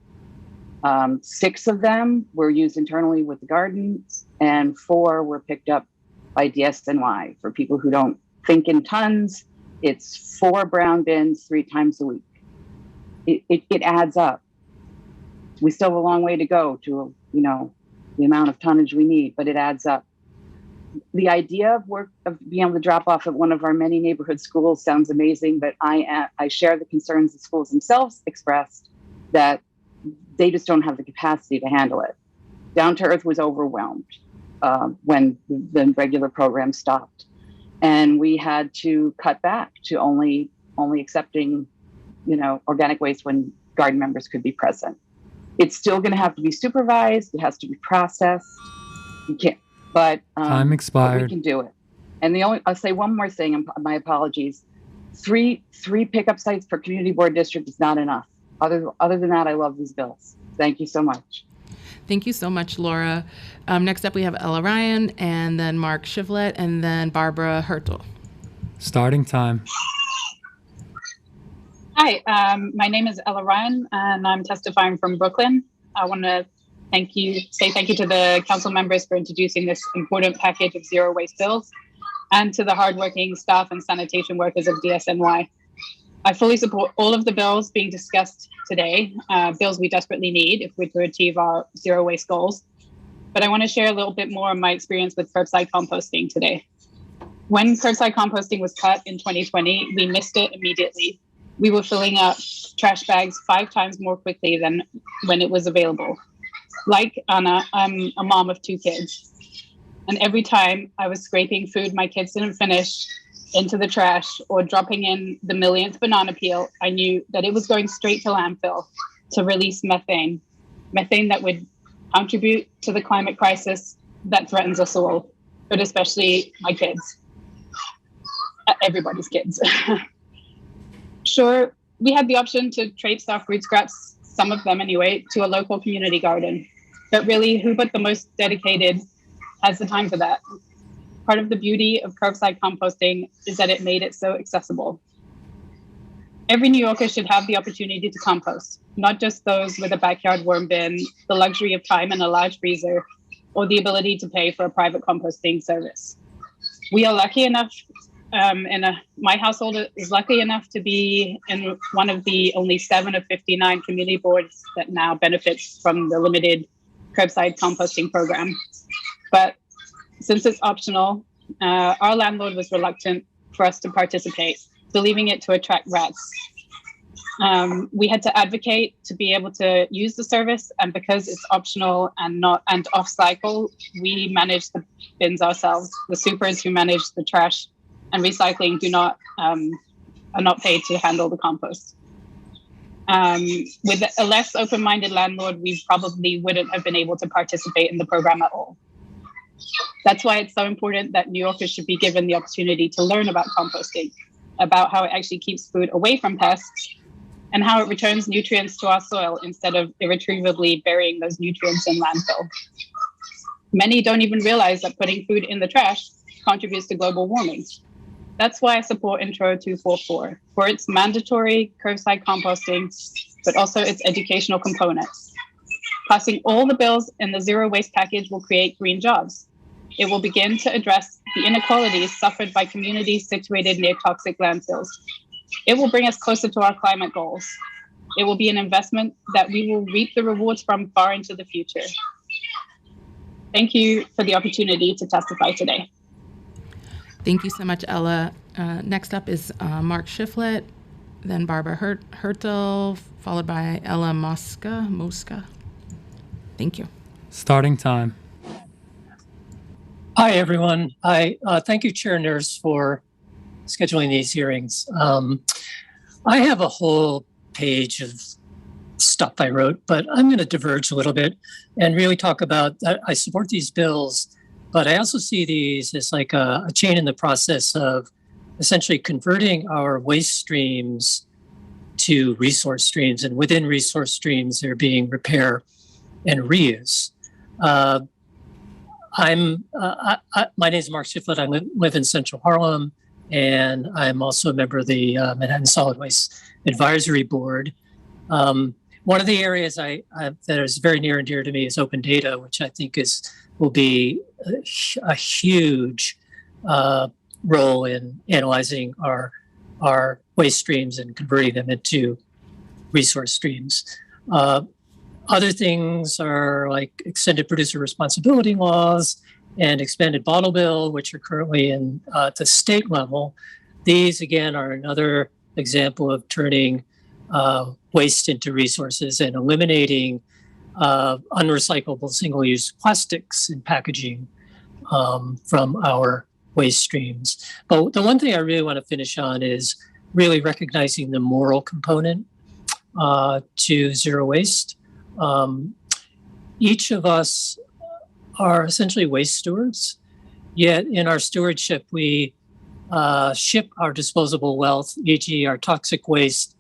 6 of them were used internally with the gardens, and 4 were picked up by DSNY. For people who don't think in tons, it's 4 brown bins 3 times a week. It adds up. We still have a long way to go to, the amount of tonnage we need, but it adds up. The idea of being able to drop off at one of our many neighborhood schools sounds amazing, but I share the concerns the schools themselves expressed that they just don't have the capacity to handle it. Down to Earth was overwhelmed when the regular program stopped, and we had to cut back to only accepting, organic waste when garden members could be present. It's still going to have to be supervised. It has to be processed. You can't, but time expired. But we can do it. And I'll say one more thing, and my apologies. 3 pickup sites per community board district is not enough. Other than that, I love these bills. Thank you so much. Thank you so much, Laura. Next up, we have Ella Ryan, and then Mark Shivlet, and then Barbara Hertel. Starting time. Hi, my name is Ella Ryan, and I'm testifying from Brooklyn. I want to say thank you to the council members for introducing this important package of zero waste bills, and to the hardworking staff and sanitation workers of DSNY. I fully support all of the bills being discussed today, bills we desperately need if we're to achieve our zero waste goals. But I want to share a little bit more of my experience with curbside composting today. When curbside composting was cut in 2020, we missed it immediately. We were filling up trash bags 5 times more quickly than when it was available. Like Anna, I'm a mom of 2 kids. And every time I was scraping food my kids didn't finish into the trash or dropping in the millionth banana peel, I knew that it was going straight to landfill to release methane that would contribute to the climate crisis that threatens us all, but especially my kids, everybody's kids. Sure, we had the option to traipse our fruit scraps, some of them anyway, to a local community garden. But really, who but the most dedicated has the time for that? Part of the beauty of curbside composting is that it made it so accessible. Every New Yorker should have the opportunity to compost, not just those with a backyard worm bin, the luxury of time and a large freezer, or the ability to pay for a private composting service. We are lucky enough, my household is lucky enough to be in one of the only 7 of 59 community boards that now benefits from the limited curbside composting program. But since it's optional, our landlord was reluctant for us to participate, believing it to attract rats. We had to advocate to be able to use the service, and because it's optional and off cycle, we manage the bins ourselves. The supers who manage the trash and recycling are not paid to handle the compost. With a less open-minded landlord, we probably wouldn't have been able to participate in the program at all. That's why it's so important that New Yorkers should be given the opportunity to learn about composting, about how it actually keeps food away from pests, and how it returns nutrients to our soil instead of irretrievably burying those nutrients in landfill. Many don't even realize that putting food in the trash contributes to global warming. That's why I support Intro 244, for its mandatory curbside composting, but also its educational components. Passing all the bills in the zero waste package will create green jobs. It will begin to address the inequalities suffered by communities situated near toxic landfills. It will bring us closer to our climate goals. It will be an investment that we will reap the rewards from far into the future. Thank you for the opportunity to testify today. Thank you so much, Ella. Next up is Mark Shiflett, then Barbara Hertel, followed by Ella Mosca. Thank you. Starting time. Hi, everyone. Thank you, Chair Nurse, for scheduling these hearings. I have a whole page of stuff I wrote, but I'm going to diverge a little bit and really talk about, I support these bills, but I also see these as like a chain in the process of essentially converting our waste streams to resource streams, and within resource streams, they're being repair and reuse. My name is Mark Shiflett. I live in Central Harlem, and I'm also a member of the Manhattan Solid Waste Advisory Board. One of the areas that is very near and dear to me is open data, which I think will be a huge role in analyzing our waste streams and converting them into resource streams. Other things are like extended producer responsibility laws and expanded bottle bill, which are currently in the state level. These, again, are another example of turning waste into resources and eliminating unrecyclable single-use plastics and packaging from our waste streams. But the one thing I really want to finish on is really recognizing the moral component to zero waste. Each of us are essentially waste stewards, yet in our stewardship, we ship our disposable wealth, e.g. our toxic waste,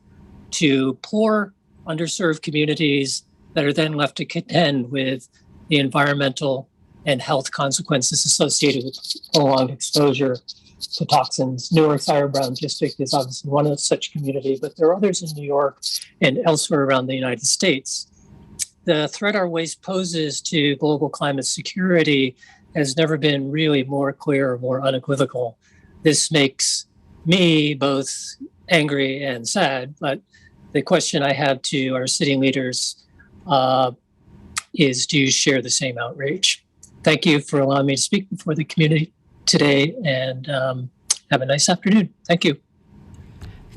to poor, underserved communities that are then left to contend with the environmental and health consequences associated with prolonged exposure to toxins. Newark's Iron Brown District is obviously one of such community, but there are others in New York and elsewhere around the United States. The threat our waste poses to global climate security has never been really more clear or more unequivocal. This makes me both angry and sad, but the question I have to our city leaders is, do you share the same outrage? Thank you for allowing me to speak before the community today, and have a nice afternoon. Thank you.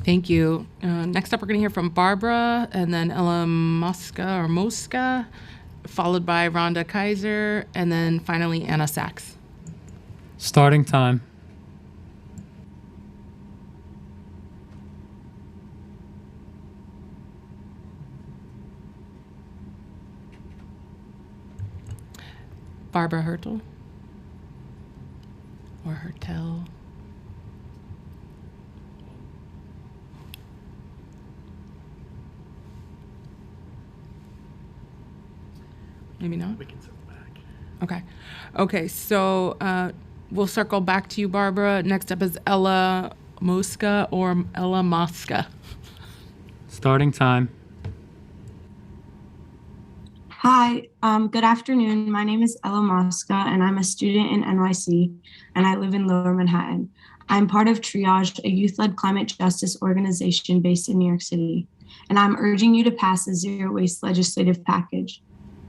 Thank you. Next up, we're going to hear from Barbara, and then Ella Mosca, followed by Rhonda Kaiser, and then finally Anna Sachs. Starting time. Barbara Hertel or Hertel. Maybe not. We can circle back. Okay. So we'll circle back to you, Barbara. Next up is Ella Mosca or Ella Mosca. Starting time. Hi, good afternoon. My name is Ella Mosca, and I'm a student in NYC, and I live in Lower Manhattan. I'm part of Triage, a youth-led climate justice organization based in New York City, and I'm urging you to pass the zero waste legislative package.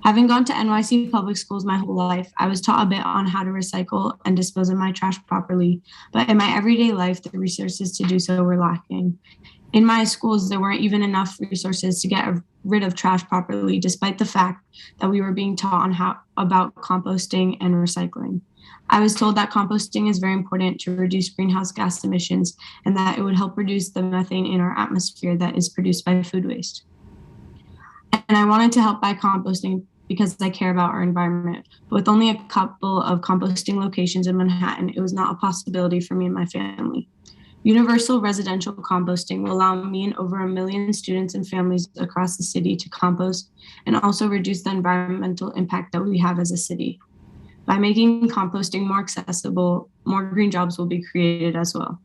Having gone to NYC public schools my whole life, I was taught a bit on how to recycle and dispose of my trash properly, but in my everyday life, the resources to do so were lacking. In my schools, there weren't even enough resources to get rid of trash properly, despite the fact that we were being taught about composting and recycling. I was told that composting is very important to reduce greenhouse gas emissions and that it would help reduce the methane in our atmosphere that is produced by food waste. And I wanted to help by composting because I care about our environment. But with only a couple of composting locations in Manhattan, it was not a possibility for me and my family. Universal residential composting will allow me and over 1 million students and families across the city to compost and also reduce the environmental impact that we have as a city. By making composting more accessible, more green jobs will be created as well.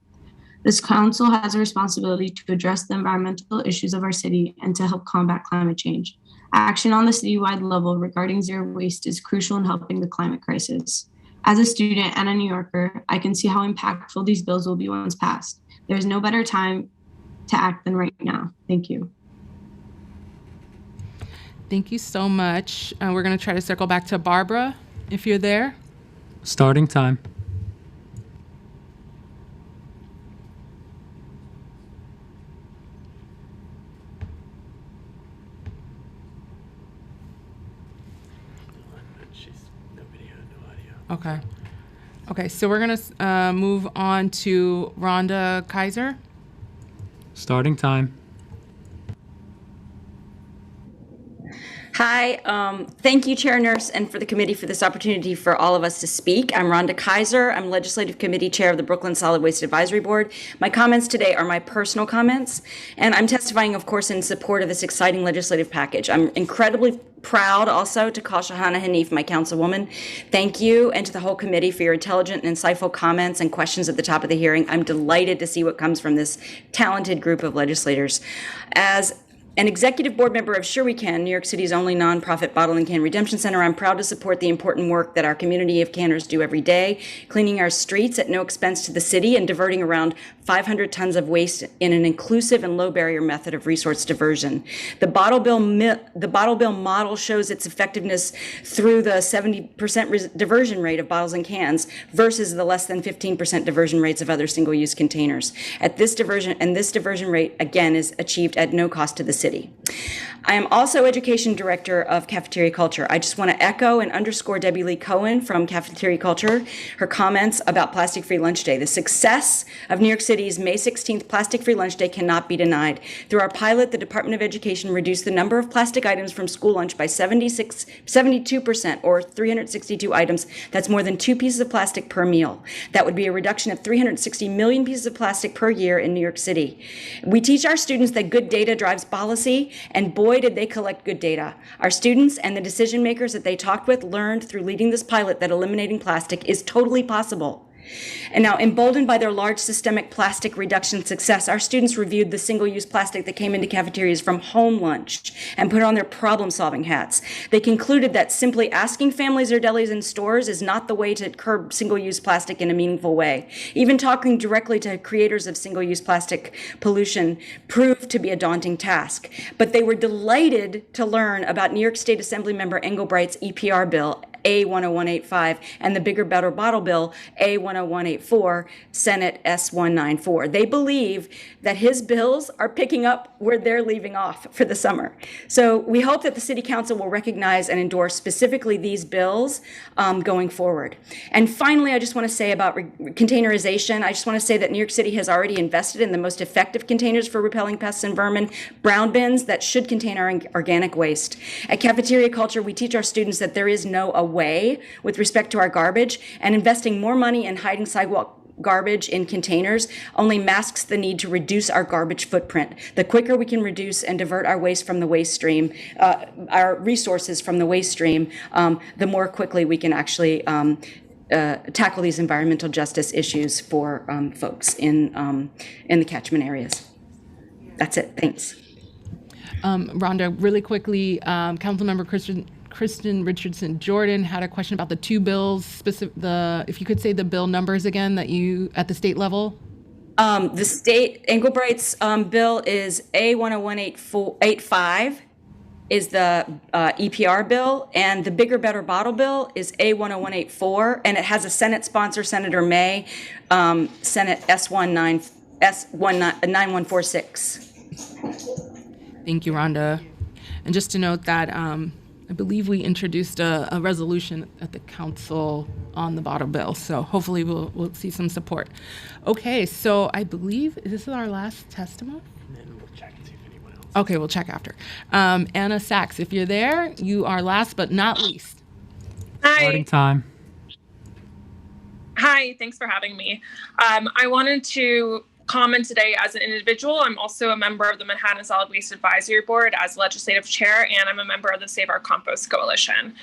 This council has a responsibility to address the environmental issues of our city and to help combat climate change. Action on the citywide level regarding zero waste is crucial in helping the climate crisis. As a student and a New Yorker, I can see how impactful these bills will be once passed. There's no better time to act than right now. Thank you. Thank you so much. We're going to try to circle back to Barbara, if you're there. Starting time. Okay. Okay, so we're going to move on to Rhonda Kaiser. Starting time. Hi, thank you, Chair Nurse, and for the committee for this opportunity for all of us to speak. I'm Rhonda Kaiser. I'm Legislative Committee Chair of the Brooklyn Solid Waste Advisory Board. My comments today are my personal comments, and I'm testifying, of course, in support of this exciting legislative package. I'm incredibly proud also to call Shahana Hanif my councilwoman. Thank you, and to the whole committee for your intelligent and insightful comments and questions at the top of the hearing. I'm delighted to see what comes from this talented group of legislators. As an executive board member of Sure We Can, New York City's only nonprofit bottle and can redemption center, I'm proud to support the important work that our community of canners do every day, cleaning our streets at no expense to the city and diverting around 500 tons of waste in an inclusive and low barrier method of resource diversion. The bottle bill model shows its effectiveness through the 70% diversion rate of bottles and cans versus the less than 15% diversion rates of other single-use containers. This diversion rate, again, is achieved at no cost to the city. I am also Education Director of Cafeteria Culture. I just want to echo and underscore Debbie Lee Cohen from Cafeteria Culture, her comments about Plastic Free Lunch Day. The success of New York City's May 16th Plastic Free Lunch Day cannot be denied. Through our pilot, the Department of Education reduced the number of plastic items from school lunch by 72%, or 362 items. That's more than 2 pieces of plastic per meal. That would be a reduction of 360 million pieces of plastic per year in New York City. We teach our students that good data drives policy, and boy, did they collect good data. Our students and the decision makers that they talked with learned through leading this pilot that eliminating plastic is totally possible. And now, emboldened by their large systemic plastic reduction success, our students reviewed the single-use plastic that came into cafeterias from home lunch and put on their problem-solving hats. They concluded that simply asking families or delis in stores is not the way to curb single-use plastic in a meaningful way. Even talking directly to creators of single-use plastic pollution proved to be a daunting task. But they were delighted to learn about New York State Assemblymember Engelbright's EPR bill, A10185, and the Bigger Better Bottle Bill, A10184, Senate S194. They believe that his bills are picking up where they're leaving off for the summer. So we hope that the City Council will recognize and endorse specifically these bills going forward. And finally, I just want to say about containerization, I just want to say that New York City has already invested in the most effective containers for repelling pests and vermin, brown bins that should contain our organic waste. At Cafeteria Culture, we teach our students that there is no away with respect to our garbage, and investing more money in hiding sidewalk garbage in containers only masks the need to reduce our garbage footprint. The quicker we can reduce and divert our waste from the waste stream, our resources from the waste stream, the more quickly we can actually tackle these environmental justice issues for folks in the catchment areas. That's it. Thanks. Rhonda, really quickly, Councilmember Kristen Richardson Jordan had a question about the two bills. If you could say the bill numbers again that you at the state level. The state Engelbright's bill is A10185 is the EPR bill, and the Bigger Better Bottle Bill is A10184, and it has a Senate sponsor, Senator May, Senate S9146. Thank you, Rhonda. And just to note that I believe we introduced a resolution at the council on the bottle bill, so hopefully we'll see some support. Okay, so I believe this is our last testimony. And then we'll check and see if anyone else. Okay, we'll check after. Anna Sachs, if you're there, you are last but not least. Starting time. Hi, thanks for having me. I wanted to comment today as an individual. I'm also a member of the Manhattan Solid Waste Advisory Board as legislative chair, and I'm a member of the Save Our Compost Coalition.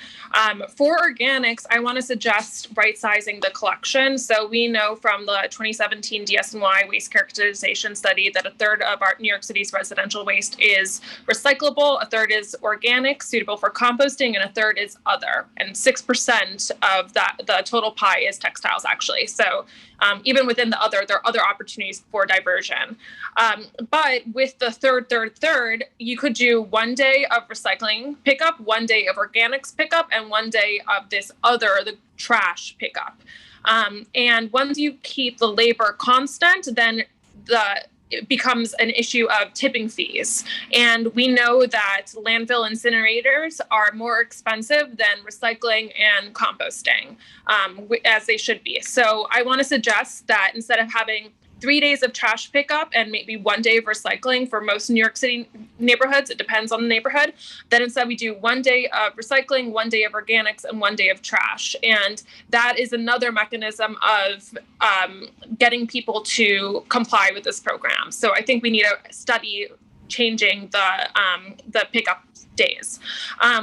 For organics, I want to suggest right-sizing the collection. So we know from the 2017 DSNY waste characterization study that a third of our New York City's residential waste is recyclable, a third is organic, suitable for composting, and a third is other. And 6% of that, the total pie, is textiles, actually. So even within the other, there are other opportunities for diversion. But with the third, you could do 1 day of recycling pickup, 1 day of organics pickup, and 1 day of this other, the trash pickup. And once you keep the labor constant, then it becomes an issue of tipping fees. And we know that landfill incinerators are more expensive than recycling and composting, as they should be. So I want to suggest that instead of having 3 days of trash pickup and maybe 1 day of recycling for most New York City neighborhoods, it depends on the neighborhood, then instead we do 1 day of recycling, 1 day of organics, and 1 day of trash. And that is another mechanism of getting people to comply with this program. So I think we need to study changing the pickup days.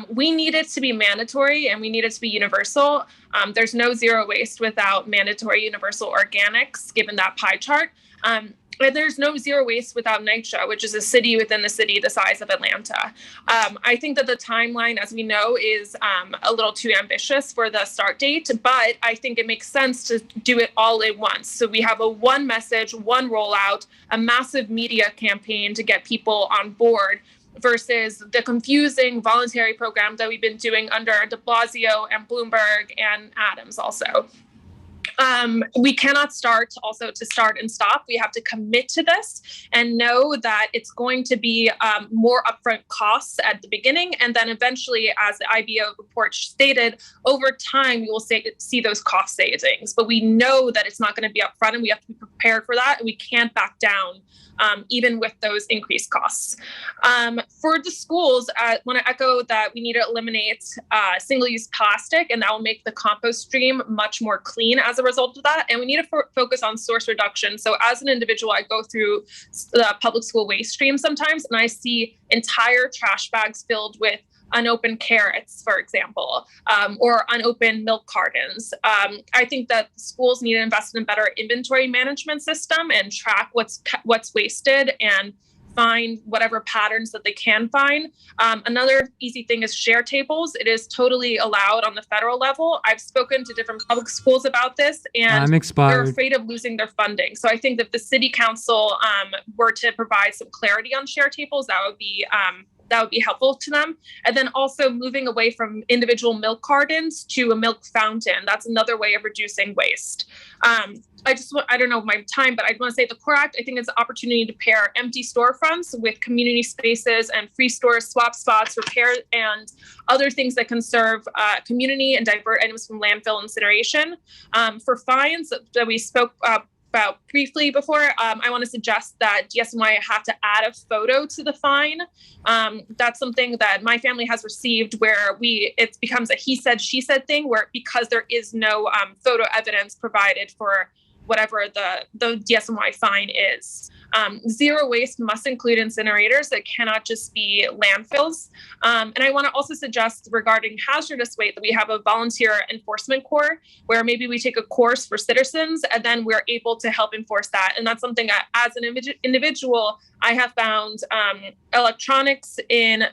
We need it to be mandatory and we need it to be universal. There's no zero waste without mandatory universal organics, given that pie chart. And there's no zero waste without NYCC, which is a city within the city the size of Atlanta. I think that the timeline, as we know, is a little too ambitious for the start date, but I think it makes sense to do it all at once. So we have a one message, one rollout, a massive media campaign to get people on board, versus the confusing voluntary program that we've been doing under de Blasio and Bloomberg and Adams also. We cannot start and stop. We have to commit to this and know that it's going to be more upfront costs at the beginning. And then eventually, as the IBO report stated, over time, we will see those cost savings. But we know that it's not going to be upfront and we have to be prepared for that. And we can't back down even with those increased costs. For the schools, I want to echo that we need to eliminate single-use plastic, and that will make the compost stream much more clean as a result of that. And we need to focus on source reduction. So as an individual, I go through the public school waste stream sometimes, and I see entire trash bags filled with unopened carrots, for example, or unopened milk cartons. I think that schools need to invest in a better inventory management system and track what's wasted and find whatever patterns that they can find. Another easy thing is share tables. It is totally allowed on the federal level. I've spoken to different public schools about this, and they're afraid of losing their funding. So I think that if the city council were to provide some clarity on share tables, that would be helpful to them. And then also moving away from individual milk cartons to a milk fountain. That's another way of reducing waste. I don't know my time, but I want to say the CORE Act, I think it's an opportunity to pair empty storefronts with community spaces and free stores, swap spots, repair, and other things that can serve community and divert items from landfill incineration. For fines that we spoke about briefly before, I want to suggest that DSNY have to add a photo to the fine. That's something that my family has received where it becomes a he said, she said thing, where because there is no photo evidence provided for whatever the DSNY fine is. Zero waste must include incinerators. It cannot just be landfills. And I want to also suggest regarding hazardous waste that we have a volunteer enforcement corps where maybe we take a course for citizens and then we're able to help enforce that. And that's something that as an individual, I have found electronics in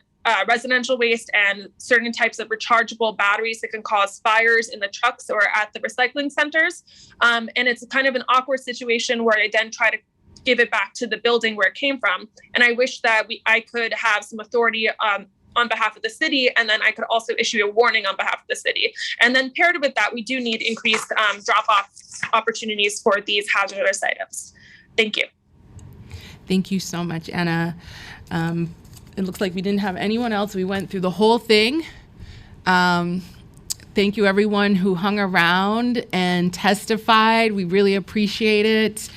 residential waste and certain types of rechargeable batteries that can cause fires in the trucks or at the recycling centers. And it's kind of an awkward situation where I then try to give it back to the building where it came from. And I wish that I could have some authority on behalf of the city, and then I could also issue a warning on behalf of the city. And then paired with that, we do need increased drop-off opportunities for these hazardous items. Thank you. Thank you so much, Anna. It looks like we didn't have anyone else. We went through the whole thing. Thank you, everyone who hung around and testified. We really appreciate it.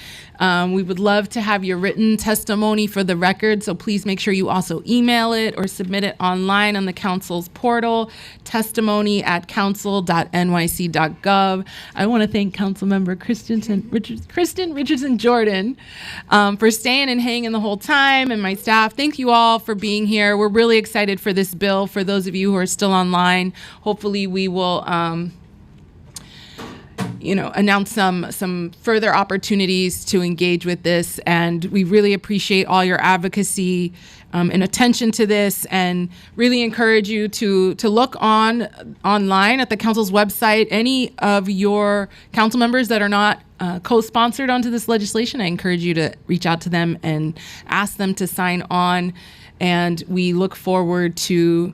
We would love to have your written testimony for the record, so please make sure you also email it or submit it online on the council's portal, testimony@council.nyc.gov. I want to thank Councilmember Kristen Richardson Jordan for staying and hanging the whole time, and my staff. Thank you all for being here. We're really excited for this bill. For those of you who are still online, hopefully we will announce some further opportunities to engage with this. And we really appreciate all your advocacy and attention to this, and really encourage you to look online at the council's website. Any of your council members that are not co-sponsored onto this legislation, I encourage you to reach out to them and ask them to sign on. And we look forward to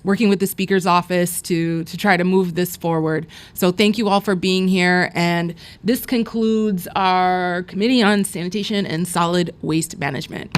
working with the Speaker's office to try to move this forward. So thank you all for being here. And this concludes our Committee on Sanitation and Solid Waste Management.